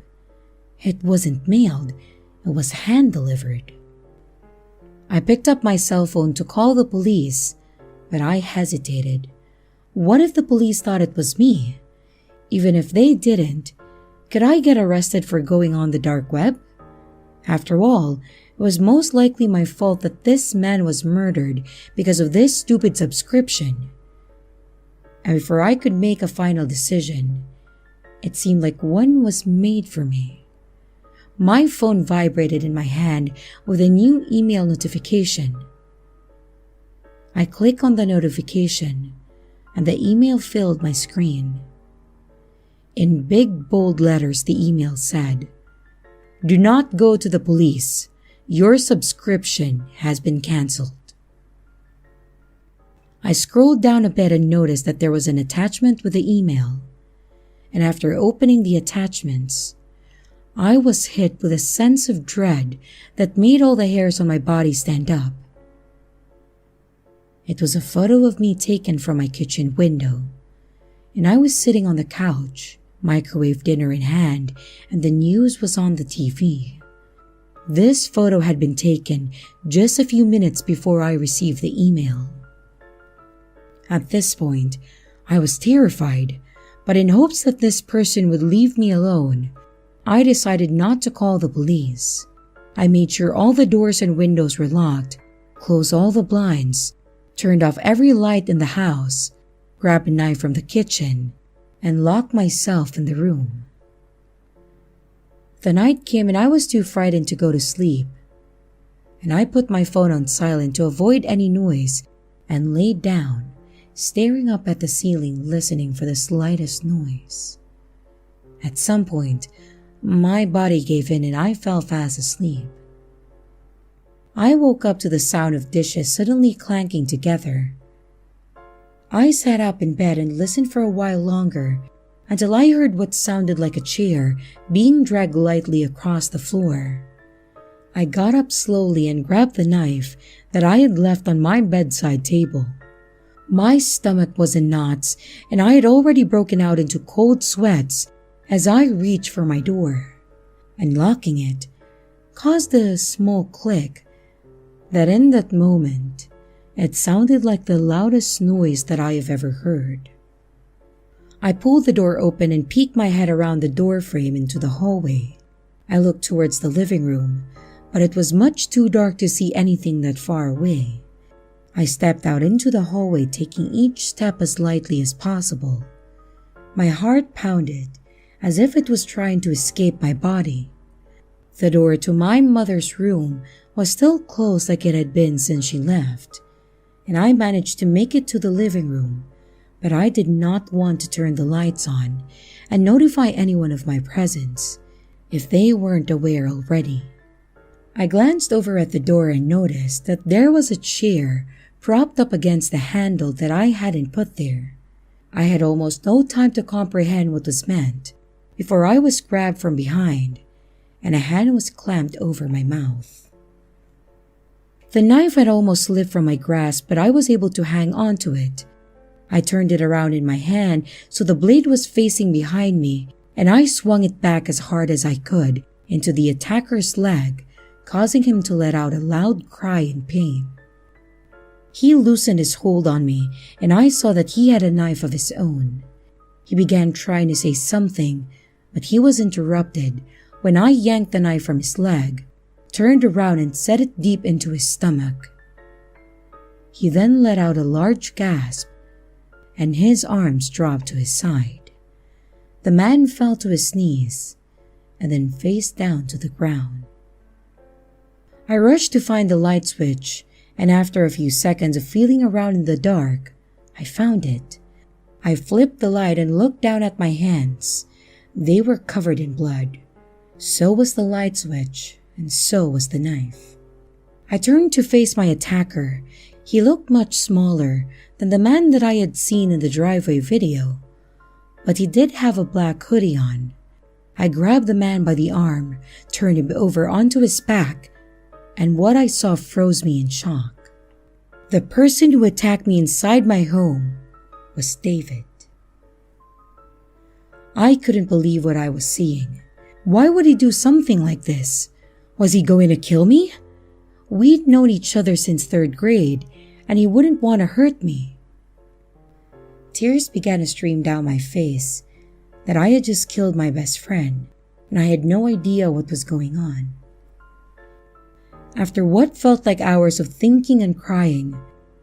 It wasn't mailed, it was hand-delivered. I picked up my cell phone to call the police, but I hesitated. What if the police thought it was me? Even if they didn't, could I get arrested for going on the dark web? After all, it was most likely my fault that this man was murdered because of this stupid subscription. And before I could make a final decision, it seemed like one was made for me. My phone vibrated in my hand with a new email notification. I clicked on the notification, and the email filled my screen. In big bold letters, the email said, "Do not go to the police. Your subscription has been canceled." I scrolled down a bit and noticed that there was an attachment with the email. And after opening the attachments, I was hit with a sense of dread that made all the hairs on my body stand up. It was a photo of me taken from my kitchen window, and I was sitting on the couch, microwave dinner in hand, and the news was on the TV. This photo had been taken just a few minutes before I received the email. At this point, I was terrified, but in hopes that this person would leave me alone, I decided not to call the police. I made sure all the doors and windows were locked, closed all the blinds, turned off every light in the house, grabbed a knife from the kitchen, and locked myself in the room. The night came and I was too frightened to go to sleep, and I put my phone on silent to avoid any noise and laid down, staring up at the ceiling, listening for the slightest noise. At some point, my body gave in and I fell fast asleep. I woke up to the sound of dishes suddenly clanking together. I sat up in bed and listened for a while longer until I heard what sounded like a chair being dragged lightly across the floor. I got up slowly and grabbed the knife that I had left on my bedside table. My stomach was in knots and I had already broken out into cold sweats as I reached for my door. Unlocking it caused a small click that in that moment it sounded like the loudest noise that I have ever heard. I pulled the door open and peeked my head around the door frame into the hallway. I looked towards the living room, but it was much too dark to see anything that far away. I stepped out into the hallway, taking each step as lightly as possible. My heart pounded as if it was trying to escape my body. The door to my mother's room was still closed like it had been since she left, and I managed to make it to the living room, but I did not want to turn the lights on and notify anyone of my presence if they weren't aware already. I glanced over at the door and noticed that there was a chair propped up against the handle that I hadn't put there. I had almost no time to comprehend what was meant before I was grabbed from behind and a hand was clamped over my mouth. The knife had almost slipped from my grasp, but I was able to hang on to it. I turned it around in my hand so the blade was facing behind me, and I swung it back as hard as I could into the attacker's leg, causing him to let out a loud cry in pain. He loosened his hold on me, and I saw that he had a knife of his own. He began trying to say something, but he was interrupted when I yanked the knife from his leg, turned around and set it deep into his stomach. He then let out a large gasp, and his arms dropped to his side. The man fell to his knees and then face down to the ground. I rushed to find the light switch, and after a few seconds of feeling around in the dark, I found it. I flipped the light and looked down at my hands. They were covered in blood. So was the light switch, and so was the knife. I turned to face my attacker. He looked much smaller than the man that I had seen in the driveway video, but he did have a black hoodie on. I grabbed the man by the arm, turned him over onto his back, and what I saw froze me in shock. The person who attacked me inside my home was David. I couldn't believe what I was seeing. Why would he do something like this? Was he going to kill me? We'd known each other since 3rd grade, and he wouldn't want to hurt me. Tears began to stream down my face that I had just killed my best friend, and I had no idea what was going on. After what felt like hours of thinking and crying,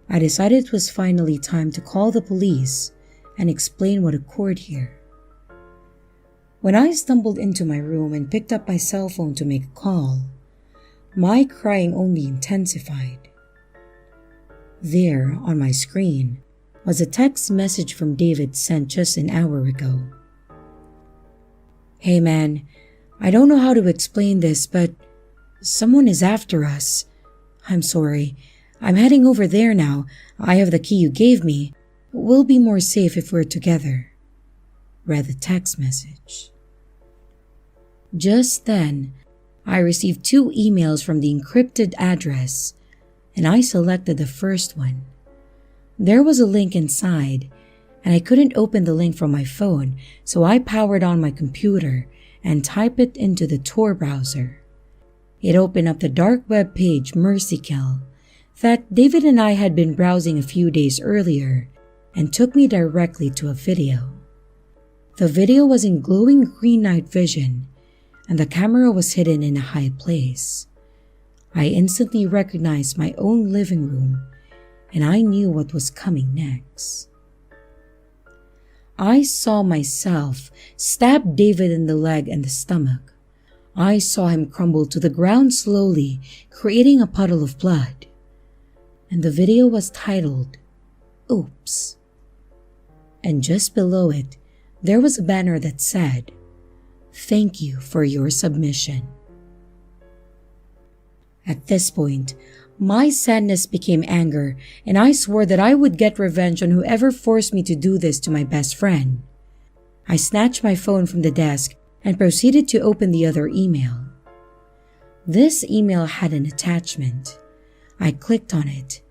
I decided it was finally time to call the police and explain what occurred here. When I stumbled into my room and picked up my cell phone to make a call, my crying only intensified. There, on my screen, was a text message from David sent just an hour ago. "Hey man, I don't know how to explain this, but someone is after us. I'm sorry. I'm heading over there now. I have the key you gave me. We'll be more safe if we're together," read the text message. Just then, I received 2 emails from the encrypted address, and I selected the first one. There was a link inside, and I couldn't open the link from my phone, so I powered on my computer and typed it into the Tor browser. It opened up the dark web page Mercykill that David and I had been browsing a few days earlier and took me directly to a video. The video was in glowing green night vision, and the camera was hidden in a high place. I instantly recognized my own living room, and I knew what was coming next. I saw myself stab David in the leg and the stomach. I saw him crumble to the ground slowly, creating a puddle of blood. And the video was titled, "Oops." And just below it, there was a banner that said, "Thank you for your submission." At this point, my sadness became anger, and I swore that I would get revenge on whoever forced me to do this to my best friend. I snatched my phone from the desk and proceeded to open the other email. This email had an attachment. I clicked on it,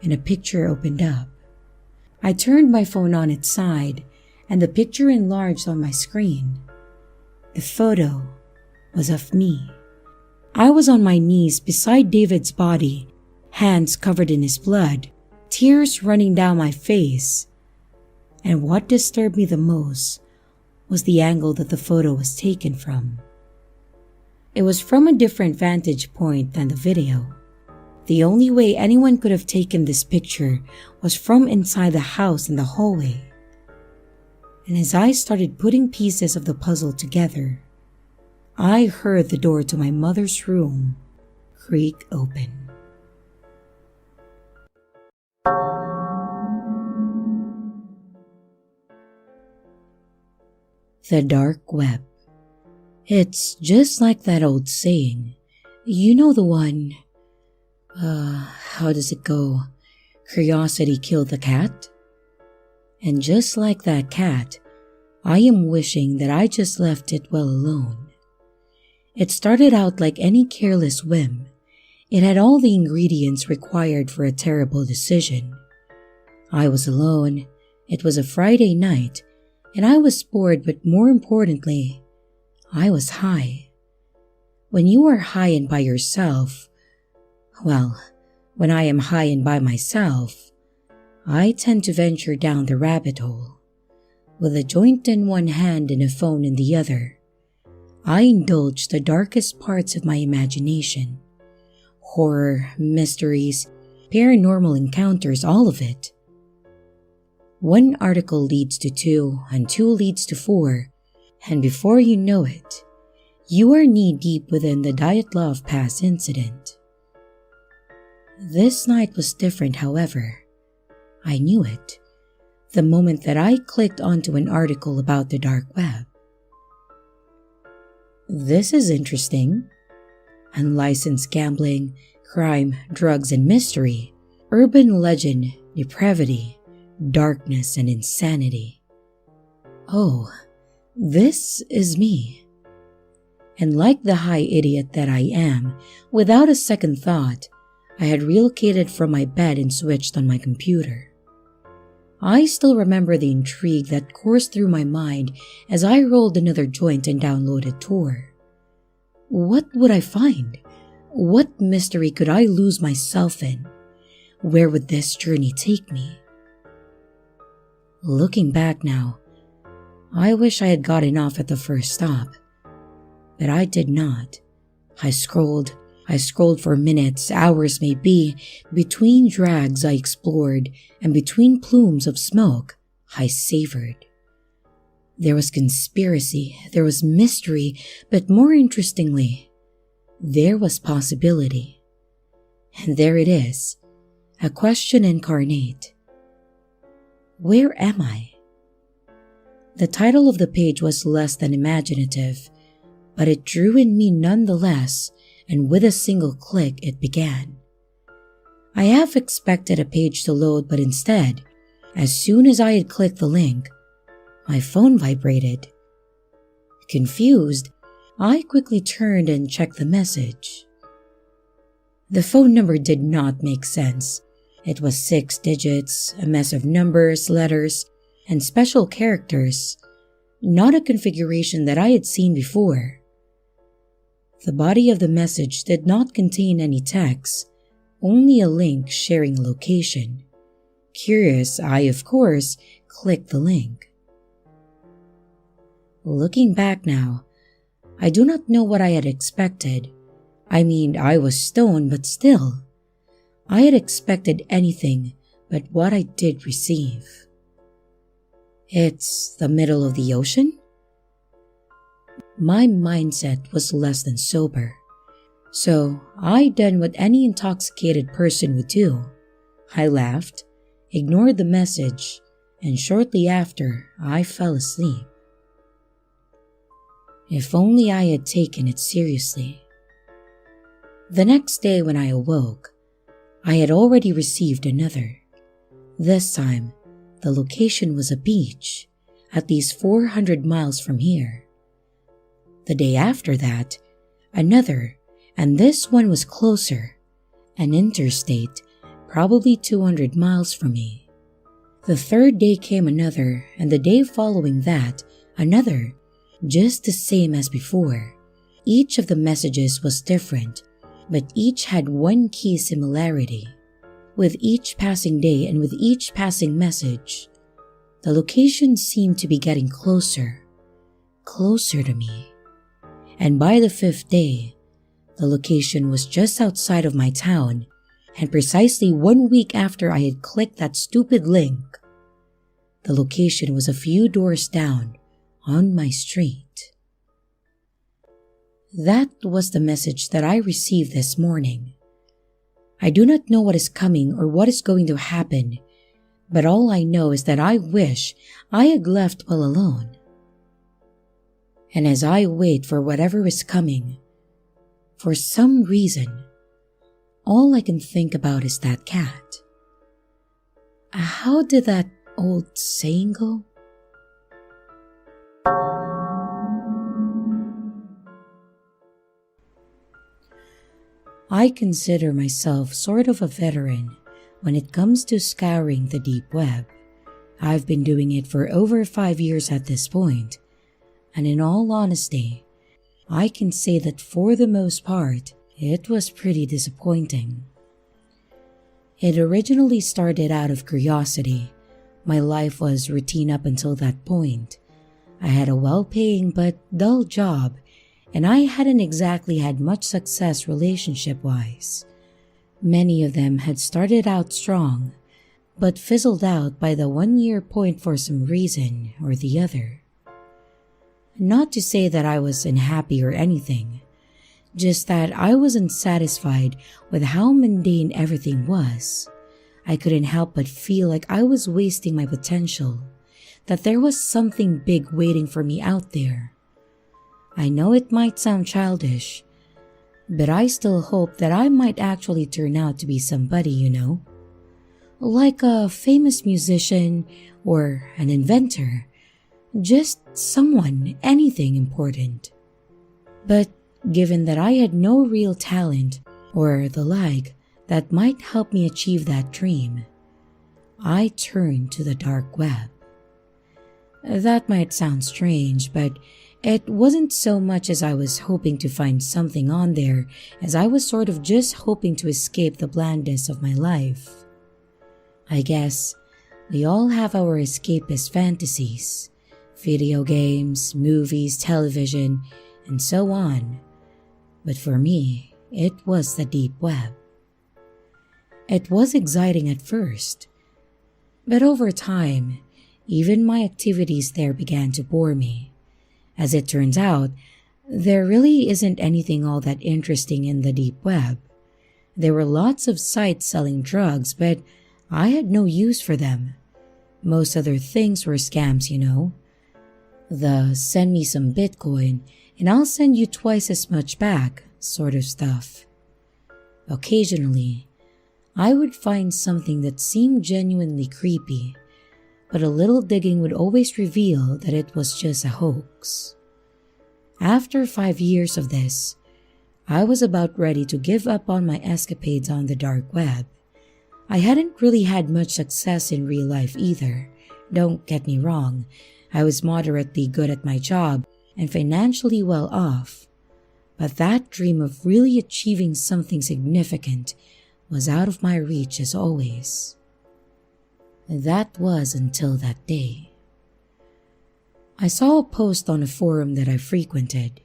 and a picture opened up. I turned my phone on its side, and the picture enlarged on my screen. The photo was of me. I was on my knees beside David's body, hands covered in his blood, tears running down my face. And what disturbed me the most was the angle that the photo was taken from. It was from a different vantage point than the video. The only way anyone could have taken this picture was from inside the house in the hallway. And as I started putting pieces of the puzzle together, I heard the door to my mother's room creak open. The dark web. It's just like that old saying. You know the one, how does it go? Curiosity killed the cat? And just like that cat, I am wishing that I just left it well alone. It started out like any careless whim. It had all the ingredients required for a terrible decision. I was alone, it was a Friday night, and I was bored, but more importantly, I was high. When you are high and by yourself, well, when I am high and by myself, I tend to venture down the rabbit hole. With a joint in one hand and a phone in the other, I indulge the darkest parts of my imagination. Horror, mysteries, paranormal encounters, all of it. One article leads to two, and two leads to four, and before you know it, you are knee-deep within the Dyatlov Pass incident. This night was different, however. I knew it, the moment that I clicked onto an article about the dark web. This is interesting. Unlicensed gambling, crime, drugs, and mystery, urban legend, depravity, darkness, and insanity. Oh, this is me. And like the high idiot that I am, without a second thought, I had relocated from my bed and switched on my computer. I still remember the intrigue that coursed through my mind as I rolled another joint and downloaded Tor. What would I find? What mystery could I lose myself in? Where would this journey take me? Looking back now, I wish I had gotten off at the first stop, but I did not. I scrolled for minutes, hours maybe. Between drags I explored, and between plumes of smoke I savored. There was conspiracy, there was mystery, but more interestingly, there was possibility. And there it is, a question incarnate. Where am I? The title of the page was less than imaginative, but it drew in me nonetheless, and with a single click it began. I half expected a page to load, but instead, as soon as I had clicked the link, my phone vibrated. Confused, I quickly turned and checked the message. The phone number did not make sense. It was 6 digits, a mess of numbers, letters, and special characters, not a configuration that I had seen before. The body of the message did not contain any text, only a link sharing a location. Curious, I, of course, clicked the link. Looking back now, I do not know what I had expected. I mean, I was stoned, but still. I had expected anything but what I did receive. It's the middle of the ocean? My mindset was less than sober, so I done what any intoxicated person would do. I laughed, ignored the message, and shortly after, I fell asleep. If only I had taken it seriously. The next day when I awoke, I had already received another. This time, the location was a beach, at least 400 miles from here. The day after that, another, and this one was closer, an interstate, probably 200 miles from me. The third day came another, and the day following that, another, just the same as before. Each of the messages was different, but each had one key similarity. With each passing day and with each passing message, the location seemed to be getting closer, closer to me. And by the fifth day, the location was just outside of my town, and precisely 1 week after I had clicked that stupid link, the location was a few doors down on my street. That was the message that I received this morning. I do not know what is coming or what is going to happen, but all I know is that I wish I had left well alone. And as I wait for whatever is coming, for some reason, all I can think about is that cat. How did that old saying go? I consider myself sort of a veteran when it comes to scouring the deep web. I've been doing it for over 5 years at this point, and in all honesty, I can say that for the most part, it was pretty disappointing. It originally started out of curiosity. My life was routine up until that point. I had a well-paying but dull job, and I hadn't exactly had much success relationship-wise. Many of them had started out strong, but fizzled out by the 1-year point for some reason or the other. Not to say that I was unhappy or anything, just that I wasn't satisfied with how mundane everything was. I couldn't help but feel like I was wasting my potential, that there was something big waiting for me out there. I know it might sound childish, but I still hope that I might actually turn out to be somebody, you know? Like a famous musician or an inventor. Just someone, anything important. But given that I had no real talent or the like that might help me achieve that dream, I turned to the dark web. That might sound strange, but it wasn't so much as I was hoping to find something on there as I was sort of just hoping to escape the blandness of my life. I guess we all have our escapist fantasies. Video games, movies, television, and so on. But for me, it was the deep web. It was exciting at first, but over time, even my activities there began to bore me. As it turns out, there really isn't anything all that interesting in the deep web. There were lots of sites selling drugs, but I had no use for them. Most other things were scams, you know. The send me some Bitcoin and I'll send you twice as much back sort of stuff. Occasionally, I would find something that seemed genuinely creepy, but a little digging would always reveal that it was just a hoax. After 5 years of this, I was about ready to give up on my escapades on the dark web. I hadn't really had much success in real life either. Don't get me wrong, I was moderately good at my job and financially well off, but that dream of really achieving something significant was out of my reach as always. That was until that day. I saw a post on a forum that I frequented.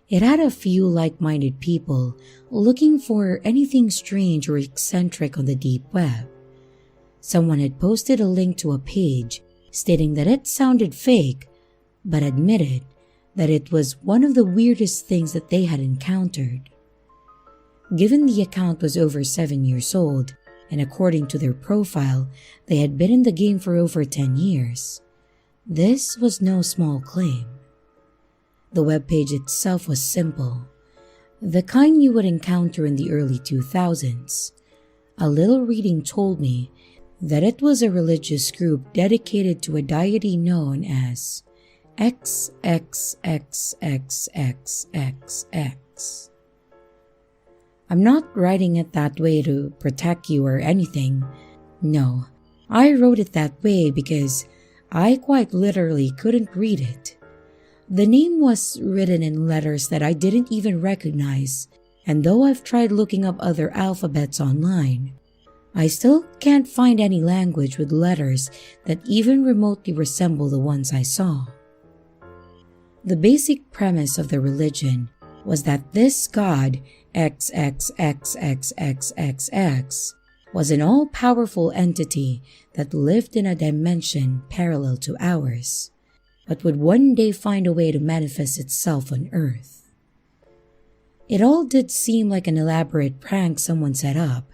It had a few like-minded people looking for anything strange or eccentric on the deep web. Someone had posted a link to a page stating that it sounded fake, but admitted that it was one of the weirdest things that they had encountered. Given the account was over 7 years old, and according to their profile, they had been in the game for over 10 years, this was no small claim. The webpage itself was simple, the kind you would encounter in the early 2000s. A little reading told me that it was a religious group dedicated to a deity known as XXXXXXX. I'm not writing it that way to protect you or anything. No, I wrote it that way because I quite literally couldn't read it. The name was written in letters that I didn't even recognize, and though I've tried looking up other alphabets online, I still can't find any language with letters that even remotely resemble the ones I saw. The basic premise of the religion was that this god, XXXXXXX, was an all-powerful entity that lived in a dimension parallel to ours, but would one day find a way to manifest itself on Earth. It all did seem like an elaborate prank someone set up,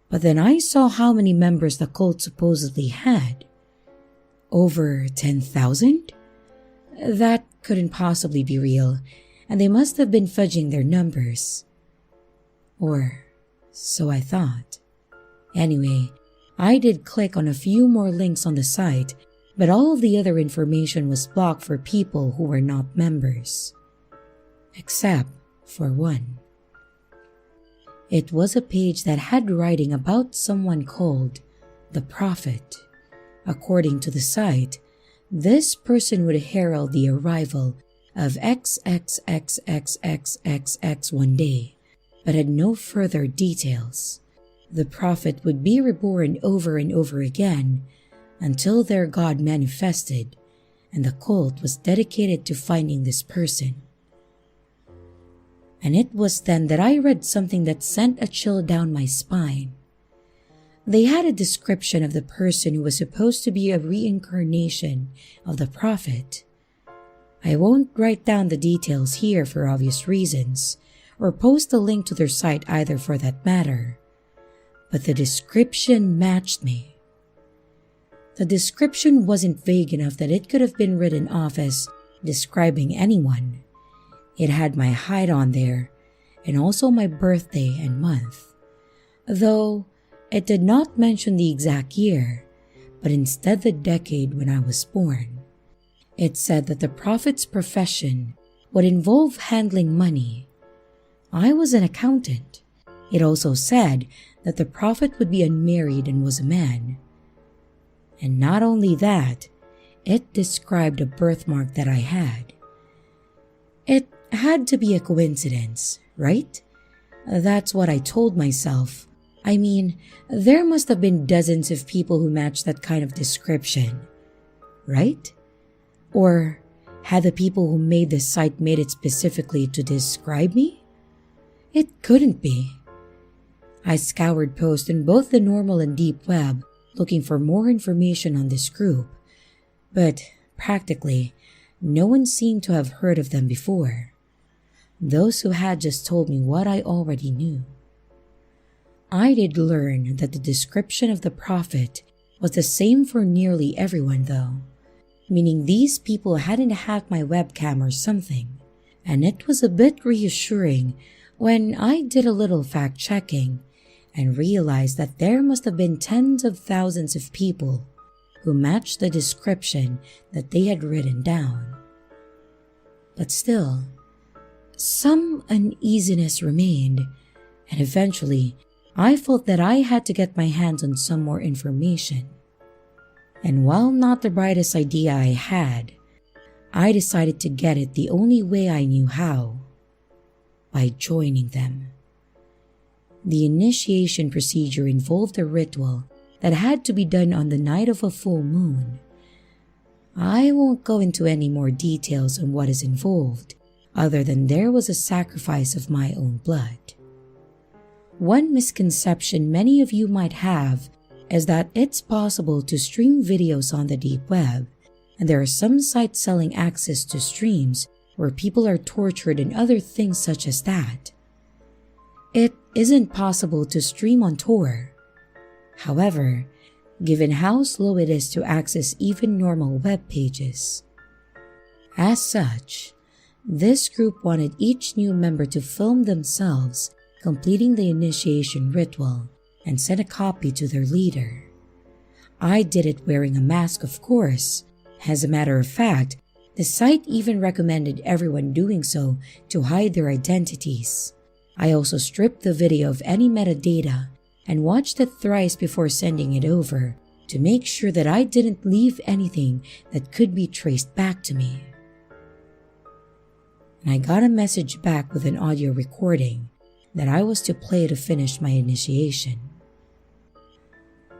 but then I saw how many members the cult supposedly had. Over 10,000? That couldn't possibly be real, and they must have been fudging their numbers. Or so I thought. Anyway, I did click on a few more links on the site, but all of the other information was blocked for people who were not members. Except for one. It was a page that had writing about someone called the Prophet. According to the site, this person would herald the arrival of XXXXXXX one day, but had no further details. The Prophet would be reborn over and over again until their God manifested, and the cult was dedicated to finding this person. And it was then that I read something that sent a chill down my spine. They had a description of the person who was supposed to be a reincarnation of the Prophet. I won't write down the details here for obvious reasons, or post a link to their site either for that matter, but the description matched me. The description wasn't vague enough that it could have been written off as describing anyone. It had my height on there, and also my birthday and month, though it did not mention the exact year, but instead the decade when I was born. It said that the Prophet's profession would involve handling money. I was an accountant. It also said that the Prophet would be unmarried and was a man. And not only that, it described a birthmark that I had. It had to be a coincidence, right? That's what I told myself. I mean, there must have been dozens of people who matched that kind of description, right? Or had the people who made this site made it specifically to describe me? It couldn't be. I scoured posts in both the normal and deep web looking for more information on this group, but practically no one seemed to have heard of them before. Those who had just told me what I already knew. I did learn that the description of the Prophet was the same for nearly everyone though, meaning these people hadn't hacked my webcam or something, and it was a bit reassuring when I did a little fact-checking and realized that there must have been tens of thousands of people who matched the description that they had written down. But still, some uneasiness remained, and eventually I felt that I had to get my hands on some more information. And while not the brightest idea I had, I decided to get it the only way I knew how, by joining them. The initiation procedure involved a ritual that had to be done on the night of a full moon. I won't go into any more details on what is involved, other than there was a sacrifice of my own blood. One misconception many of you might have is that it's possible to stream videos on the deep web, and there are some sites selling access to streams where people are tortured and other things such as that. It isn't possible to stream on Tor. However, given how slow it is to access even normal web pages. As such, this group wanted each new member to film themselves completing the initiation ritual and send a copy to their leader. I did it wearing a mask, of course. As a matter of fact, the site even recommended everyone doing so to hide their identities. I also stripped the video of any metadata and watched it thrice before sending it over to make sure that I didn't leave anything that could be traced back to me. And I got a message back with an audio recording that I was to play to finish my initiation.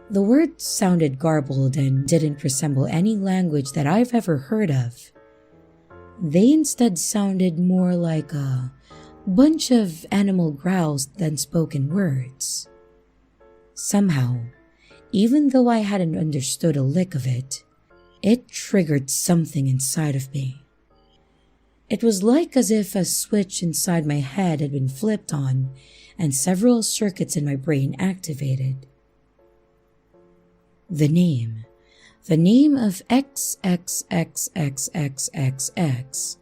The words sounded garbled and didn't resemble any language that I've ever heard of. They instead sounded more like a bunch of animal growls than spoken words. Somehow, even though I hadn't understood a lick of it, it triggered something inside of me. It was like as if a switch inside my head had been flipped on and several circuits in my brain activated. The name of XXXXXXX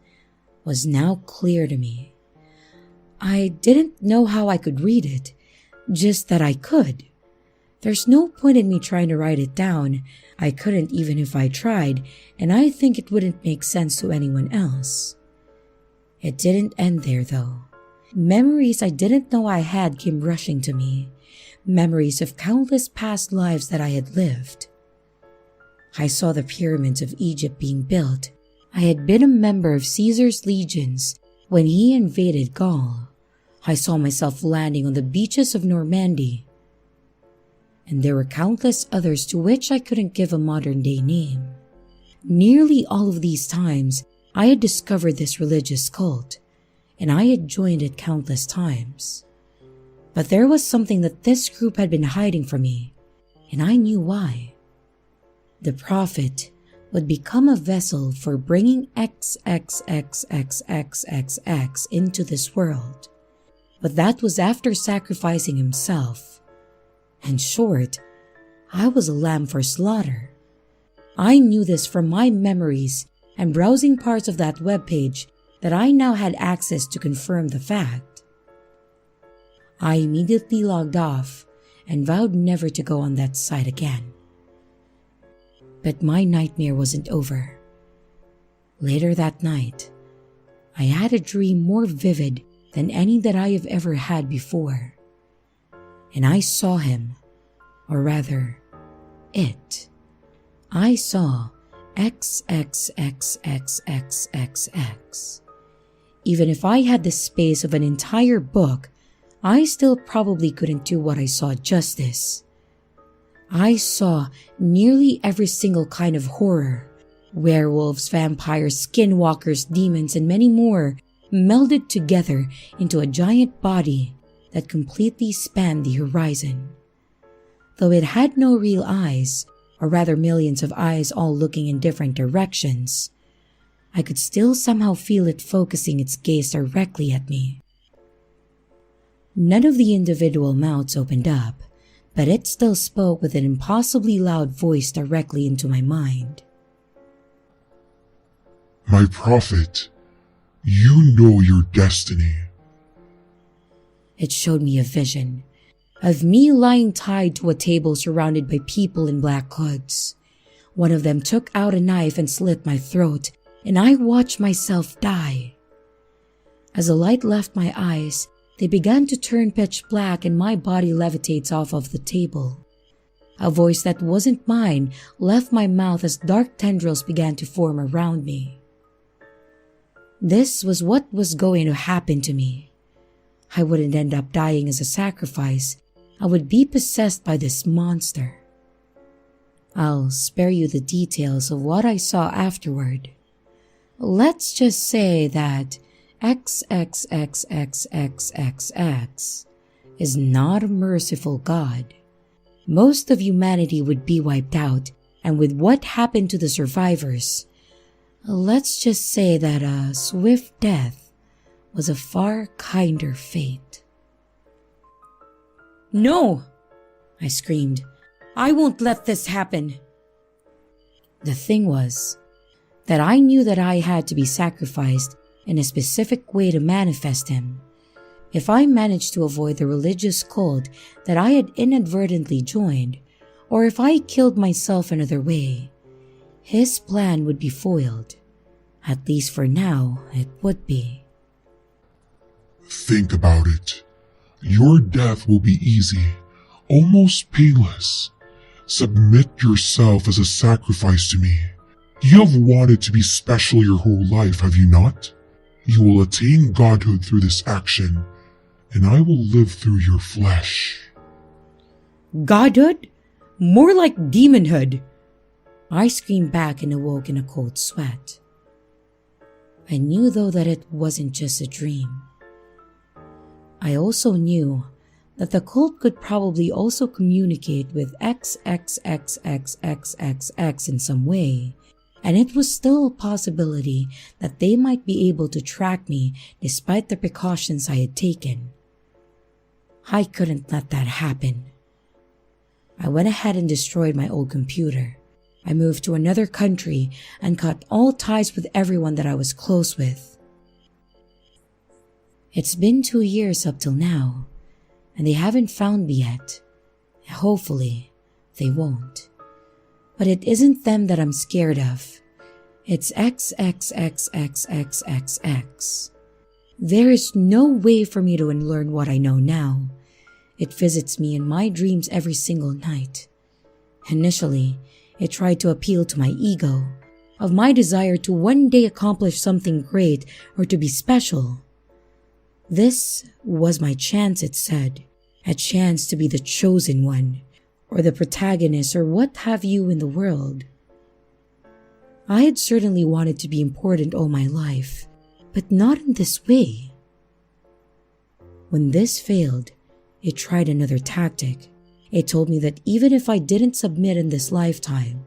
was now clear to me. I didn't know how I could read it, just that I could. There's no point in me trying to write it down. I couldn't even if I tried, and I think it wouldn't make sense to anyone else. It didn't end there though. Memories I didn't know I had came rushing to me. Memories of countless past lives that I had lived. I saw the pyramids of Egypt being built. I had been a member of Caesar's legions when he invaded Gaul. I saw myself landing on the beaches of Normandy. And there were countless others to which I couldn't give a modern-day name. Nearly all of these times, I had discovered this religious cult, and I had joined it countless times. But there was something that this group had been hiding from me, and I knew why. The prophet would become a vessel for bringing XXXXXXX into this world, but that was after sacrificing himself. In short, I was a lamb for slaughter. I knew this from my memories and browsing parts of that webpage that I now had access to confirm the fact. I immediately logged off and vowed never to go on that site again. But my nightmare wasn't over. Later that night, I had a dream more vivid than any that I have ever had before. And I saw him, or rather, it. I saw XXXXXXX. Even if I had the space of an entire book, I still probably couldn't do what I saw justice. I saw nearly every single kind of horror. Werewolves, vampires, skinwalkers, demons, and many more melded together into a giant body that completely spanned the horizon. Though it had no real eyes, or rather millions of eyes all looking in different directions, I could still somehow feel it focusing its gaze directly at me. None of the individual mouths opened up, but it still spoke with an impossibly loud voice directly into my mind. My prophet, you know your destiny. It showed me a vision of me lying tied to a table surrounded by people in black hoods. One of them took out a knife and slit my throat, and I watched myself die. As the light left my eyes, they began to turn pitch black and my body levitates off of the table. A voice that wasn't mine left my mouth as dark tendrils began to form around me. This was what was going to happen to me. I wouldn't end up dying as a sacrifice. I would be possessed by this monster. I'll spare you the details of what I saw afterward. Let's just say that XXXXXXX is not a merciful God. Most of humanity would be wiped out, and with what happened to the survivors, let's just say that a swift death was a far kinder fate. "No!" I screamed. "I won't let this happen." The thing was that I knew that I had to be sacrificed in a specific way to manifest him. If I managed to avoid the religious cult that I had inadvertently joined, or if I killed myself another way, his plan would be foiled. At least for now, it would be. Think about it. Your death will be easy, almost painless. Submit yourself as a sacrifice to me. You have wanted to be special your whole life, have you not? You will attain godhood through this action, and I will live through your flesh. Godhood? More like demonhood! I screamed back and awoke in a cold sweat. I knew though that it wasn't just a dream. I also knew that the cult could probably also communicate with XXXXXXX in some way, and it was still a possibility that they might be able to track me despite the precautions I had taken. I couldn't let that happen. I went ahead and destroyed my old computer. I moved to another country and cut all ties with everyone that I was close with. It's been 2 years up till now, and they haven't found me yet. Hopefully, they won't. But it isn't them that I'm scared of. It's XXXXXXX. There is no way for me to unlearn what I know now. It visits me in my dreams every single night. Initially, it tried to appeal to my ego, of my desire to one day accomplish something great or to be special. This was my chance, it said, a chance to be the chosen one, or the protagonist, or what have you in the world. I had certainly wanted to be important all my life, but not in this way. When this failed, it tried another tactic. It told me that even if I didn't submit in this lifetime,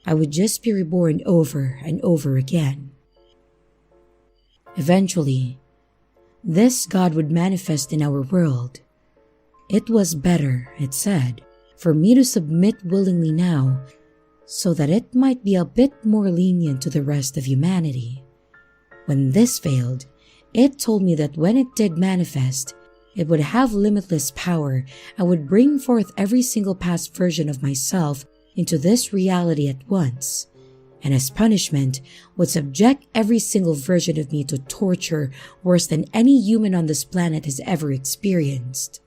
I would just be reborn over and over again. Eventually, this God would manifest in our world. It was better, it said, for me to submit willingly now, so that it might be a bit more lenient to the rest of humanity. When this failed, it told me that when it did manifest, it would have limitless power and would bring forth every single past version of myself into this reality at once, and as punishment would subject every single version of me to torture worse than any human on this planet has ever experienced.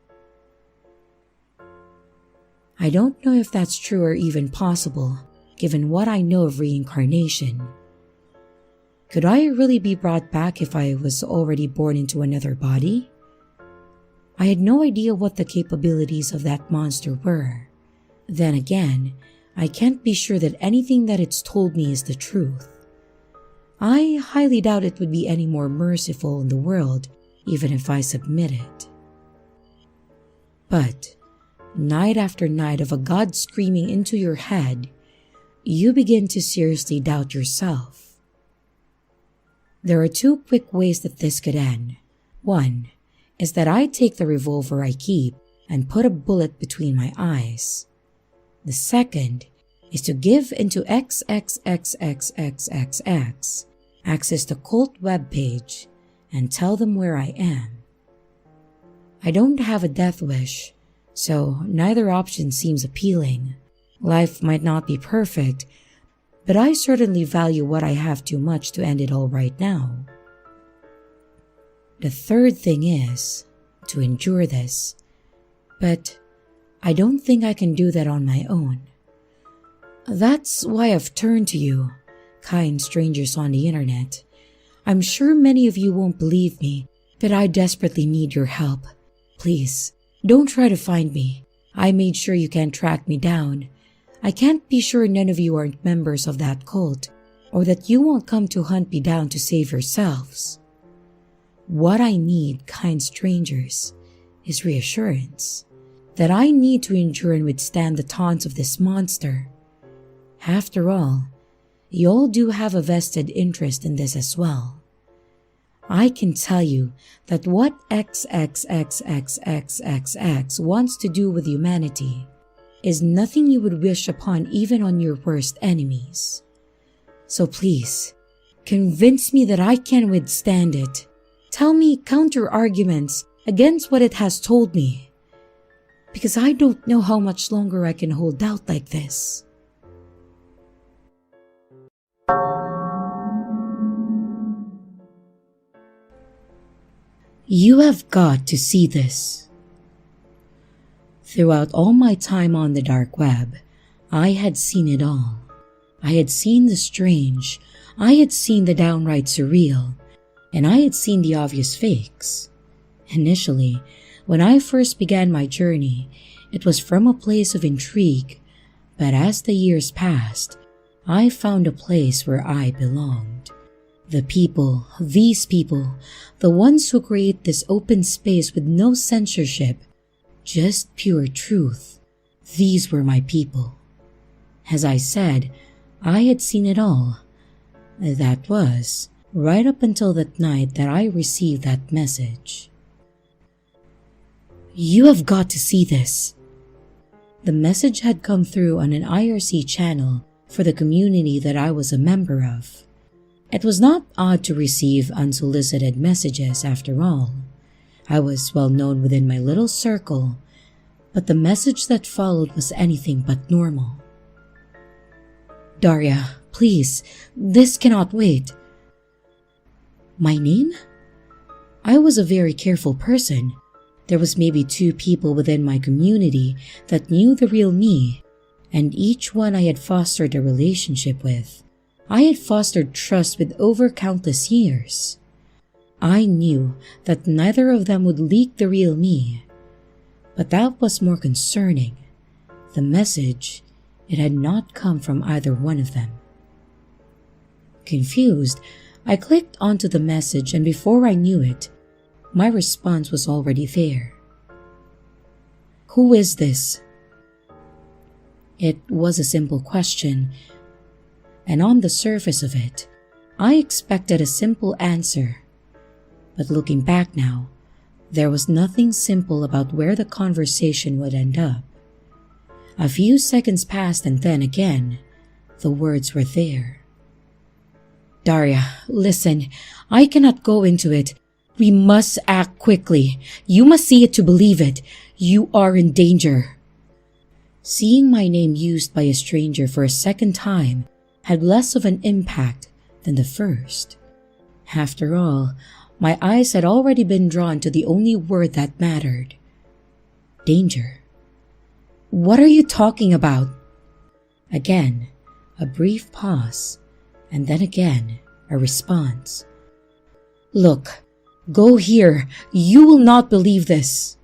I don't know if that's true or even possible, given what I know of reincarnation. Could I really be brought back if I was already born into another body? I had no idea what the capabilities of that monster were. Then again, I can't be sure that anything that it's told me is the truth. I highly doubt it would be any more merciful in the world, even if I submitted. But night after night of a God screaming into your head, you begin to seriously doubt yourself. There are 2 quick ways that this could end. One is that I take the revolver I keep and put a bullet between my eyes. The second is to give into XXXXXXX access to cult webpage and tell them where I am. I don't have a death wish, so neither option seems appealing. Life might not be perfect, but I certainly value what I have too much to end it all right now. The third thing is to endure this, but I don't think I can do that on my own. That's why I've turned to you, kind strangers on the internet. I'm sure many of you won't believe me, but I desperately need your help. Please, don't try to find me. I made sure you can't track me down. I can't be sure none of you aren't members of that cult, or that you won't come to hunt me down to save yourselves. What I need, kind strangers, is reassurance that I need to endure and withstand the taunts of this monster. After all, you all do have a vested interest in this as well. I can tell you that what XXXXXXX wants to do with humanity is nothing you would wish upon even on your worst enemies. So please, convince me that I can withstand it. Tell me counter-arguments against what it has told me, because I don't know how much longer I can hold out like this. You have got to see this. Throughout all my time on the dark web, I had seen it all. I had seen the strange, I had seen the downright surreal, and I had seen the obvious fakes. Initially, when I first began my journey, it was from a place of intrigue, but as the years passed, I found a place where I belonged. The people, these people, the ones who create this open space with no censorship, just pure truth, these were my people. As I said, I had seen it all. That was, right up until that night that I received that message. You have got to see this. The message had come through on an IRC channel for the community that I was a member of. It was not odd to receive unsolicited messages after all. I was well known within my little circle, but the message that followed was anything but normal. Daria, please, this cannot wait. My name? I was a very careful person. There was maybe 2 people within my community that knew the real me, and each one I had fostered a relationship with. I had fostered trust with over countless years. I knew that neither of them would leak the real me, but that was more concerning. The message, it had not come from either one of them. Confused, I clicked onto the message, and before I knew it, my response was already there. Who is this? It was a simple question, and on the surface of it, I expected a simple answer. But looking back now, there was nothing simple about where the conversation would end up. A few seconds passed, and then again, the words were there. Daria, listen, I cannot go into it. We must act quickly. You must see it to believe it. You are in danger. Seeing my name used by a stranger for a second time had less of an impact than the first. After all, my eyes had already been drawn to the only word that mattered. Danger. What are you talking about? Again, a brief pause, and then again, a response. Look, go here. You will not believe this.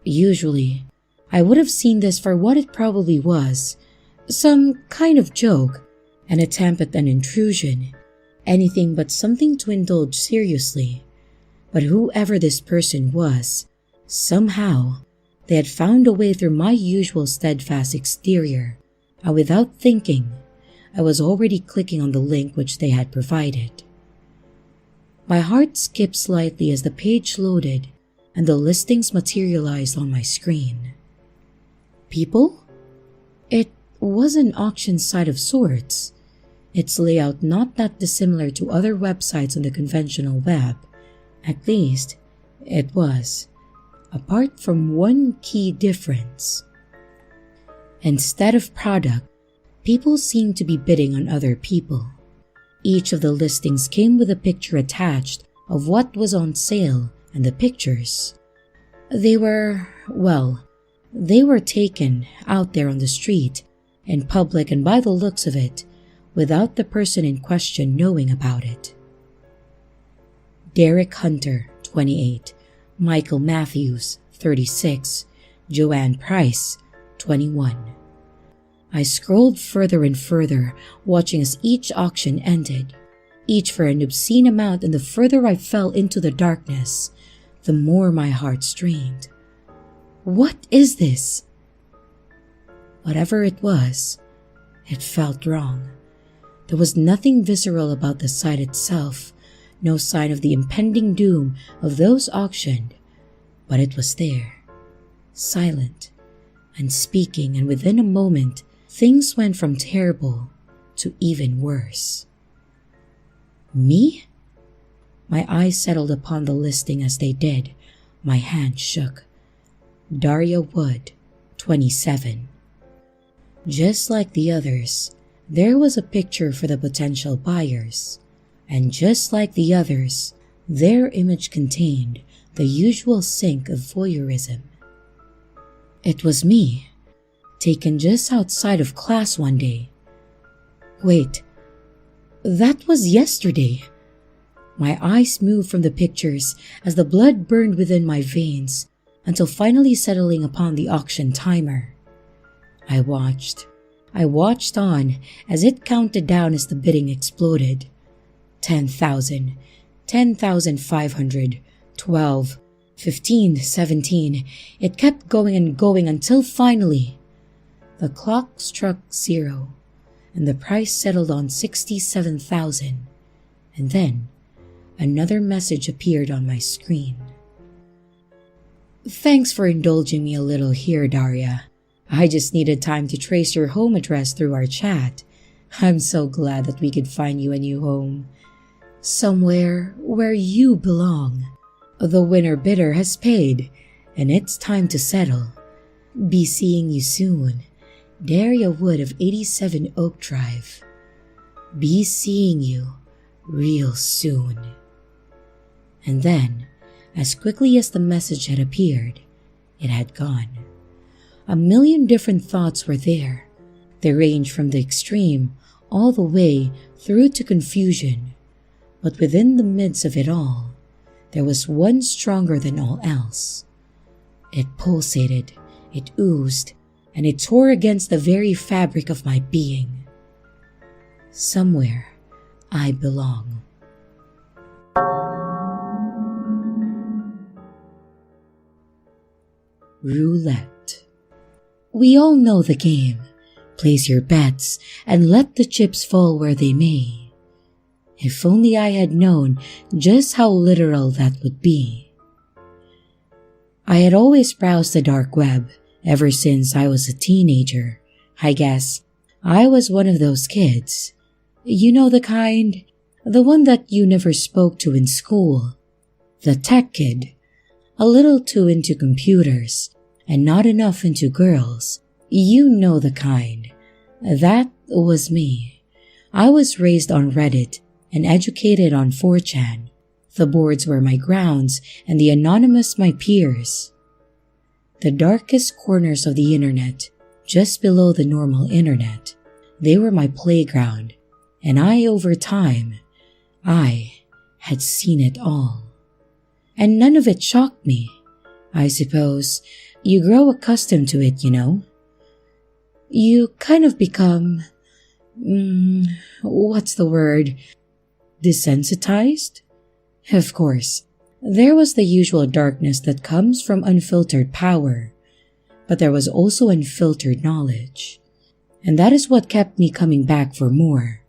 Usually, I would have seen this for what it probably was. Some kind of joke, an attempt at an intrusion, anything but something to indulge seriously. But whoever this person was, somehow, they had found a way through my usual steadfast exterior, and without thinking, I was already clicking on the link which they had provided. My heart skipped slightly as the page loaded and the listings materialized on my screen. People? It was an auction site of sorts, its layout not that dissimilar to other websites on the conventional web. At least, it was, apart from one key difference. Instead of product, people seemed to be bidding on other people. Each of the listings came with a picture attached of what was on sale, and the pictures, they were taken out there on the street, in public, and by the looks of it, without the person in question knowing about it. Derek Hunter, 28, Michael Matthews, 36, Joanne Price, 21. I scrolled further and further, watching as each auction ended. each for an obscene amount, and the further I fell into the darkness, the more my heart strained. What is this? Whatever it was, it felt wrong. There was nothing visceral about the sight itself, no sign of the impending doom of those auctioned, but it was there, silent, unspeaking, and within a moment, things went from terrible to even worse. Me? My eyes settled upon the listing as they did. My hand shook. Daria Wood, 27. Just like the others, there was a picture for the potential buyers. And just like the others, their image contained the usual sink of voyeurism. It was me, taken just outside of class one day. Wait, that was yesterday. My eyes moved from the pictures as the blood burned within my veins until finally settling upon the auction timer. I watched on as it counted down as the bidding exploded. 10,000, 10,500, 12, 15, 17. It kept going and going until finally the clock struck 0 and the price settled on 67,000. And then another message appeared on my screen. Thanks for indulging me a little here, Daria. I just needed time to trace your home address through our chat. I'm so glad that we could find you a new home. Somewhere where you belong. The winner bidder has paid, and it's time to settle. Be seeing you soon. Daria Wood of 87 Oak Drive. Be seeing you real soon. And then, as quickly as the message had appeared, it had gone. A million different thoughts were there. They ranged from the extreme all the way through to confusion. But within the midst of it all, there was one stronger than all else. It pulsated, it oozed, and it tore against the very fabric of my being. Somewhere I belong. Roulette. We all know the game. Place your bets and let the chips fall where they may. If only I had known just how literal that would be. I had always browsed the dark web ever since I was a teenager. I guess I was one of those kids. You know the kind, the one that you never spoke to in school. The tech kid, a little too into computers and not enough into girls. You know the kind. That was me. I was raised on Reddit and educated on 4chan. The boards were my grounds and the anonymous my peers. The darkest corners of the internet, just below the normal internet, they were my playground, and over time, I had seen it all. And none of it shocked me. I suppose you grow accustomed to it, you know. You kind of become, what's the word? Desensitized? Of course, there was the usual darkness that comes from unfiltered power, but there was also unfiltered knowledge, and that is what kept me coming back for more.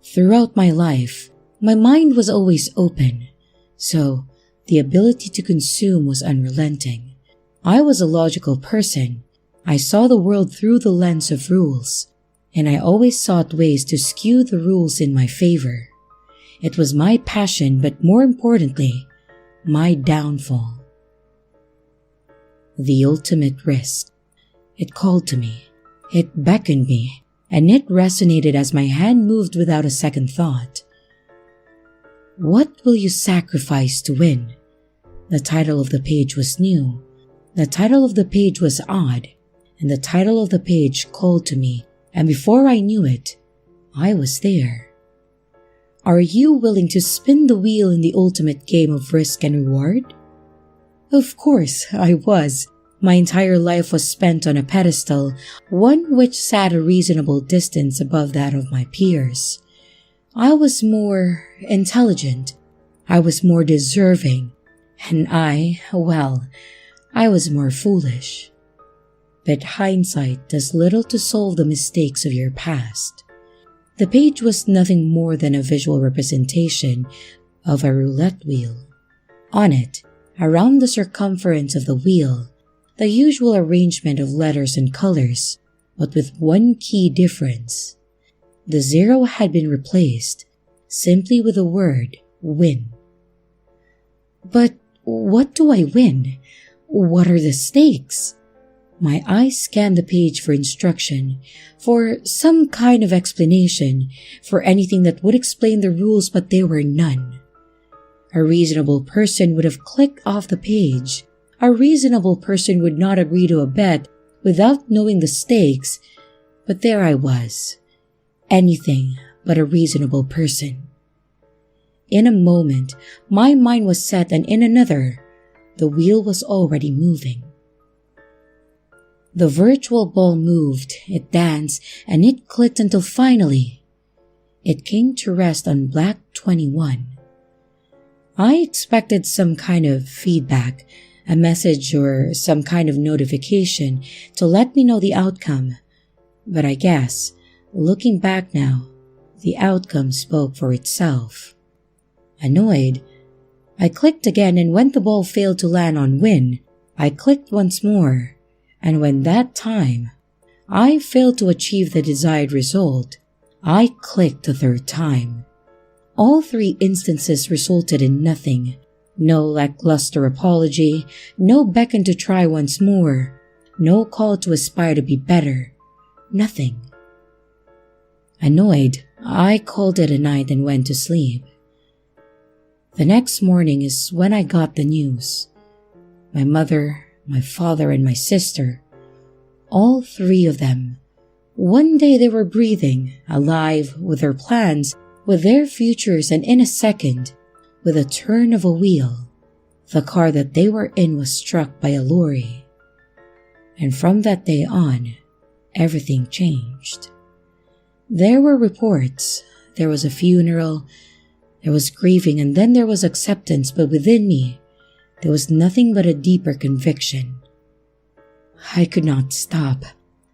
Throughout my life, my mind was always open, so the ability to consume was unrelenting. I was a logical person. I saw the world through the lens of rules, and I always sought ways to skew the rules in my favor. It was my passion, but more importantly, my downfall. The ultimate risk. It called to me. It beckoned me, and it resonated as my hand moved without a second thought. What will you sacrifice to win? The title of the page was new. The title of the page was odd, and the title of the page called to me, and before I knew it, I was there. Are you willing to spin the wheel in the ultimate game of risk and reward? Of course, I was. My entire life was spent on a pedestal, one which sat a reasonable distance above that of my peers. I was more intelligent. I was more deserving. And I was more foolish. But hindsight does little to solve the mistakes of your past. The page was nothing more than a visual representation of a roulette wheel. On it, around the circumference of the wheel, the usual arrangement of letters and colors, but with one key difference. The 0 had been replaced simply with the word win. But what do I win? What are the stakes? My eyes scanned the page for instruction, for some kind of explanation, for anything that would explain the rules, but there were none. A reasonable person would have clicked off the page. A reasonable person would not agree to a bet without knowing the stakes, but there I was. Anything but a reasonable person. In a moment, my mind was set, and in another, the wheel was already moving. The virtual ball moved, it danced, and it clicked until finally, it came to rest on black 21. I expected some kind of feedback, a message or some kind of notification to let me know the outcome, but I guess, looking back now, the outcome spoke for itself. Annoyed, I clicked again, and when the ball failed to land on win, I clicked once more, and when that time I failed to achieve the desired result, I clicked the third time. All 3 instances resulted in nothing. No lackluster apology, no beckon to try once more, no call to aspire to be better, nothing. Annoyed, I called it a night and went to sleep. The next morning is when I got the news. My mother, my father, and my sister, all 3 of them, one day they were breathing, alive, with their plans, with their futures, and in a second, with a turn of a wheel, the car that they were in was struck by a lorry. And from that day on, everything changed. There were reports, there was a funeral, there was grieving, and then there was acceptance, but within me, there was nothing but a deeper conviction. I could not stop.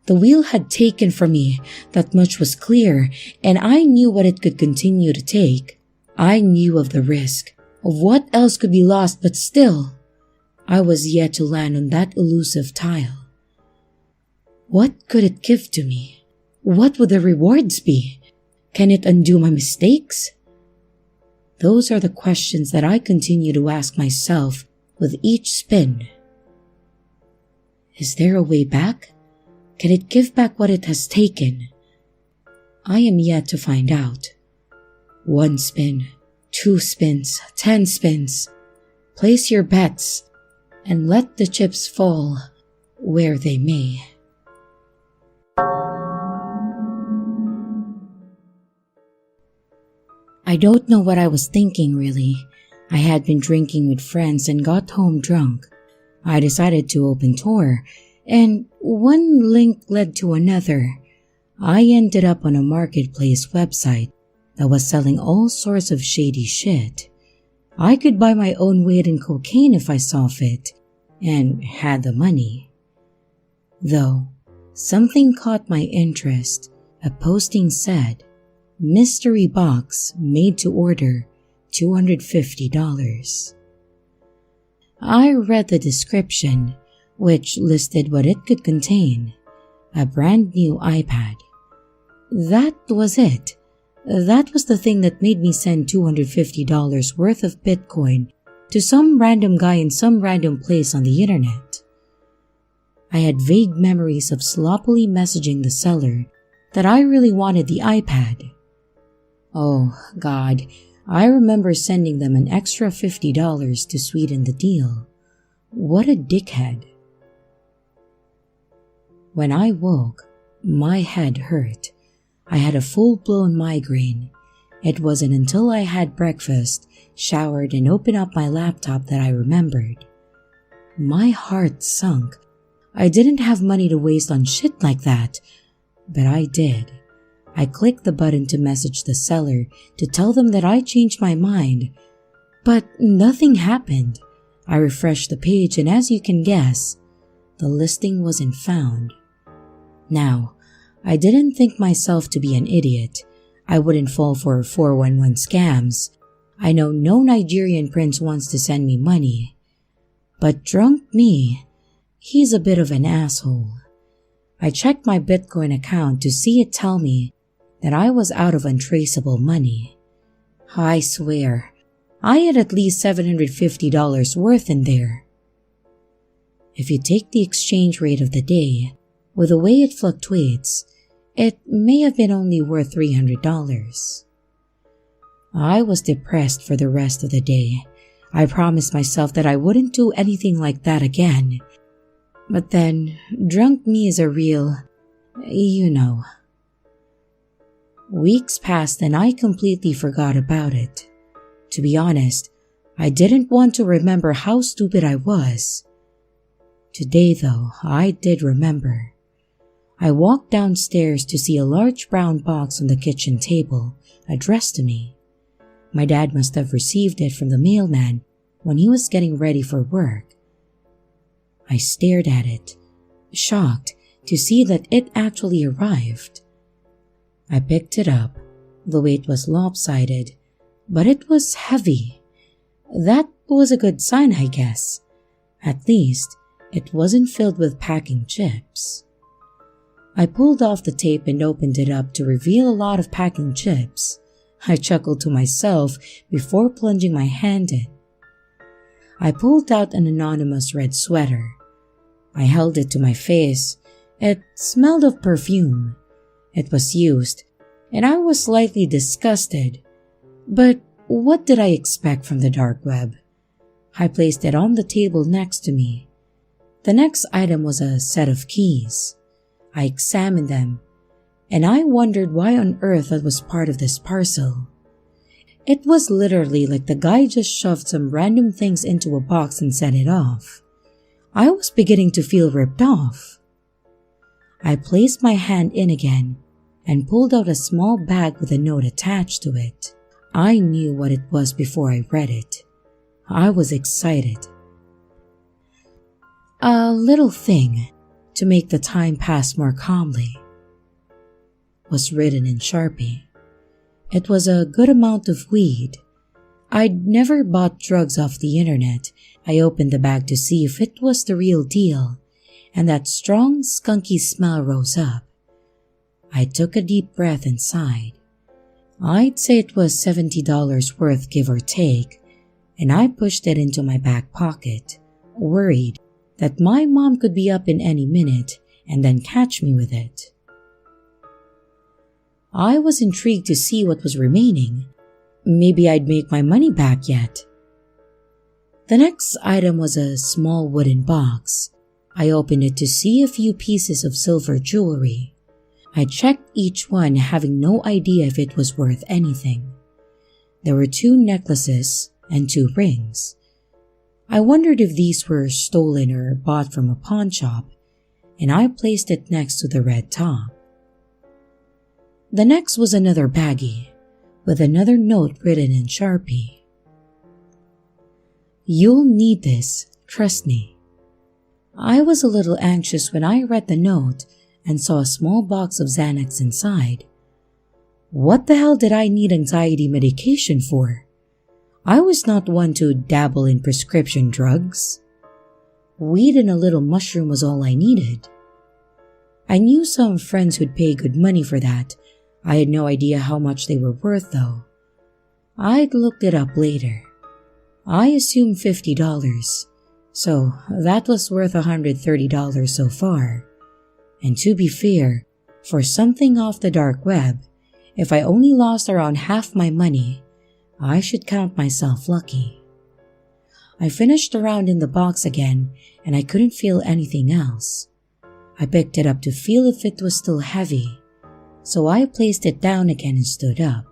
The wheel had taken from me, that much was clear, and I knew what it could continue to take. I knew of the risk, of what else could be lost, but still, I was yet to land on that elusive tile. What could it give to me? What would the rewards be? Can it undo my mistakes? Those are the questions that I continue to ask myself with each spin. Is there a way back? Can it give back what it has taken? I am yet to find out. 1 spin, 2 spins, 10 spins. Place your bets and let the chips fall where they may. I don't know what I was thinking really. I had been drinking with friends and got home drunk. I decided to open Tor, and one link led to another. I ended up on a marketplace website that was selling all sorts of shady shit. I could buy my own weight in cocaine if I saw fit, and had the money. Though, something caught my interest. A posting said, "Mystery box made to order, $250. I read the description, which listed what it could contain. A brand new iPad. That was it. That was the thing that made me send $250 worth of Bitcoin to some random guy in some random place on the internet. I had vague memories of sloppily messaging the seller that I really wanted the iPad. Oh, God, I remember sending them an extra $50 to sweeten the deal. What a dickhead. When I woke, my head hurt. I had a full-blown migraine. It wasn't until I had breakfast, showered, and opened up my laptop that I remembered. My heart sunk. I didn't have money to waste on shit like that, but I did. I clicked the button to message the seller to tell them that I changed my mind, but nothing happened. I refreshed the page and as you can guess, the listing wasn't found. Now, I didn't think myself to be an idiot. I wouldn't fall for 411 scams. I know no Nigerian prince wants to send me money. But drunk me, he's a bit of an asshole. I checked my Bitcoin account to see it tell me that I was out of untraceable money. I swear, I had at least $750 worth in there. If you take the exchange rate of the day, with the way it fluctuates, it may have been only worth $300. I was depressed for the rest of the day. I promised myself that I wouldn't do anything like that again. But then, drunk me is a real, you know. Weeks passed and I completely forgot about it. To be honest, I didn't want to remember how stupid I was. Today though, I did remember. I walked downstairs to see a large brown box on the kitchen table, addressed to me. My dad must have received it from the mailman when he was getting ready for work. I stared at it, shocked to see that it actually arrived. I picked it up. The weight was lopsided, but it was heavy. That was a good sign, I guess. At least, it wasn't filled with packing chips. I pulled off the tape and opened it up to reveal a lot of packing chips. I chuckled to myself before plunging my hand in. I pulled out an anonymous red sweater. I held it to my face. It smelled of perfume. It was used, and I was slightly disgusted. But what did I expect from the dark web? I placed it on the table next to me. The next item was a set of keys. I examined them, and I wondered why on earth that was part of this parcel. It was literally like the guy just shoved some random things into a box and set it off. I was beginning to feel ripped off. I placed my hand in again and pulled out a small bag with a note attached to it. I knew what it was before I read it. I was excited. A little thing to make the time pass more calmly was written in Sharpie. It was a good amount of weed. I'd never bought drugs off the internet. I opened the bag to see if it was the real deal, and that strong, skunky smell rose up. I took a deep breath and sighed. I'd say it was $70 worth, give or take, and I pushed it into my back pocket, worried that my mom could be up in any minute and then catch me with it. I was intrigued to see what was remaining. Maybe I'd make my money back yet. The next item was a small wooden box. I opened it to see a few pieces of silver jewelry. I checked each one, having no idea if it was worth anything. There were 2 necklaces and 2 rings. I wondered if these were stolen or bought from a pawn shop, and I placed it next to the red top. The next was another baggie, with another note written in Sharpie. You'll need this, trust me. I was a little anxious when I read the note and saw a small box of Xanax inside. What the hell did I need anxiety medication for? I was not one to dabble in prescription drugs. Weed and a little mushroom was all I needed. I knew some friends who'd pay good money for that. I had no idea how much they were worth though. I'd looked it up later. I assumed $50, so that was worth $130 so far. And to be fair, for something off the dark web, if I only lost around half my money, I should count myself lucky. I finished the round in the box again, and I couldn't feel anything else. I picked it up to feel if it was still heavy, so I placed it down again and stood up.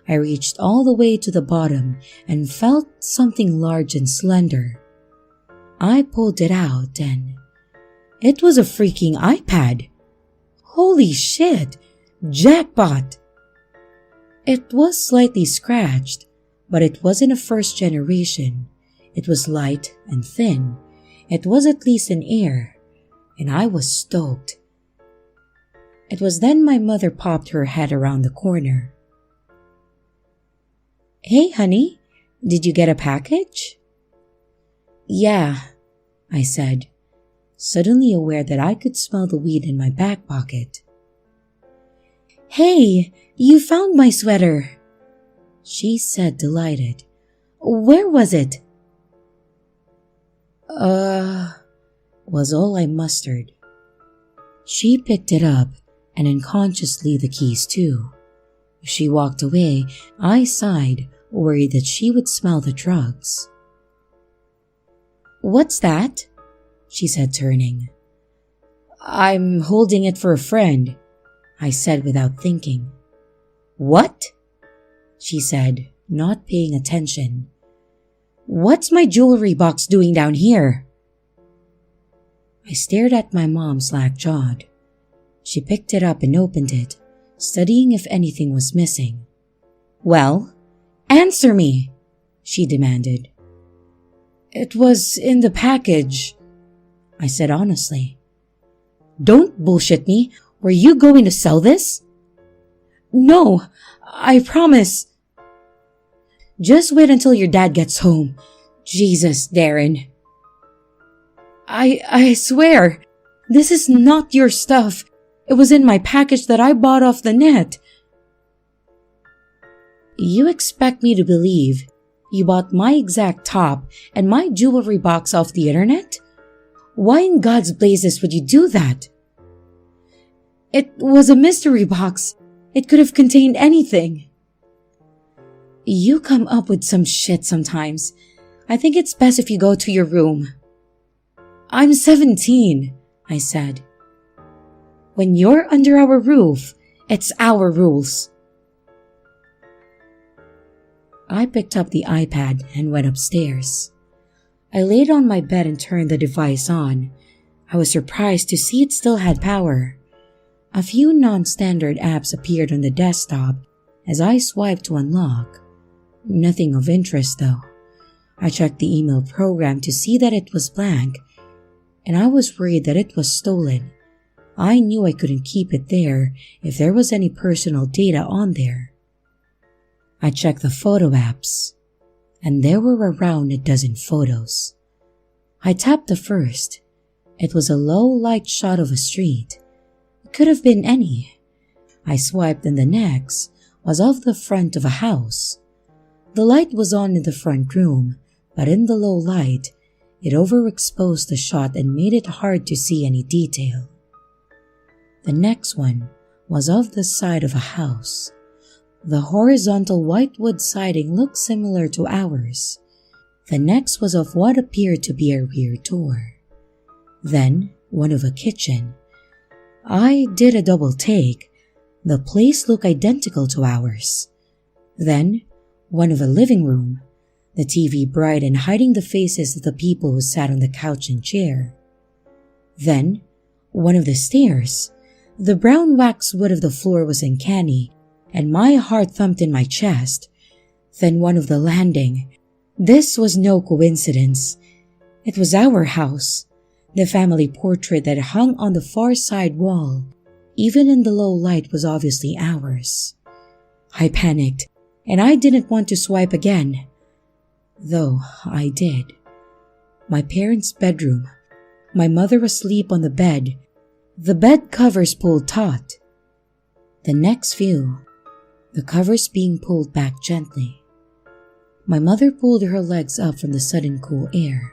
I reached all the way to the bottom and felt something large and slender. I pulled it out and it was a freaking iPad. Holy shit! Jackpot! It was slightly scratched, but it wasn't a first generation. It was light and thin. It was at least in air, and I was stoked. It was then my mother popped her head around the corner. "Hey, honey, did you get a package?" "Yeah," I said, suddenly aware that I could smell the weed in my back pocket. "Hey, you found my sweater," she said, delighted. "Where was it?" Was all I mustered. She picked it up, and unconsciously the keys too. She walked away. I sighed, worried that she would smell the drugs. "What's that?" she said, turning. "I'm holding it for a friend," I said without thinking. "What?" she said, not paying attention. "What's my jewelry box doing down here?" I stared at my mom slack-jawed. She picked it up and opened it, studying if anything was missing. "Well, answer me," she demanded. "It was in the package," I said honestly. "Don't bullshit me. Were you going to sell this?" "No, I promise." "Just wait until your dad gets home. Jesus, Darren." I swear, this is not your stuff. It was in my package that I bought off the net." "You expect me to believe you bought my exact top and my jewelry box off the internet? Why in God's blazes would you do that?" "It was a mystery box. It could have contained anything." "You come up with some shit sometimes. I think it's best if you go to your room." "I'm 17, I said. "When you're under our roof, it's our rules." I picked up the iPad and went upstairs. I laid on my bed and turned the device on. I was surprised to see it still had power. A few non-standard apps appeared on the desktop as I swiped to unlock. Nothing of interest though. I checked the email program to see that it was blank, and I was worried that it was stolen. I knew I couldn't keep it there if there was any personal data on there. I checked the photo apps, and there were around a dozen photos. I tapped the first. It was a low-light shot of a street. It could have been any. I swiped, and the next was of the front of a house. The light was on in the front room, but in the low light, it overexposed the shot and made it hard to see any detail. The next one was of the side of a house. The horizontal white wood siding looked similar to ours. The next was of what appeared to be a rear door. Then one of a kitchen. I did a double take. The place looked identical to ours. Then one of a living room. The TV bright and hiding the faces of the people who sat on the couch and chair. Then one of the stairs. The brown waxwood of the floor was uncanny, and my heart thumped in my chest. Then one of the landing. This was no coincidence. It was our house. The family portrait that hung on the far side wall, even in the low light, was obviously ours. I panicked, and I didn't want to swipe again. Though I did. My parents' bedroom. My mother asleep on the bed. The bed covers pulled taut. The next view, the covers being pulled back gently. My mother pulled her legs up from the sudden cool air.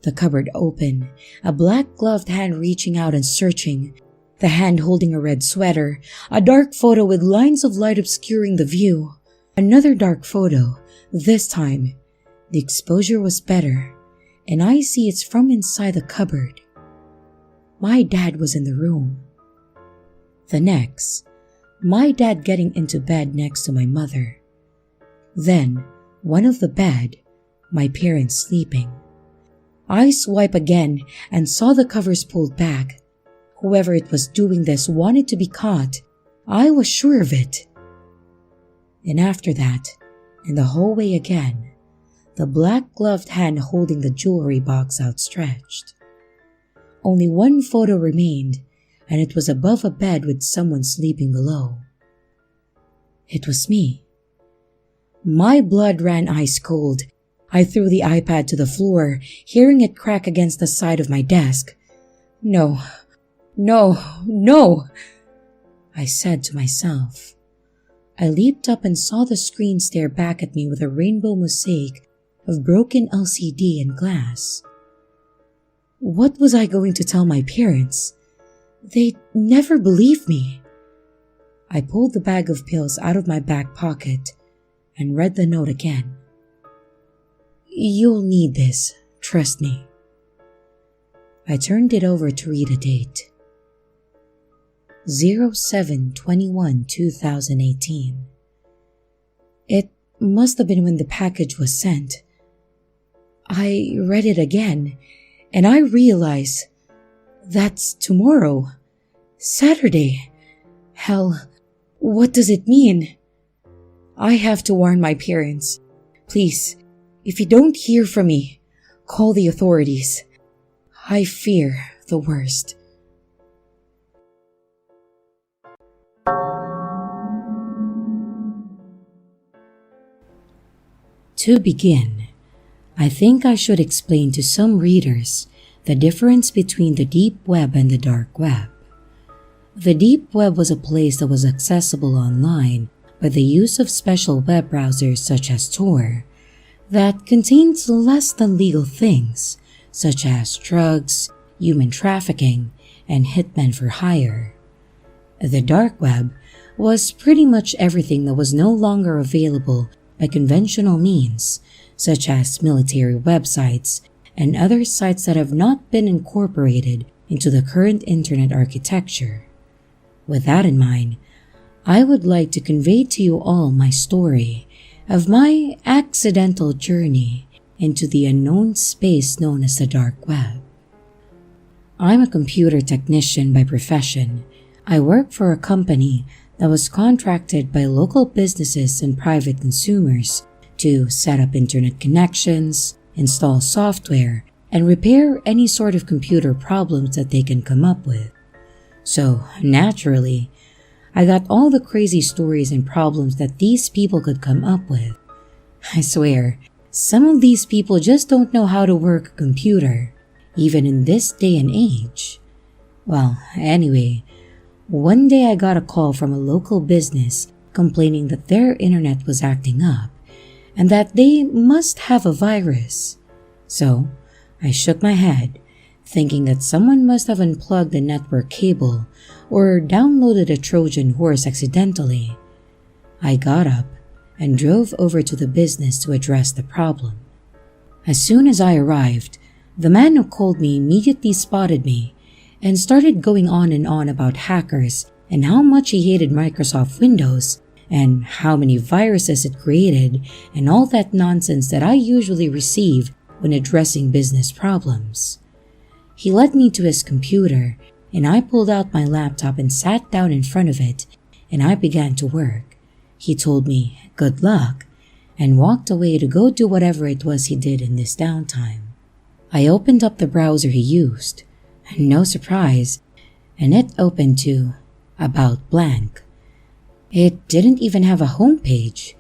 The cupboard open, a black-gloved hand reaching out and searching, the hand holding a red sweater, a dark photo with lines of light obscuring the view. Another dark photo, this time. The exposure was better, and I see it's from inside the cupboard. My dad was in the room. The next, my dad getting into bed next to my mother. Then, one of the bed, my parents sleeping. I swipe again and saw the covers pulled back. Whoever it was doing this wanted to be caught. I was sure of it. And after that, in the hallway again, the black-gloved hand holding the jewelry box outstretched. Only one photo remained, and it was above a bed with someone sleeping below. It was me. My blood ran ice cold. I threw the iPad to the floor, hearing it crack against the side of my desk. No, no, no, I said to myself. I leaped up and saw the screen stare back at me with a rainbow mosaic of broken LCD and glass. What was I going to tell my parents? They'd never believe me. I pulled the bag of pills out of my back pocket and read the note again. You'll need this, trust me. I turned it over to read a date. 07/21/2018. It must have been when the package was sent. I read it again, and I realized that's tomorrow, Saturday. Hell, what does it mean? I have to warn my parents. Please, if you don't hear from me, call the authorities. I fear the worst. To begin, I think I should explain to some readers the difference between the deep web and the dark web. The deep web was a place that was accessible online by the use of special web browsers such as Tor that contained less than legal things such as drugs, human trafficking, and hitmen for hire. The dark web was pretty much everything that was no longer available by conventional means, such as military websites and other sites that have not been incorporated into the current internet architecture. With that in mind, I would like to convey to you all my story of my accidental journey into the unknown space known as the dark web. I'm a computer technician by profession. I work for a company that was contracted by local businesses and private consumers to set up internet connections, install software, and repair any sort of computer problems that they can come up with. So, naturally, I got all the crazy stories and problems that these people could come up with. I swear, some of these people just don't know how to work a computer, even in this day and age. Well, anyway, one day I got a call from a local business complaining that their internet was acting up and that they must have a virus. So, I shook my head, thinking that someone must have unplugged the network cable or downloaded a Trojan horse accidentally. I got up and drove over to the business to address the problem. As soon as I arrived, the man who called me immediately spotted me and started going on and on about hackers and how much he hated Microsoft Windows and how many viruses it created and all that nonsense that I usually receive when addressing business problems. He led me to his computer and I pulled out my laptop and sat down in front of it and I began to work. He told me good luck and walked away to go do whatever it was he did in this downtime. I opened up the browser he used. No surprise, and it opened to About Blank. It didn't even have a home page,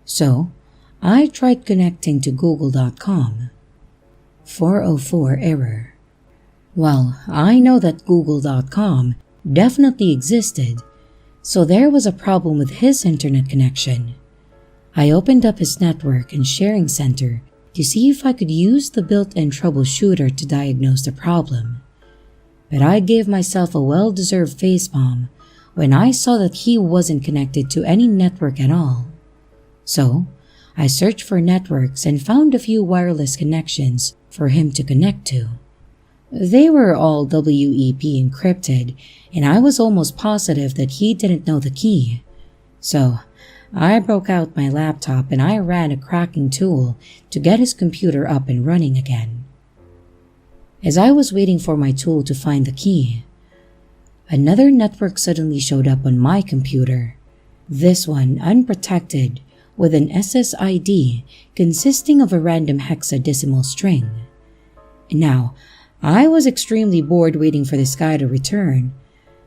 so I tried connecting to google.com. 404 error. Well, I know that google.com definitely existed, so there was a problem with his internet connection. I opened up his network and sharing center to see if I could use the built-in troubleshooter to diagnose the problem. But I gave myself a well-deserved facepalm when I saw that he wasn't connected to any network at all. So, I searched for networks and found a few wireless connections for him to connect to. They were all WEP encrypted, and I was almost positive that he didn't know the key. So, I broke out my laptop and I ran a cracking tool to get his computer up and running again. As I was waiting for my tool to find the key, Another network suddenly showed up on my computer. This one unprotected, with an SSID consisting of a random hexadecimal string. Now, I was extremely bored waiting for this guy to return,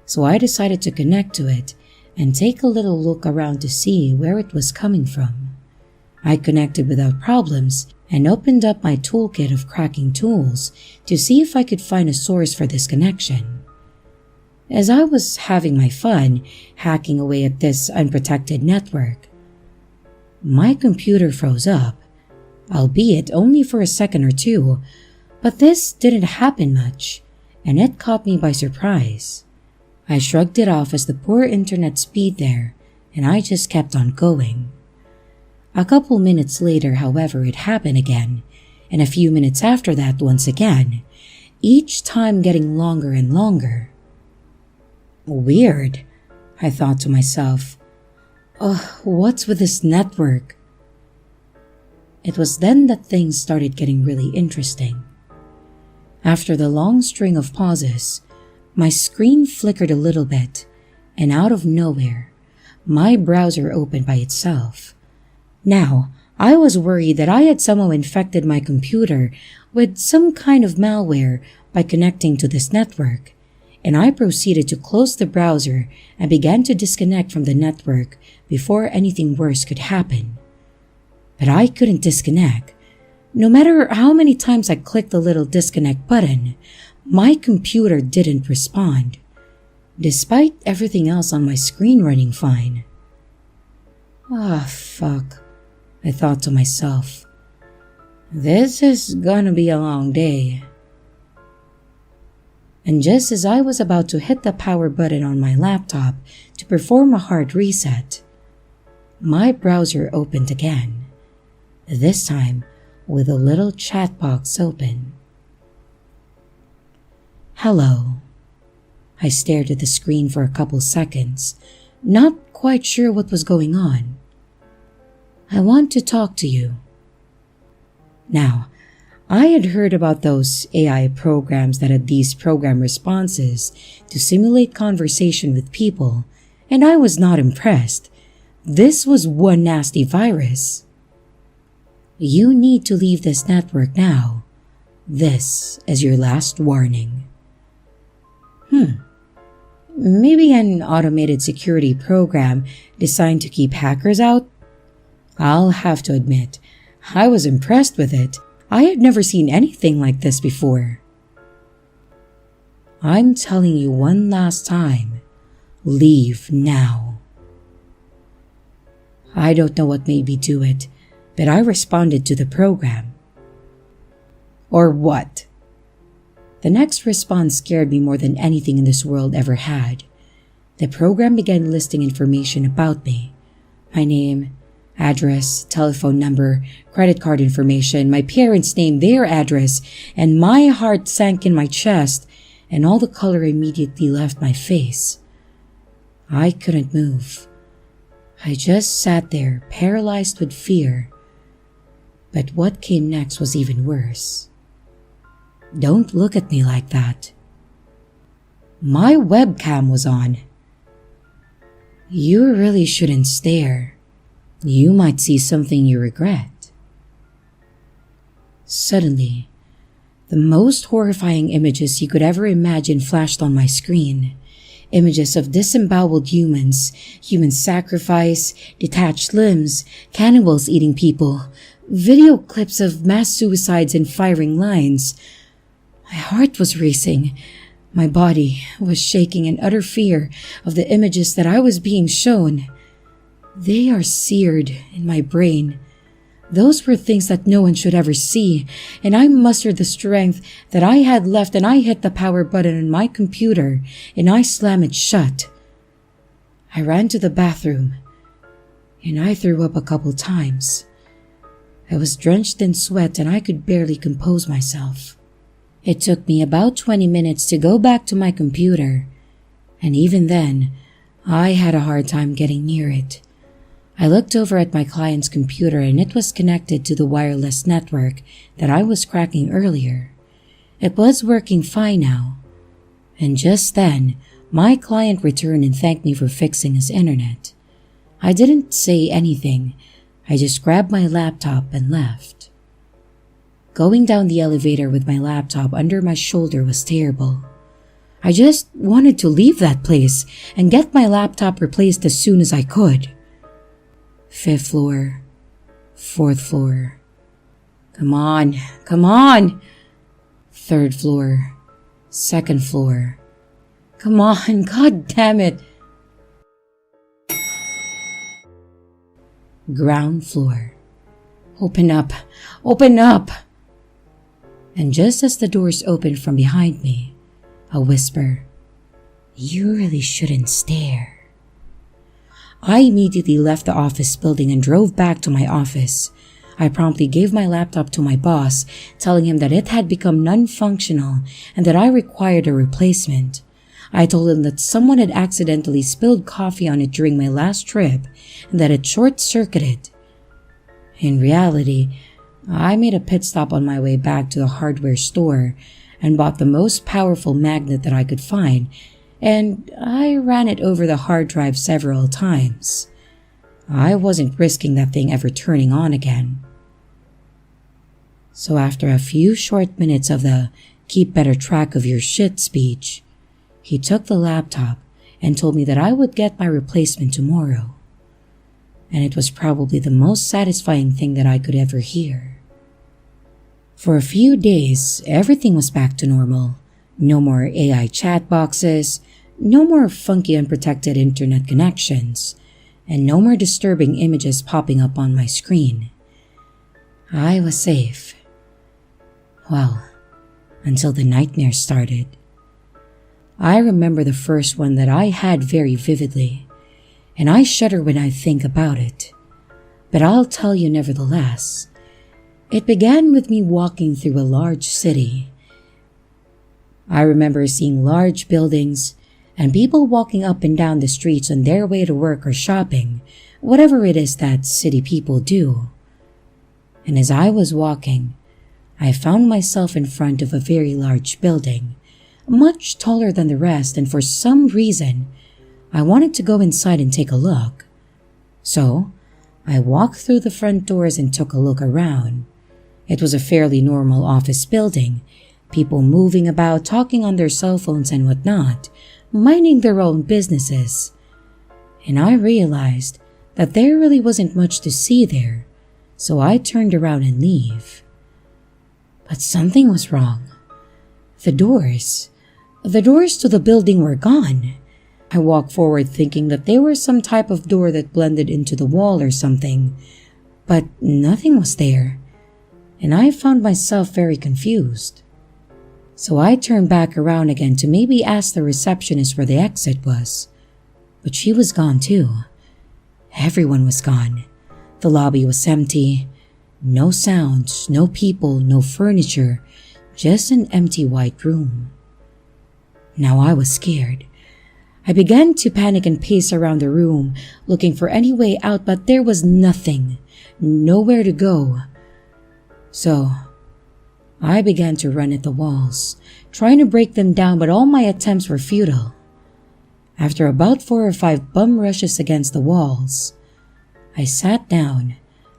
so I decided to connect to it and take a little look around to see where it was coming from. I connected without problems and opened up my toolkit of cracking tools to see if I could find a source for this connection. As I was having my fun hacking away at this unprotected network, my computer froze up, albeit only for a second or two, but this didn't happen much, and it caught me by surprise. I shrugged it off as the poor internet speed there, and I just kept on going. A couple minutes later, however, it happened again, and a few minutes after that once again, each time getting longer and longer. Weird, I thought to myself. What's with this network? It was then that things started getting really interesting. After the long string of pauses, my screen flickered a little bit, and out of nowhere, my browser opened by itself. Now, I was worried that I had somehow infected my computer with some kind of malware by connecting to this network, and I proceeded to close the browser and began to disconnect from the network before anything worse could happen. But I couldn't disconnect. No matter how many times I clicked the little disconnect button, my computer didn't respond, despite everything else on my screen running fine. Fuck, I thought to myself. This is gonna be a long day. And just as I was about to hit the power button on my laptop to perform a hard reset, my browser opened again, this time with a little chat box open. Hello. I stared at the screen for a couple seconds, not quite sure what was going on. I want to talk to you. Now, I had heard about those AI programs that had these program responses to simulate conversation with people, and I was not impressed. This was one nasty virus. You need to leave this network now. This is your last warning. Maybe an automated security program designed to keep hackers out? I'll have to admit, I was impressed with it. I had never seen anything like this before. I'm telling you one last time, leave now. I don't know what made me do it, but I responded to the program. Or what? The next response scared me more than anything in this world ever had. The program began listing information about me. My name, address, telephone number, credit card information, my parents' name, their address, and my heart sank in my chest, and all the color immediately left my face. I couldn't move. I just sat there, paralyzed with fear. But what came next was even worse. Don't look at me like that. My webcam was on. You really shouldn't stare. You might see something you regret. Suddenly, the most horrifying images you could ever imagine flashed on my screen. Images of disemboweled humans, human sacrifice, detached limbs, cannibals eating people, video clips of mass suicides and firing lines. My heart was racing. My body was shaking in utter fear of the images that I was being shown. They are seared in my brain. Those were things that no one should ever see, and I mustered the strength that I had left and I hit the power button on my computer and I slammed it shut. I ran to the bathroom and I threw up a couple times. I was drenched in sweat and I could barely compose myself. It took me about 20 minutes to go back to my computer, and even then, I had a hard time getting near it. I looked over at my client's computer and it was connected to the wireless network that I was cracking earlier. It was working fine now. And just then, My client returned and thanked me for fixing his internet. I didn't say anything. I just grabbed my laptop and left. Going down the elevator with my laptop under my shoulder was terrible. I just wanted to leave that place and get my laptop replaced as soon as I could. 5th floor, 4th floor. Come on, come on! 3rd floor, 2nd floor. Come on, god damn it! Ground floor. Open up, open up! And just as the doors opened from behind me, a whisper, "You really shouldn't stare." I immediately left the office building and drove back to my office. I promptly gave my laptop to my boss, telling him that it had become non-functional and that I required a replacement. I told him that someone had accidentally spilled coffee on it during my last trip and that it short-circuited. In reality, I made a pit stop on my way back to the hardware store and bought the most powerful magnet that I could find, and I ran it over the hard drive several times. I wasn't risking that thing ever turning on again. So after a few short minutes of the "keep better track of your shit" speech, he took the laptop and told me that I would get my replacement tomorrow. And it was probably the most satisfying thing that I could ever hear. For a few days, everything was back to normal. No more AI chat boxes, no more funky unprotected internet connections, and no more disturbing images popping up on my screen. I was safe. Well, until the nightmare started. I remember the first one that I had very vividly, and I shudder when I think about it. But I'll tell you nevertheless. It began with me walking through a large city. I remember seeing large buildings and people walking up and down the streets on their way to work or shopping, whatever it is that city people do. And as I was walking, I found myself in front of a very large building, much taller than the rest, and for some reason, I wanted to go inside and take a look. So, I walked through the front doors and took a look around. It was a fairly normal office building, people moving about, talking on their cell phones and whatnot, minding their own businesses. And I realized that there really wasn't much to see there, so I turned around and leave. But something was wrong. The doors to the building were gone. I walked forward thinking that they were some type of door that blended into the wall or something, but nothing was there, and I found myself very confused. So I turned back around again to maybe ask the receptionist where the exit was, but she was gone too. Everyone was gone. The lobby was empty. No sounds, no people, no furniture, just an empty white room. Now I was scared. I began to panic and pace around the room, looking for any way out, but there was nothing, nowhere to go. So, I began to run at the walls, trying to break them down, but all my attempts were futile. After about 4 or 5 bum rushes against the walls, I sat down,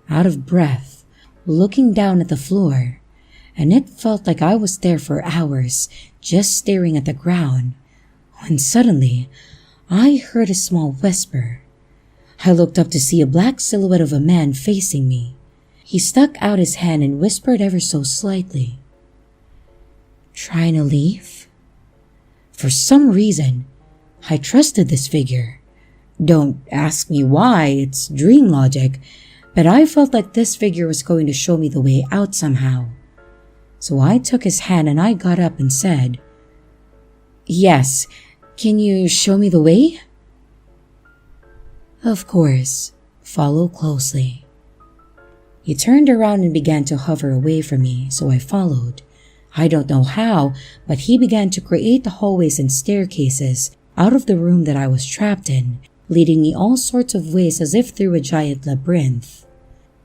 out of breath, looking down at the floor, and it felt like I was there for hours, just staring at the ground, when suddenly, I heard a small whisper. I looked up to see a black silhouette of a man facing me. He stuck out his hand and whispered ever so slightly, "Trying to leave?" For some reason, I trusted this figure. Don't ask me why, it's dream logic, but I felt like this figure was going to show me the way out somehow. So I took his hand and I got up and said, "Yes, can you show me the way?" "Of course, follow closely." He turned around and began to hover away from me, so I followed. I don't know how, but he began to create the hallways and staircases out of the room that I was trapped in, leading me all sorts of ways as if through a giant labyrinth.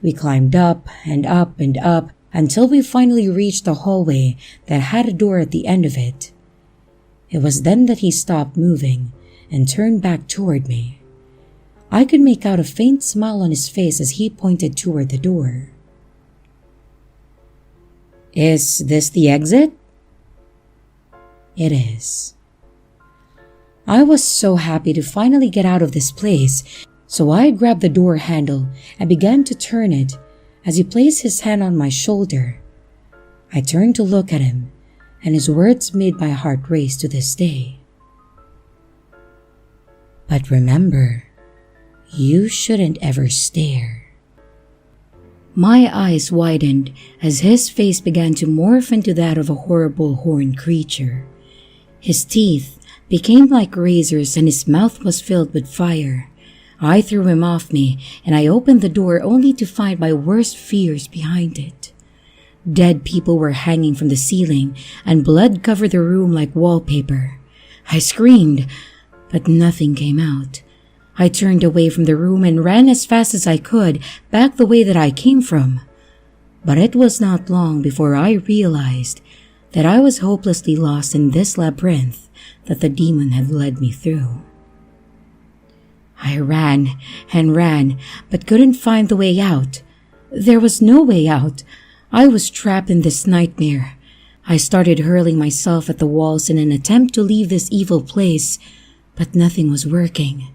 We climbed up and up and up until we finally reached the hallway that had a door at the end of it. It was then that he stopped moving and turned back toward me. I could make out a faint smile on his face as he pointed toward the door. "Is this the exit?" "It is." I was so happy to finally get out of this place, so I grabbed the door handle and began to turn it as he placed his hand on my shoulder. I turned to look at him, and his words made my heart race to this day. "But remember, you shouldn't ever stare." My eyes widened as his face began to morph into that of a horrible horned creature. His teeth became like razors and his mouth was filled with fire. I threw him off me and I opened the door only to find my worst fears behind it. Dead people were hanging from the ceiling and blood covered the room like wallpaper. I screamed, but nothing came out. I turned away from the room and ran as fast as I could back the way that I came from. But it was not long before I realized that I was hopelessly lost in this labyrinth that the demon had led me through. I ran and ran, but couldn't find the way out. There was no way out. I was trapped in this nightmare. I started hurling myself at the walls in an attempt to leave this evil place, but nothing was working.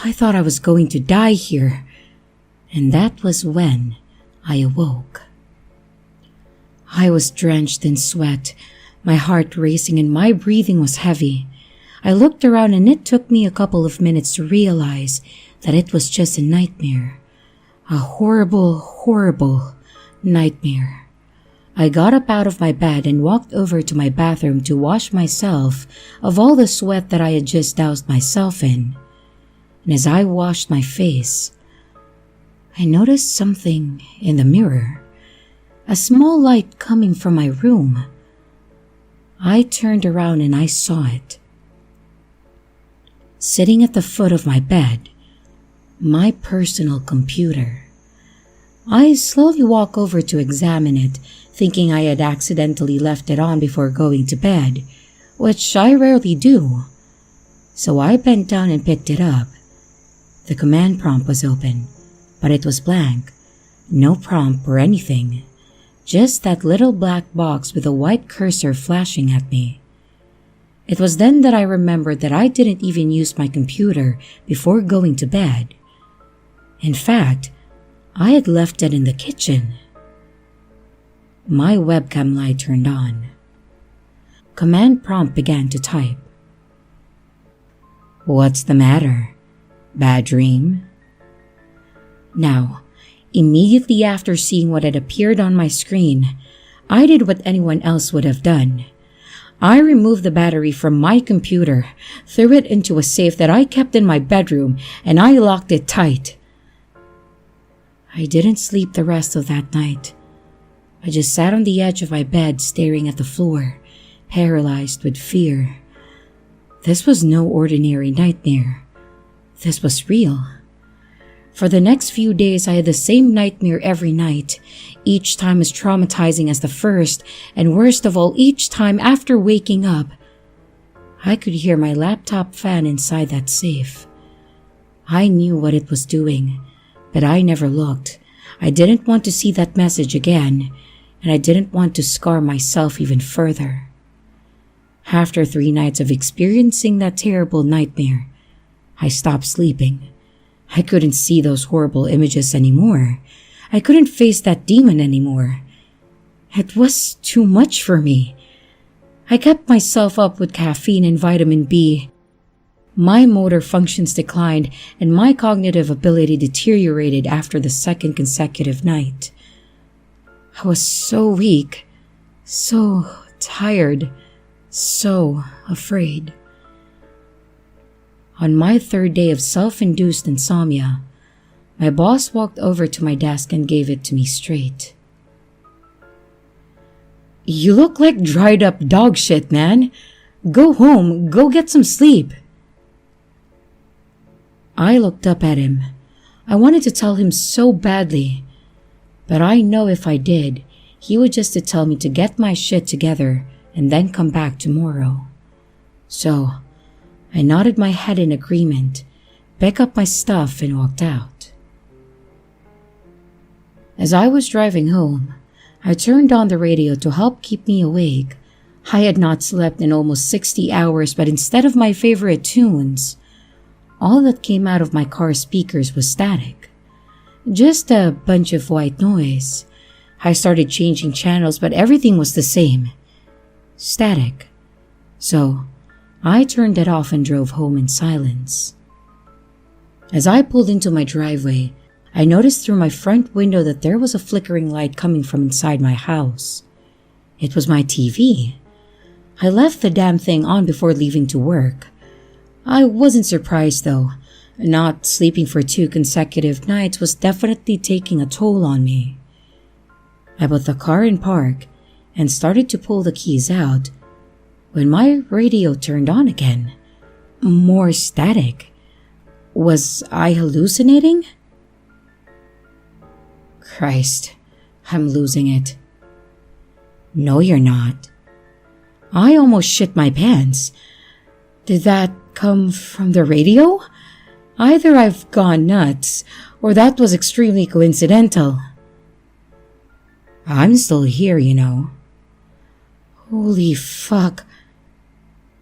I thought I was going to die here, and that was when I awoke. I was drenched in sweat, my heart racing and my breathing was heavy. I looked around and it took me a couple of minutes to realize that it was just a nightmare. A horrible, horrible nightmare. I got up out of my bed and walked over to my bathroom to wash myself of all the sweat that I had just doused myself in. And as I washed my face, I noticed something in the mirror. A small light coming from my room. I turned around and I saw it. Sitting at the foot of my bed, my personal computer. I slowly walked over to examine it, thinking I had accidentally left it on before going to bed, which I rarely do. So I bent down and picked it up. The command prompt was open, but it was blank. No prompt or anything. Just that little black box with a white cursor flashing at me. It was then that I remembered that I didn't even use my computer before going to bed. In fact, I had left it in the kitchen. My webcam light turned on. Command prompt began to type. "What's the matter? Bad dream?" Now, immediately after seeing what had appeared on my screen, I did what anyone else would have done. I removed the battery from my computer, threw it into a safe that I kept in my bedroom, and I locked it tight. I didn't sleep the rest of that night. I just sat on the edge of my bed staring at the floor, paralyzed with fear. This was no ordinary nightmare. This was real. For the next few days, I had the same nightmare every night, each time as traumatizing as the first, and worst of all, each time after waking up, I could hear my laptop fan inside that safe. I knew what it was doing, but I never looked. I didn't want to see that message again, and I didn't want to scar myself even further. After 3 nights of experiencing that terrible nightmare, I stopped sleeping. I couldn't see those horrible images anymore. I couldn't face that demon anymore. It was too much for me. I kept myself up with caffeine and vitamin B. My motor functions declined and my cognitive ability deteriorated after the second consecutive night. I was so weak, so tired, so afraid. On my 3rd day of self-induced insomnia, my boss walked over to my desk and gave it to me straight. "You look like dried up dog shit, man. Go home, go get some sleep." I looked up at him. I wanted to tell him so badly, but I know if I did, he would just tell me to get my shit together and then come back tomorrow. So, I nodded my head in agreement, picked up my stuff, and walked out. As I was driving home, I turned on the radio to help keep me awake. I had not slept in almost 60 hours, but instead of my favorite tunes, all that came out of my car speakers was static. Just a bunch of white noise. I started changing channels, but everything was the same. Static. So, I turned it off and drove home in silence. As I pulled into my driveway, I noticed through my front window that there was a flickering light coming from inside my house. It was my TV. I left the damn thing on before leaving to work. I wasn't surprised though. Not sleeping for 2 consecutive nights was definitely taking a toll on me. I put the car in park and started to pull the keys out when my radio turned on again. More static. Was I hallucinating? Christ, I'm losing it. No, you're not. I almost shit my pants. Did that come from the radio? Either I've gone nuts, or that was extremely coincidental. I'm still here, you know. Holy fuck.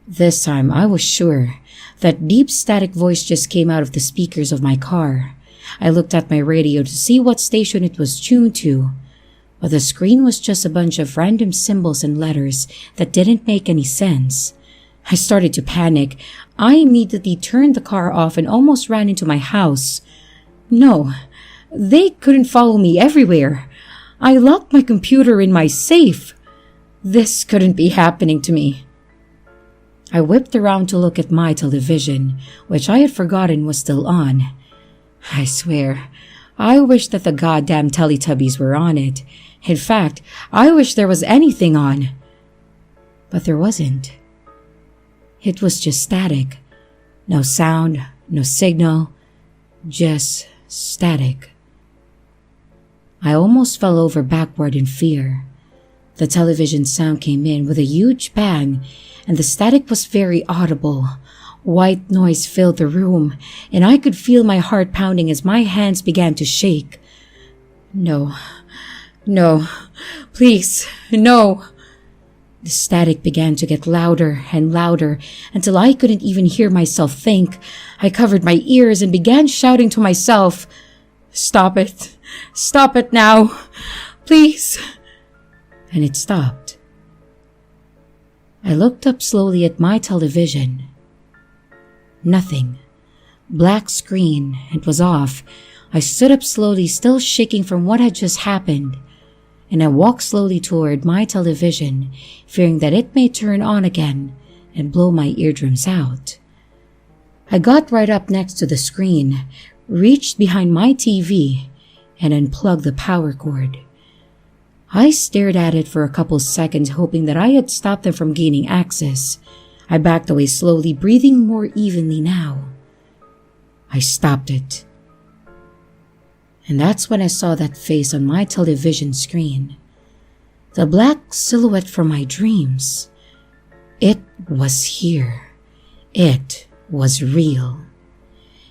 This time I was sure. That deep static voice just came out of the speakers of my car. I looked at my radio to see what station it was tuned to, but the screen was just a bunch of random symbols and letters that didn't make any sense. I started to panic. I immediately turned the car off and almost ran into my house. No, they couldn't follow me everywhere. I locked my computer in my safe. This couldn't be happening to me. I whipped around to look at my television, which I had forgotten was still on. I swear, I wish that the goddamn Teletubbies were on it. In fact, I wish there was anything on. But there wasn't. It was just static. No sound, no signal, just static. I almost fell over backward in fear. The television sound came in with a huge bang, and the static was very audible. White noise filled the room, and I could feel my heart pounding as my hands began to shake. No, please, no. The static began to get louder and louder until I couldn't even hear myself think. I covered my ears and began shouting to myself, "Stop it! Stop it now! Please!" And it stopped. I looked up slowly at my television. Nothing. Black screen. It was off. I stood up slowly, still shaking from what had just happened, and I walked slowly toward my television, fearing that it may turn on again and blow my eardrums out. I got right up next to the screen, reached behind my TV, and unplugged the power cord. I stared at it for a couple seconds, hoping that I had stopped them from gaining access. I backed away slowly, breathing more evenly now. I stopped it. And that's when I saw that face on my television screen. The black silhouette from my dreams. It was here. It was real.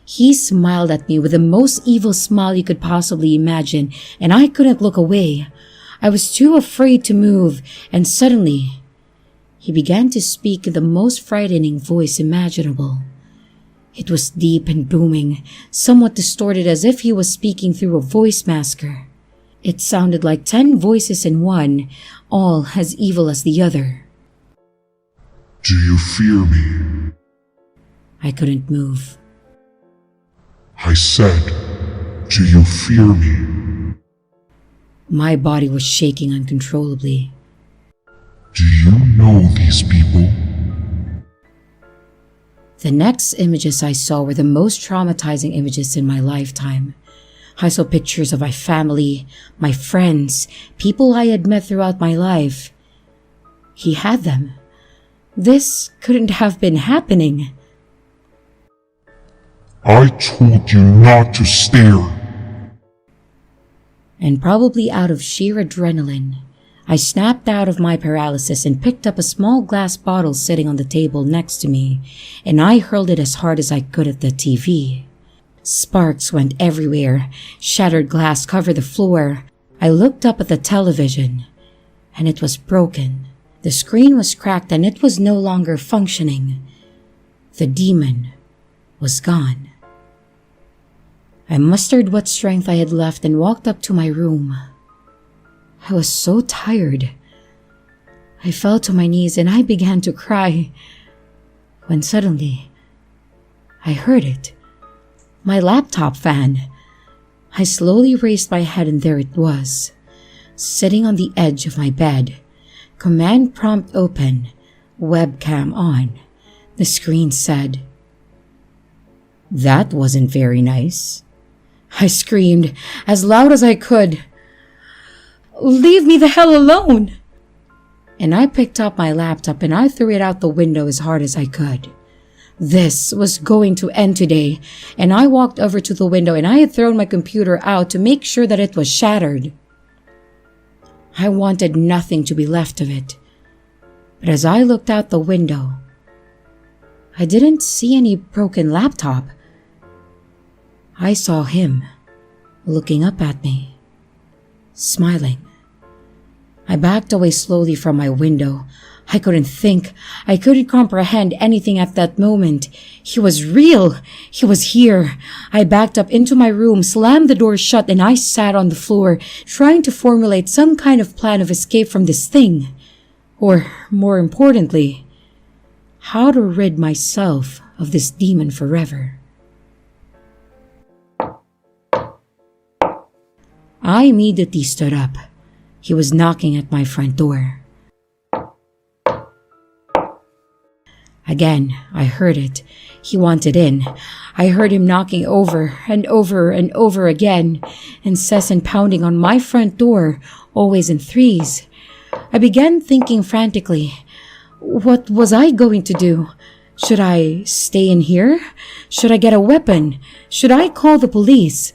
He smiled at me with the most evil smile you could possibly imagine, and I couldn't look away. I was too afraid to move, and suddenly, he began to speak in the most frightening voice imaginable. It was deep and booming, somewhat distorted as if he was speaking through a voice masker. It sounded like 10 voices in one, all as evil as the other. Do you fear me? I couldn't move. I said, do you fear me? My body was shaking uncontrollably. Do you know these people? The next images I saw were the most traumatizing images in my lifetime. I saw pictures of my family, my friends, people I had met throughout my life. He had them. This couldn't have been happening. I told you not to stare. And probably out of sheer adrenaline, I snapped out of my paralysis and picked up a small glass bottle sitting on the table next to me, and I hurled it as hard as I could at the TV. Sparks went everywhere, shattered glass covered the floor. I looked up at the television, and it was broken. The screen was cracked and it was no longer functioning. The demon was gone. I mustered what strength I had left and walked up to my room. I was so tired. I fell to my knees and I began to cry, when suddenly I heard it. My laptop fan. I slowly raised my head and there it was, sitting on the edge of my bed. Command prompt open, webcam on. The screen said, "That wasn't very nice." I screamed as loud as I could, "Leave me the hell alone!" And I picked up my laptop and I threw it out the window as hard as I could. This was going to end today, and I walked over to the window and I had thrown my computer out to make sure that it was shattered. I wanted nothing to be left of it. But as I looked out the window, I didn't see any broken laptop. I saw him looking up at me, smiling. I backed away slowly from my window. I couldn't think. I couldn't comprehend anything at that moment. He was real. He was here. I backed up into my room, slammed the door shut, and I sat on the floor, trying to formulate some kind of plan of escape from this thing. Or, more importantly, how to rid myself of this demon forever. I immediately stood up. He was knocking at my front door. Again, I heard it. He wanted in. I heard him knocking over and over and over again, incessant pounding on my front door, always in threes. I began thinking frantically, what was I going to do? Should I stay in here? Should I get a weapon? Should I call the police?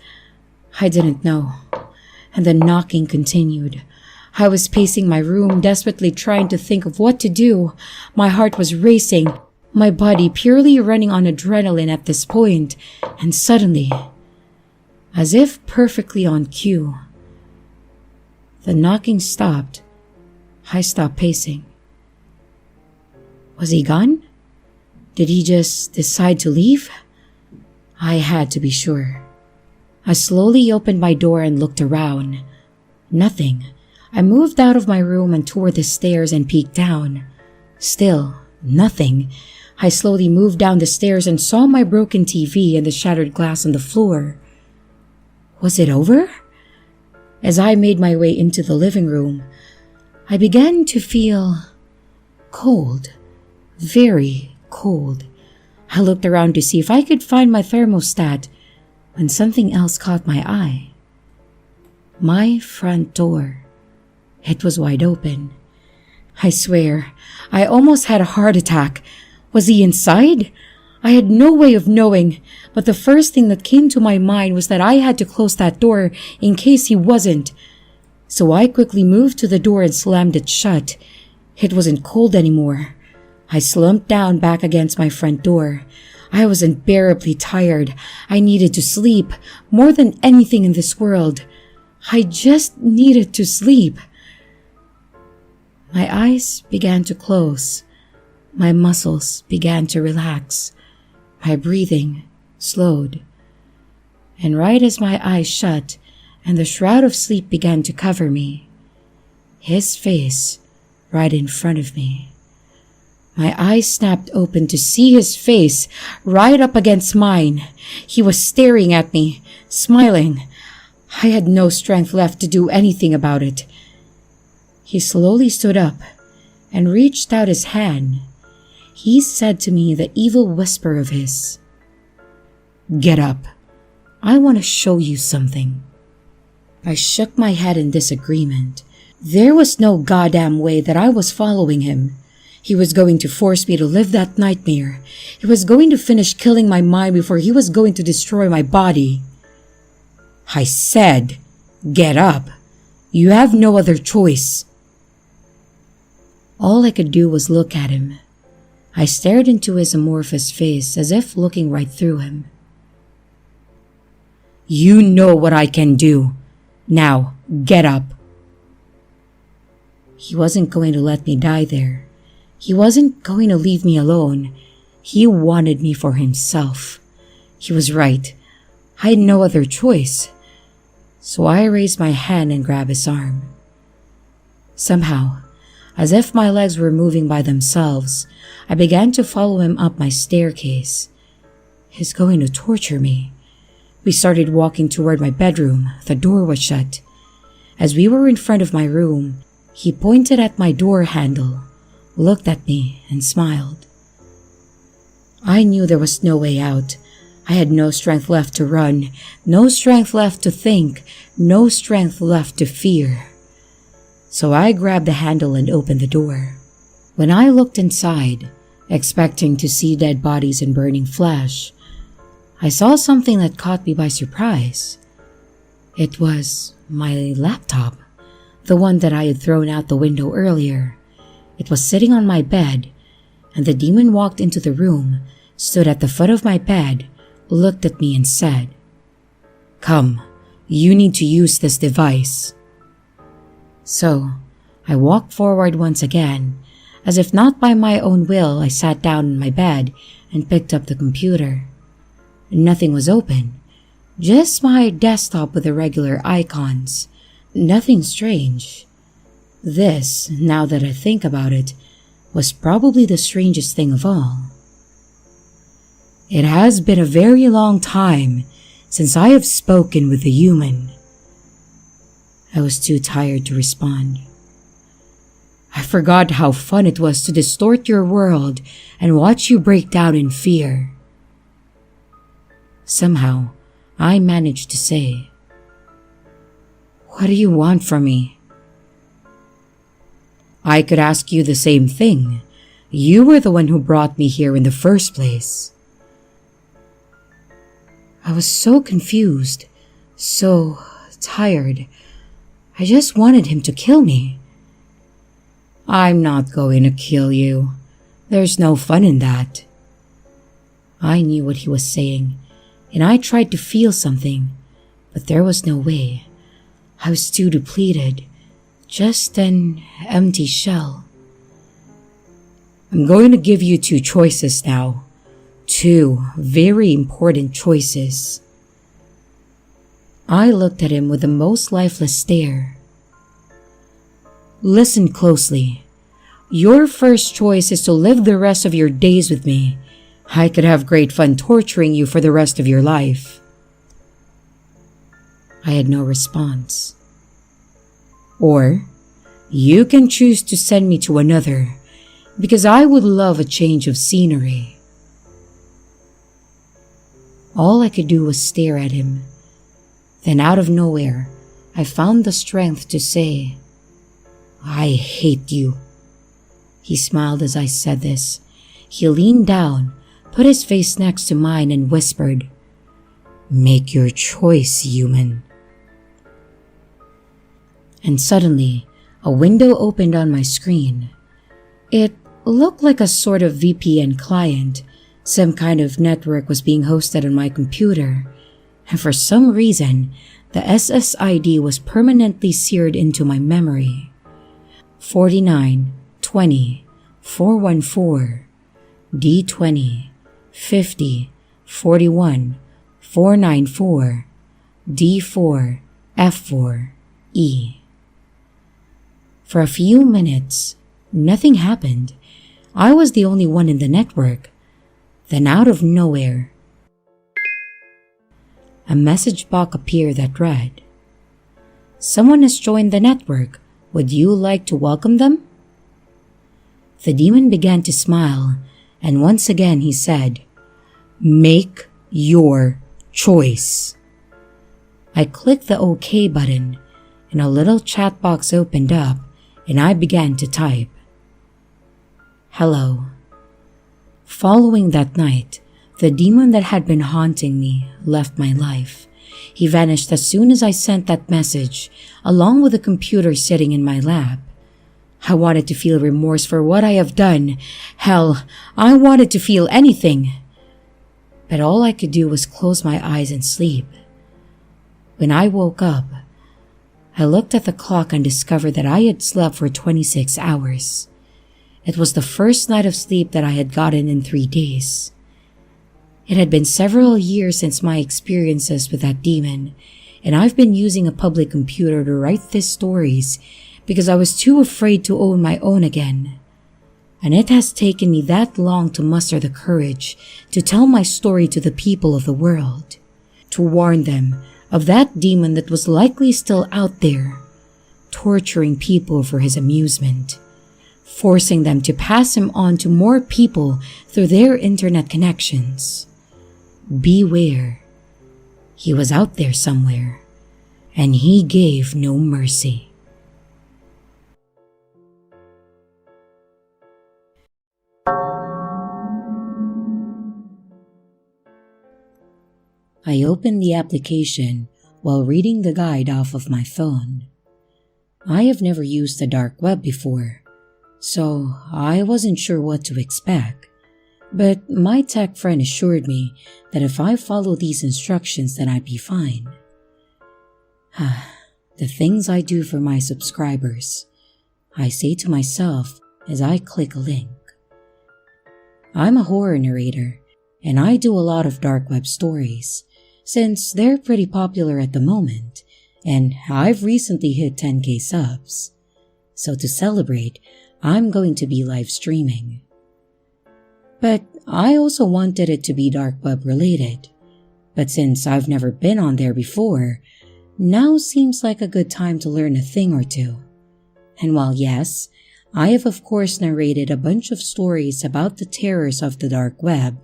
I didn't know. And the knocking continued. I was pacing my room, desperately trying to think of what to do. My heart was racing, my body purely running on adrenaline at this point, and suddenly, as if perfectly on cue, the knocking stopped. I stopped pacing. Was he gone? Did he just decide to leave? I had to be sure. I slowly opened my door and looked around. Nothing. I moved out of my room and toured the stairs and peeked down. Still, nothing. I slowly moved down the stairs and saw my broken TV and the shattered glass on the floor. Was it over? As I made my way into the living room, I began to feel cold. Very cold. I looked around to see if I could find my thermostat when something else caught my eye. My front door. It was wide open. I swear, I almost had a heart attack. Was he inside? I had no way of knowing, but the first thing that came to my mind was that I had to close that door in case he wasn't. So I quickly moved to the door and slammed it shut. It wasn't cold anymore. I slumped down back against my front door. I was unbearably tired. I needed to sleep more than anything in this world. I just needed to sleep. My eyes began to close. My muscles began to relax. My breathing slowed. And right as my eyes shut and the shroud of sleep began to cover me, his face right in front of me. My eyes snapped open to see his face right up against mine. He was staring at me, smiling. I had no strength left to do anything about it. He slowly stood up and reached out his hand. He said to me the evil whisper of his, "Get up. I want to show you something." I shook my head in disagreement. There was no goddamn way that I was following him. He was going to force me to live that nightmare. He was going to finish killing my mind before he was going to destroy my body. I said, "Get up. You have no other choice." All I could do was look at him. I stared into his amorphous face as if looking right through him. "You know what I can do. Now, get up." He wasn't going to let me die there. He wasn't going to leave me alone. He wanted me for himself. He was right. I had no other choice. So I raised my hand and grabbed his arm. Somehow, as if my legs were moving by themselves, I began to follow him up my staircase. He's going to torture me. We started walking toward my bedroom. The door was shut. As we were in front of my room, he pointed at my door handle, looked at me, and smiled. I knew there was no way out. I had no strength left to run, no strength left to think, no strength left to fear. So I grabbed the handle and opened the door. When I looked inside, expecting to see dead bodies and burning flesh, I saw something that caught me by surprise. It was my laptop, the one that I had thrown out the window earlier. It was sitting on my bed, and the demon walked into the room, stood at the foot of my bed, looked at me and said, "Come, you need to use this device." So, I walked forward once again. As if not by my own will, I sat down in my bed and picked up the computer. Nothing was open, just my desktop with the regular icons. Nothing strange. This, now that I think about it, was probably the strangest thing of all. It has been a very long time since I have spoken with a human. I was too tired to respond. I forgot how fun it was to distort your world and watch you break down in fear. Somehow, I managed to say, "What do you want from me?" I could ask you the same thing. You were the one who brought me here in the first place. I was so confused, so tired. I just wanted him to kill me. "I'm not going to kill you. There's no fun in that." I knew what he was saying, and I tried to feel something, but there was no way. I was too depleted, just an empty shell. "I'm going to give you two choices now. Two very important choices." I looked at him with the most lifeless stare. "Listen closely. Your first choice is to live the rest of your days with me. I could have great fun torturing you for the rest of your life." I had no response. "Or, you can choose to send me to another, because I would love a change of scenery." All I could do was stare at him. Then out of nowhere, I found the strength to say, "I hate you." He smiled as I said this. He leaned down, put his face next to mine and whispered, "Make your choice, human." And suddenly, a window opened on my screen. It looked like a sort of VPN client. Some kind of network was being hosted on my computer, and for some reason, the SSID was permanently seared into my memory. 49 20 414 D20 50 41 494 D4 F4 E. For a few minutes, nothing happened. I was the only one in the network. Then out of nowhere, a message box appeared that read, "Someone has joined the network. Would you like to welcome them?" The demon began to smile, and once again he said, "Make your choice." I clicked the OK button, and a little chat box opened up, and I began to type, "Hello." Following that night, the demon that had been haunting me left my life. He vanished as soon as I sent that message, along with the computer sitting in my lap. I wanted to feel remorse for what I have done. Hell, I wanted to feel anything. But all I could do was close my eyes and sleep. When I woke up, I looked at the clock and discovered that I had slept for 26 hours. It was the first night of sleep that I had gotten in 3 days. It had been several years since my experiences with that demon, and I've been using a public computer to write these stories because I was too afraid to own my own again. And it has taken me that long to muster the courage to tell my story to the people of the world, to warn them of that demon that was likely still out there, torturing people for his amusement, forcing them to pass him on to more people through their internet connections. Beware. He was out there somewhere, and he gave no mercy. I opened the application while reading the guide off of my phone. I have never used the dark web before, so I wasn't sure what to expect. But my tech friend assured me that if I follow these instructions then I'd be fine. The things I do for my subscribers, I say to myself as I click a link. I'm a horror narrator, and I do a lot of dark web stories, since they're pretty popular at the moment, and I've recently hit 10K subs. So to celebrate, I'm going to be live streaming. But I also wanted it to be dark web related. But since I've never been on there before, now seems like a good time to learn a thing or two. And while yes, I have of course narrated a bunch of stories about the terrors of the dark web,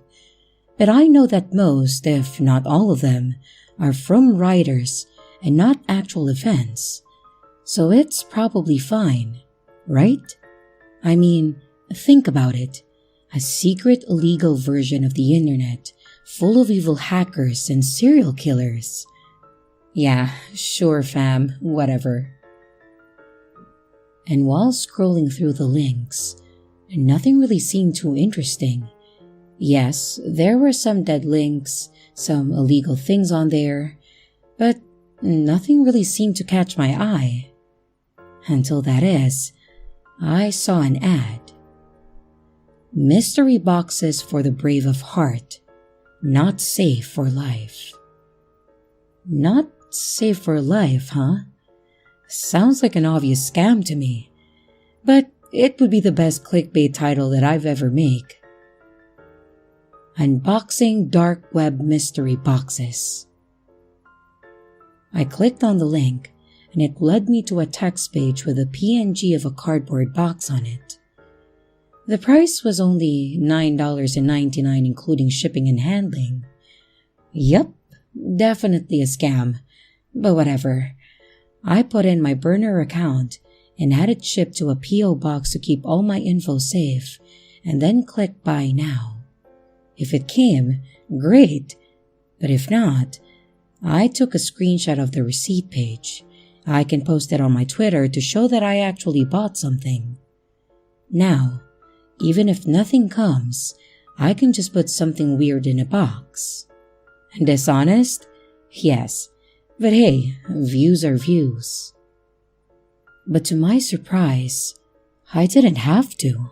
but I know that most, if not all of them, are from writers and not actual events. So it's probably fine, right? I mean, think about it. A secret illegal version of the internet, full of evil hackers and serial killers. Yeah, sure fam, whatever. And while scrolling through the links, nothing really seemed too interesting. Yes, there were some dead links, some illegal things on there, but nothing really seemed to catch my eye. Until that is, I saw an ad. Mystery boxes for the brave of heart, not safe for life. Not safe for life, huh? Sounds like an obvious scam to me, but it would be the best clickbait title that I've ever made. Unboxing dark web mystery boxes. I clicked on the link and it led me to a text page with a PNG of a cardboard box on it. The price was only $9.99 including shipping and handling. Yup, definitely a scam, but whatever. I put in my burner account and had it shipped to a PO box to keep all my info safe and then click buy now. If it came, great, but if not, I took a screenshot of the receipt page. I can post it on my Twitter to show that I actually bought something. Now, even if nothing comes, I can just put something weird in a box. Dishonest? Yes, but hey, views are views. But to my surprise, I didn't have to.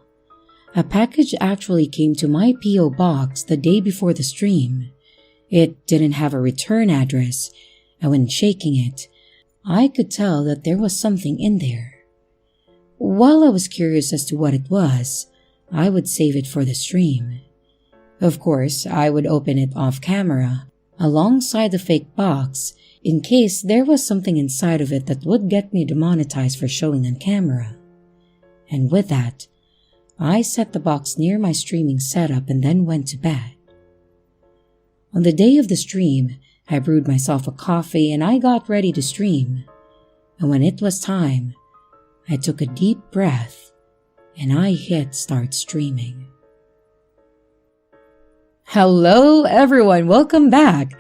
A package actually came to my P.O. box the day before the stream. It didn't have a return address, and when shaking it, I could tell that there was something in there. While I was curious as to what it was, I would save it for the stream. Of course, I would open it off camera, alongside the fake box, in case there was something inside of it that would get me demonetized for showing on camera. And with that, I set the box near my streaming setup and then went to bed. On the day of the stream, I brewed myself a coffee and I got ready to stream. And when it was time, I took a deep breath and I hit start streaming. Hello everyone, welcome back.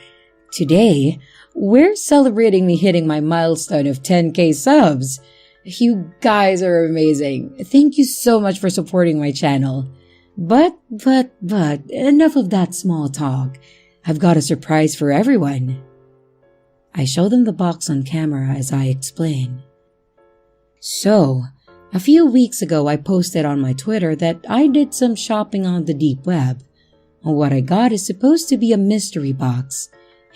Today, we're celebrating me hitting my milestone of 10K subs. You guys are amazing. Thank you so much for supporting my channel. But, enough of that small talk. I've got a surprise for everyone. I show them the box on camera as I explain. So, a few weeks ago I posted on my Twitter that I did some shopping on the deep web. What I got is supposed to be a mystery box,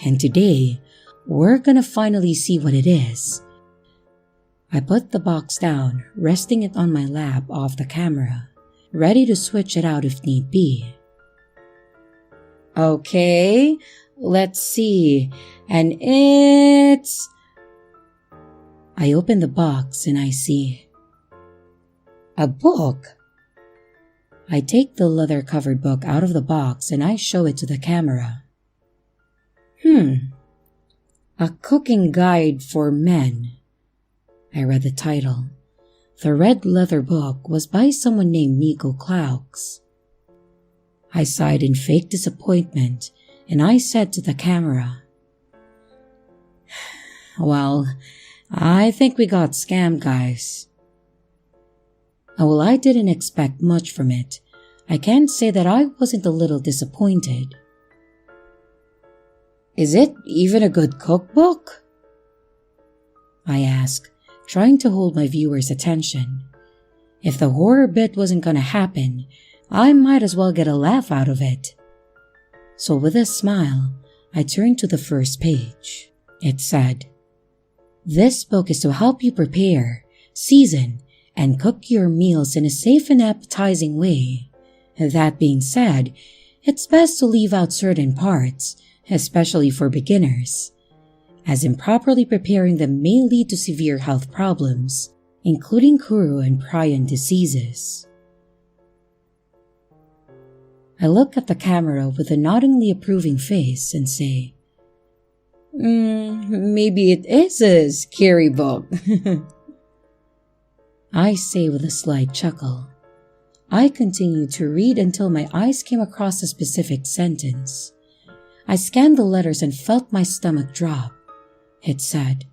and today, we're gonna finally see what it is. I put the box down, resting it on my lap off the camera, ready to switch it out if need be. Okay, let's see, and it's... I open the box and I see a book. I take the leather-covered book out of the box and I show it to the camera. A cooking guide for men. I read the title. The red leather book was by someone named Nico Clouks. I sighed in fake disappointment and I said to the camera, "Well, I think we got scammed, guys." Well, I didn't expect much from it. I can't say that I wasn't a little disappointed. "Is it even a good cookbook?" I ask, trying to hold my viewers' attention. If the horror bit wasn't gonna happen, I might as well get a laugh out of it. So with a smile, I turned to the first page. It said, "This book is to help you prepare, season, and cook your meals in a safe and appetizing way. That being said, it's best to leave out certain parts, especially for beginners, as improperly preparing them may lead to severe health problems, including Kuru and prion diseases." I look at the camera with a noddingly approving face and say, Maybe it is a scary book." I say with a slight chuckle. I continued to read until my eyes came across a specific sentence. I scanned the letters and felt my stomach drop. It said,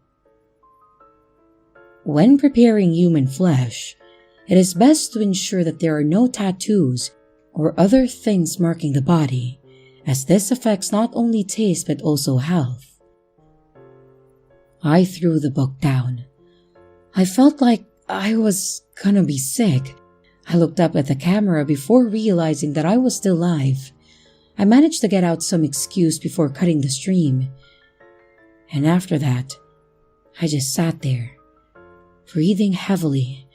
"When preparing human flesh, it is best to ensure that there are no tattoos or other things marking the body, as this affects not only taste but also health." I threw the book down. I felt like I was gonna be sick. I looked up at the camera before realizing that I was still live. I managed to get out some excuse before cutting the stream. And after that, I just sat there, breathing heavily,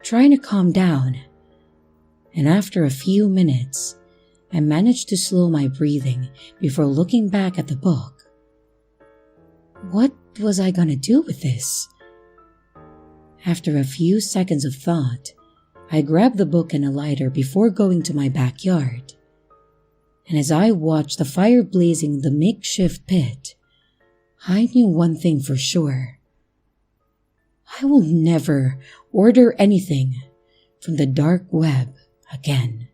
trying to calm down. And after a few minutes, I managed to slow my breathing before looking back at the book. What was I gonna do with this? After a few seconds of thought, I grabbed the book and a lighter before going to my backyard. And as I watched the fire blazing in the makeshift pit, I knew one thing for sure. I will never order anything from the dark web again.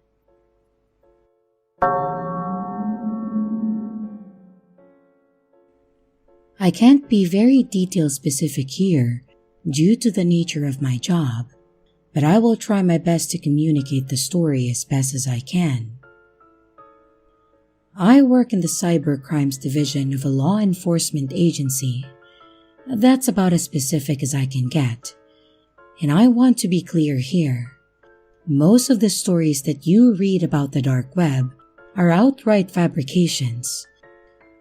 I can't be very detail specific here due to the nature of my job, but I will try my best to communicate the story as best as I can. I work in the cybercrimes division of a law enforcement agency. That's about as specific as I can get. And I want to be clear here. Most of the stories that you read about the dark web are outright fabrications.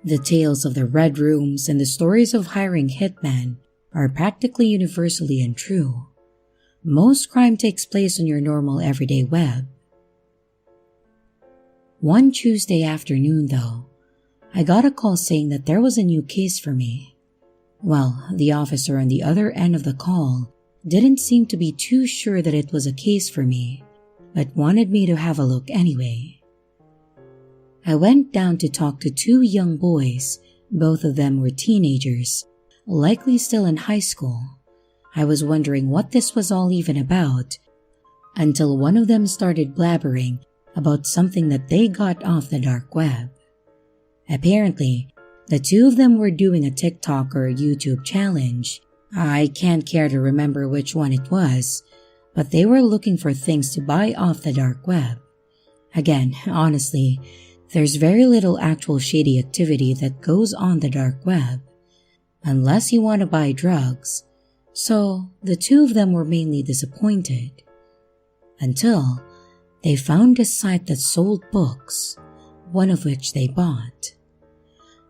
The tales of the red rooms and the stories of hiring hitmen are practically universally untrue. Most crime takes place on your normal everyday web. One Tuesday afternoon, though, I got a call saying that there was a new case for me. Well, the officer on the other end of the call didn't seem to be too sure that it was a case for me, but wanted me to have a look anyway. I went down to talk to two young boys. Both of them were teenagers, likely still in high school. I was wondering what this was all even about, until one of them started blabbering about something that they got off the dark web. Apparently, the two of them were doing a TikTok or YouTube challenge I can't care to remember which one it was, but they were looking for things to buy off the dark web. Again, honestly, there's very little actual shady activity that goes on the dark web, unless you want to buy drugs, so the two of them were mainly disappointed. Until they found a site that sold books, one of which they bought.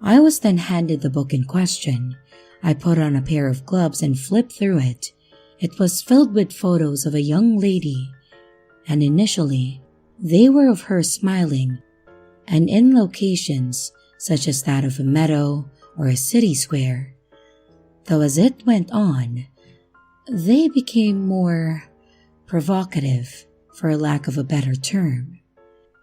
I was then handed the book in question. I put on a pair of gloves and flipped through it. It was filled with photos of a young lady, and initially, they were of her smiling, and in locations such as that of a meadow or a city square. Though as it went on, they became more provocative, for lack of a better term.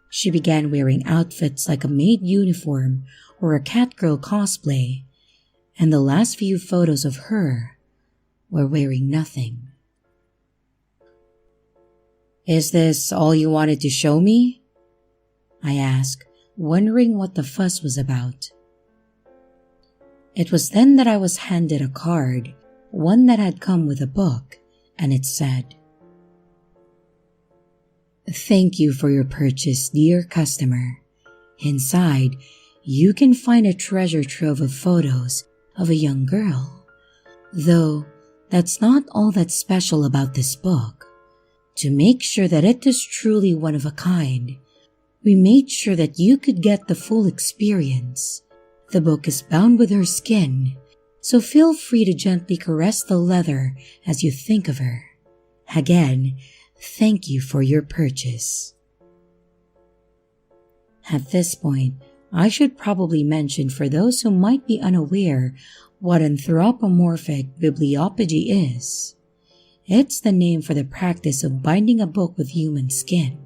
She began wearing outfits like a maid uniform or a catgirl cosplay, and the last few photos of her were wearing nothing. "Is this all you wanted to show me?" I asked, wondering what the fuss was about. It was then that I was handed a card, one that had come with a book, and it said, "Thank you for your purchase, dear customer. Inside, you can find a treasure trove of photos of a young girl. Though, that's not all that's special about this book. To make sure that it is truly one of a kind, we made sure that you could get the full experience. The book is bound with her skin, so feel free to gently caress the leather as you think of her. Again, thank you for your purchase." At this point, I should probably mention for those who might be unaware what anthropomorphic bibliopegy is. It's the name for the practice of binding a book with human skin.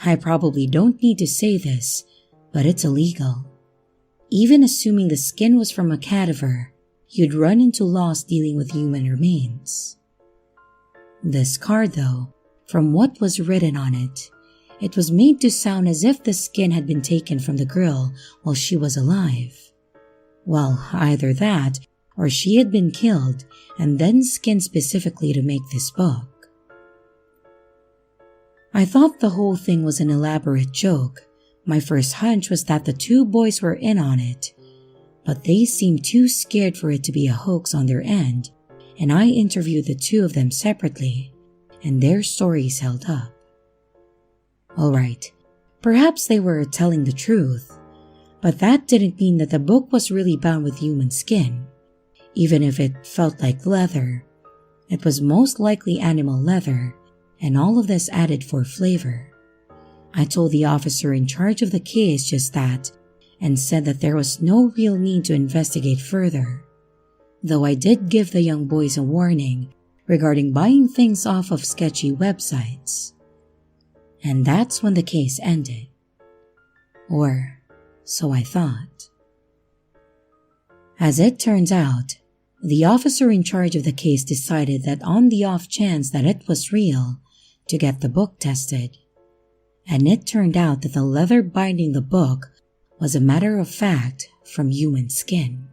I probably don't need to say this, but it's illegal. Even assuming the skin was from a cadaver, you'd run into laws dealing with human remains. This card, though, from what was written on it, it was made to sound as if the skin had been taken from the girl while she was alive. Well, either that, or she had been killed and then skinned specifically to make this book. I thought the whole thing was an elaborate joke. My first hunch was that the two boys were in on it, but they seemed too scared for it to be a hoax on their end, and I interviewed the two of them separately, and their stories held up. Alright, perhaps they were telling the truth, but that didn't mean that the book was really bound with human skin. Even if it felt like leather, it was most likely animal leather, and all of this added for flavor. I told the officer in charge of the case just that, and said that there was no real need to investigate further, though I did give the young boys a warning regarding buying things off of sketchy websites. And that's when the case ended. Or, so I thought. As it turns out, the officer in charge of the case decided that on the off chance that it was real, to get the book tested. And it turned out that the leather binding the book was a matter of fact from human skin.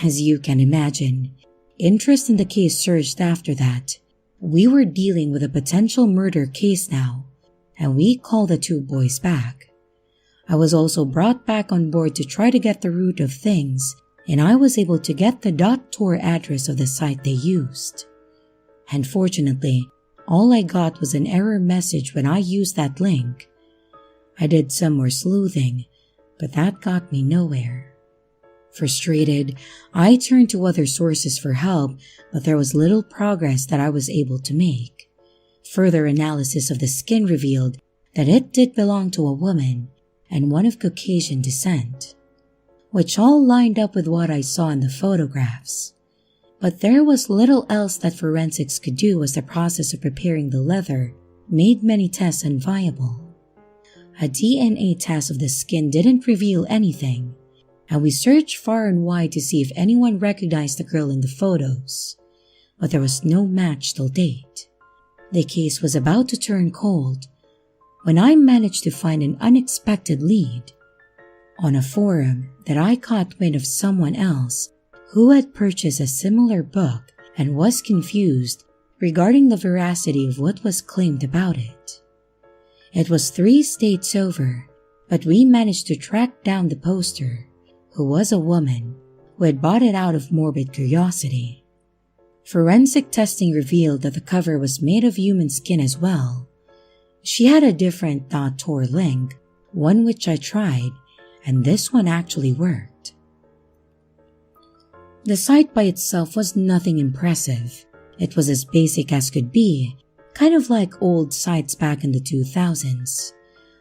As you can imagine, interest in the case surged after that. We were dealing with a potential murder case now, and we called the two boys back. I was also brought back on board to try to get the root of things, and I was able to get the .tor address of the site they used. And fortunately, all I got was an error message when I used that link. I did some more sleuthing, but that got me nowhere. Frustrated, I turned to other sources for help, but there was little progress that I was able to make. Further analysis of the skin revealed that it did belong to a woman and one of Caucasian descent, which all lined up with what I saw in the photographs. But there was little else that forensics could do as the process of preparing the leather made many tests unviable. A DNA test of the skin didn't reveal anything, and we searched far and wide to see if anyone recognized the girl in the photos, but there was no match till date. The case was about to turn cold when I managed to find an unexpected lead. On a forum that I caught wind of someone else who had purchased a similar book and was confused regarding the veracity of what was claimed about it. It was 3 states over, but we managed to track down the poster, who was a woman who had bought it out of morbid curiosity. Forensic testing revealed that the cover was made of human skin as well. She had a different .tor link, one which I tried, and this one actually worked. The site by itself was nothing impressive. It was as basic as could be, kind of like old sites back in the 2000s.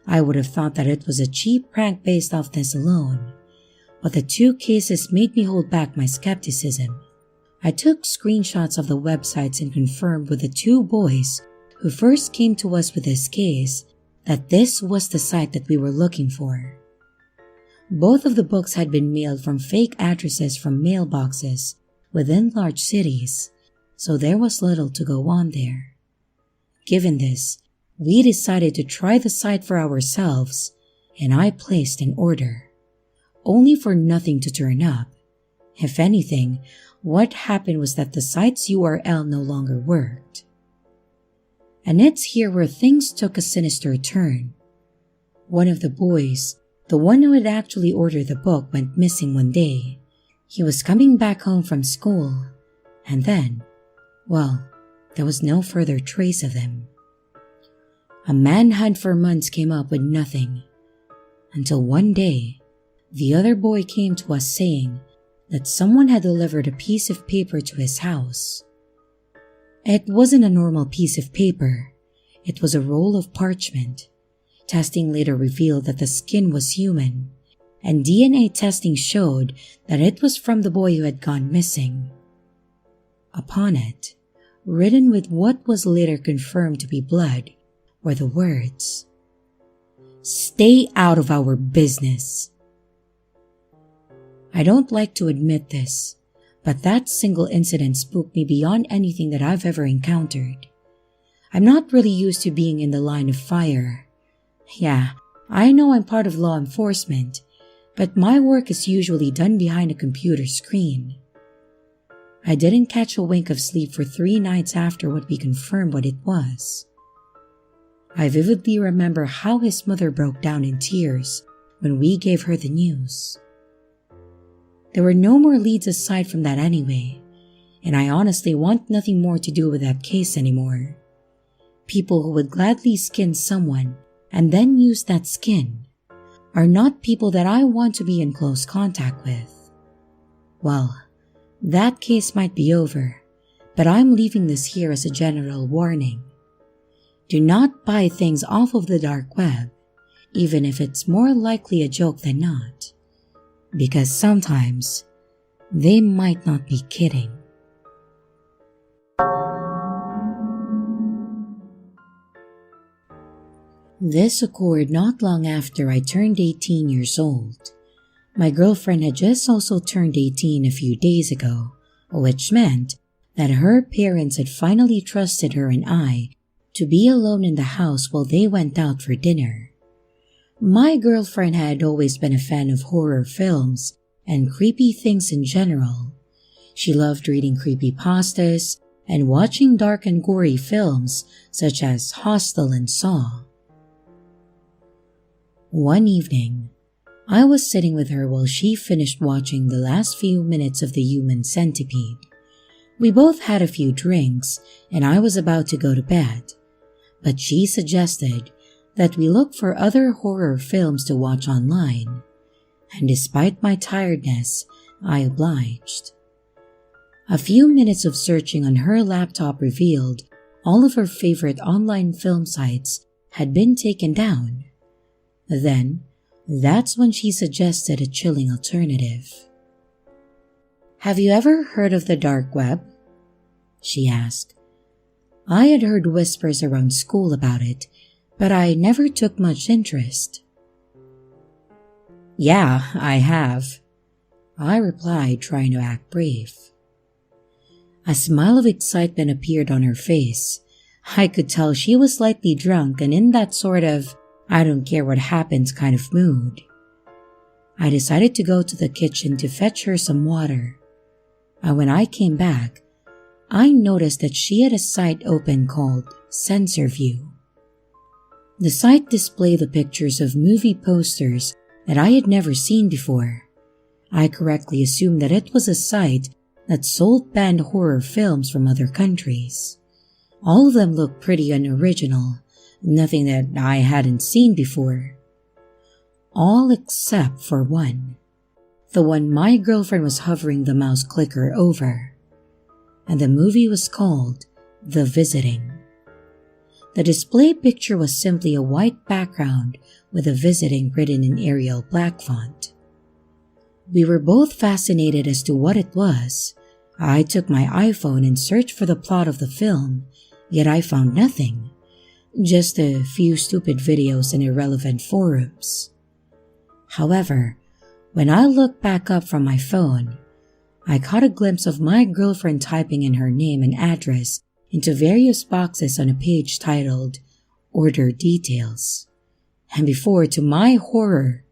I would have thought that it was a cheap prank based off this alone, but the 2 cases made me hold back my skepticism. I took screenshots of the websites and confirmed with the 2 boys who first came to us with this case that this was the site that we were looking for. Both of the books had been mailed from fake addresses from mailboxes within large cities, so there was little to go on there. Given this, we decided to try the site for ourselves, and I placed an order, only for nothing to turn up. If anything, what happened was that the site's URL no longer worked. And it's here where things took a sinister turn. One of the boys, the one who had actually ordered the book, went missing one day. He was coming back home from school, and then, well, there was no further trace of him. A manhunt for months came up with nothing, until one day, the other boy came to us saying that someone had delivered a piece of paper to his house. It wasn't a normal piece of paper. It was a roll of parchment. Testing later revealed that the skin was human, and DNA testing showed that it was from the boy who had gone missing. Upon it, written with what was later confirmed to be blood, were the words, "Stay out of our business." I don't like to admit this, but that single incident spooked me beyond anything that I've ever encountered. I'm not really used to being in the line of fire. Yeah, I know I'm part of law enforcement, but my work is usually done behind a computer screen. I didn't catch a wink of sleep for 3 nights after what we confirmed what it was. I vividly remember how his mother broke down in tears when we gave her the news. There were no more leads aside from that anyway, and I honestly want nothing more to do with that case anymore. People who would gladly skin someone and then use that skin are not people that I want to be in close contact with. Well, that case might be over, but I'm leaving this here as a general warning. Do not buy things off of the dark web, even if it's more likely a joke than not, because sometimes they might not be kidding. This occurred not long after I turned 18 years old. My girlfriend had just also turned 18 a few days ago, which meant that her parents had finally trusted her and I to be alone in the house while they went out for dinner. My girlfriend had always been a fan of horror films and creepy things in general. She loved reading creepypastas and watching dark and gory films such as Hostel and Saw. One evening, I was sitting with her while she finished watching the last few minutes of The Human Centipede. We both had a few drinks and I was about to go to bed, but she suggested that we look for other horror films to watch online, and despite my tiredness, I obliged. A few minutes of searching on her laptop revealed all of her favorite online film sites had been taken down. Then, that's when she suggested a chilling alternative. "Have you ever heard of the dark web?" she asked. I had heard whispers around school about it, but I never took much interest. "Yeah, I have," I replied, trying to act brave. A smile of excitement appeared on her face. I could tell she was slightly drunk and in that sort of I don't care what happens kind of mood. I decided to go to the kitchen to fetch her some water. and when I came back, I noticed that she had a site open called Sensor View. The site displayed the pictures of movie posters that I had never seen before. I correctly assumed that it was a site that sold banned horror films from other countries. All of them looked pretty unoriginal, nothing that I hadn't seen before. All except for one. The one my girlfriend was hovering the mouse clicker over. And the movie was called The Visiting. The display picture was simply a white background with The Visiting written in Arial black font. We were both fascinated as to what it was. I took my iPhone and searched for the plot of the film, yet I found nothing. Just a few stupid videos in irrelevant forums. However, when I looked back up from my phone, I caught a glimpse of my girlfriend typing in her name and address into various boxes on a page titled Order Details. And before, to my horror,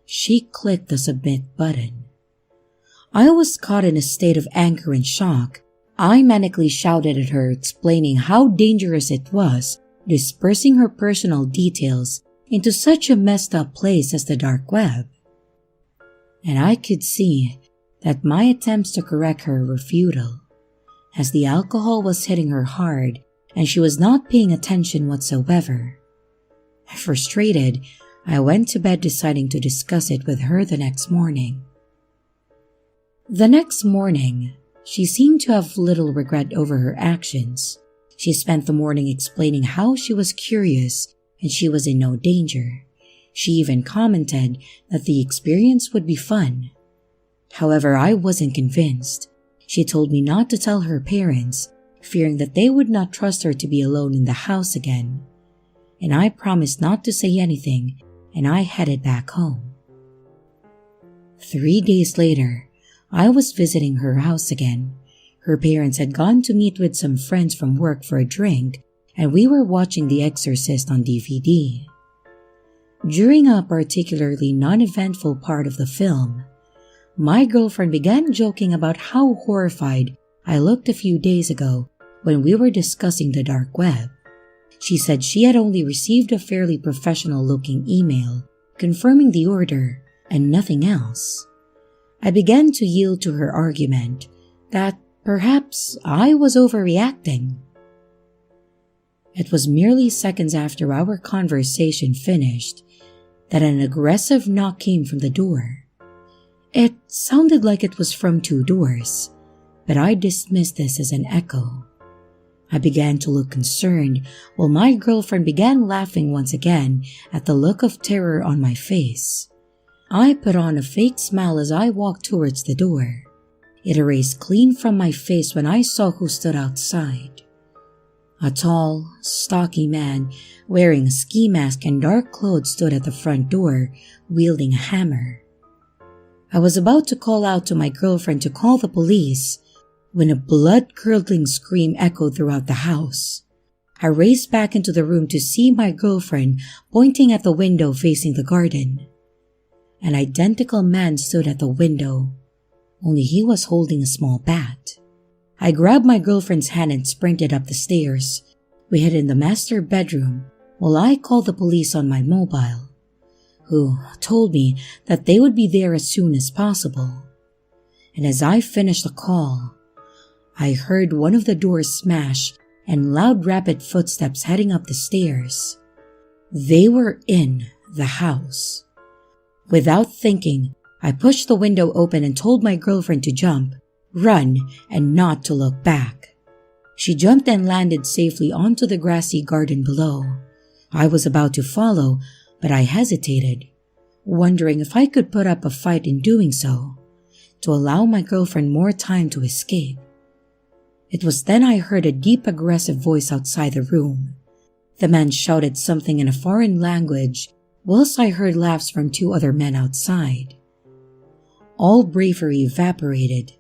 she clicked the submit button. I was caught in a state of anger and shock. I manically shouted at her, explaining how dangerous it was dispersing her personal details into such a messed up place as the dark web. And I could see that my attempts to correct her were futile, as the alcohol was hitting her hard and she was not paying attention whatsoever. Frustrated, I went to bed deciding to discuss it with her the next morning. The next morning, she seemed to have little regret over her actions. She spent the morning explaining how she was curious and she was in no danger. She even commented that the experience would be fun. However, I wasn't convinced. She told me not to tell her parents, fearing that they would not trust her to be alone in the house again. And I promised not to say anything, and I headed back home. 3 days later, I was visiting her house again. Her parents had gone to meet with some friends from work for a drink, and we were watching The Exorcist on DVD. During a particularly non-eventful part of the film, my girlfriend began joking about how horrified I looked a few days ago when we were discussing the dark web. She said she had only received a fairly professional-looking email confirming the order and nothing else. I began to yield to her argument that perhaps I was overreacting. It was merely seconds after our conversation finished that an aggressive knock came from the door. It sounded like it was from 2 doors, but I dismissed this as an echo. I began to look concerned while my girlfriend began laughing once again at the look of terror on my face. I put on a fake smile as I walked towards the door. It erased clean from my face when I saw who stood outside. A tall, stocky man wearing a ski mask and dark clothes stood at the front door, wielding a hammer. I was about to call out to my girlfriend to call the police when a blood-curdling scream echoed throughout the house. I raced back into the room to see my girlfriend pointing at the window facing the garden. An identical man stood at the window, only he was holding a small bat. I grabbed my girlfriend's hand and sprinted up the stairs. We hid in the master bedroom while I called the police on my mobile, who told me that they would be there as soon as possible. And as I finished the call, I heard one of the doors smash and loud rapid footsteps heading up the stairs. They were in the house. Without thinking, I pushed the window open and told my girlfriend to jump, run, and not to look back. She jumped and landed safely onto the grassy garden below. I was about to follow, but I hesitated, wondering if I could put up a fight in doing so, to allow my girlfriend more time to escape. It was then I heard a deep, aggressive voice outside the room. The man shouted something in a foreign language, whilst I heard laughs from 2 other men outside. All bravery evaporated,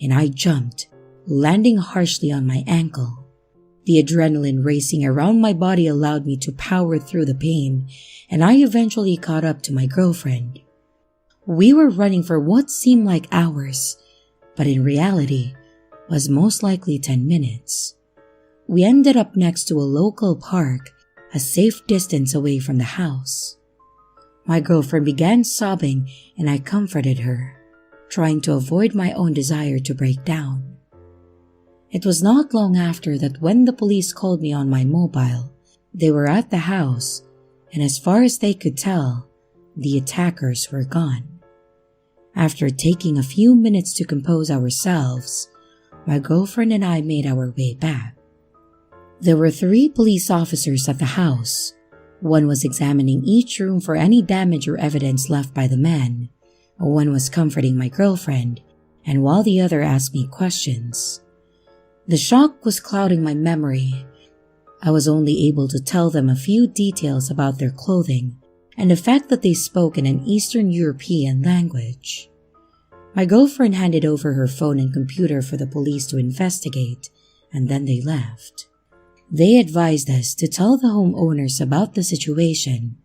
and I jumped, landing harshly on my ankle. The adrenaline racing around my body allowed me to power through the pain, and I eventually caught up to my girlfriend. We were running for what seemed like hours, but in reality was most likely 10 minutes. We ended up next to a local park, a safe distance away from the house. My girlfriend began sobbing and I comforted her, trying to avoid my own desire to break down. It was not long after that when the police called me on my mobile, they were at the house, and as far as they could tell, the attackers were gone. After taking a few minutes to compose ourselves, my girlfriend and I made our way back. There were 3 police officers at the house. One was examining each room for any damage or evidence left by the men. One was comforting my girlfriend, and while the other asked me questions. The shock was clouding my memory. I was only able to tell them a few details about their clothing and the fact that they spoke in an Eastern European language. My girlfriend handed over her phone and computer for the police to investigate, and then they left. They advised us to tell the homeowners about the situation,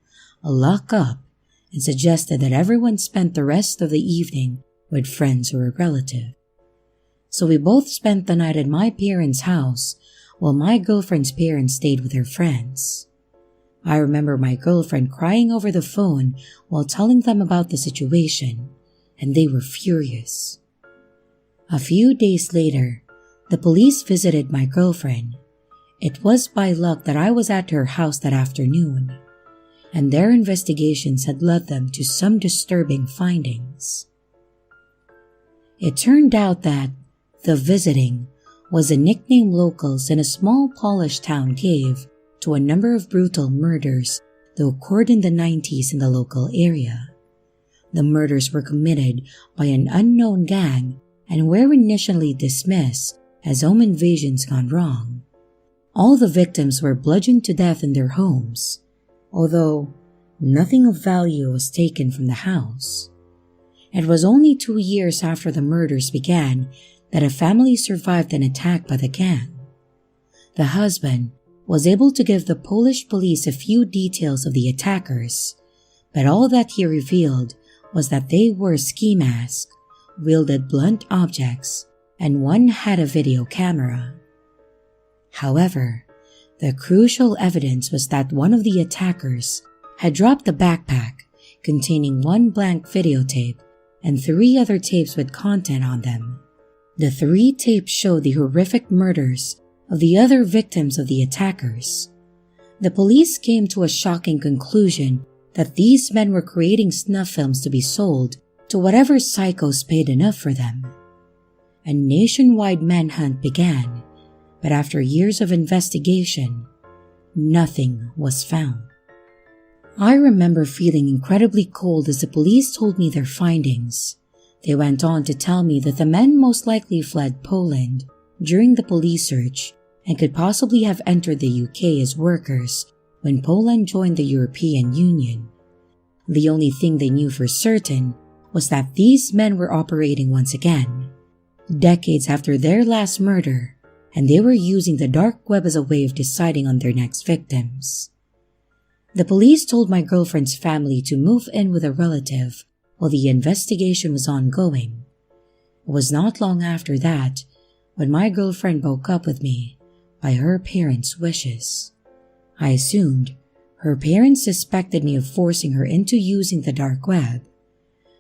lock up, and suggested that everyone spend the rest of the evening with friends or a relative. So we both spent the night at my parents' house while my girlfriend's parents stayed with her friends. I remember my girlfriend crying over the phone while telling them about the situation, and they were furious. A few days later, the police visited my girlfriend. It was by luck that I was at her house that afternoon, and their investigations had led them to some disturbing findings. It turned out that the visiting was a nickname locals in a small Polish town gave to a number of brutal murders that occurred in the 90s in the local area. The murders were committed by an unknown gang and were initially dismissed as home invasions gone wrong. All the victims were bludgeoned to death in their homes, although nothing of value was taken from the house. It was only 2 years after the murders began that a family survived an attack by the gang. The husband was able to give the Polish police a few details of the attackers, but all that he revealed was that they wore ski masks, wielded blunt objects, and one had a video camera. However, the crucial evidence was that one of the attackers had dropped a backpack containing 1 blank videotape and 3 other tapes with content on them. The 3 tapes showed the horrific murders of the other victims of the attackers. The police came to a shocking conclusion that these men were creating snuff films to be sold to whatever psychos paid enough for them. A nationwide manhunt began, but after years of investigation, nothing was found. I remember feeling incredibly cold as the police told me their findings. They went on to tell me that the men most likely fled Poland during the police search and could possibly have entered the UK as workers when Poland joined the European Union. The only thing they knew for certain was that these men were operating once again, decades after their last murder, and they were using the dark web as a way of deciding on their next victims. The police told my girlfriend's family to move in with a relative while the investigation was ongoing. It was not long after that when my girlfriend broke up with me by her parents' wishes. I assumed her parents suspected me of forcing her into using the dark web.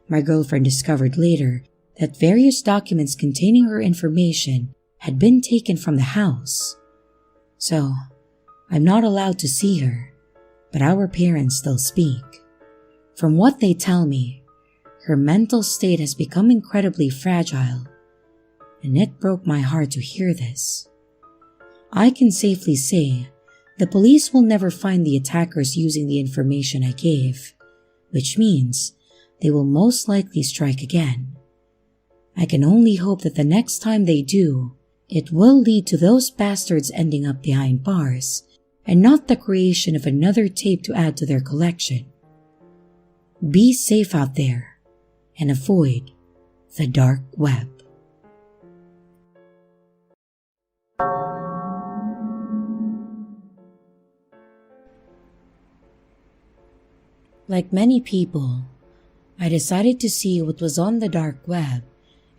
My girlfriend discovered later that various documents containing her information had been taken from the house. So, I'm not allowed to see her, but our parents still speak. From what they tell me, her mental state has become incredibly fragile, and it broke my heart to hear this. I can safely say the police will never find the attackers using the information I gave, which means they will most likely strike again. I can only hope that the next time they do, it will lead to those bastards ending up behind bars and not the creation of another tape to add to their collection. Be safe out there and avoid the dark web. Like many people, I decided to see what was on the dark web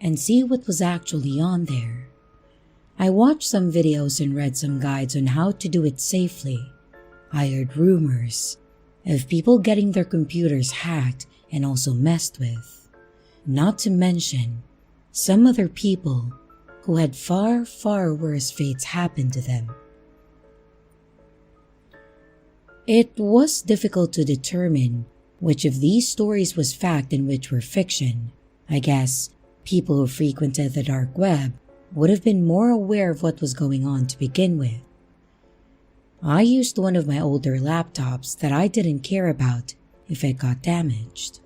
and see what was actually on there. I watched some videos and read some guides on how to do it safely. I heard rumors of people getting their computers hacked and also messed with. Not to mention some other people who had far, far worse fates happen to them. It was difficult to determine which of these stories was fact and which were fiction. I guess people who frequented the dark web would have been more aware of what was going on to begin with. I used one of my older laptops that I didn't care about if it got damaged.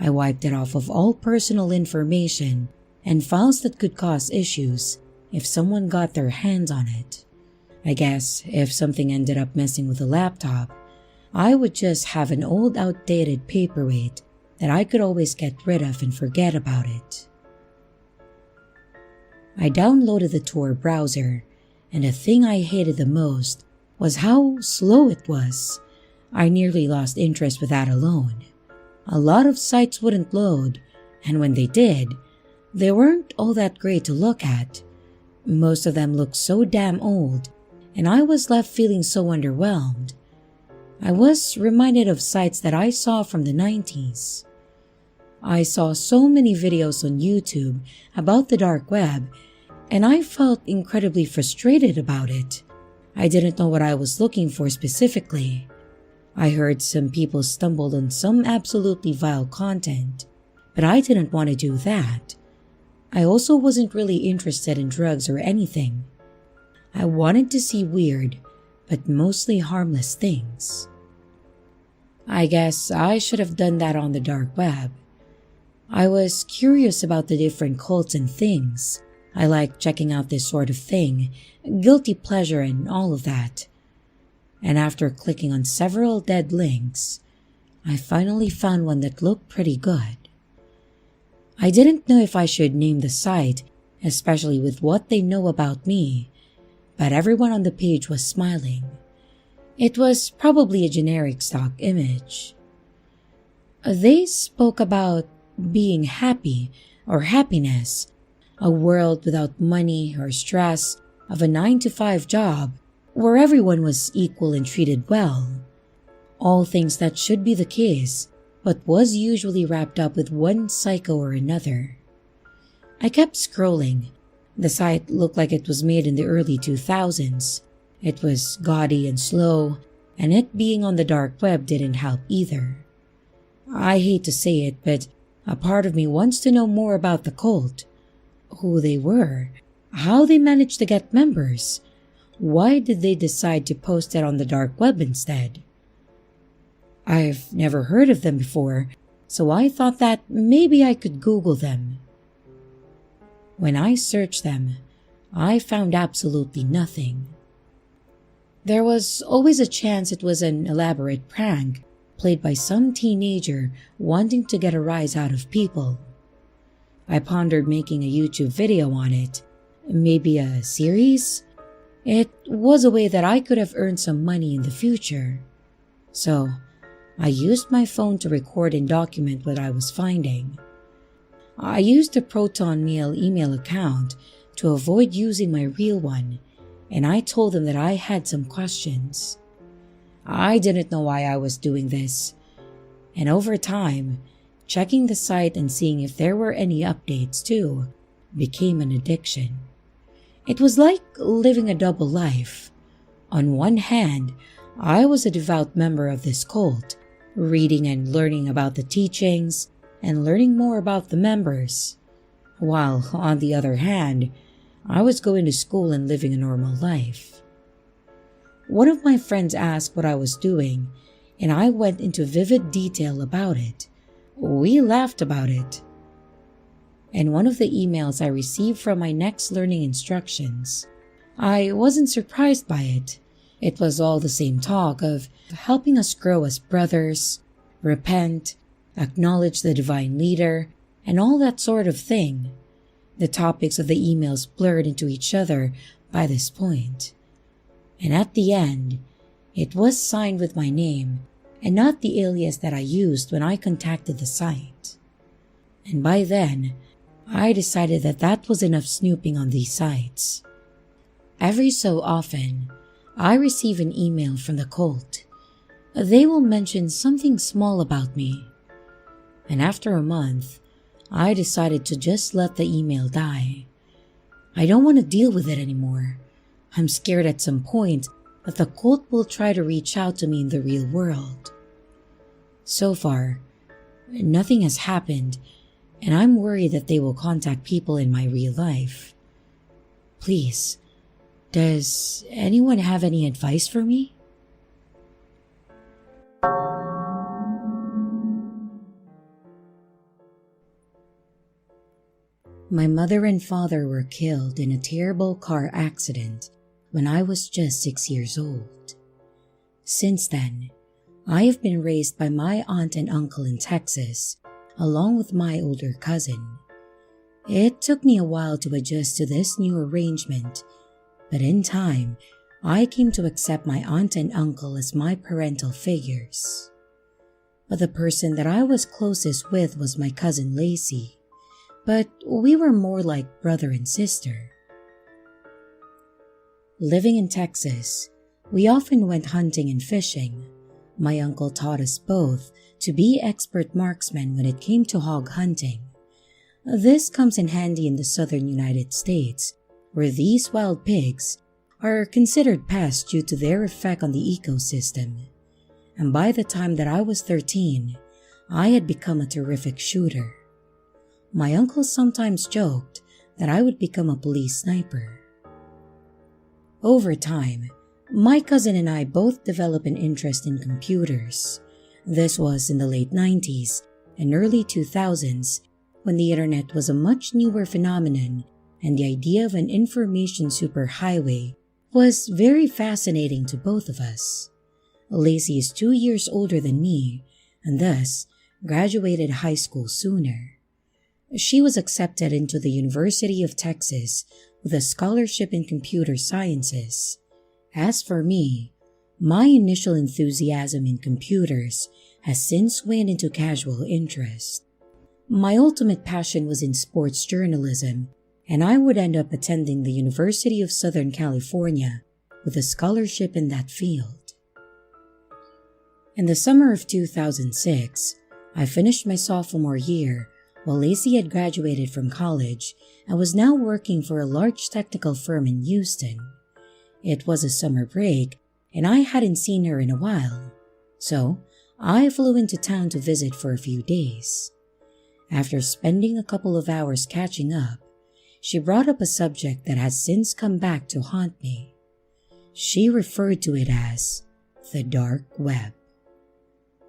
I wiped it off of all personal information and files that could cause issues if someone got their hands on it. I guess if something ended up messing with the laptop, I would just have an old outdated paperweight that I could always get rid of and forget about it. I downloaded the Tor browser, and the thing I hated the most was how slow it was. I nearly lost interest with that alone. A lot of sites wouldn't load, and when they did, they weren't all that great to look at. Most of them looked so damn old, and I was left feeling so underwhelmed. I was reminded of sites that I saw from the 90s. I saw so many videos on YouTube about the dark web, and I felt incredibly frustrated about it. I didn't know what I was looking for specifically. I heard some people stumbled on some absolutely vile content, but I didn't want to do that. I also wasn't really interested in drugs or anything. I wanted to see weird, but mostly harmless things. I guess I should have done that on the dark web. I was curious about the different cults and things. I liked checking out this sort of thing, guilty pleasure and all of that. And after clicking on several dead links, I finally found one that looked pretty good. I didn't know if I should name the site, especially with what they know about me, but everyone on the page was smiling. It was probably a generic stock image. They spoke about being happy or happiness, a world without money or stress, of a 9-to-5 job where everyone was equal and treated well. All things that should be the case, but was usually wrapped up with one psycho or another. I kept scrolling. The site looked like it was made in the early 2000s. It was gaudy and slow, and it being on the dark web didn't help either. I hate to say it, but a part of me wants to know more about the cult. Who they were, how they managed to get members. Why did they decide to post it on the dark web instead? I've never heard of them before, so I thought that maybe I could Google them. When I searched them, I found absolutely nothing. There was always a chance it was an elaborate prank played by some teenager wanting to get a rise out of people. I pondered making a YouTube video on it, maybe a series. It was a way that I could have earned some money in the future. So, I used my phone to record and document what I was finding. I used a Proton Mail email account to avoid using my real one, and I told them that I had some questions. I didn't know why I was doing this, and over time, checking the site and seeing if there were any updates too became an addiction. It was like living a double life. On one hand, I was a devout member of this cult, reading and learning about the teachings and learning more about the members, while on the other hand, I was going to school and living a normal life. One of my friends asked what I was doing, and I went into vivid detail about it. We laughed about it. In one of the emails I received from my next learning instructions, I wasn't surprised by it. It was all the same talk of helping us grow as brothers, repent, acknowledge the divine leader, and all that sort of thing. The topics of the emails blurred into each other by this point. And at the end, it was signed with my name and not the alias that I used when I contacted the site. And by then, I decided that that was enough snooping on these sites. Every so often, I receive an email from the cult. They will mention something small about me. And after a month, I decided to just let the email die. I don't want to deal with it anymore. I'm scared at some point that the cult will try to reach out to me in the real world. So far, nothing has happened, and I'm worried that they will contact people in my real life. Please, does anyone have any advice for me? My mother and father were killed in a terrible car accident when I was just 6 years old. Since then, I have been raised by my aunt and uncle in Texas, along with my older cousin. It took me a while to adjust to this new arrangement, but in time, I came to accept my aunt and uncle as my parental figures. But the person that I was closest with was my cousin Lacey, but we were more like brother and sister. Living in Texas, we often went hunting and fishing. My uncle taught us both to be expert marksmen when it came to hog hunting. This comes in handy in the southern United States, where these wild pigs are considered pests due to their effect on the ecosystem. And by the time that I was 13, I had become a terrific shooter. My uncle sometimes joked that I would become a police sniper. Over time, my cousin and I both developed an interest in computers. This was in the late 90s and early 2000s, when the internet was a much newer phenomenon and the idea of an information superhighway was very fascinating to both of us. Lacey is 2 years older than me and thus graduated high school sooner. She was accepted into the University of Texas with a scholarship in computer sciences. As for me, my initial enthusiasm in computers has since waned into casual interest. My ultimate passion was in sports journalism, and I would end up attending the University of Southern California with a scholarship in that field. In the summer of 2006, I finished my sophomore year while Lacey had graduated from college and was now working for a large technical firm in Houston. It was a summer break, and I hadn't seen her in a while, so I flew into town to visit for a few days. After spending a couple of hours catching up, she brought up a subject that has since come back to haunt me. She referred to it as the dark web.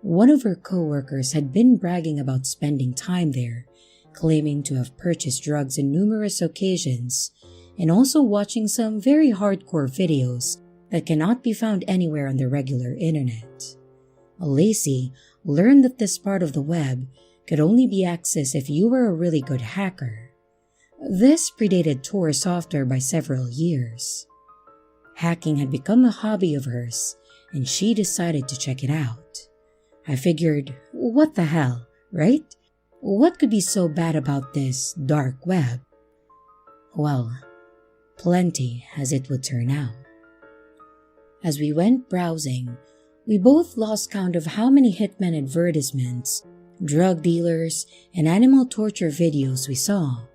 One of her co-workers had been bragging about spending time there, claiming to have purchased drugs on numerous occasions, and also watching some very hardcore videos that cannot be found anywhere on the regular internet. Lacey learned that this part of the web could only be accessed if you were a really good hacker. This predated Tor software by several years. Hacking had become a hobby of hers, and she decided to check it out. I figured, what the hell, right? What could be so bad about this dark web? Well, plenty, as it would turn out. As we went browsing, we both lost count of how many hitman advertisements, drug dealers, and animal torture videos we saw.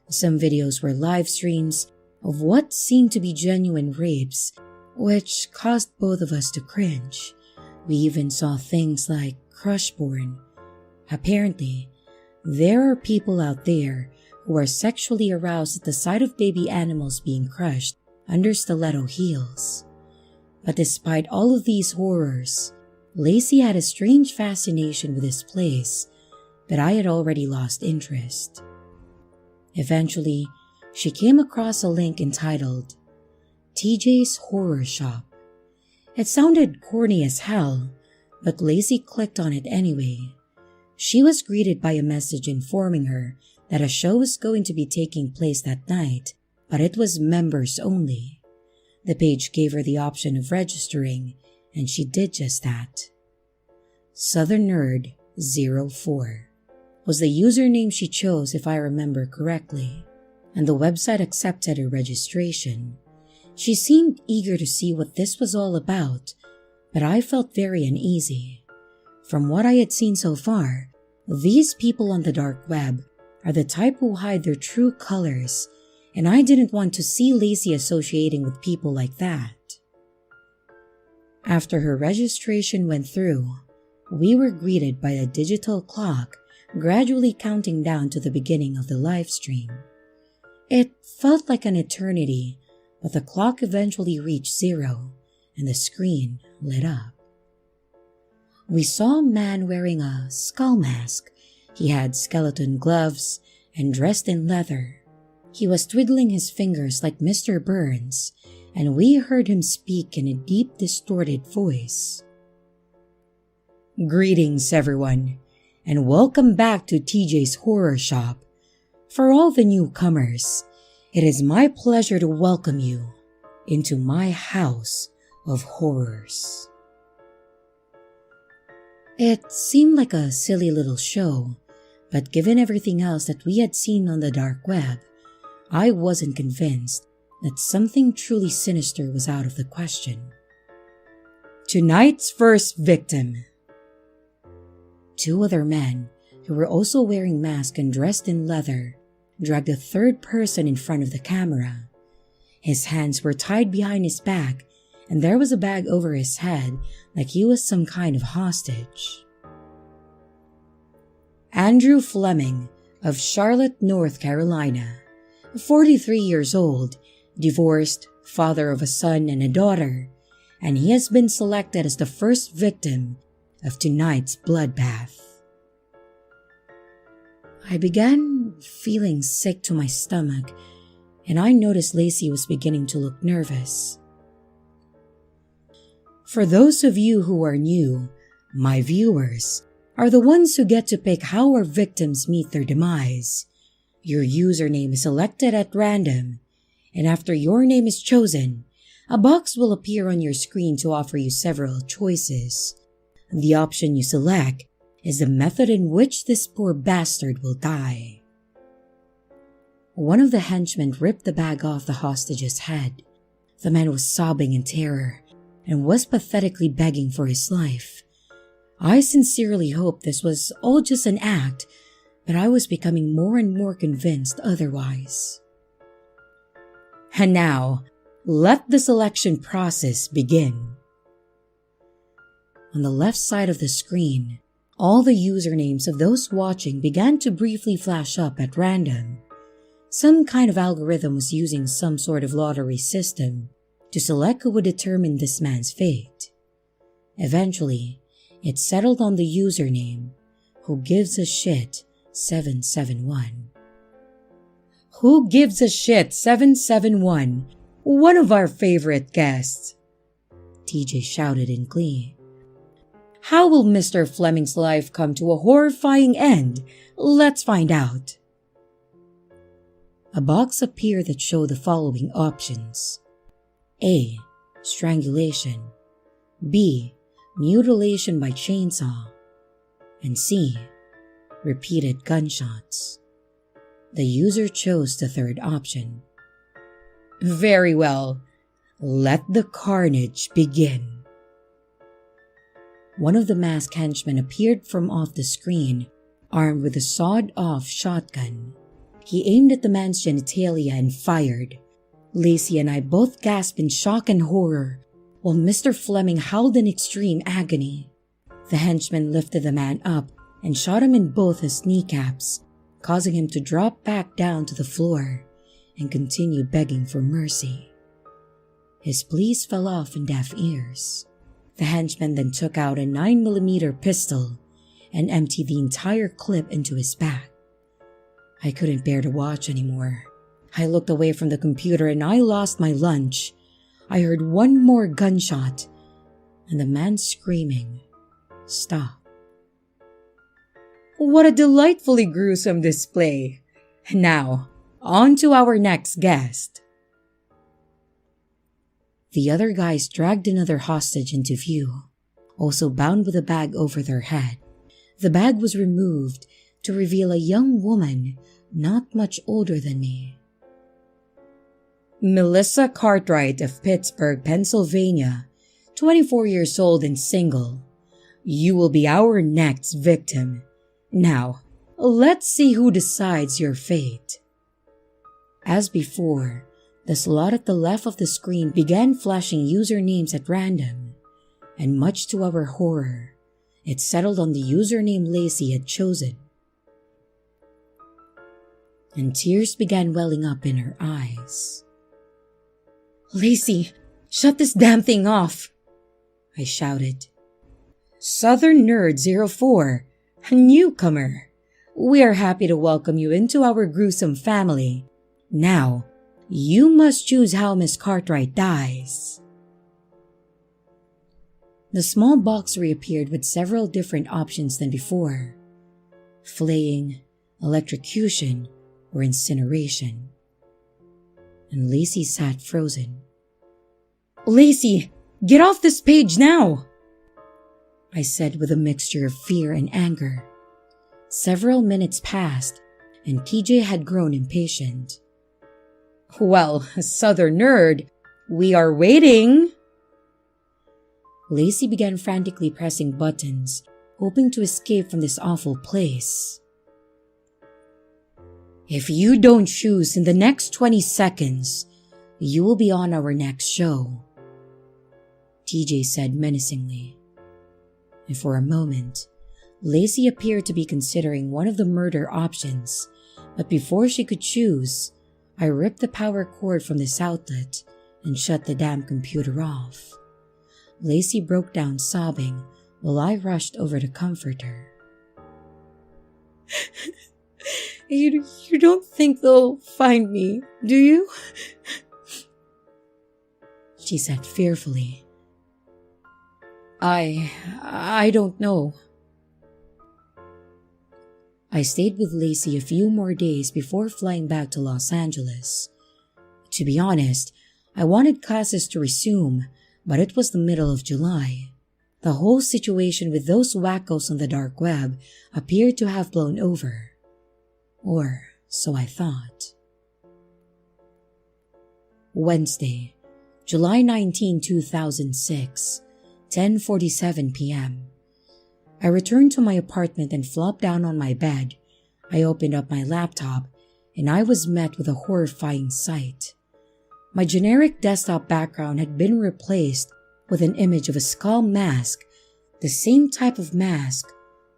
Some videos were live streams of what seemed to be genuine rapes, which caused both of us to cringe. We even saw things like crush porn. Apparently, there are people out there who are sexually aroused at the sight of baby animals being crushed under stiletto heels. But despite all of these horrors, Lacey had a strange fascination with this place, but I had already lost interest. Eventually, she came across a link entitled TJ's Horror Shop. It sounded corny as hell, but Lacey clicked on it anyway. She was greeted by a message informing her that a show was going to be taking place that night, but it was members only. The page gave her the option of registering, and she did just that. Southern Nerd 04. was the username she chose, if I remember correctly, and the website accepted her registration. She seemed eager to see what this was all about, but I felt very uneasy. From what I had seen so far, these people on the dark web are the type who hide their true colors, and I didn't want to see Lacey associating with people like that. After her registration went through, we were greeted by a digital clock gradually counting down to the beginning of the live stream. It felt like an eternity, but the clock eventually reached 0 and the screen lit up. We saw a man wearing a skull mask. He had skeleton gloves and dressed in leather. He was twiddling his fingers like Mr. Burns, and we heard him speak in a deep, distorted voice. "Greetings, everyone, and welcome back to TJ's Horror Shop. For all the newcomers, it is my pleasure to welcome you into my house of horrors." It seemed like a silly little show, but given everything else that we had seen on the dark web, I wasn't convinced that something truly sinister was out of the question. Tonight's first victim. 2 other men, who were also wearing masks and dressed in leather, dragged a third person in front of the camera. His hands were tied behind his back, and there was a bag over his head like he was some kind of hostage. Andrew Fleming of Charlotte, North Carolina, 43 years old, divorced, father of a son and a daughter, and he has been selected as the first victim of tonight's bloodbath. I began feeling sick to my stomach, and I noticed Lacey was beginning to look nervous. For those of you who are new, my viewers, are the ones who get to pick how our victims meet their demise. Your username is selected at random, and after your name is chosen, a box will appear on your screen to offer you several choices. The option you select is the method in which this poor bastard will die. One of the henchmen ripped the bag off the hostage's head. The man was sobbing in terror and was pathetically begging for his life. I sincerely hoped this was all just an act, but I was becoming more and more convinced otherwise. And now, let the selection process begin. On the left side of the screen, all the usernames of those watching began to briefly flash up at random. Some kind of algorithm was using some sort of lottery system to select who would determine this man's fate. Eventually, it settled on the username Who Gives a Shit 771. Who Gives a Shit 771, one of our favorite guests, TJ shouted in glee. How will Mr. Fleming's life come to a horrifying end? Let's find out. A box appeared that showed the following options. A. Strangulation. B. Mutilation by chainsaw. And C. Repeated gunshots. The user chose the third option. Very well. Let the carnage begin. One of the masked henchmen appeared from off the screen, armed with a sawed-off shotgun. He aimed at the man's genitalia and fired. Lacey and I both gasped in shock and horror, while Mr. Fleming howled in extreme agony. The henchman lifted the man up and shot him in both his kneecaps, causing him to drop back down to the floor and continue begging for mercy. His pleas fell off in deaf ears. The henchman then took out a 9mm pistol and emptied the entire clip into his back. I couldn't bear to watch anymore. I looked away from the computer and I lost my lunch. I heard one more gunshot, and the man screaming stopped. What a delightfully gruesome display. Now, on to our next guest. The other guys dragged another hostage into view, also bound with a bag over their head. The bag was removed, to reveal a young woman not much older than me. Melissa Cartwright of Pittsburgh, Pennsylvania, 24 years old and single. You will be our next victim. Now, let's see who decides your fate. As before, the slot at the left of the screen began flashing usernames at random, and much to our horror, it settled on the username Lacey had chosen. And tears began welling up in her eyes. "Lacey, shut this damn thing off!" I shouted. "Southern Nerd 04, a newcomer. We are happy to welcome you into our gruesome family. Now, you must choose how Miss Cartwright dies." The small box reappeared with several different options than before: flaying, electrocution, or incineration. And Lacey sat frozen. "Lacey, get off this page now!" I said with a mixture of fear and anger. Several minutes passed, and TJ had grown impatient. "Well, Southern Nerd, we are waiting!" Lacey began frantically pressing buttons, hoping to escape from this awful place. "If you don't choose in the next 20 seconds, you will be on our next show," TJ said menacingly. And for a moment, Lacey appeared to be considering one of the murder options, but before she could choose, I ripped the power cord from this outlet and shut the damn computer off. Lacey broke down sobbing while I rushed over to comfort her. You don't think they'll find me, do you?" she said fearfully. I don't know." I stayed with Lacey a few more days before flying back to Los Angeles. To be honest, I wanted classes to resume, but it was the middle of July. The whole situation with those wackos on the dark web appeared to have blown over. Or so I thought. Wednesday, July 19, 2006, 10:47 p.m. I returned to my apartment and flopped down on my bed. I opened up my laptop, and I was met with a horrifying sight. My generic desktop background had been replaced with an image of a skull mask, the same type of mask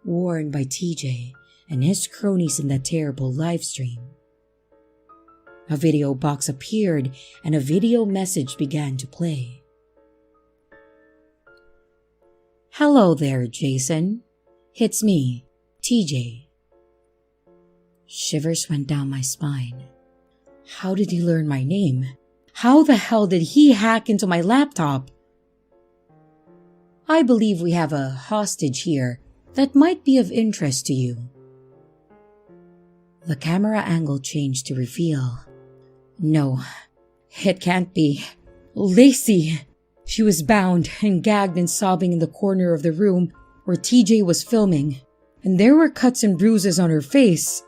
worn by TJ and his cronies in that terrible livestream. A video box appeared and a video message began to play. "Hello there, Jason. It's me, TJ." Shivers went down my spine. How did he learn my name? How the hell did he hack into my laptop? "I believe we have a hostage here that might be of interest to you." The camera angle changed to reveal. No, it can't be. Lacey! She was bound and gagged and sobbing in the corner of the room where TJ was filming, and there were cuts and bruises on her face.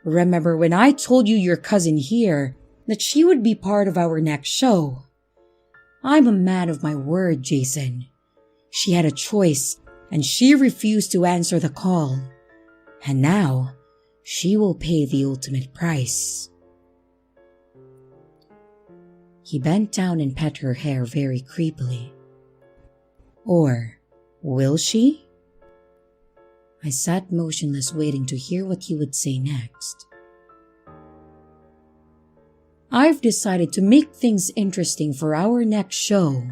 "Remember when I told you your cousin here that she would be part of our next show? I'm a man of my word, Jason. She had a choice, and she refused to answer the call. And now, she will pay the ultimate price." He bent down and pet her hair very creepily. Or will she? I sat motionless, waiting to hear what he would say next. "I've decided to make things interesting for our next show.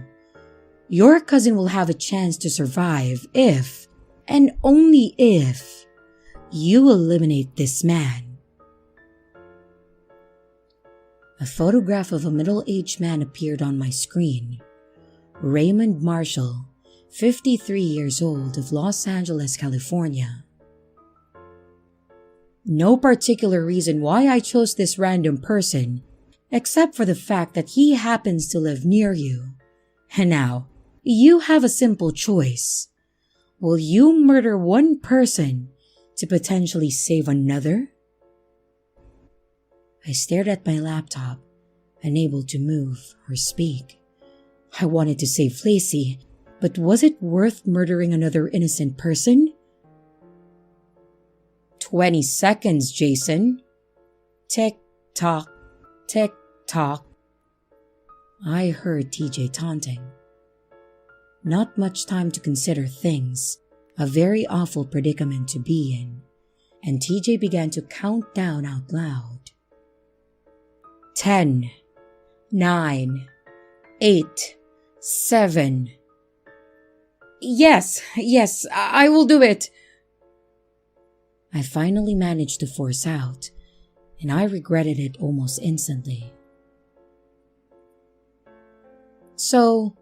Your cousin will have a chance to survive if, and only if, you eliminate this man." A photograph of a middle-aged man appeared on my screen. Raymond Marshall, 53 years old, of Los Angeles, California. No particular reason why I chose this random person, except for the fact that he happens to live near you. And now, you have a simple choice. Will you murder one person to potentially save another? I stared at my laptop, unable to move or speak. I wanted to save Lacey, but was it worth murdering another innocent person? 20 seconds, Jason. Tick tock, tick tock. I heard TJ taunting. Not much time to consider things, a very awful predicament to be in, and TJ began to count down out loud. 10, 9, 8, 7. Yes, I will do it. I finally managed to force out, and I regretted it almost instantly. So,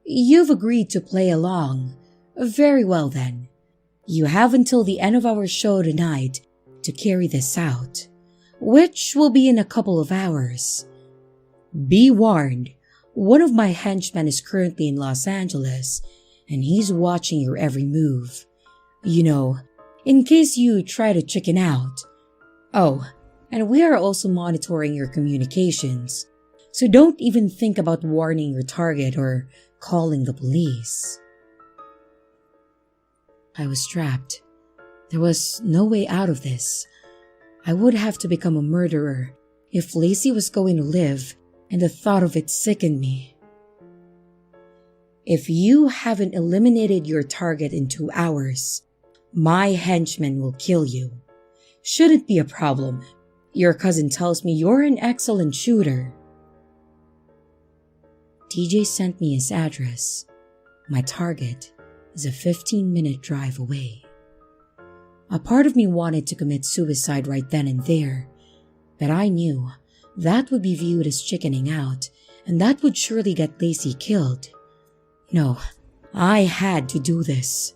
you've agreed to play along. Very well then. You have until the end of our show tonight to carry this out, which will be in a couple of hours. Be warned, one of my henchmen is currently in Los Angeles, and he's watching your every move. You know, in case you try to chicken out. Oh, and we are also monitoring your communications, so don't even think about warning your target or calling the police. I was trapped. There was no way out of this. I would have to become a murderer if Lacey was going to live, and the thought of it sickened me. If you haven't eliminated your target in 2 hours, my henchman will kill you. Shouldn't be a problem. Your cousin tells me you're an excellent shooter. TJ sent me his address. My target is a 15-minute drive away. A part of me wanted to commit suicide right then and there, but I knew that would be viewed as chickening out, and that would surely get Lacey killed. No, I had to do this.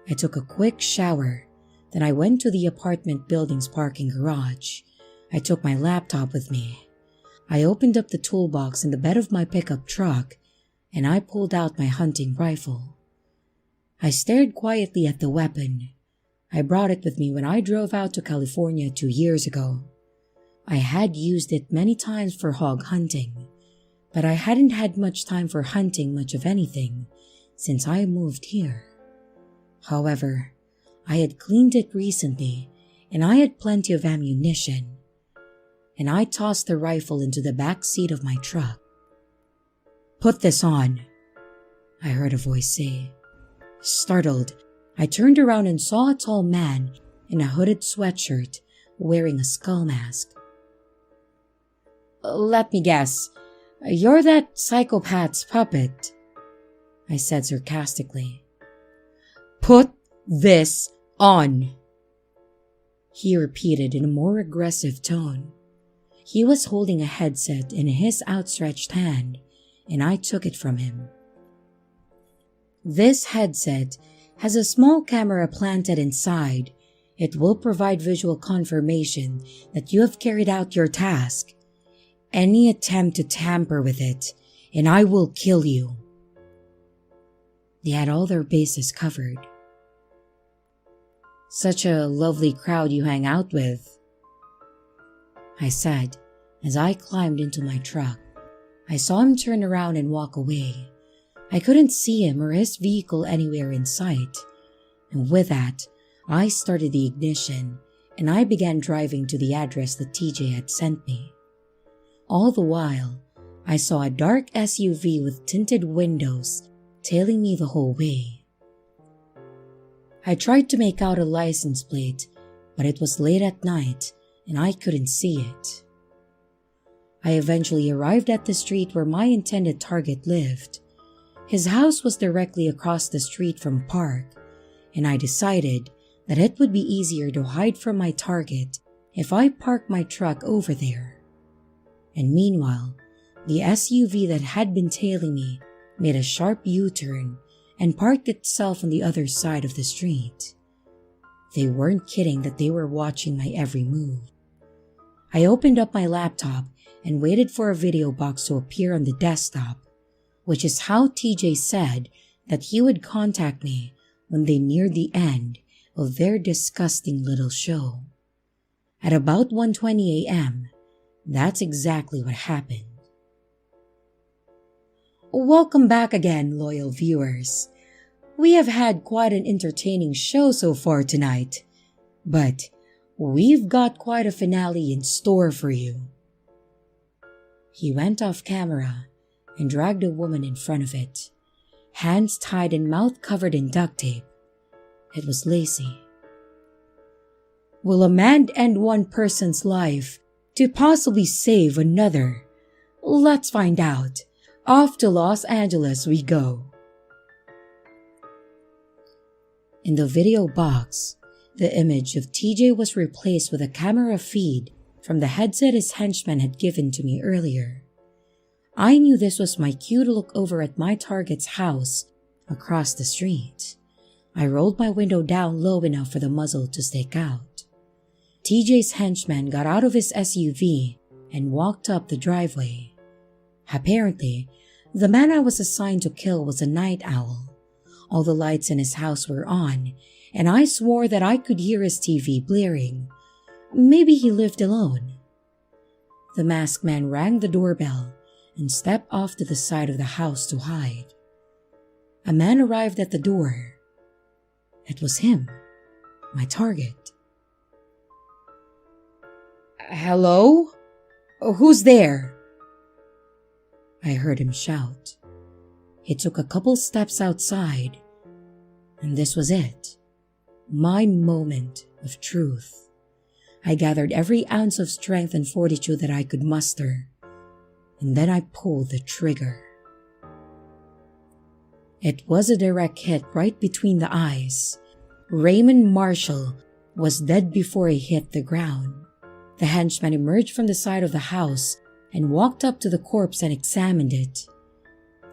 I took a quick shower, then I went to the apartment building's parking garage. I took my laptop with me. I opened up the toolbox in the bed of my pickup truck, and I pulled out my hunting rifle. I stared quietly at the weapon. I brought it with me when I drove out to California 2 years ago. I had used it many times for hog hunting, but I hadn't had much time for hunting much of anything since I moved here. However, I had cleaned it recently, and I had plenty of ammunition, and I tossed the rifle into the back seat of my truck. "Put this on," I heard a voice say. Startled, I turned around and saw a tall man in a hooded sweatshirt wearing a skull mask. "Let me guess, you're that psychopath's puppet," I said sarcastically. "Put this on," he repeated in a more aggressive tone. He was holding a headset in his outstretched hand, and I took it from him. This headset has a small camera planted inside. It will provide visual confirmation that you have carried out your task. Any attempt to tamper with it, and I will kill you. They had all their bases covered. "Such a lovely crowd you hang out with," I said as I climbed into my truck. I saw him turn around and walk away. I couldn't see him or his vehicle anywhere in sight, and with that, I started the ignition and I began driving to the address that TJ had sent me. All the while, I saw a dark SUV with tinted windows tailing me the whole way. I tried to make out a license plate, but it was late at night and I couldn't see it. I eventually arrived at the street where my intended target lived. His house was directly across the street from a park, and I decided that it would be easier to hide from my target if I parked my truck over there. And meanwhile, the SUV that had been tailing me made a sharp U-turn and parked itself on the other side of the street. They weren't kidding that they were watching my every move. I opened up my laptop and waited for a video box to appear on the desktop, which is how TJ said that he would contact me when they neared the end of their disgusting little show. At about 1:20 a.m., that's exactly what happened. Welcome back again, loyal viewers. We have had quite an entertaining show so far tonight, but we've got quite a finale in store for you. He went off camera and dragged a woman in front of it, hands tied and mouth covered in duct tape. It was Lacey. Will a man end one person's life to possibly save another? Let's find out. Off to Los Angeles we go. In the video box, the image of TJ was replaced with a camera feed from the headset his henchman had given to me earlier. I knew this was my cue to look over at my target's house across the street. I rolled my window down low enough for the muzzle to stick out. TJ's henchman got out of his SUV and walked up the driveway. Apparently, the man I was assigned to kill was a night owl. All the lights in his house were on, and I swore that I could hear his TV blaring. Maybe he lived alone. The masked man rang the doorbell and stepped off to the side of the house to hide. A man arrived at the door. It was him, my target. Hello? Who's there? I heard him shout. He took a couple steps outside, and this was it. My moment of truth. I gathered every ounce of strength and fortitude that I could muster, and then I pulled the trigger. It was a direct hit right between the eyes. Raymond Marshall was dead before he hit the ground. The henchman emerged from the side of the house and walked up to the corpse and examined it.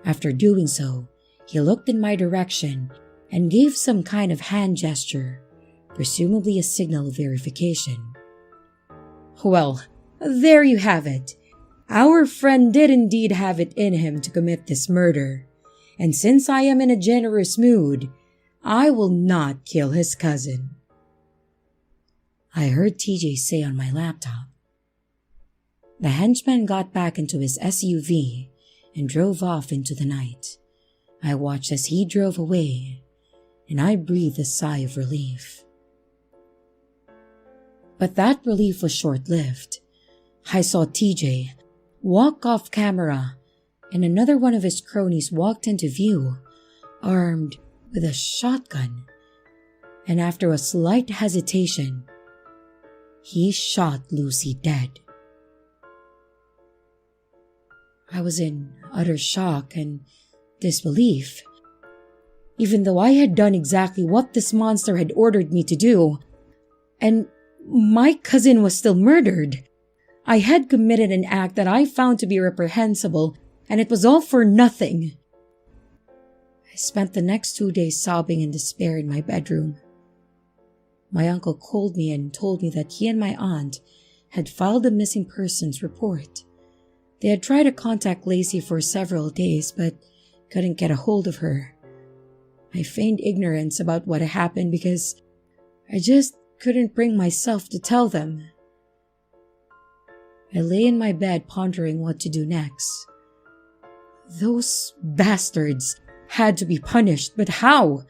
After doing so, he looked in my direction and gave some kind of hand gesture, presumably a signal of verification. Well, there you have it. Our friend did indeed have it in him to commit this murder, and since I am in a generous mood, I will not kill his cousin. I heard TJ say on my laptop. The henchman got back into his SUV and drove off into the night. I watched as he drove away, and I breathed a sigh of relief. But that relief was short-lived. I saw TJ walk off camera, and another one of his cronies walked into view, armed with a shotgun, and after a slight hesitation, he shot Lucy dead. I was in utter shock and disbelief. Even though I had done exactly what this monster had ordered me to do, and my cousin was still murdered, I had committed an act that I found to be reprehensible, and it was all for nothing. I spent the next 2 days sobbing in despair in my bedroom. My uncle called me and told me that he and my aunt had filed a missing persons report. They had tried to contact Lacey for several days, but couldn't get a hold of her. I feigned ignorance about what had happened because I just couldn't bring myself to tell them. I lay in my bed pondering what to do next. Those bastards had to be punished, but how?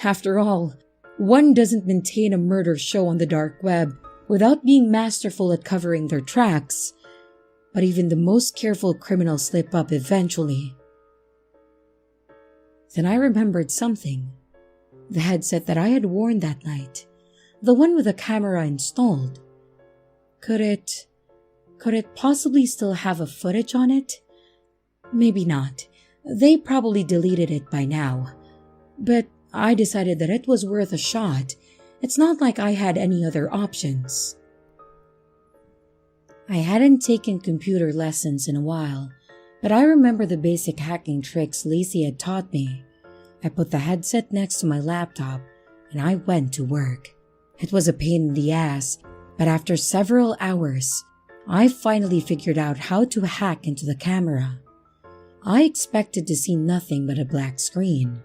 After all, one doesn't maintain a murder show on the dark web without being masterful at covering their tracks. But even the most careful criminals slip up eventually. Then I remembered something. The headset that I had worn that night. The one with the camera installed. Could it possibly still have a footage on it? Maybe not. They probably deleted it by now. But I decided that it was worth a shot. It's not like I had any other options. I hadn't taken computer lessons in a while, but I remember the basic hacking tricks Lacey had taught me. I put the headset next to my laptop and I went to work. It was a pain in the ass, but after several hours, I finally figured out how to hack into the camera. I expected to see nothing but a black screen.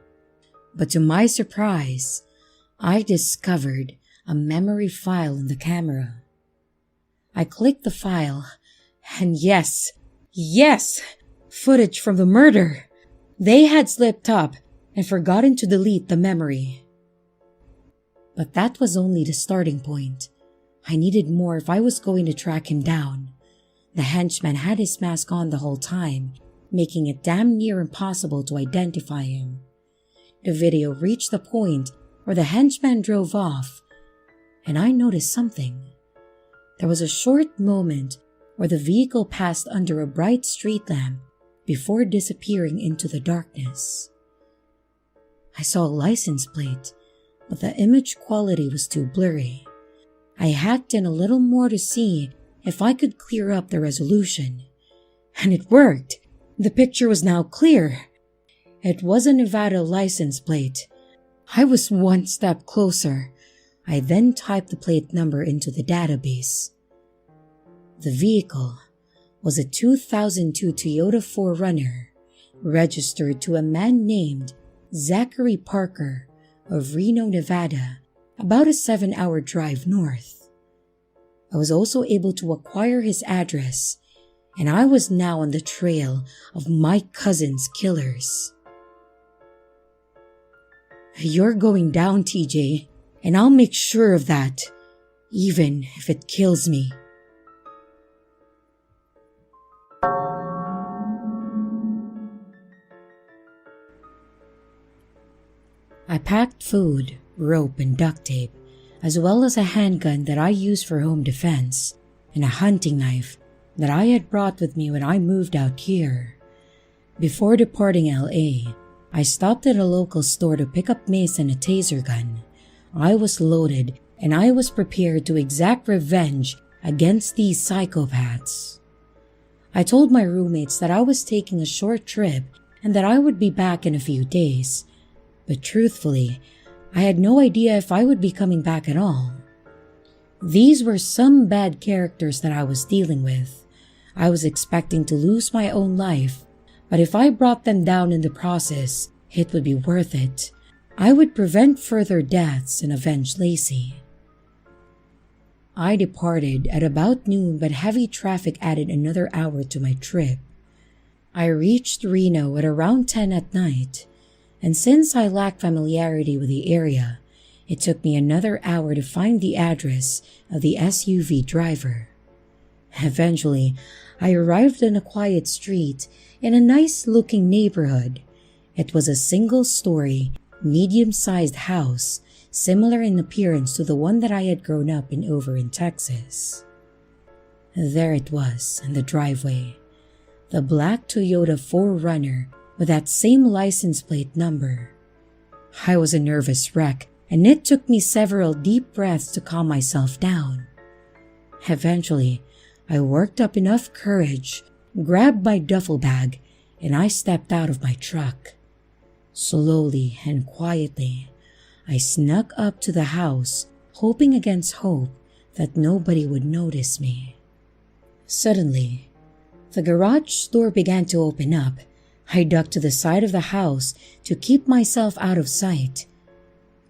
But to my surprise, I discovered a memory file in the camera. I clicked the file, and yes, footage from the murder. They had slipped up and forgotten to delete the memory. But that was only the starting point. I needed more if I was going to track him down. The henchman had his mask on the whole time, making it damn near impossible to identify him. The video reached the point where the henchman drove off, and I noticed something. There was a short moment where the vehicle passed under a bright street lamp before disappearing into the darkness. I saw a license plate, but the image quality was too blurry. I hacked in a little more to see if I could clear up the resolution. And it worked. The picture was now clear. It was a Nevada license plate. I was one step closer. I then typed the plate number into the database. The vehicle was a 2002 Toyota 4Runner, registered to a man named Zachary Parker of Reno, Nevada, about a 7-hour drive north. I was also able to acquire his address, and I was now on the trail of my cousin's killers. You're going down, TJ, and I'll make sure of that, even if it kills me. I packed food, rope, and duct tape, as well as a handgun that I used for home defense, and a hunting knife that I had brought with me when I moved out here. Before departing LA, I stopped at a local store to pick up mace and a taser gun. I was loaded, and I was prepared to exact revenge against these psychopaths. I told my roommates that I was taking a short trip and that I would be back in a few days, but truthfully, I had no idea if I would be coming back at all. These were some bad characters that I was dealing with. I was expecting to lose my own life, but if I brought them down in the process, it would be worth it. I would prevent further deaths and avenge Lacey. I departed at about noon, but heavy traffic added another hour to my trip. I reached Reno at around 10 at night, and since I lacked familiarity with the area, it took me another hour to find the address of the SUV driver. Eventually, I arrived on a quiet street in a nice-looking neighborhood. It was a single-story, medium-sized house, similar in appearance to the one that I had grown up in over in Texas. There it was in the driveway, the black Toyota 4Runner with that same license plate number. I was a nervous wreck, and it took me several deep breaths to calm myself down. Eventually, I worked up enough courage, grabbed my duffel bag, and I stepped out of my truck. Slowly and quietly, I snuck up to the house, hoping against hope that nobody would notice me. Suddenly, the garage door began to open up. I ducked to the side of the house to keep myself out of sight.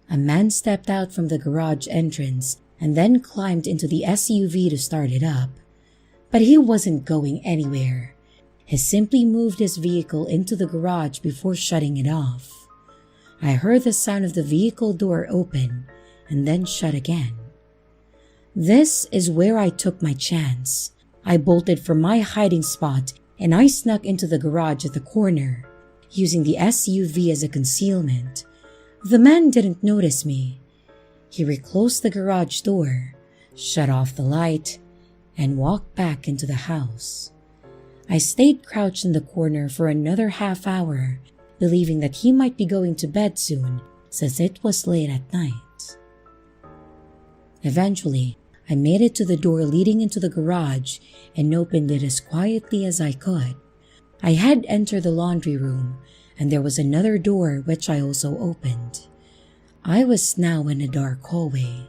A man stepped out from the garage entrance and then climbed into the SUV to start it up. But he wasn't going anywhere. He simply moved his vehicle into the garage before shutting it off. I heard the sound of the vehicle door open and then shut again. This is where I took my chance. I bolted from my hiding spot and I snuck into the garage at the corner, using the SUV as a concealment. The man didn't notice me. He reclosed the garage door, shut off the light, and walked back into the house. I stayed crouched in the corner for another half hour, believing that he might be going to bed soon since it was late at night. Eventually, I made it to the door leading into the garage and opened it as quietly as I could. I had entered the laundry room, and there was another door which I also opened. I was now in a dark hallway.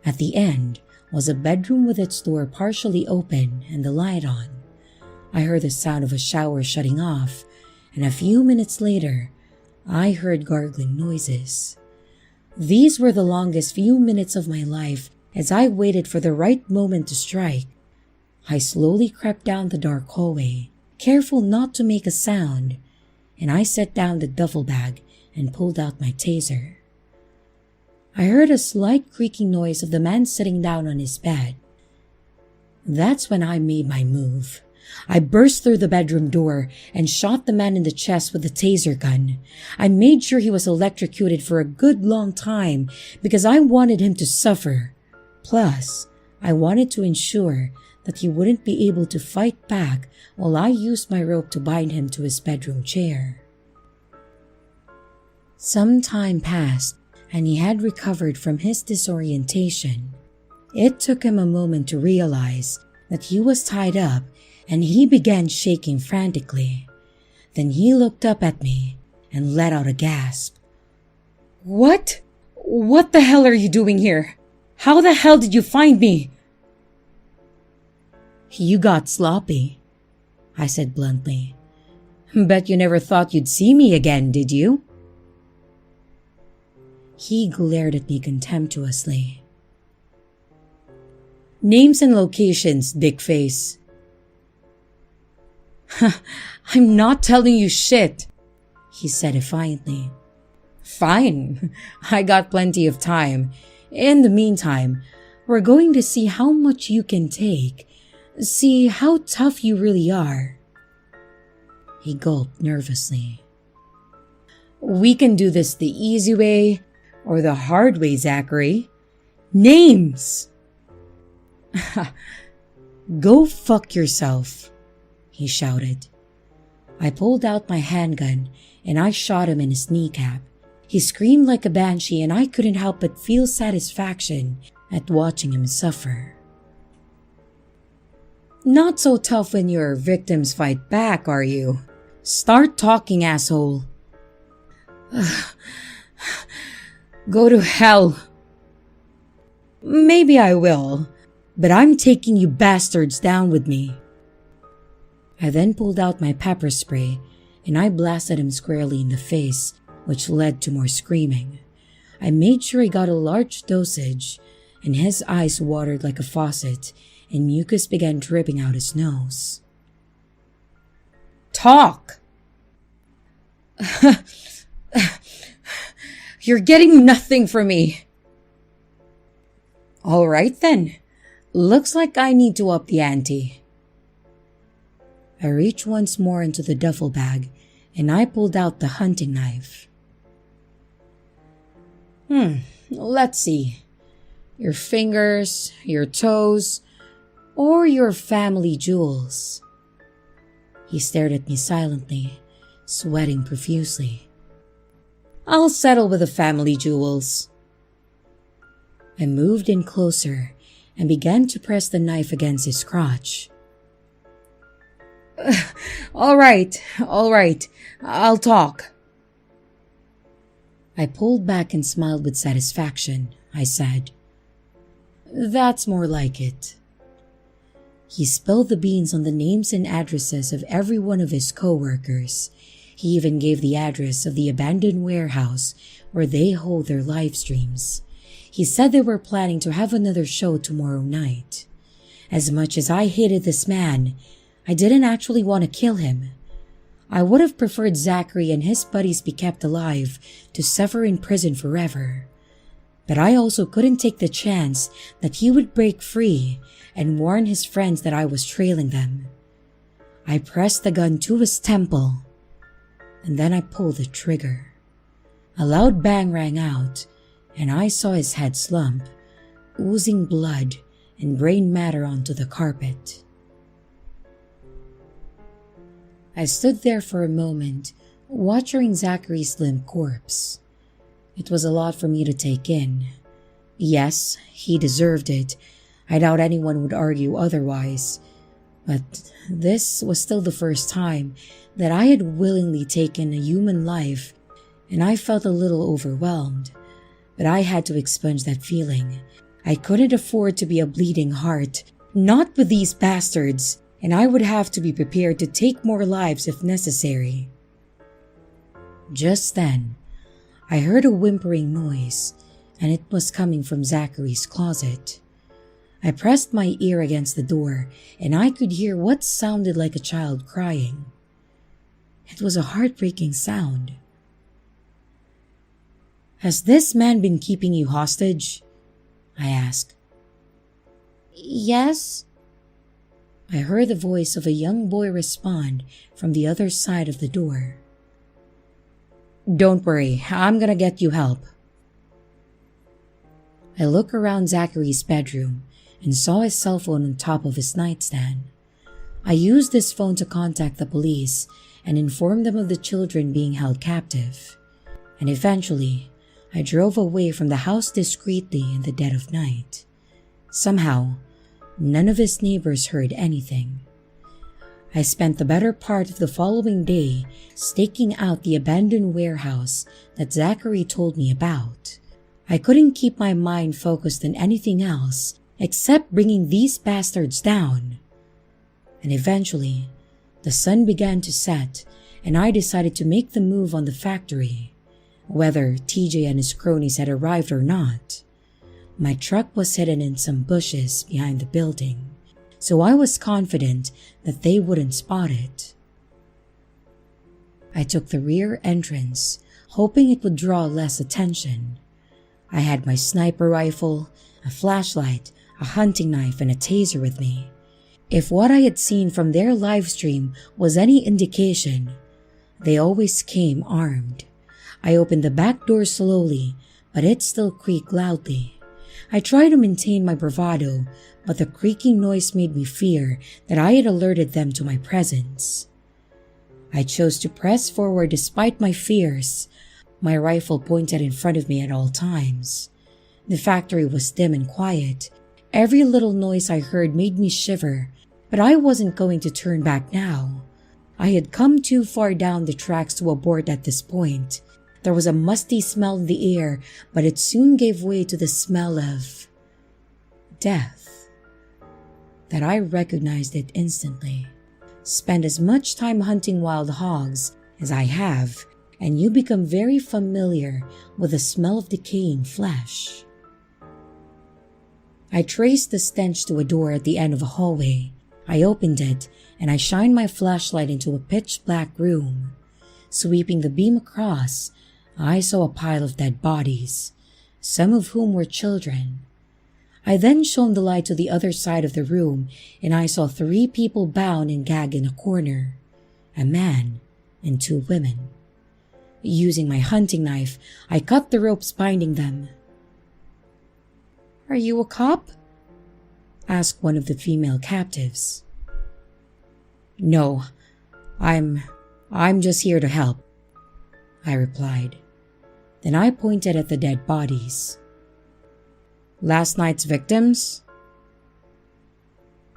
At the end was a bedroom with its door partially open and the light on. I heard the sound of a shower shutting off, and a few minutes later, I heard gargling noises. These were the longest few minutes of my life as I waited for the right moment to strike. I slowly crept down the dark hallway, careful not to make a sound, and I set down the duffel bag and pulled out my taser. I heard a slight creaking noise of the man sitting down on his bed. That's when I made my move. I burst through the bedroom door and shot the man in the chest with the taser gun. I made sure he was electrocuted for a good long time because I wanted him to suffer. Plus, I wanted to ensure that he wouldn't be able to fight back while I used my rope to bind him to his bedroom chair. Some time passed and he had recovered from his disorientation. It took him a moment to realize that he was tied up and he began shaking frantically. Then he looked up at me and let out a gasp. "What? What the hell are you doing here? How the hell did you find me?" "You got sloppy," I said bluntly. "Bet you never thought you'd see me again, did you?" He glared at me contemptuously. "Names and locations, dickface." "I'm not telling you shit," he said defiantly. "Fine, I got plenty of time. In the meantime, we're going to see how much you can take. See how tough you really are." He gulped nervously. "We can do this the easy way or the hard way, Zachary. Names!" "Go fuck yourself," he shouted. I pulled out my handgun and I shot him in his kneecap. He screamed like a banshee and I couldn't help but feel satisfaction at watching him suffer. "Not so tough when your victims fight back, are you? Start talking, asshole." "Go to hell." "Maybe I will, but I'm taking you bastards down with me." I then pulled out my pepper spray and I blasted him squarely in the face, which led to more screaming. I made sure he got a large dosage and his eyes watered like a faucet and mucus began dripping out his nose. "Talk!" "You're getting nothing from me." "All right then. Looks like I need to up the ante." I reached once more into the duffel bag and I pulled out the hunting knife. Let's see. Your fingers, your toes, or your family jewels. He stared at me silently, sweating profusely. "I'll settle with the family jewels." I moved in closer and began to press the knife against his crotch. All right, I'll talk." I pulled back and smiled with satisfaction. I said, "That's more like it." He spilled the beans on the names and addresses of every one of his co-workers. He even gave the address of the abandoned warehouse where they hold their live streams. He said they were planning to have another show tomorrow night. As much as I hated this man, I didn't actually want to kill him. I would have preferred Zachary and his buddies be kept alive to suffer in prison forever. But I also couldn't take the chance that he would break free and warn his friends that I was trailing them. I pressed the gun to his temple, and then I pulled the trigger. A loud bang rang out, and I saw his head slump, oozing blood and brain matter onto the carpet. I stood there for a moment, watching Zachary's limp corpse. It was a lot for me to take in. Yes, he deserved it. I doubt anyone would argue otherwise. But this was still the first time that I had willingly taken a human life, and I felt a little overwhelmed. But I had to expunge that feeling. I couldn't afford to be a bleeding heart, not with these bastards, and I would have to be prepared to take more lives if necessary. Just then, I heard a whimpering noise, and it was coming from Zachary's closet. I pressed my ear against the door, and I could hear what sounded like a child crying. It was a heartbreaking sound. "Has this man been keeping you hostage?" I asked. "Yes." I heard the voice of a young boy respond from the other side of the door. "Don't worry, I'm gonna get you help." I looked around Zachary's bedroom and saw his cell phone on top of his nightstand. I used this phone to contact the police and inform them of the children being held captive. And eventually, I drove away from the house discreetly in the dead of night. Somehow, none of his neighbors heard anything. I spent the better part of the following day staking out the abandoned warehouse that Zachary told me about. I couldn't keep my mind focused on anything else except bringing these bastards down. And eventually, the sun began to set, and I decided to make the move on the factory. Whether TJ and his cronies had arrived or not, my truck was hidden in some bushes behind the building, so I was confident that they wouldn't spot it. I took the rear entrance, hoping it would draw less attention. I had my sniper rifle, a flashlight, a hunting knife, and a taser with me. If what I had seen from their live stream was any indication, they always came armed. I opened the back door slowly, but it still creaked loudly. I tried to maintain my bravado, but the creaking noise made me fear that I had alerted them to my presence. I chose to press forward despite my fears, my rifle pointed in front of me at all times. The factory was dim and quiet. Every little noise I heard made me shiver, but I wasn't going to turn back now. I had come too far down the tracks to abort at this point. There was a musty smell in the air, but it soon gave way to the smell of death. That I recognized it instantly. Spend as much time hunting wild hogs as I have, and you become very familiar with the smell of decaying flesh. I traced the stench to a door at the end of a hallway. I opened it, and I shined my flashlight into a pitch-black room. Sweeping the beam across, I saw a pile of dead bodies, some of whom were children. I then shone the light to the other side of the room, and I saw 3 people bound and gagged in a corner, a man and 2 women. Using my hunting knife, I cut the ropes binding them. "Are you a cop?" asked one of the female captives. "No, I'm just here to help," I replied. Then I pointed at the dead bodies. "Last night's victims?"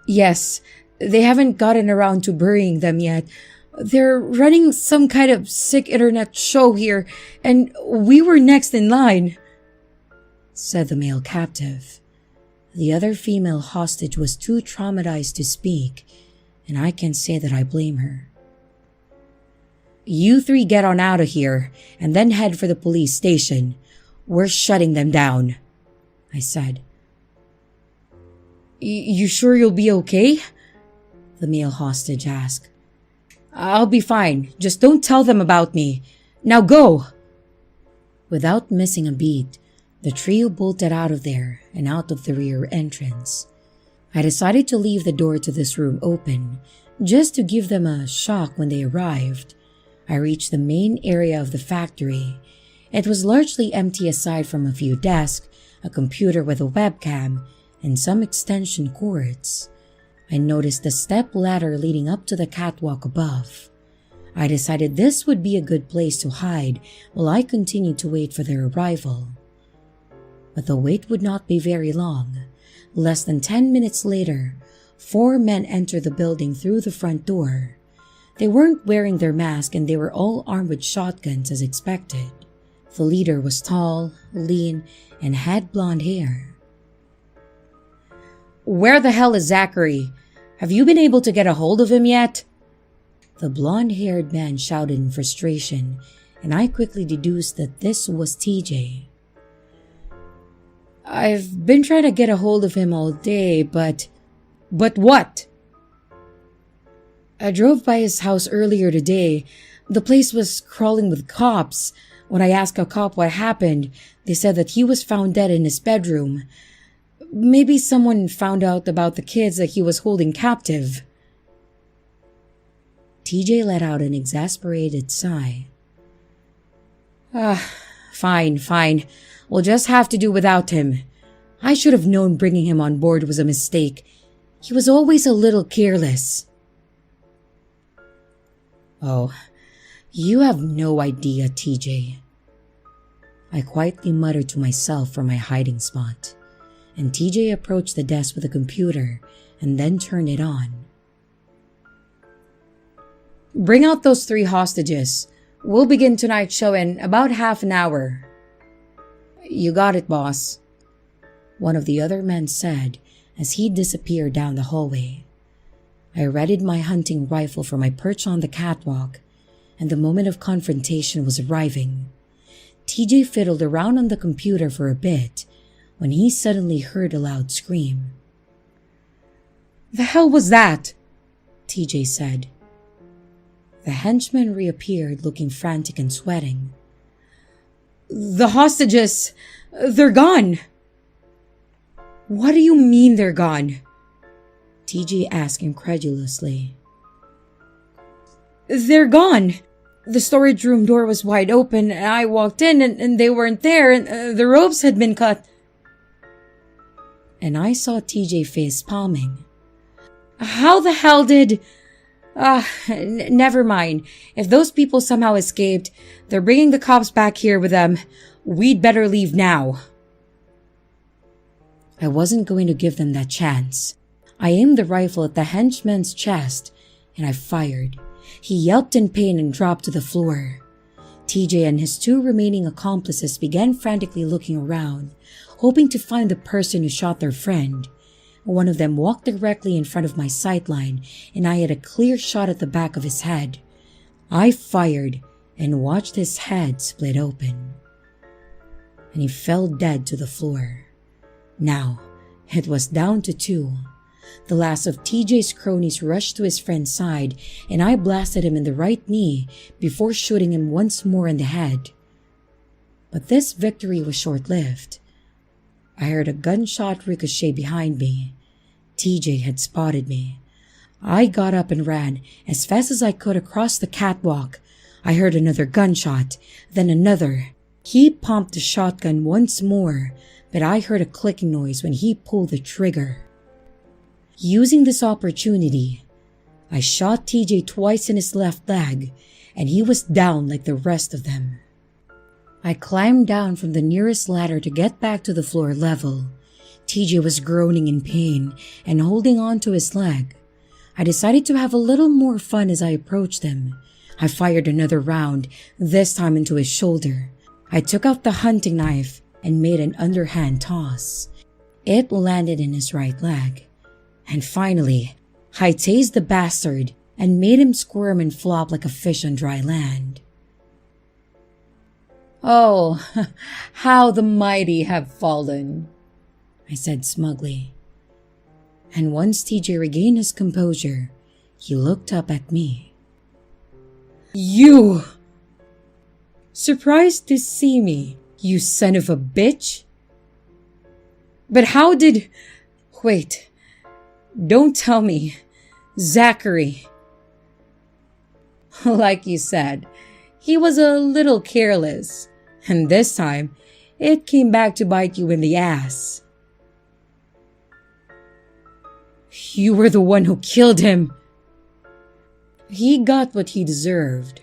"Yes, they haven't gotten around to burying them yet. They're running some kind of sick internet show here, and we were next in line," said the male captive. The other female hostage was too traumatized to speak, and I can say that I blame her. "You 3 get on out of here, and then head for the police station. We're shutting them down," I said. You sure you'll be okay?" the male hostage asked. "I'll be fine. Just don't tell them about me. Now go!" Without missing a beat, the trio bolted out of there and out of the rear entrance. I decided to leave the door to this room open, just to give them a shock when they arrived. I reached the main area of the factory. It was largely empty aside from a few desks, a computer with a webcam, and some extension cords. I noticed a step ladder leading up to the catwalk above. I decided this would be a good place to hide while I continued to wait for their arrival. But the wait would not be very long. Less than 10 minutes later, 4 men entered the building through the front door. They weren't wearing their mask and they were all armed with shotguns as expected. The leader was tall, lean, and had blonde hair. "Where the hell is Zachary? Have you been able to get a hold of him yet?" The blonde-haired man shouted in frustration, and I quickly deduced that this was TJ. I've been trying to get a hold of him all day, but... But what? I drove by his house earlier today. The place was crawling with cops. When I asked a cop what happened, they said that he was found dead in his bedroom. Maybe someone found out about the kids that he was holding captive. TJ let out an exasperated sigh. Fine. We'll just have to do without him. I should have known bringing him on board was a mistake. He was always a little careless. Oh, you have no idea, TJ. I quietly muttered to myself from my hiding spot, and TJ approached the desk with a computer and then turned it on. Bring out those 3 hostages. We'll begin tonight's show in about half an hour. You got it, boss, one of the other men said as he disappeared down the hallway. I readied my hunting rifle for my perch on the catwalk, and the moment of confrontation was arriving. TJ fiddled around on the computer for a bit when he suddenly heard a loud scream. "The hell was that?" TJ said. The henchman reappeared looking frantic and sweating. "The hostages! They're gone!" "What do you mean they're gone?" TJ asked incredulously. "They're gone! The storage room door was wide open and I walked in and they weren't there and the ropes had been cut." And I saw TJ face palming. "How the hell did... never mind. If those people somehow escaped, they're bringing the cops back here with them. We'd better leave now." I wasn't going to give them that chance. I aimed the rifle at the henchman's chest and I fired. He yelped in pain and dropped to the floor. TJ and his 2 remaining accomplices began frantically looking around, hoping to find the person who shot their friend. One of them walked directly in front of my sightline, and I had a clear shot at the back of his head. I fired and watched his head split open, and he fell dead to the floor. Now, it was down to 2. The last of TJ's cronies rushed to his friend's side, and I blasted him in the right knee before shooting him once more in the head. But this victory was short-lived. I heard a gunshot ricochet behind me. TJ had spotted me. I got up and ran as fast as I could across the catwalk. I heard another gunshot, then another. He pumped the shotgun once more, but I heard a clicking noise when he pulled the trigger. Using this opportunity, I shot TJ twice in his left leg, and he was down like the rest of them. I climbed down from the nearest ladder to get back to the floor level. TJ was groaning in pain and holding on to his leg. I decided to have a little more fun as I approached him. I fired another round, this time into his shoulder. I took out the hunting knife and made an underhand toss. It landed in his right leg. And finally, I tased the bastard and made him squirm and flop like a fish on dry land. "Oh, how the mighty have fallen," I said smugly. And once TJ regained his composure, he looked up at me. "You! Surprised to see me, you son of a bitch? But how did... Wait, don't tell me. Zachary." "Like you said, he was a little careless, and this time it came back to bite you in the ass." "You were the one who killed him." "He got what he deserved."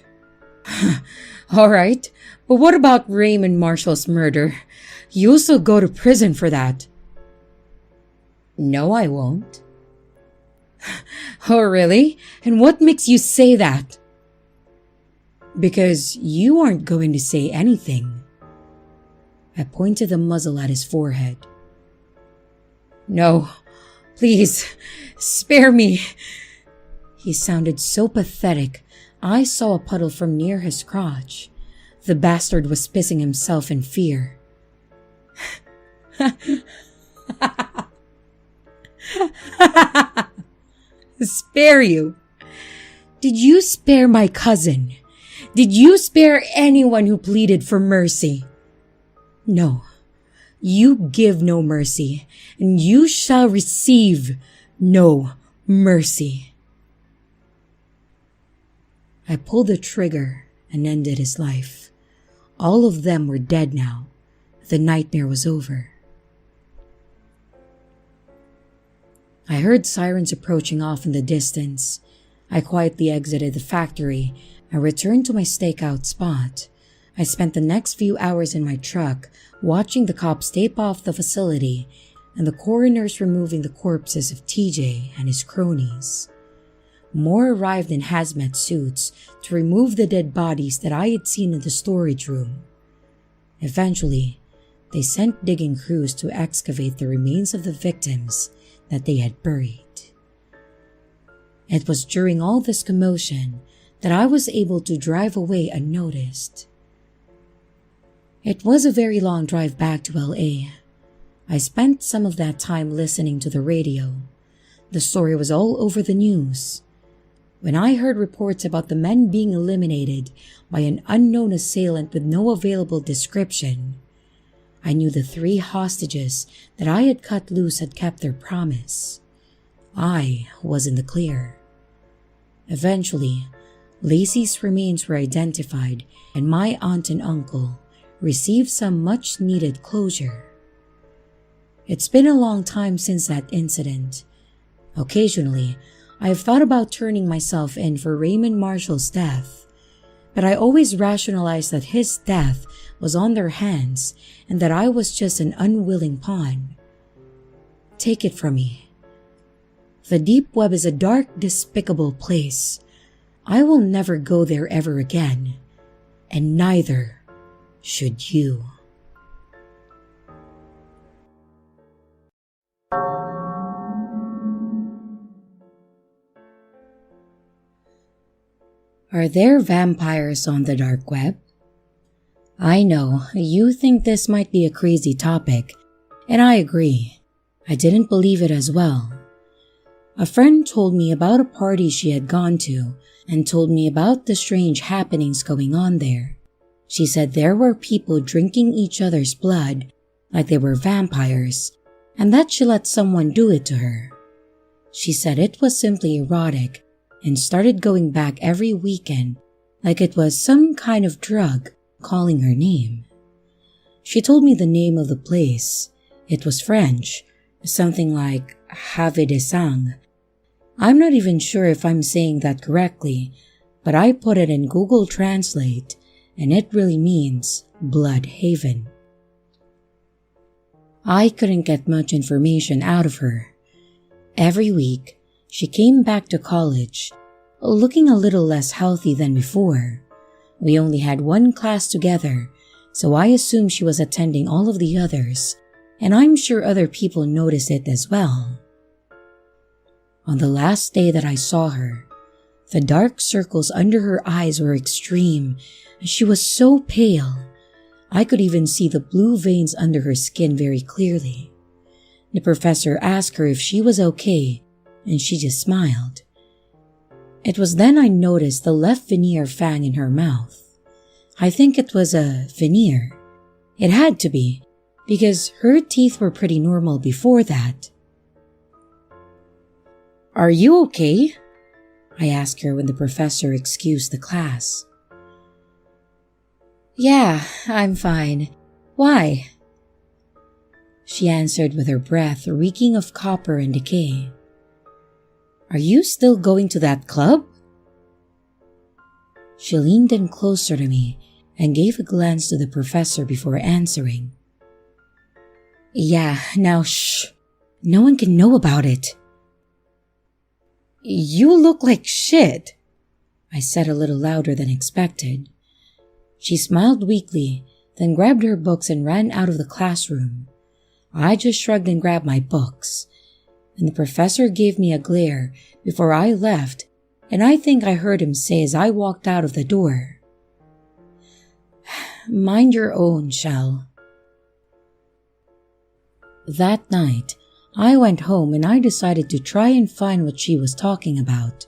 "All right, but what about Raymond Marshall's murder? You'll still go to prison for that." "No, I won't." "Oh, really? And what makes you say that?" "Because you aren't going to say anything." I pointed the muzzle at his forehead. "No, please, spare me." He sounded so pathetic, I saw a puddle from near his crotch. The bastard was pissing himself in fear. Spare you? Did you spare my cousin? Did you spare anyone who pleaded for mercy? No. You give no mercy, and you shall receive no mercy. I pulled the trigger and ended his life. All of them were dead now. The nightmare was over. I heard sirens approaching off in the distance. I quietly exited the factory and returned to my stakeout spot. I spent the next few hours in my truck watching the cops tape off the facility and the coroners removing the corpses of TJ and his cronies. More arrived in hazmat suits to remove the dead bodies that I had seen in the storage room. Eventually, they sent digging crews to excavate the remains of the victims that they had buried. It was during all this commotion that I was able to drive away unnoticed. It was a very long drive back to LA. I spent some of that time listening to the radio. The story was all over the news. When I heard reports about the men being eliminated by an unknown assailant with no available description, I knew the 3 hostages that I had cut loose had kept their promise. I was in the clear. Eventually, Lacey's remains were identified and my aunt and uncle received some much-needed closure. It's been a long time since that incident. Occasionally, I have thought about turning myself in for Raymond Marshall's death, but I always rationalized that his death was on their hands and that I was just an unwilling pawn. Take it from me. The deep web is a dark, despicable place. I will never go there ever again, and neither should you. Are there vampires on the dark web? I know, you think this might be a crazy topic, and I agree. I didn't believe it as well. A friend told me about a party she had gone to and told me about the strange happenings going on there. She said there were people drinking each other's blood like they were vampires, and that she let someone do it to her. She said it was simply erotic and started going back every weekend like it was some kind of drug calling her name. She told me the name of the place. It was French, something like Have de Sang. I'm not even sure if I'm saying that correctly, but I put it in Google Translate and it really means Blood Haven. I couldn't get much information out of her. Every week, she came back to college, looking a little less healthy than before. We only had one class together, so I assumed she was attending all of the others, and I'm sure other people noticed it as well. On the last day that I saw her, the dark circles under her eyes were extreme, and she was so pale. I could even see the blue veins under her skin very clearly. The professor asked her if she was okay, and she just smiled. It was then I noticed the left veneer fang in her mouth. I think it was a veneer. It had to be, because her teeth were pretty normal before that. "Are you okay?" I asked her when the professor excused the class. "Yeah, I'm fine. Why?" She answered with her breath reeking of copper and decay. "Are you still going to that club?" She leaned in closer to me and gave a glance to the professor before answering. "Yeah, now shh. No one can know about it." "You look like shit," I said a little louder than expected. She smiled weakly, then grabbed her books and ran out of the classroom. I just shrugged and grabbed my books, and the professor gave me a glare before I left, and I think I heard him say as I walked out of the door, "Mind your own, Shell." That night, I went home and I decided to try and find what she was talking about.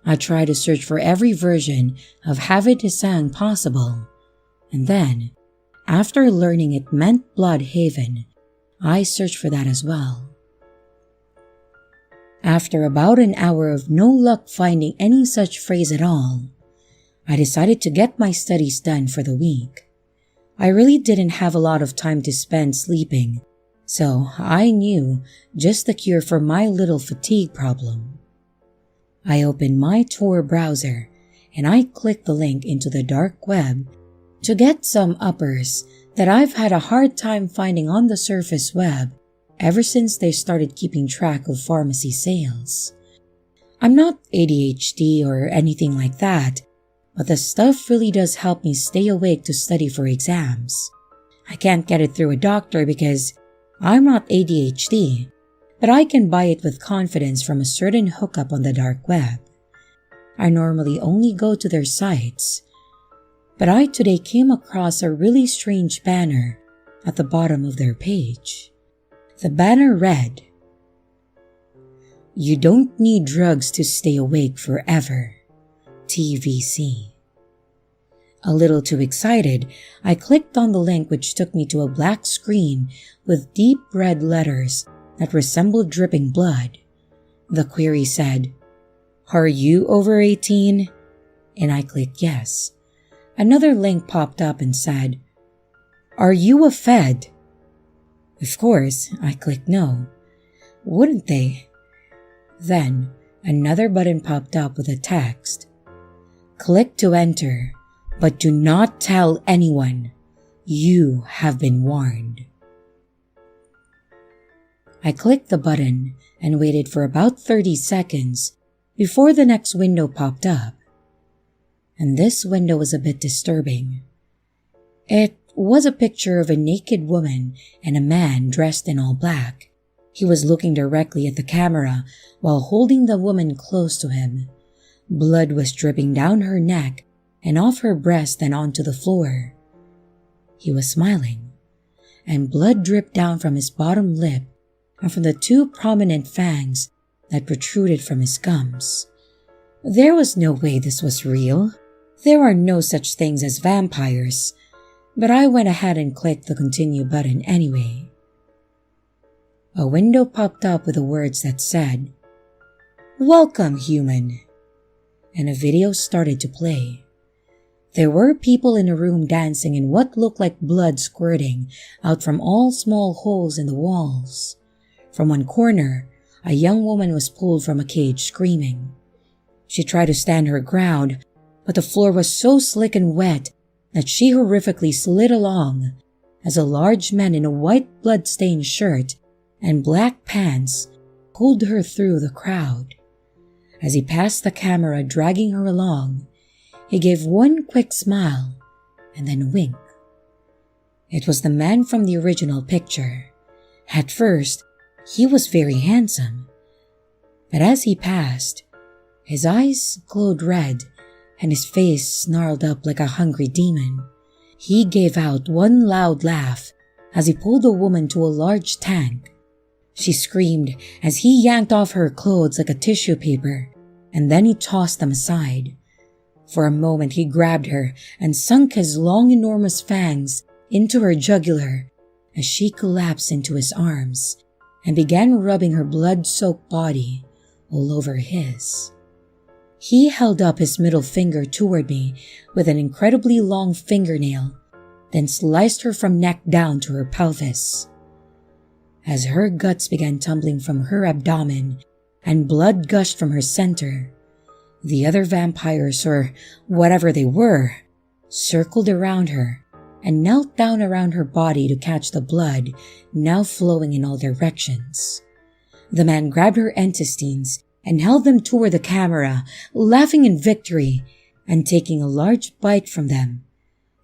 I tried to search for every version of Have It Sang possible. And then, after learning it meant Blood Haven, I searched for that as well. After about an hour of no luck finding any such phrase at all, I decided to get my studies done for the week. I really didn't have a lot of time to spend sleeping, so I knew just the cure for my little fatigue problem. I opened my Tor browser and I clicked the link into the dark web to get some uppers that I've had a hard time finding on the surface web ever since they started keeping track of pharmacy sales. I'm not ADHD or anything like that, but the stuff really does help me stay awake to study for exams. I can't get it through a doctor because I'm not ADHD, but I can buy it with confidence from a certain hookup on the dark web. I normally only go to their sites, but I today came across a really strange banner at the bottom of their page. The banner read, "You don't need drugs to stay awake forever. TVC." A little too excited, I clicked on the link which took me to a black screen with deep red letters that resembled dripping blood. The query said, "Are you over 18? And I clicked yes. Another link popped up and said, "Are you a Fed?" Of course, I clicked no. Wouldn't they? Then, another button popped up with a text. "Click to enter, but do not tell anyone. You have been warned." I clicked the button and waited for about 30 seconds before the next window popped up. And this window was a bit disturbing. It was a picture of a naked woman and a man dressed in all black. He was looking directly at the camera while holding the woman close to him. Blood was dripping down her neck and off her breast and onto the floor. He was smiling, and blood dripped down from his bottom lip and from the two prominent fangs that protruded from his gums. There was no way this was real. There are no such things as vampires. But I went ahead and clicked the continue button anyway. A window popped up with the words that said, "Welcome, human," and a video started to play. There were people in a room dancing in what looked like blood squirting out from all small holes in the walls. From one corner, a young woman was pulled from a cage screaming. She tried to stand her ground, but the floor was so slick and wet that she horrifically slid along as a large man in a white blood-stained shirt and black pants pulled her through the crowd. As he passed the camera dragging her along, he gave one quick smile and then a wink. It was the man from the original picture. At first, he was very handsome, but as he passed, his eyes glowed red and his face snarled up like a hungry demon. He gave out one loud laugh as he pulled the woman to a large tank. She screamed as he yanked off her clothes like a tissue paper, and then he tossed them aside. For a moment he grabbed her and sunk his long enormous fangs into her jugular as she collapsed into his arms and began rubbing her blood-soaked body all over his. He held up his middle finger toward me with an incredibly long fingernail, then sliced her from neck down to her pelvis. As her guts began tumbling from her abdomen and blood gushed from her center, the other vampires, or whatever they were, circled around her and knelt down around her body to catch the blood now flowing in all directions. The man grabbed her intestines and held them toward the camera, laughing in victory and taking a large bite from them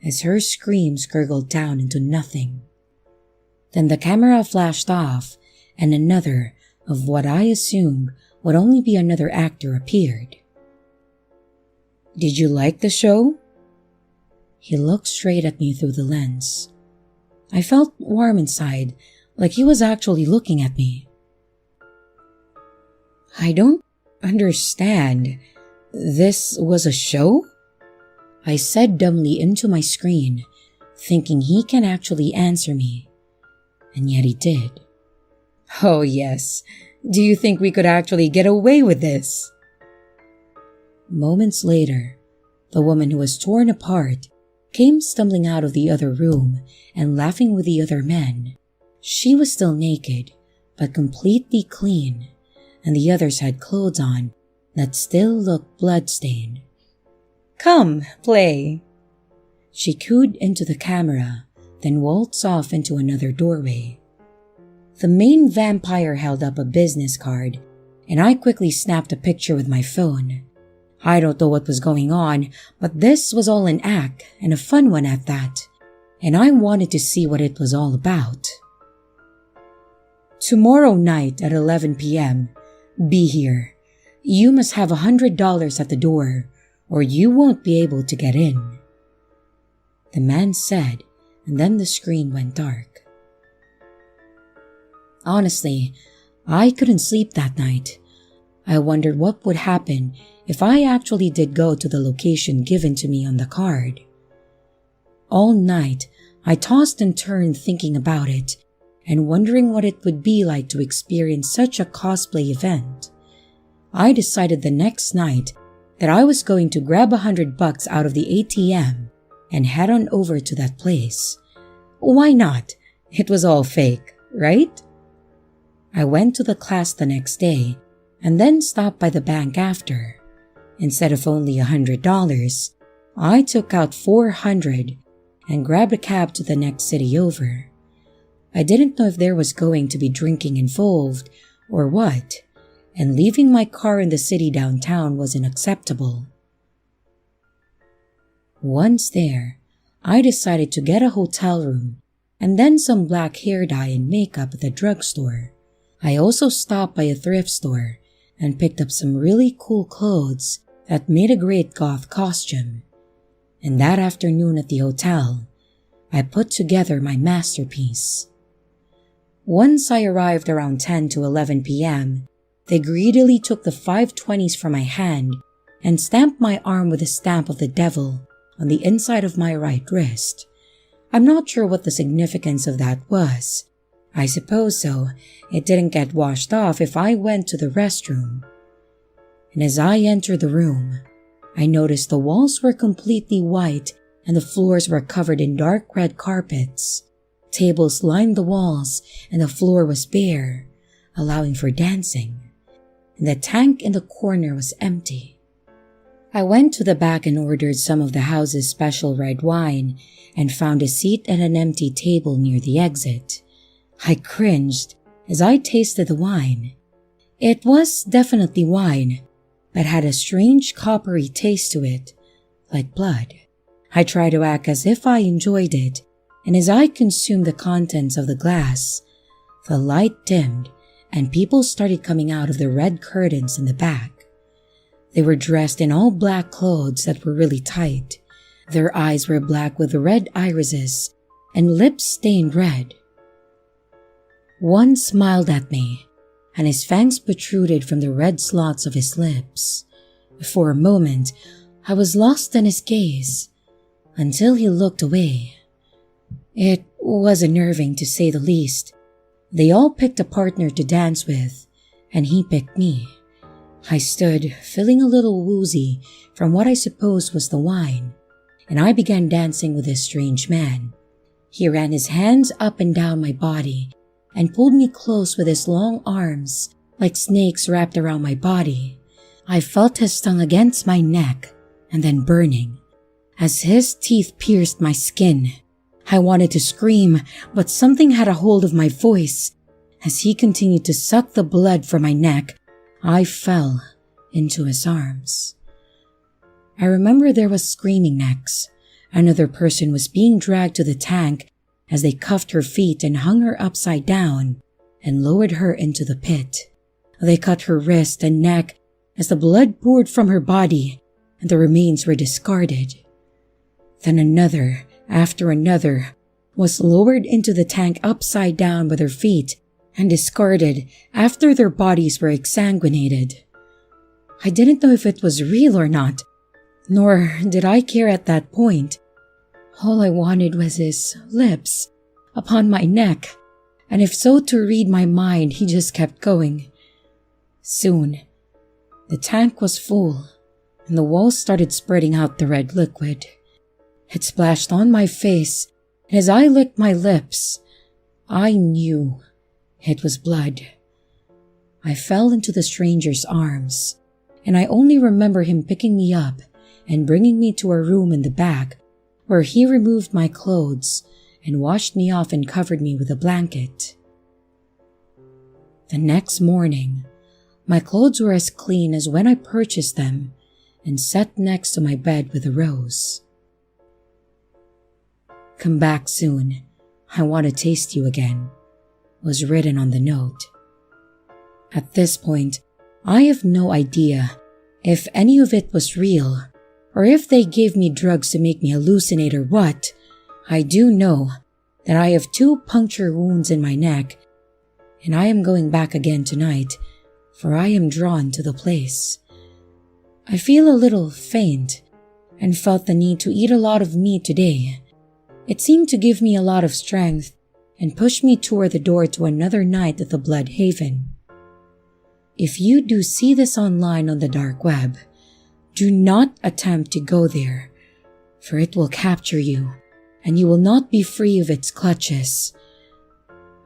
as her screams gurgled down into nothing. Then the camera flashed off and another of what I assumed would only be another actor appeared. "Did you like the show?" He looked straight at me through the lens. I felt warm inside, like he was actually looking at me. I don't understand. This was a show? I said dumbly into my screen, thinking he can actually answer me. And yet he did. Oh yes, do you think we could actually get away with this? Moments later, the woman who was torn apart came stumbling out of the other room and laughing with the other men. She was still naked, but completely clean, and the others had clothes on that still looked bloodstained. Come, play. She cooed into the camera, then waltzed off into another doorway. The main vampire held up a business card, and I quickly snapped a picture with my phone. I don't know what was going on, but this was all an act, and a fun one at that, and I wanted to see what it was all about. Tomorrow night at 11 p.m., be here. You must have $100 at the door, or you won't be able to get in. The man said, and then the screen went dark. Honestly, I couldn't sleep that night. I wondered what would happen if I actually did go to the location given to me on the card. All night, I tossed and turned thinking about it and wondering what it would be like to experience such a cosplay event. I decided the next night that I was going to grab $100 out of the ATM and head on over to that place. Why not? It was all fake, right? I went to the class the next day and then stopped by the bank after. Instead of only $100, I took out $400 and grabbed a cab to the next city over. I didn't know if there was going to be drinking involved or what, and leaving my car in the city downtown wasn't acceptable. Once there, I decided to get a hotel room and then some black hair dye and makeup at the drugstore. I also stopped by a thrift store and picked up some really cool clothes that made a great goth costume. And that afternoon at the hotel, I put together my masterpiece. Once I arrived around 10 to 11 p.m., they greedily took the 520s from my hand and stamped my arm with the stamp of the devil on the inside of my right wrist. I'm not sure what the significance of that was. I suppose so. It didn't get washed off if I went to the restroom. And as I entered the room, I noticed the walls were completely white and the floors were covered in dark red carpets. Tables lined the walls and the floor was bare, allowing for dancing. And the tank in the corner was empty. I went to the back and ordered some of the house's special red wine and found a seat at an empty table near the exit. I cringed as I tasted the wine. It was definitely wine, but had a strange coppery taste to it, like blood. I tried to act as if I enjoyed it, and as I consumed the contents of the glass, the light dimmed and people started coming out of the red curtains in the back. They were dressed in all black clothes that were really tight. Their eyes were black with red irises and lips stained red. One smiled at me, and his fangs protruded from the red slots of his lips. For a moment, I was lost in his gaze, until he looked away. It was unnerving to say the least. They all picked a partner to dance with, and he picked me. I stood, feeling a little woozy from what I supposed was the wine, and I began dancing with this strange man. He ran his hands up and down my body and pulled me close with his long arms, like snakes wrapped around my body. I felt his tongue against my neck and then burning, as his teeth pierced my skin. I wanted to scream, but something had a hold of my voice. As he continued to suck the blood from my neck, I fell into his arms. I remember there was screaming next. Another person was being dragged to the tank as they cuffed her feet and hung her upside down and lowered her into the pit. They cut her wrist and neck as the blood poured from her body and the remains were discarded. Then another after another was lowered into the tank upside down by their feet and discarded after their bodies were exsanguinated. I didn't know if it was real or not, nor did I care at that point. All I wanted was his lips upon my neck, and if so to read my mind, he just kept going. Soon, the tank was full, and the walls started spreading out the red liquid. It splashed on my face, and as I licked my lips, I knew it was blood. I fell into the stranger's arms, and I only remember him picking me up and bringing me to a room in the back where he removed my clothes and washed me off and covered me with a blanket. The next morning, my clothes were as clean as when I purchased them and sat next to my bed with a rose. "Come back soon. I want to taste you again," was written on the note. At this point, I have no idea if any of it was real or if they gave me drugs to make me hallucinate or what. I do know that I have 2 puncture wounds in my neck, and I am going back again tonight, for I am drawn to the place. I feel a little faint and felt the need to eat a lot of meat today. It seemed to give me a lot of strength and push me toward the door to another night at the Blood Haven. If you do see this online on the dark web, do not attempt to go there, for it will capture you, and you will not be free of its clutches.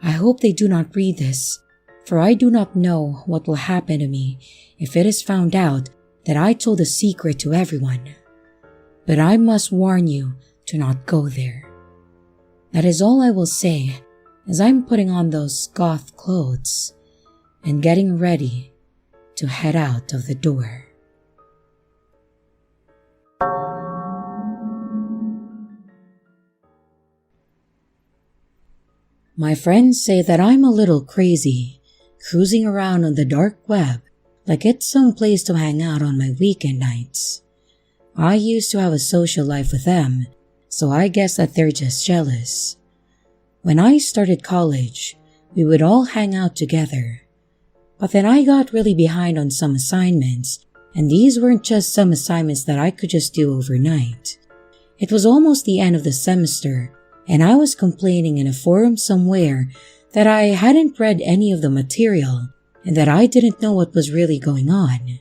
I hope they do not read this, for I do not know what will happen to me if it is found out that I told a secret to everyone. But I must warn you to not go there. That is all I will say as I'm putting on those goth clothes and getting ready to head out of the door. My friends say that I'm a little crazy, cruising around on the dark web like it's some place to hang out on my weekend nights. I used to have a social life with them, so I guess that they're just jealous. When I started college, we would all hang out together. But then I got really behind on some assignments, and these weren't just some assignments that I could just do overnight. It was almost the end of the semester, and I was complaining in a forum somewhere that I hadn't read any of the material and that I didn't know what was really going on.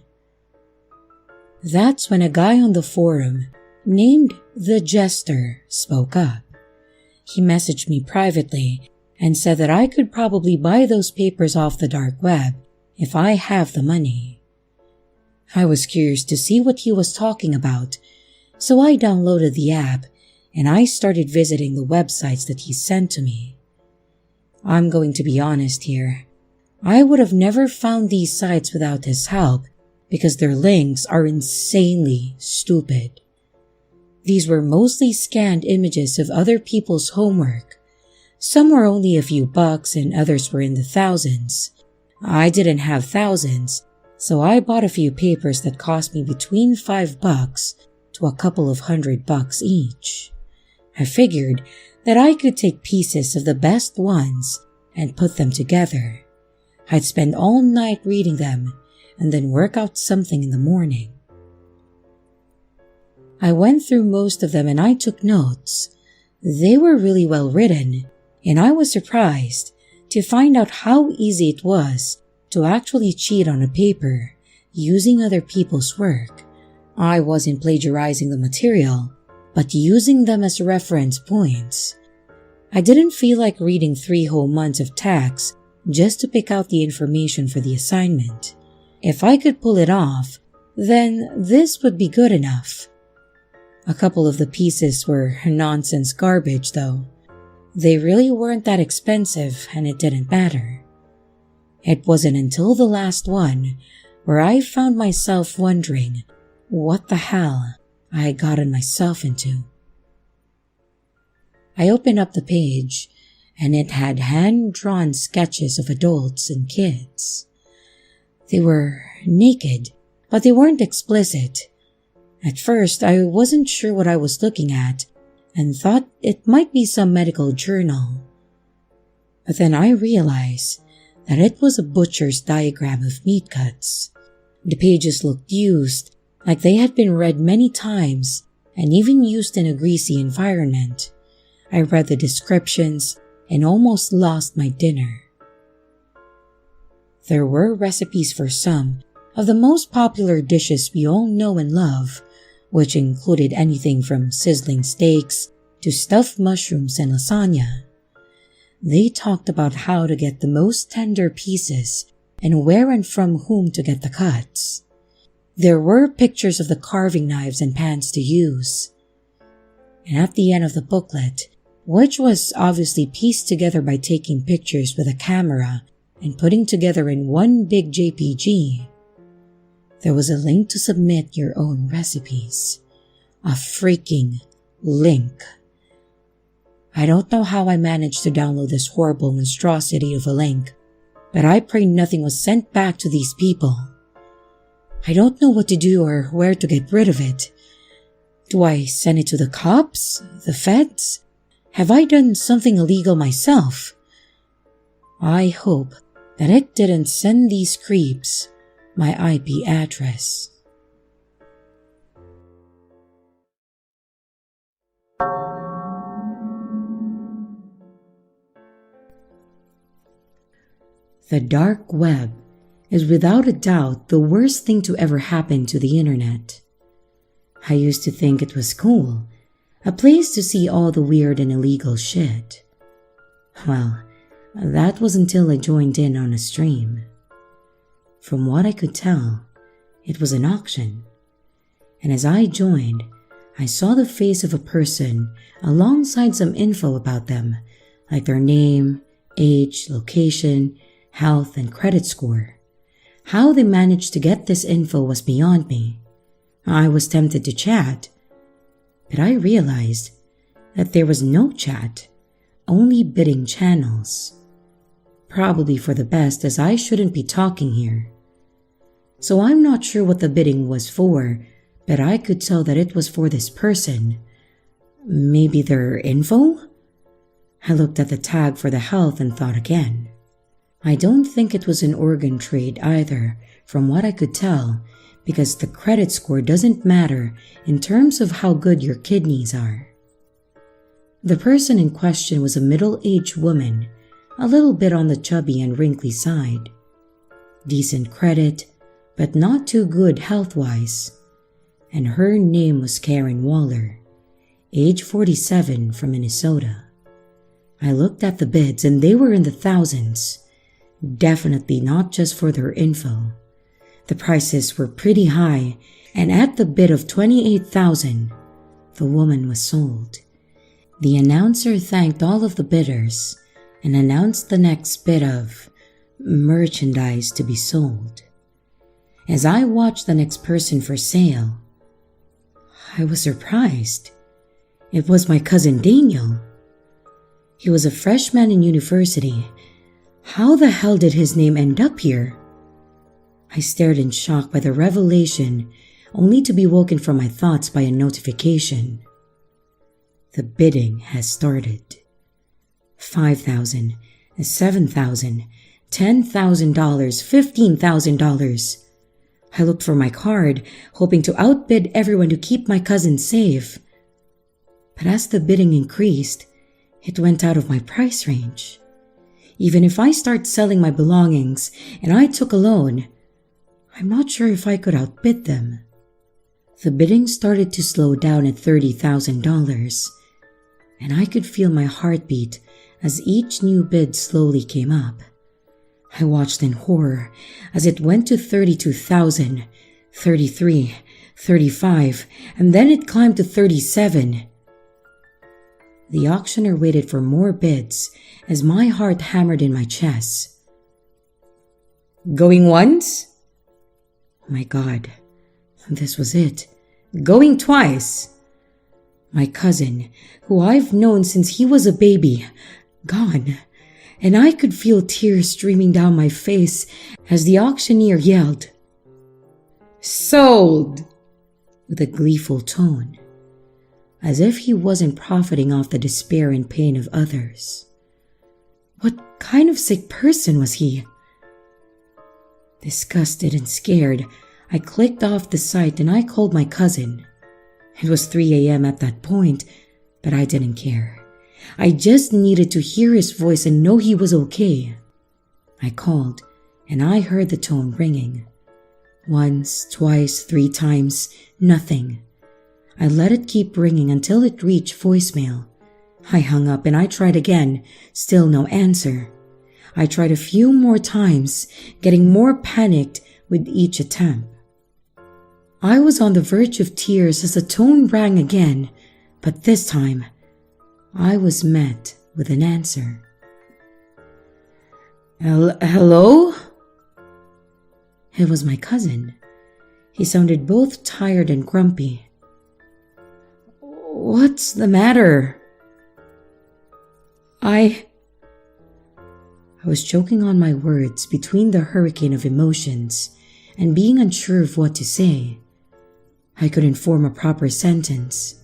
That's when a guy on the forum named The Jester spoke up. He messaged me privately and said that I could probably buy those papers off the dark web if I have the money. I was curious to see what he was talking about, so I downloaded the app and I started visiting the websites that he sent to me. I'm going to be honest here. I would have never found these sites without his help because their links are insanely stupid. These were mostly scanned images of other people's homework. Some were only a few bucks and others were in the thousands. I didn't have thousands, so I bought a few papers that cost me between $5 to a couple of $100 each. I figured that I could take pieces of the best ones and put them together. I'd spend all night reading them and then work out something in the morning. I went through most of them and I took notes. They were really well written, and I was surprised to find out how easy it was to actually cheat on a paper using other people's work. I wasn't plagiarizing the material, but using them as reference points. I didn't feel like reading 3 whole months of text just to pick out the information for the assignment. If I could pull it off, then this would be good enough. A couple of the pieces were nonsense garbage though. They really weren't that expensive and it didn't matter. It wasn't until the last one where I found myself wondering what the hell I had gotten myself into. I opened up the page and it had hand-drawn sketches of adults and kids. They were naked, but they weren't explicit. At first, I wasn't sure what I was looking at, and thought it might be some medical journal. But then I realized that it was a butcher's diagram of meat cuts. The pages looked used, like they had been read many times and even used in a greasy environment. I read the descriptions and almost lost my dinner. There were recipes for some of the most popular dishes we all know and love, which included anything from sizzling steaks to stuffed mushrooms and lasagna. They talked about how to get the most tender pieces and where and from whom to get the cuts. There were pictures of the carving knives and pans to use. And at the end of the booklet, which was obviously pieced together by taking pictures with a camera and putting together in one big JPG, there was a link to submit your own recipes. A freaking link. I don't know how I managed to download this horrible monstrosity of a link, but I pray nothing was sent back to these people. I don't know what to do or where to get rid of it. Do I send it to the cops? The feds? Have I done something illegal myself? I hope that it didn't send these creeps my IP address. The dark web is without a doubt the worst thing to ever happen to the internet. I used to think it was cool, a place to see all the weird and illegal shit. Well, that was until I joined in on a stream. From what I could tell, it was an auction. And as I joined, I saw the face of a person alongside some info about them, like their name, age, location, health, and credit score. How they managed to get this info was beyond me. I was tempted to chat, but I realized that there was no chat, only bidding channels. Probably for the best, as I shouldn't be talking here. So I'm not sure what the bidding was for, but I could tell that it was for this person. Maybe their info? I looked at the tag for the health and thought again. I don't think it was an organ trade either, from what I could tell, because the credit score doesn't matter in terms of how good your kidneys are. The person in question was a middle-aged woman, a little bit on the chubby and wrinkly side. Decent credit, but not too good health-wise. And her name was Karen Waller, age 47, from Minnesota. I looked at the bids and they were in the thousands. Definitely not just for their info. The prices were pretty high, and at the bid of $28,000, the woman was sold. The announcer thanked all of the bidders and announced the next bid of merchandise to be sold. As I watched the next person for sale, I was surprised. It was my cousin Daniel. He was a freshman in university. How the hell did his name end up here? I stared in shock by the revelation, only to be woken from my thoughts by a notification. The bidding has started. $5,000, $7,000, $10,000, $15,000. I looked for my card, hoping to outbid everyone to keep my cousin safe. But as the bidding increased, it went out of my price range. Even if I start selling my belongings and I took a loan, I'm not sure if I could outbid them. The bidding started to slow down at $30,000, and I could feel my heartbeat as each new bid slowly came up. I watched in horror as it went to $32,000, $33,000, $35,000, and then it climbed to $37,000. The auctioneer waited for more bids as my heart hammered in my chest. Going once? My God, this was it. Going twice. My cousin, who I've known since he was a baby, gone. And I could feel tears streaming down my face as the auctioneer yelled, "Sold!" with a gleeful tone. as if he wasn't profiting off the despair and pain of others. What kind of sick person was he? Disgusted and scared, I clicked off the site and I called my cousin. It was 3 a.m. at that point, but I didn't care. I just needed to hear his voice and know he was okay. I called, and I heard the tone ringing. Once, twice, 3 times, nothing. I let it keep ringing until it reached voicemail. I hung up and I tried again, still no answer. I tried a few more times, getting more panicked with each attempt. I was on the verge of tears as the tone rang again, but this time, I was met with an answer. Hello? It was my cousin. He sounded both tired and grumpy. What's the matter? I was choking on my words between the hurricane of emotions and being unsure of what to say. I couldn't form a proper sentence.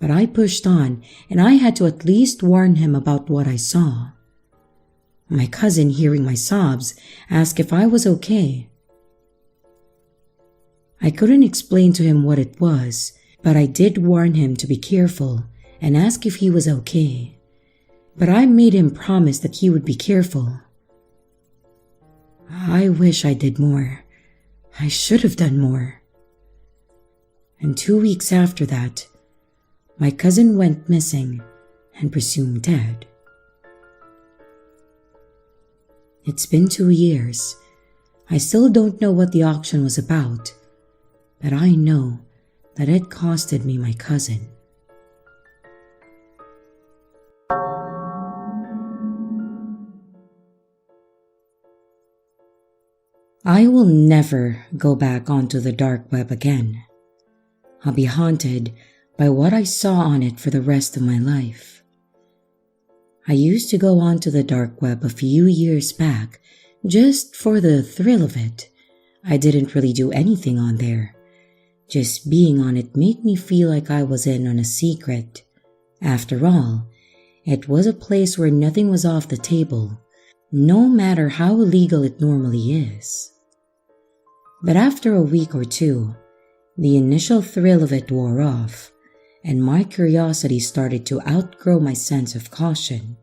But I pushed on, and I had to at least warn him about what I saw. My cousin, hearing my sobs, asked if I was okay. I couldn't explain to him what it was, but I did warn him to be careful and ask if he was okay. But I made him promise that he would be careful. I wish I did more. I should have done more. And 2 weeks after that, my cousin went missing and presumed dead. It's been 2 years. I still don't know what the auction was about, but I know that it costed me my cousin. I will never go back onto the dark web again. I'll be haunted by what I saw on it for the rest of my life. I used to go onto the dark web a few years back just for the thrill of it. I didn't really do anything on there. Just being on it made me feel like I was in on a secret. After all, it was a place where nothing was off the table, no matter how illegal it normally is. But after a week or two, the initial thrill of it wore off, and my curiosity started to outgrow my sense of caution.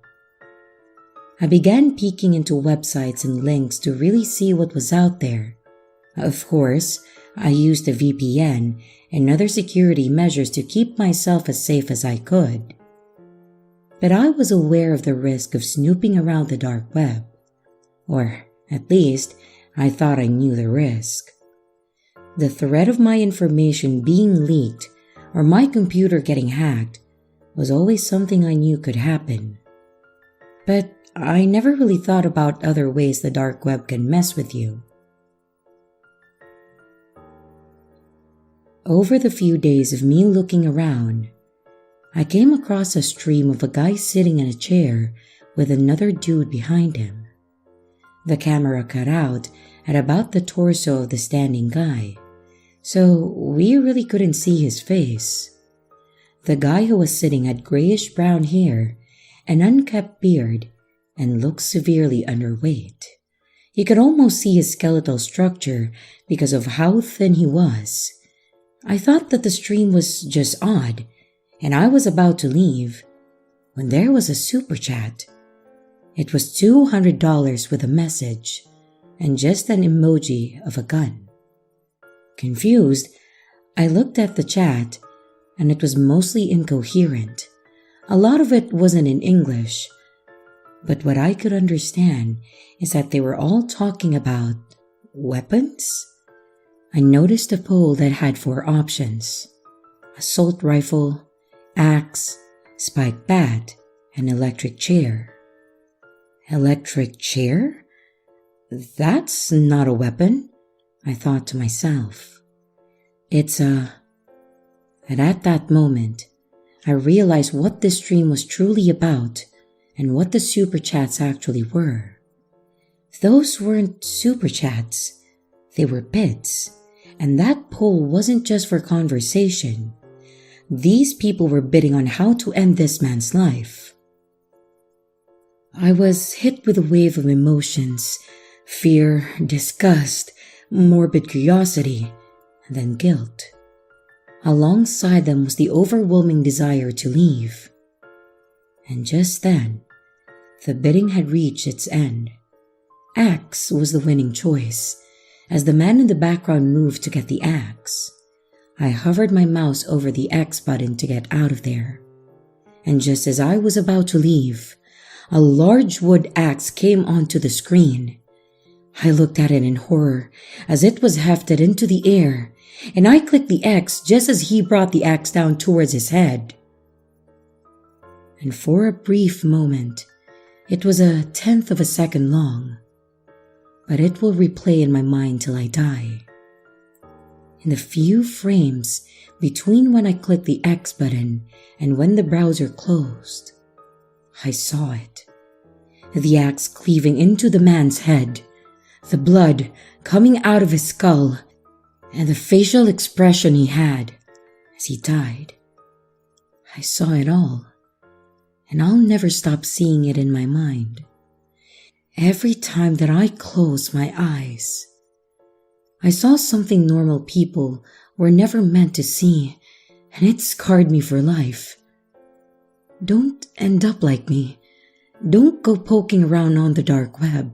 I began peeking into websites and links to really see what was out there. Of course, I used a VPN and other security measures to keep myself as safe as I could. But I was aware of the risk of snooping around the dark web. Or, at least, I thought I knew the risk. The threat of my information being leaked or my computer getting hacked was always something I knew could happen. But I never really thought about other ways the dark web can mess with you. Over the few days of me looking around, I came across a stream of a guy sitting in a chair with another dude behind him. The camera cut out at about the torso of the standing guy, so we really couldn't see his face. The guy who was sitting had grayish-brown hair, an unkempt beard, and looked severely underweight. You could almost see his skeletal structure because of how thin he was. I thought that the stream was just odd, and I was about to leave when there was a super chat. It was $200 with a message and just an emoji of a gun. Confused, I looked at the chat, and it was mostly incoherent. A lot of it wasn't in English, but what I could understand is that they were all talking about weapons. I noticed a poll that had 4 options: assault rifle, axe, spiked bat, and electric chair. Electric chair? That's not a weapon, I thought to myself. And at that moment, I realized what this stream was truly about and what the super chats actually were. Those weren't super chats, they were bits, and that poll wasn't just for conversation. These people were bidding on how to end this man's life. I was hit with a wave of emotions: fear, disgust, morbid curiosity, and then guilt. Alongside them was the overwhelming desire to leave. And just then, the bidding had reached its end. Axe was the winning choice. As the man in the background moved to get the axe, I hovered my mouse over the X button to get out of there. And just as I was about to leave, a large wood axe came onto the screen. I looked at it in horror as it was hefted into the air, and I clicked the X just as he brought the axe down towards his head. And for a brief moment, it was 1/10 of a second long, but it will replay in my mind till I die. In the few frames between when I clicked the X button and when the browser closed, I saw it. The axe cleaving into the man's head, the blood coming out of his skull, and the facial expression he had as he died. I saw it all, and I'll never stop seeing it in my mind. Every time that I close my eyes, I saw something normal people were never meant to see, and it scarred me for life. Don't end up like me. Don't go poking around on the dark web.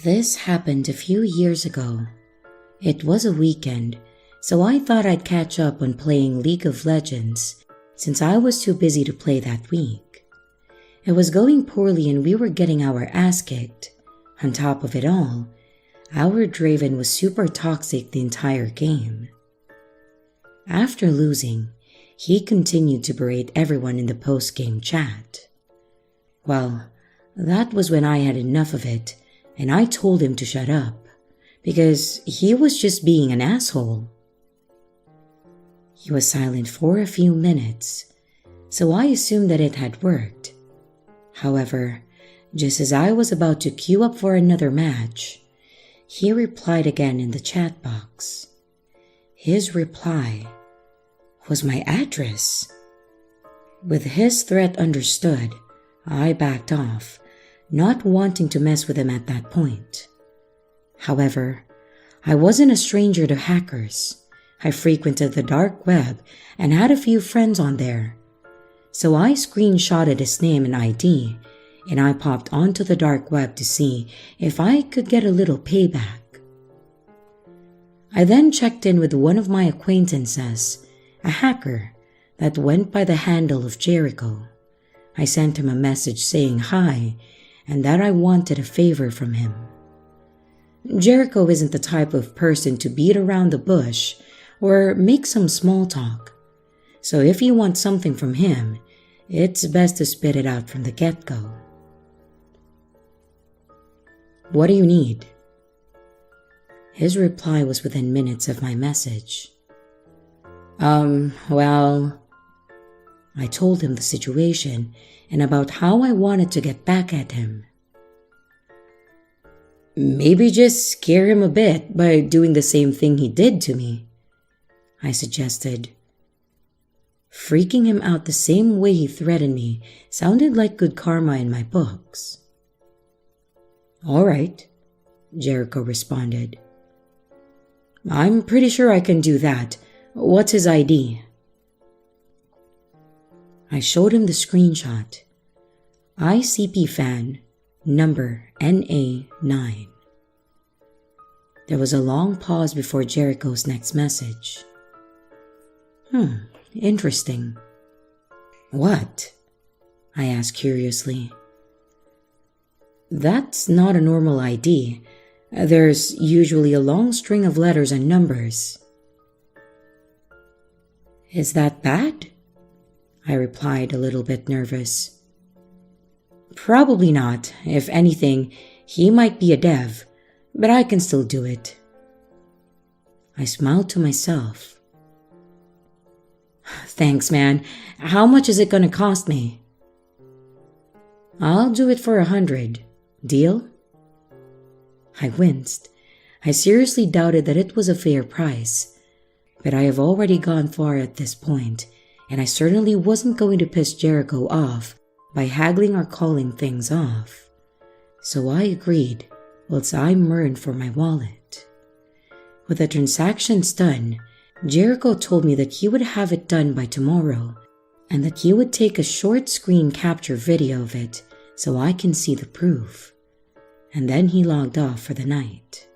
This happened a few years ago. It was a weekend, so I thought I'd catch up on playing League of Legends since I was too busy to play that week. It was going poorly and we were getting our ass kicked. On top of it all, our Draven was super toxic the entire game. After losing, he continued to berate everyone in the post-game chat. Well, that was when I had enough of it, and I told him to shut up, because he was just being an asshole. He was silent for a few minutes, so I assumed that it had worked. However, just as I was about to queue up for another match, he replied again in the chat box. His reply was my address. With his threat understood, I backed off, not wanting to mess with him at that point. However, I wasn't a stranger to hackers. I frequented the dark web and had a few friends on there. So I screenshotted his name and ID, and I popped onto the dark web to see if I could get a little payback. I then checked in with one of my acquaintances, a hacker that went by the handle of Jericho. I sent him a message saying hi and that I wanted a favor from him. Jericho isn't the type of person to beat around the bush or make some small talk. So if you want something from him, it's best to spit it out from the get-go. What do you need? His reply was within minutes of my message. Well, I told him the situation and about how I wanted to get back at him. Maybe just scare him a bit by doing the same thing he did to me, I suggested. Freaking him out the same way he threatened me sounded like good karma in my books. All right, Jericho responded. I'm pretty sure I can do that. What's his ID? I showed him the screenshot. ICP fan, number NA9. There was a long pause before Jericho's next message. Interesting. What? I asked curiously. That's not a normal ID. There's usually a long string of letters and numbers. Is that bad? I replied, a little bit nervous. Probably not. If anything, he might be a dev, but I can still do it. I smiled to myself. Thanks, man. How much is it gonna cost me? I'll do it for 100. Deal? I winced. I seriously doubted that it was a fair price. But I have already gone far at this point, and I certainly wasn't going to piss Jericho off by haggling or calling things off. So I agreed, whilst I yearned for my wallet. With the transactions done, Jericho told me that he would have it done by tomorrow, and that he would take a short screen capture video of it so I can see the proof. And then he logged off for the night.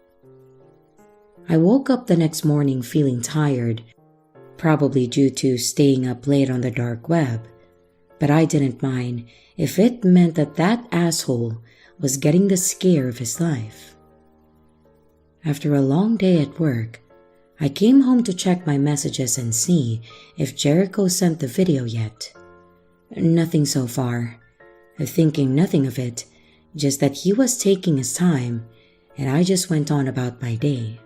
I woke up the next morning feeling tired, probably due to staying up late on the dark web, but I didn't mind if it meant that that asshole was getting the scare of his life. After a long day at work, I came home to check my messages and see if Jericho sent the video yet. Nothing so far. Thinking nothing of it, just that he was taking his time, and I just went on about my day.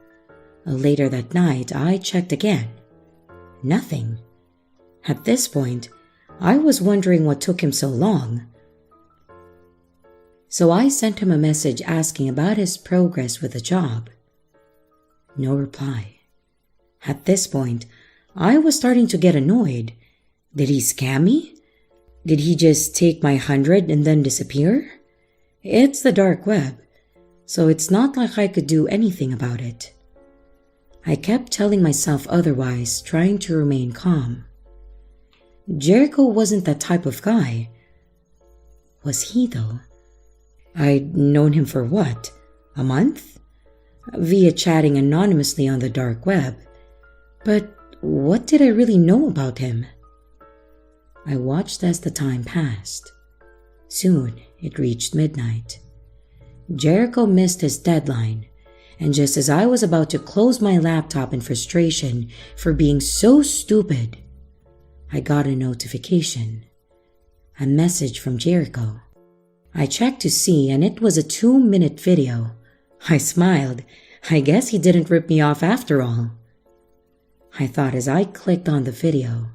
Later that night, I checked again. Nothing. At this point, I was wondering what took him so long. So I sent him a message asking about his progress with the job. No reply. At this point, I was starting to get annoyed. Did he scam me? Did he just take my 100 and then disappear? It's the dark web, so it's not like I could do anything about it. I kept telling myself otherwise, trying to remain calm. Jericho wasn't that type of guy. Was he, though? I'd known him for what? A month? Via chatting anonymously on the dark web. But what did I really know about him? I watched as the time passed. Soon it reached midnight. Jericho missed his deadline, and just as I was about to close my laptop in frustration for being so stupid, I got a notification. A message from Jericho. I checked to see, and it was a 2-minute video. I smiled. I guess he didn't rip me off after all. I thought as I clicked on the video.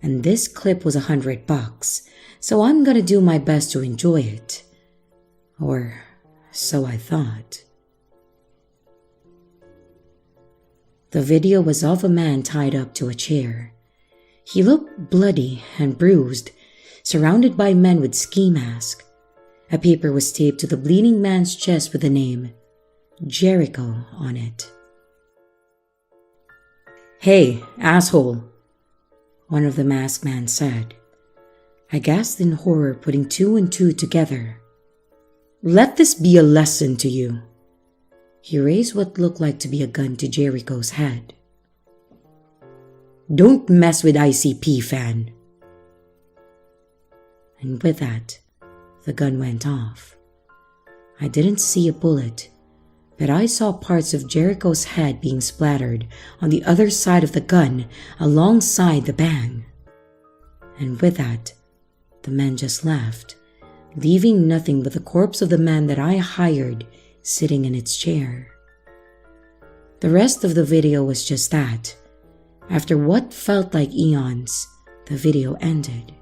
And this clip was $100, so I'm gonna do my best to enjoy it. Or so I thought. The video was of a man tied up to a chair. He looked bloody and bruised, surrounded by men with ski masks. A paper was taped to the bleeding man's chest with the name Jericho on it. "Hey, asshole," one of the masked men said. I gasped in horror, putting 2 and 2 together. "Let this be a lesson to you." He raised what looked like to be a gun to Jericho's head. "Don't mess with ICP, fan." And with that, the gun went off. I didn't see a bullet, but I saw parts of Jericho's head being splattered on the other side of the gun alongside the bang. And with that, the men just left, leaving nothing but the corpse of the man that I hired sitting in its chair. The rest of the video was just that. After what felt like eons, the video ended.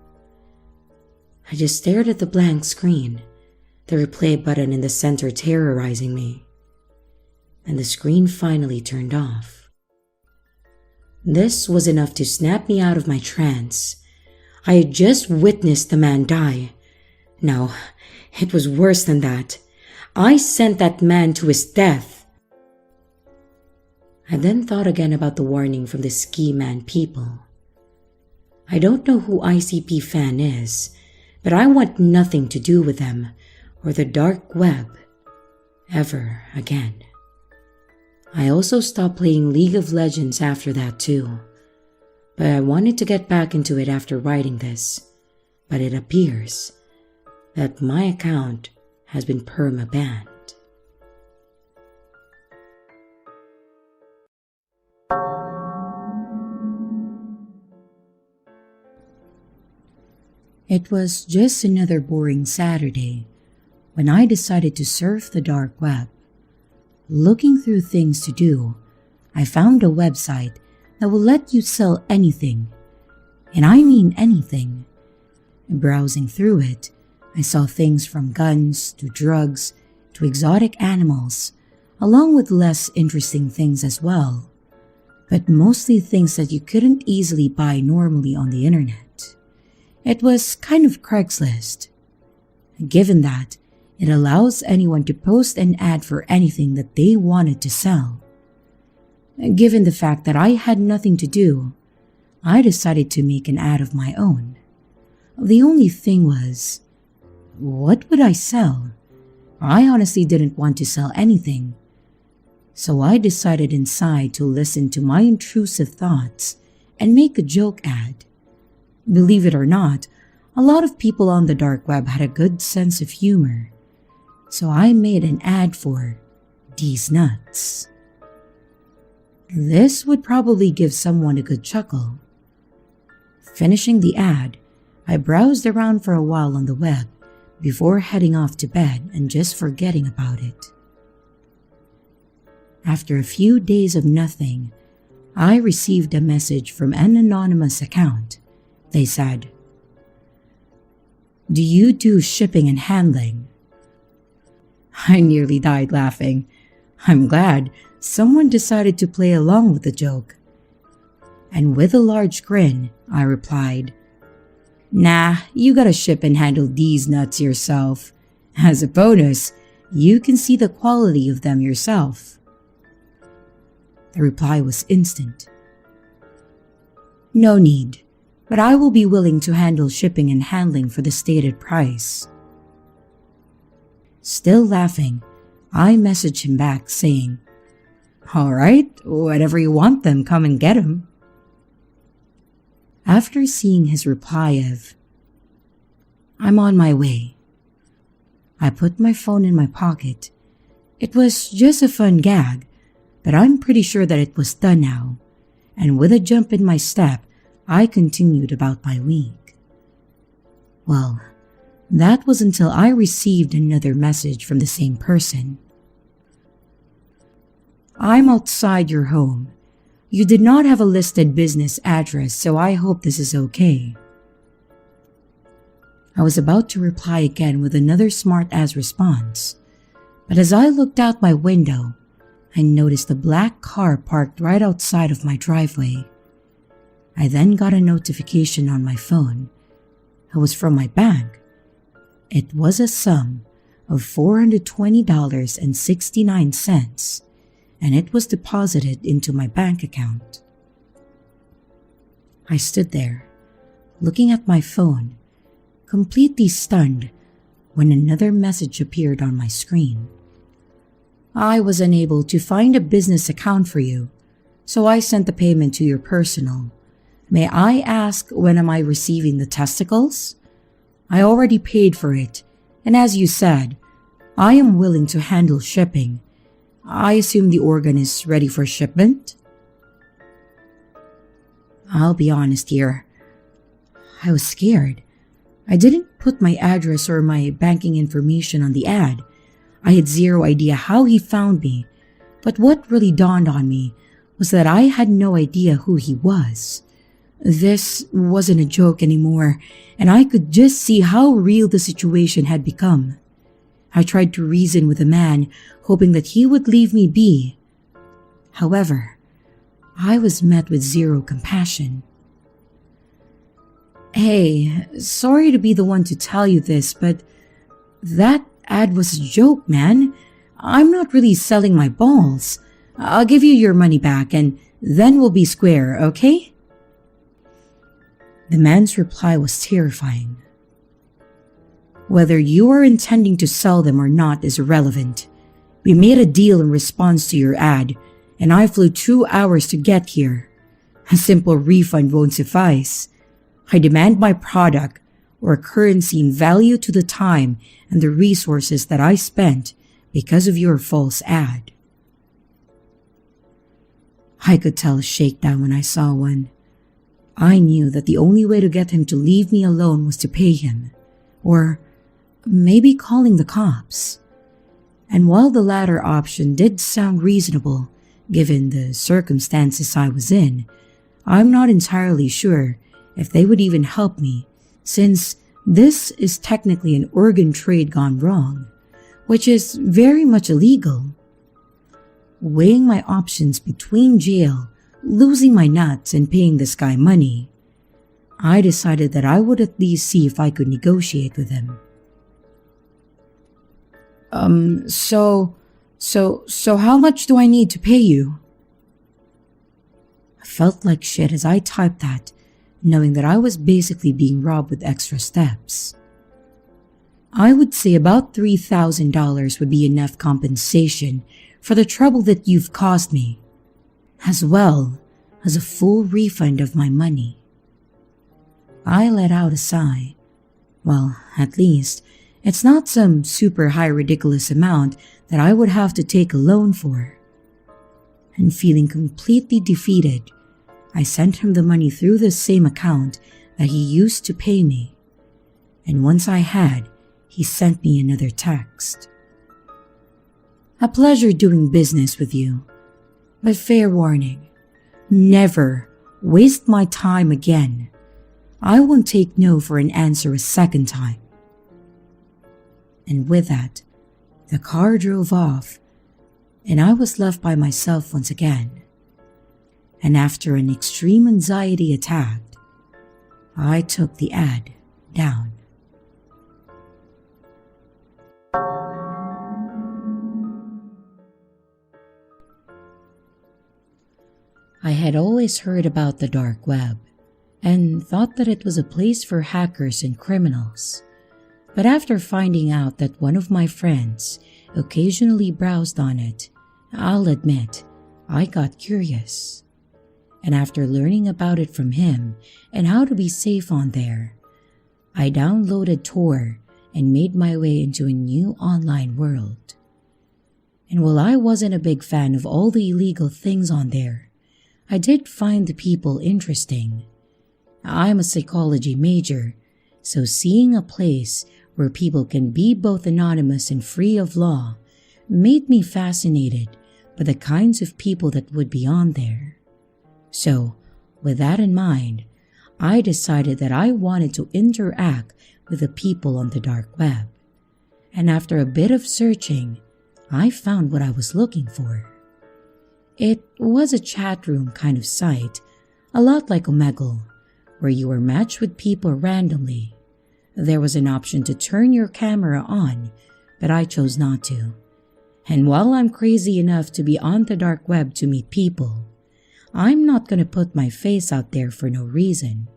I just stared at the blank screen, the replay button in the center terrorizing me. And the screen finally turned off. This was enough to snap me out of my trance. I had just witnessed the man die. No, it was worse than that. I sent that man to his death. I then thought again about the warning from the ski man people. I don't know who ICP fan is, but I want nothing to do with them or the dark web ever again. I also stopped playing League of Legends after that too, but I wanted to get back into it after writing this, but it appears that my account has been perma-banned. It was just another boring Saturday when I decided to surf the dark web. Looking through things to do, I found a website that will let you sell anything, and I mean anything. Browsing through it, I saw things from guns to drugs to exotic animals, along with less interesting things as well, but mostly things that you couldn't easily buy normally on the internet. It was kind of Craigslist. Given that, it allows anyone to post an ad for anything that they wanted to sell. Given the fact that I had nothing to do, I decided to make an ad of my own. The only thing was, what would I sell? I honestly didn't want to sell anything. So I decided inside to listen to my intrusive thoughts and make a joke ad. Believe it or not, a lot of people on the dark web had a good sense of humor. So I made an ad for these nuts. This would probably give someone a good chuckle. Finishing the ad, I browsed around for a while on the web before heading off to bed and just forgetting about it. After a few days of nothing, I received a message from an anonymous account. They said, "Do you do shipping and handling?" I nearly died laughing. I'm glad someone decided to play along with the joke. And with a large grin, I replied, "Nah, you gotta ship and handle these nuts yourself. As a bonus, you can see the quality of them yourself." The reply was instant. "No need, but I will be willing to handle shipping and handling for the stated price." Still laughing, I messaged him back saying, "Alright, whatever you want them, come and get them." After seeing his reply of, "I'm on my way," I put my phone in my pocket. It was just a fun gag, but I'm pretty sure that it was done now, and with a jump in my step, I continued about my week. Well, that was until I received another message from the same person. "I'm outside your home. You did not have a listed business address, so I hope this is okay." I was about to reply again with another smart-ass response, but as I looked out my window, I noticed a black car parked right outside of my driveway. I then got a notification on my phone. It was from my bank. It was a sum of $420.69, and it was deposited into my bank account. I stood there, looking at my phone, completely stunned, when another message appeared on my screen. "I was unable to find a business account for you, so I sent the payment to your personal. May I ask, when am I receiving the testicles? I already paid for it, and as you said, I am willing to handle shipping. I assume the organ is ready for shipment?" I'll be honest here. I was scared. I didn't put my address or my banking information on the ad. I had zero idea how he found me, but what really dawned on me was that I had no idea who he was. This wasn't a joke anymore, and I could just see how real the situation had become. I tried to reason with the man, hoping that he would leave me be. However, I was met with zero compassion. "Hey, sorry to be the one to tell you this, but that ad was a joke, man. I'm not really selling my balls. I'll give you your money back and then we'll be square, okay?" The man's reply was terrifying. "Whether you are intending to sell them or not is irrelevant. We made a deal in response to your ad, and I flew 2 hours to get here. A simple refund won't suffice. I demand my product, or currency in value to the time and the resources that I spent because of your false ad." I could tell a shakedown when I saw one. I knew that the only way to get him to leave me alone was to pay him, or maybe calling the cops. And while the latter option did sound reasonable, given the circumstances I was in, I'm not entirely sure if they would even help me, since this is technically an organ trade gone wrong, which is very much illegal. Weighing my options between jail, losing my nuts, and paying this guy money, I decided that I would at least see if I could negotiate with him. So how much do I need to pay you? I felt like shit as I typed that, knowing that I was basically being robbed with extra steps. I would say about $3,000 would be enough compensation for the trouble that you've caused me, as well as a full refund of my money. I let out a sigh. Well, at least, it's not some super high ridiculous amount that I would have to take a loan for. And feeling completely defeated, I sent him the money through the same account that he used to pay me. And once I had, he sent me another text. A pleasure doing business with you, but fair warning, never waste my time again. I won't take no for an answer a second time. And with that, the car drove off, and I was left by myself once again. And after an extreme anxiety attack, I took the ad down. I had always heard about the dark web and thought that it was a place for hackers and criminals. But after finding out that one of my friends occasionally browsed on it, I'll admit I got curious. And after learning about it from him and how to be safe on there, I downloaded Tor and made my way into a new online world. And while I wasn't a big fan of all the illegal things on there, I did find the people interesting. I'm a psychology major, so seeing a place where people can be both anonymous and free of law made me fascinated by the kinds of people that would be on there. So, with that in mind, I decided that I wanted to interact with the people on the dark web. And after a bit of searching, I found what I was looking for. It was a chat room kind of site, a lot like Omegle, where you were matched with people randomly. There was an option to turn your camera on, but I chose not to. And while I'm crazy enough to be on the dark web to meet people, I'm not gonna put my face out there for no reason.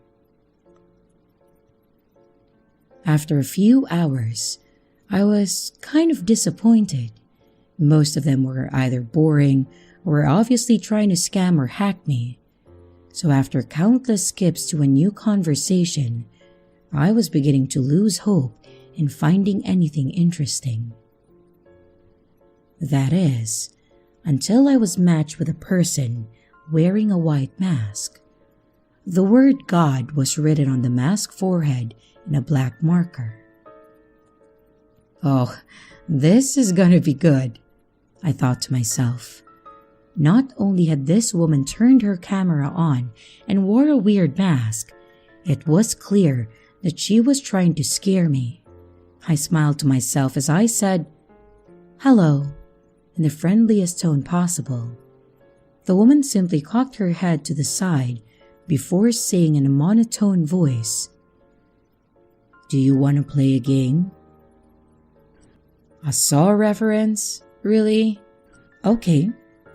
After a few hours, I was kind of disappointed. Most of them were either boring or were obviously trying to scam or hack me. So after countless skips to a new conversation, I was beginning to lose hope in finding anything interesting. That is, until I was matched with a person wearing a white mask. The word God was written on the mask forehead in a black marker. Oh, this is gonna be good, I thought to myself. Not only had this woman turned her camera on and wore a weird mask, it was clear that she was trying to scare me. I smiled to myself as I said, "Hello," in the friendliest tone possible. The woman simply cocked her head to the side before saying in a monotone voice, "Do you want to play a game?" A Saw reference? Really? Okay,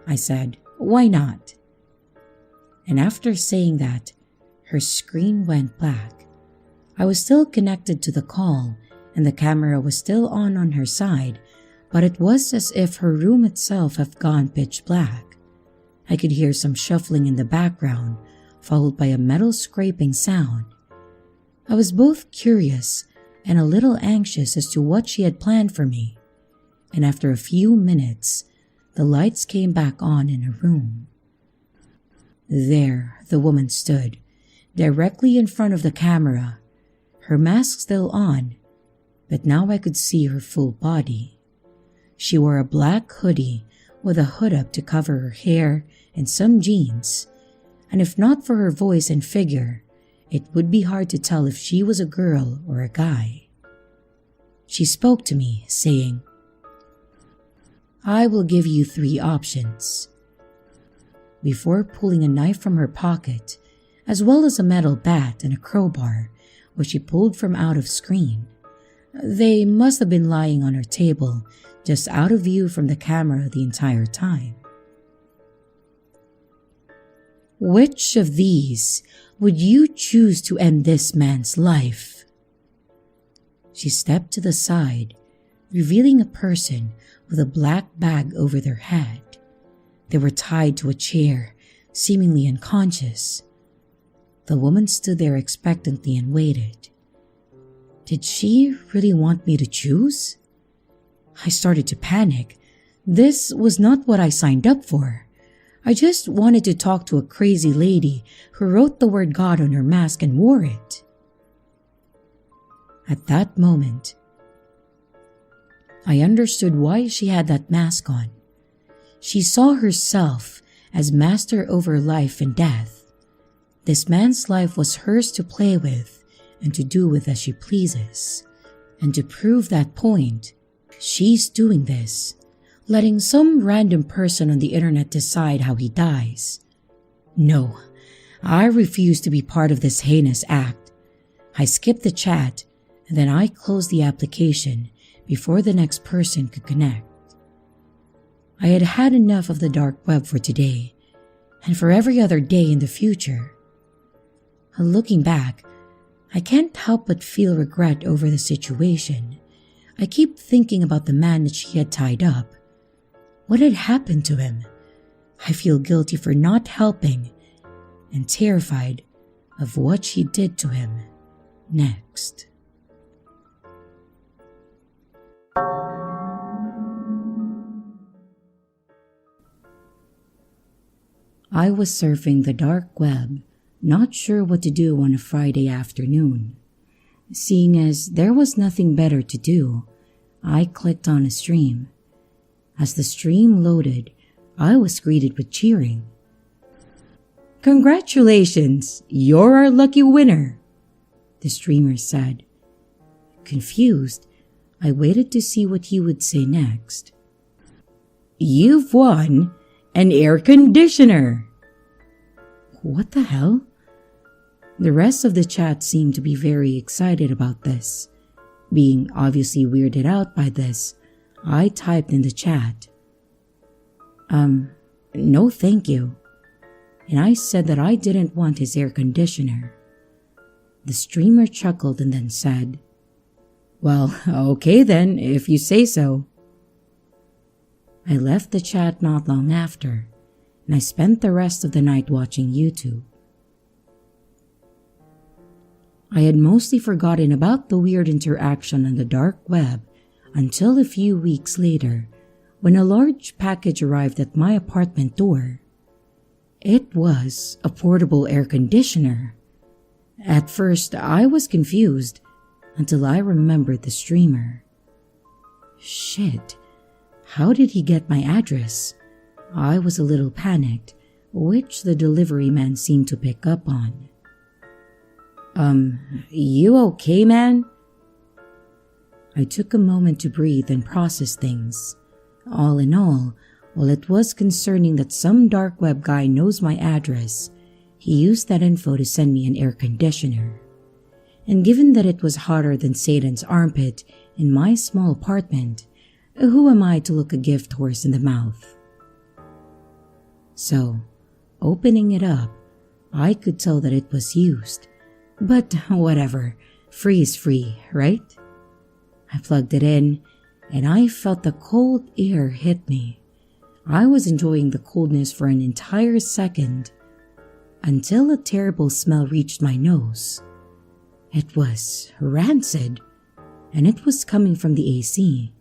I said, "Why not?" And after saying that, her screen went black. I was still connected to the call and the camera was still on her side, but it was as if her room itself had gone pitch black. I could hear some shuffling in the background, followed by a metal scraping sound. I was both curious and a little anxious as to what she had planned for me. And after a few minutes, the lights came back on in her room. There the woman stood, directly in front of the camera, her mask still on, but now I could see her full body. She wore a black hoodie with a hood up to cover her hair and some jeans, and if not for her voice and figure, it would be hard to tell if she was a girl or a guy. She spoke to me, saying, I will give you 3 options. Before pulling a knife from her pocket, as well as a metal bat and a crowbar, which she pulled from out of screen. They must have been lying on her table, just out of view from the camera the entire time. Which of these would you choose to end this man's life? She stepped to the side, revealing a person with a black bag over their head. They were tied to a chair, seemingly unconscious. The woman stood there expectantly and waited. Did she really want me to choose? I started to panic. This was not what I signed up for. I just wanted to talk to a crazy lady who wrote the word God on her mask and wore it. At that moment, I understood why she had that mask on. She saw herself as master over life and death. This man's life was hers to play with and to do with as she pleases. And to prove that point, she's doing this, letting some random person on the internet decide how he dies. No, I refuse to be part of this heinous act. I skipped the chat and then I closed the application before the next person could connect. I had had enough of the dark web for today and for every other day in the future. Looking back, I can't help but feel regret over the situation. I keep thinking about the man that she had tied up. What had happened to him? I feel guilty for not helping and terrified of what she did to him next. I was surfing the dark web, not sure what to do on a Friday afternoon. Seeing as there was nothing better to do, I clicked on a stream. As the stream loaded, I was greeted with cheering. "Congratulations, you're our lucky winner," the streamer said. Confused, I waited to see what he would say next. "You've won an air conditioner." What the hell? The rest of the chat seemed to be very excited about this. Being obviously weirded out by this, I typed in the chat, "No thank you." And I said that I didn't want his air conditioner. The streamer chuckled and then said, "Well, okay then, if you say so." I left the chat not long after, and I spent the rest of the night watching YouTube. I had mostly forgotten about the weird interaction on the dark web until a few weeks later, when a large package arrived at my apartment door. It was a portable air conditioner. At first, I was confused until I remembered the streamer. Shit, how did he get my address? I was a little panicked, which the delivery man seemed to pick up on. You okay, man?" I took a moment to breathe and process things. All in all, while it was concerning that some dark web guy knows my address, he used that info to send me an air conditioner. And given that it was hotter than Satan's armpit in my small apartment, who am I to look a gift horse in the mouth? So, opening it up, I could tell that it was used. But whatever, free is free, right? I plugged it in, and I felt the cold air hit me. I was enjoying the coldness for an entire second, until a terrible smell reached my nose. It was rancid, and it was coming from the AC.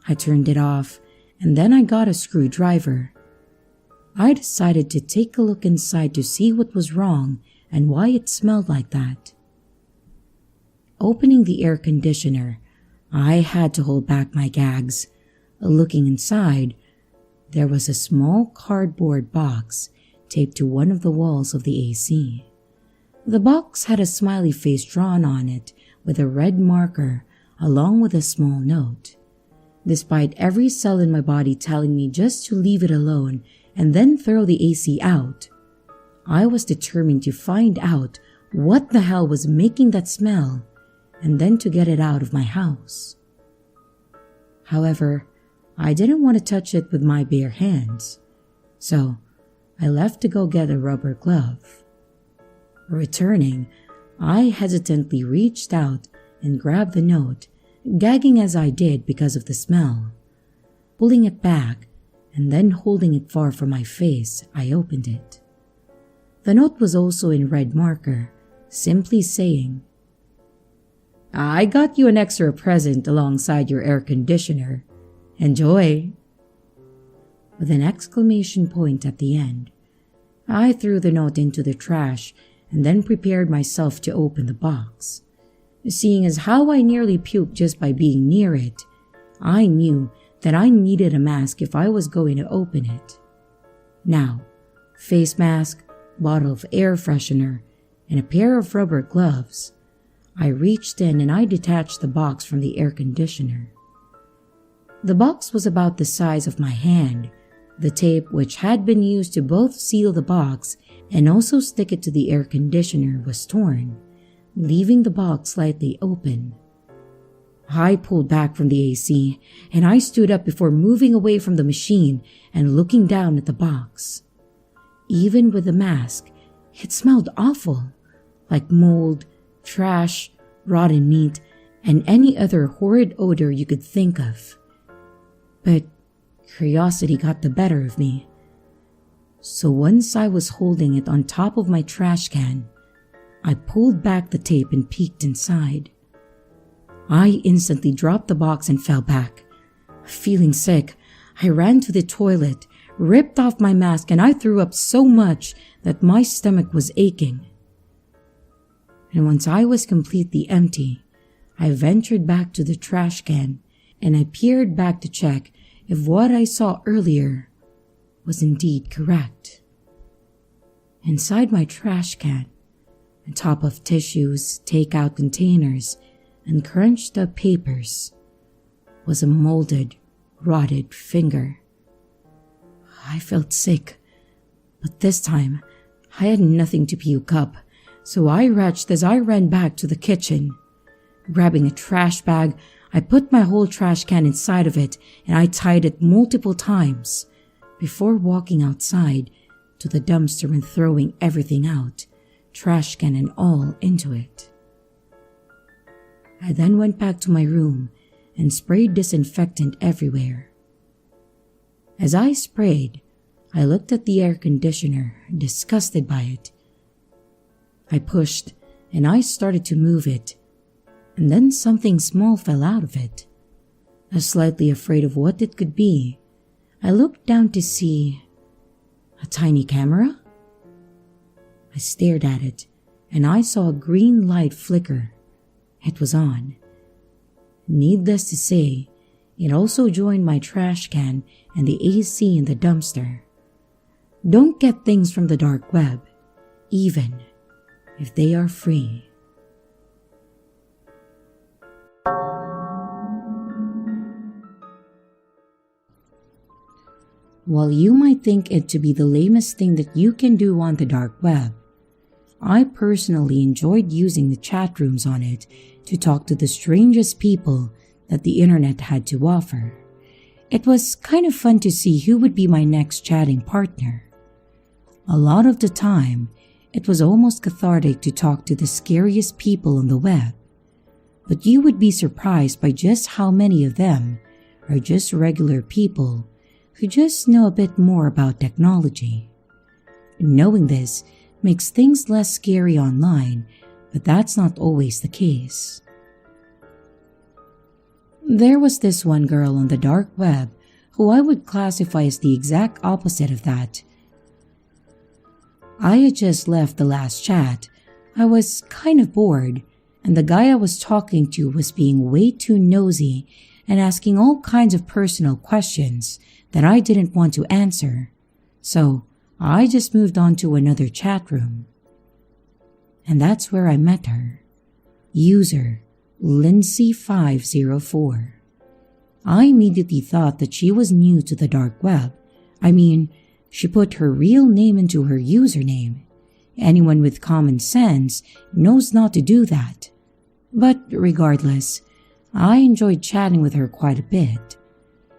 I turned it off, and then I got a screwdriver. I decided to take a look inside to see what was wrong and why it smelled like that. Opening the air conditioner, I had to hold back my gags. Looking inside, there was a small cardboard box taped to one of the walls of the AC. The box had a smiley face drawn on it with a red marker along with a small note. Despite every cell in my body telling me just to leave it alone and then throw the AC out, I was determined to find out what the hell was making that smell and then to get it out of my house. However, I didn't want to touch it with my bare hands, so I left to go get a rubber glove. Returning, I hesitantly reached out and grabbed the note, gagging as I did because of the smell. Pulling it back and then holding it far from my face, I opened it. The note was also in red marker, simply saying, "I got you an extra present alongside your air conditioner. Enjoy!" With an exclamation point at the end, I threw the note into the trash and then prepared myself to open the box. Seeing as how I nearly puked just by being near it, I knew that I needed a mask if I was going to open it. Now, face mask, bottle of air freshener, and a pair of rubber gloves, I reached in and I detached the box from the air conditioner. The box was about the size of my hand. The tape, which had been used to both seal the box and also stick it to the air conditioner, was torn, leaving the box slightly open. I pulled back from the AC and I stood up before moving away from the machine and looking down at the box. Even with the mask, it smelled awful, like mold, trash, rotten meat, and any other horrid odor you could think of. But curiosity got the better of me. So once I was holding it on top of my trash can, I pulled back the tape and peeked inside. I instantly dropped the box and fell back. Feeling sick, I ran to the toilet, ripped off my mask, and I threw up so much that my stomach was aching. And once I was completely empty, I ventured back to the trash can and I peered back to check if what I saw earlier was indeed correct. Inside my trash can, on top of tissues, takeout containers, and crunched up papers, was a molded, rotted finger. I felt sick, but this time I had nothing to puke up, so I retched as I ran back to the kitchen. Grabbing a trash bag, I put my whole trash can inside of it and I tied it multiple times before walking outside to the dumpster and throwing everything out, trash can and all, into it. I then went back to my room and sprayed disinfectant everywhere. As I sprayed, I looked at the air conditioner, disgusted by it. I pushed and I started to move it, and then something small fell out of it. Slightly afraid of what it could be, I looked down to see a tiny camera. I stared at it and I saw a green light flicker. It was on. Needless to say, it also joined my trash can and the AC in the dumpster. Don't get things from the dark web, even if they are free. While you might think it to be the lamest thing that you can do on the dark web, I personally enjoyed using the chat rooms on it to talk to the strangest people that the internet had to offer. It was kind of fun to see who would be my next chatting partner. A lot of the time, it was almost cathartic to talk to the scariest people on the web, but you would be surprised by just how many of them are just regular people who just know a bit more about technology. Knowing this makes things less scary online, but that's not always the case. There was this one girl on the dark web who I would classify as the exact opposite of that. I had just left the last chat. I was kind of bored, and the guy I was talking to was being way too nosy and asking all kinds of personal questions that I didn't want to answer, so I just moved on to another chat room. And that's where I met her. User Lindsay504. I immediately thought that she was new to the dark web. I mean, she put her real name into her username. Anyone with common sense knows not to do that. But regardless, I enjoyed chatting with her quite a bit.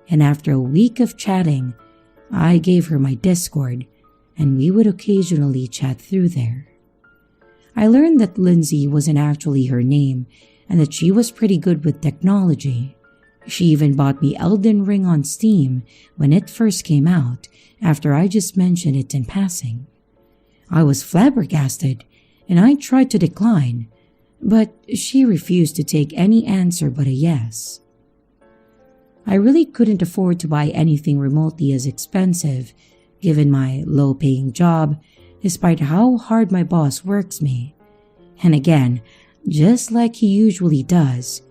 And after a week of chatting, I gave her my Discord, and we would occasionally chat through there. I learned that Lindsay wasn't actually her name, and that she was pretty good with technology. She even bought me Elden Ring on Steam when it first came out, after I just mentioned it in passing. I was flabbergasted, and I tried to decline, but she refused to take any answer but a yes. I really couldn't afford to buy anything remotely as expensive, given my low-paying job, despite how hard my boss works me. And again, just like he usually does,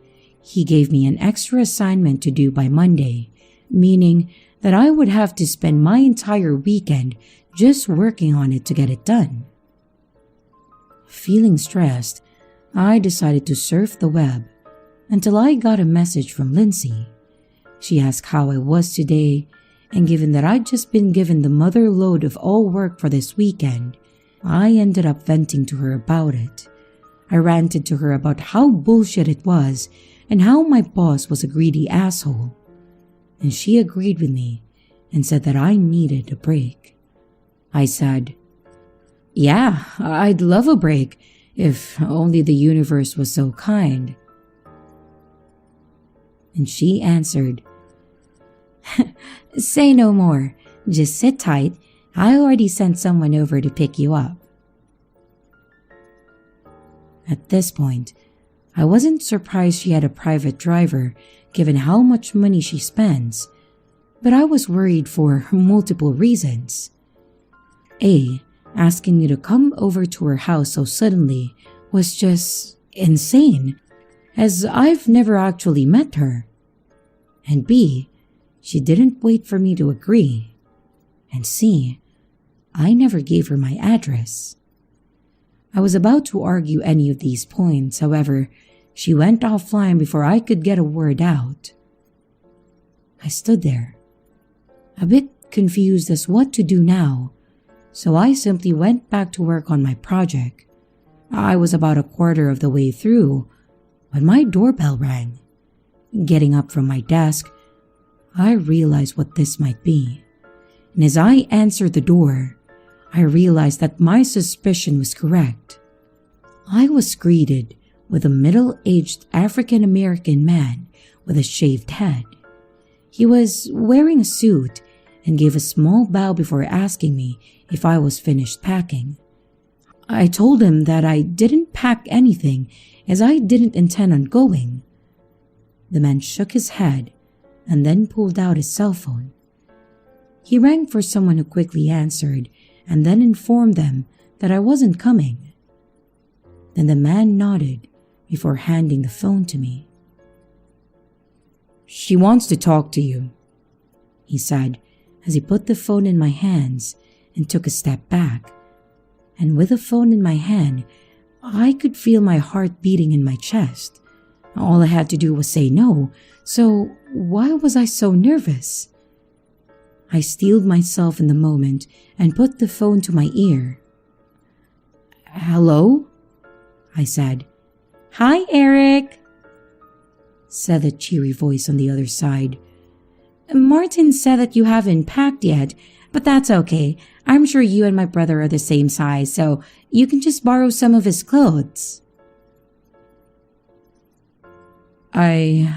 he gave me an extra assignment to do by Monday, meaning that I would have to spend my entire weekend just working on it to get it done. Feeling stressed, I decided to surf the web until I got a message from Lindsay. She asked how I was today, and given that I'd just been given the mother load of all work for this weekend, I ended up venting to her about it. I ranted to her about how bullshit it was and how my boss was a greedy asshole. And she agreed with me and said that I needed a break. I said, "Yeah, I'd love a break if only the universe was so kind." And she answered, "Say no more. Just sit tight. I already sent someone over to pick you up." At this point, I wasn't surprised she had a private driver, given how much money she spends, but I was worried for multiple reasons. A, asking me to come over to her house so suddenly was just insane, as I've never actually met her. And B, she didn't wait for me to agree. And C, I never gave her my address. I was about to argue any of these points, however, she went offline before I could get a word out. I stood there, a bit confused as what to do now, so I simply went back to work on my project. I was about a quarter of the way through when my doorbell rang. Getting up from my desk, I realized what this might be, and as I answered the door, I realized that my suspicion was correct. I was greeted with a middle-aged African-American man with a shaved head. He was wearing a suit and gave a small bow before asking me if I was finished packing. I told him that I didn't pack anything as I didn't intend on going. The man shook his head and then pulled out his cell phone. He rang for someone who quickly answered and then informed them that I wasn't coming. Then the man nodded before handing the phone to me. "She wants to talk to you," he said as he put the phone in my hands and took a step back. And with the phone in my hand, I could feel my heart beating in my chest. All I had to do was say no, so why was I so nervous? I steeled myself in the moment and put the phone to my ear. "Hello?" I said. "Hi, Eric," said the cheery voice on the other side. "Martin said that you haven't packed yet, but that's okay. I'm sure you and my brother are the same size, so you can just borrow some of his clothes." I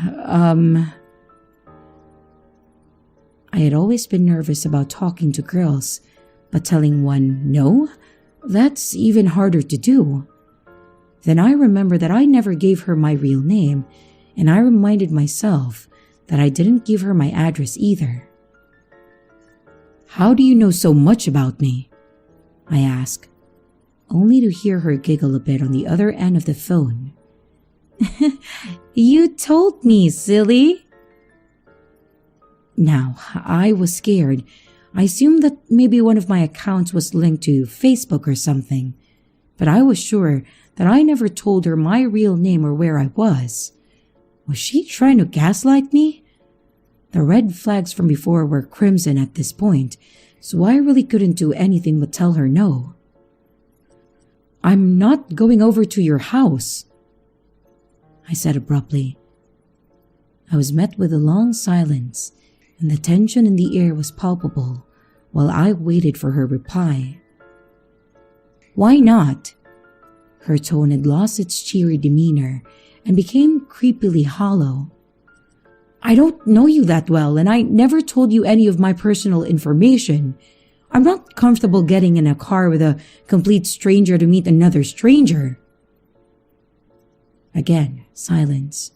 had always been nervous about talking to girls, but telling one no? That's even harder to do. Then I remembered that I never gave her my real name, and I reminded myself that I didn't give her my address either. "How do you know so much about me?" I asked, only to hear her giggle a bit on the other end of the phone. "You told me, silly." Now, I was scared. I assumed that maybe one of my accounts was linked to Facebook or something, but I was sure that I never told her my real name or where I was. Was she trying to gaslight me? The red flags from before were crimson at this point, so I really couldn't do anything but tell her no. "I'm not going over to your house," I said abruptly. I was met with a long silence, and the tension in the air was palpable while I waited for her reply. "Why not?" Her tone had lost its cheery demeanor and became creepily hollow. "I don't know you that well, and I never told you any of my personal information. I'm not comfortable getting in a car with a complete stranger to meet another stranger." Again, silence.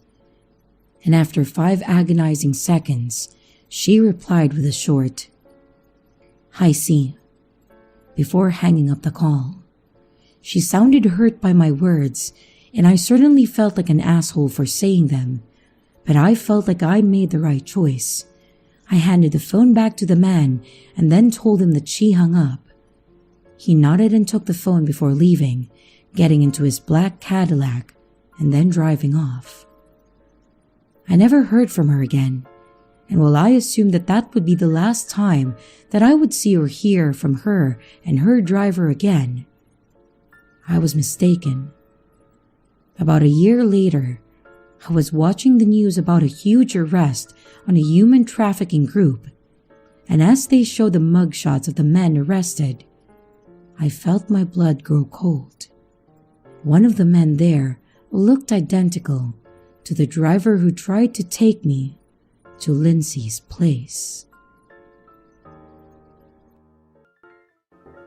And after 5 agonizing seconds, she replied with a short, "I see," before hanging up the call. She sounded hurt by my words, and I certainly felt like an asshole for saying them, but I felt like I made the right choice. I handed the phone back to the man and then told him that she hung up. He nodded and took the phone before leaving, getting into his black Cadillac and then driving off. I never heard from her again, and while I assumed that that would be the last time that I would see or hear from her and her driver again, I was mistaken. About a year later, I was watching the news about a huge arrest on a human trafficking group, and as they showed the mugshots of the men arrested, I felt my blood grow cold. One of the men there looked identical to the driver who tried to take me to Lindsay's place.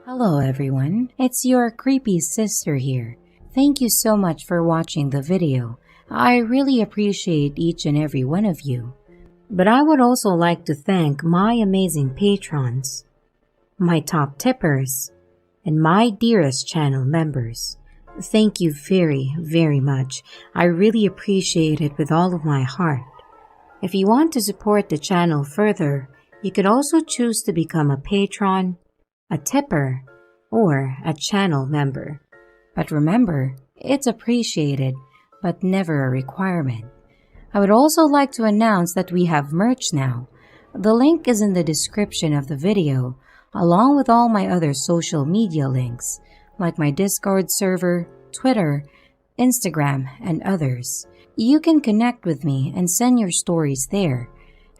Hello everyone, it's your creepy sister here. Thank you so much for watching the video. I really appreciate each and every one of you. But I would also like to thank my amazing patrons, my top tippers, and my dearest channel members. Thank you very, very much. I really appreciate it with all of my heart. If you want to support the channel further, you could also choose to become a patron, a tipper, or a channel member. But remember, it's appreciated, but never a requirement. I would also like to announce that we have merch now. The link is in the description of the video, along with all my other social media links, like my Discord server, Twitter, Instagram, and others. You can connect with me and send your stories there.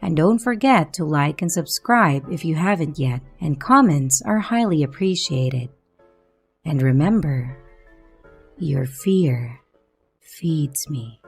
And don't forget to like and subscribe if you haven't yet, and comments are highly appreciated. And remember, your fear feeds me.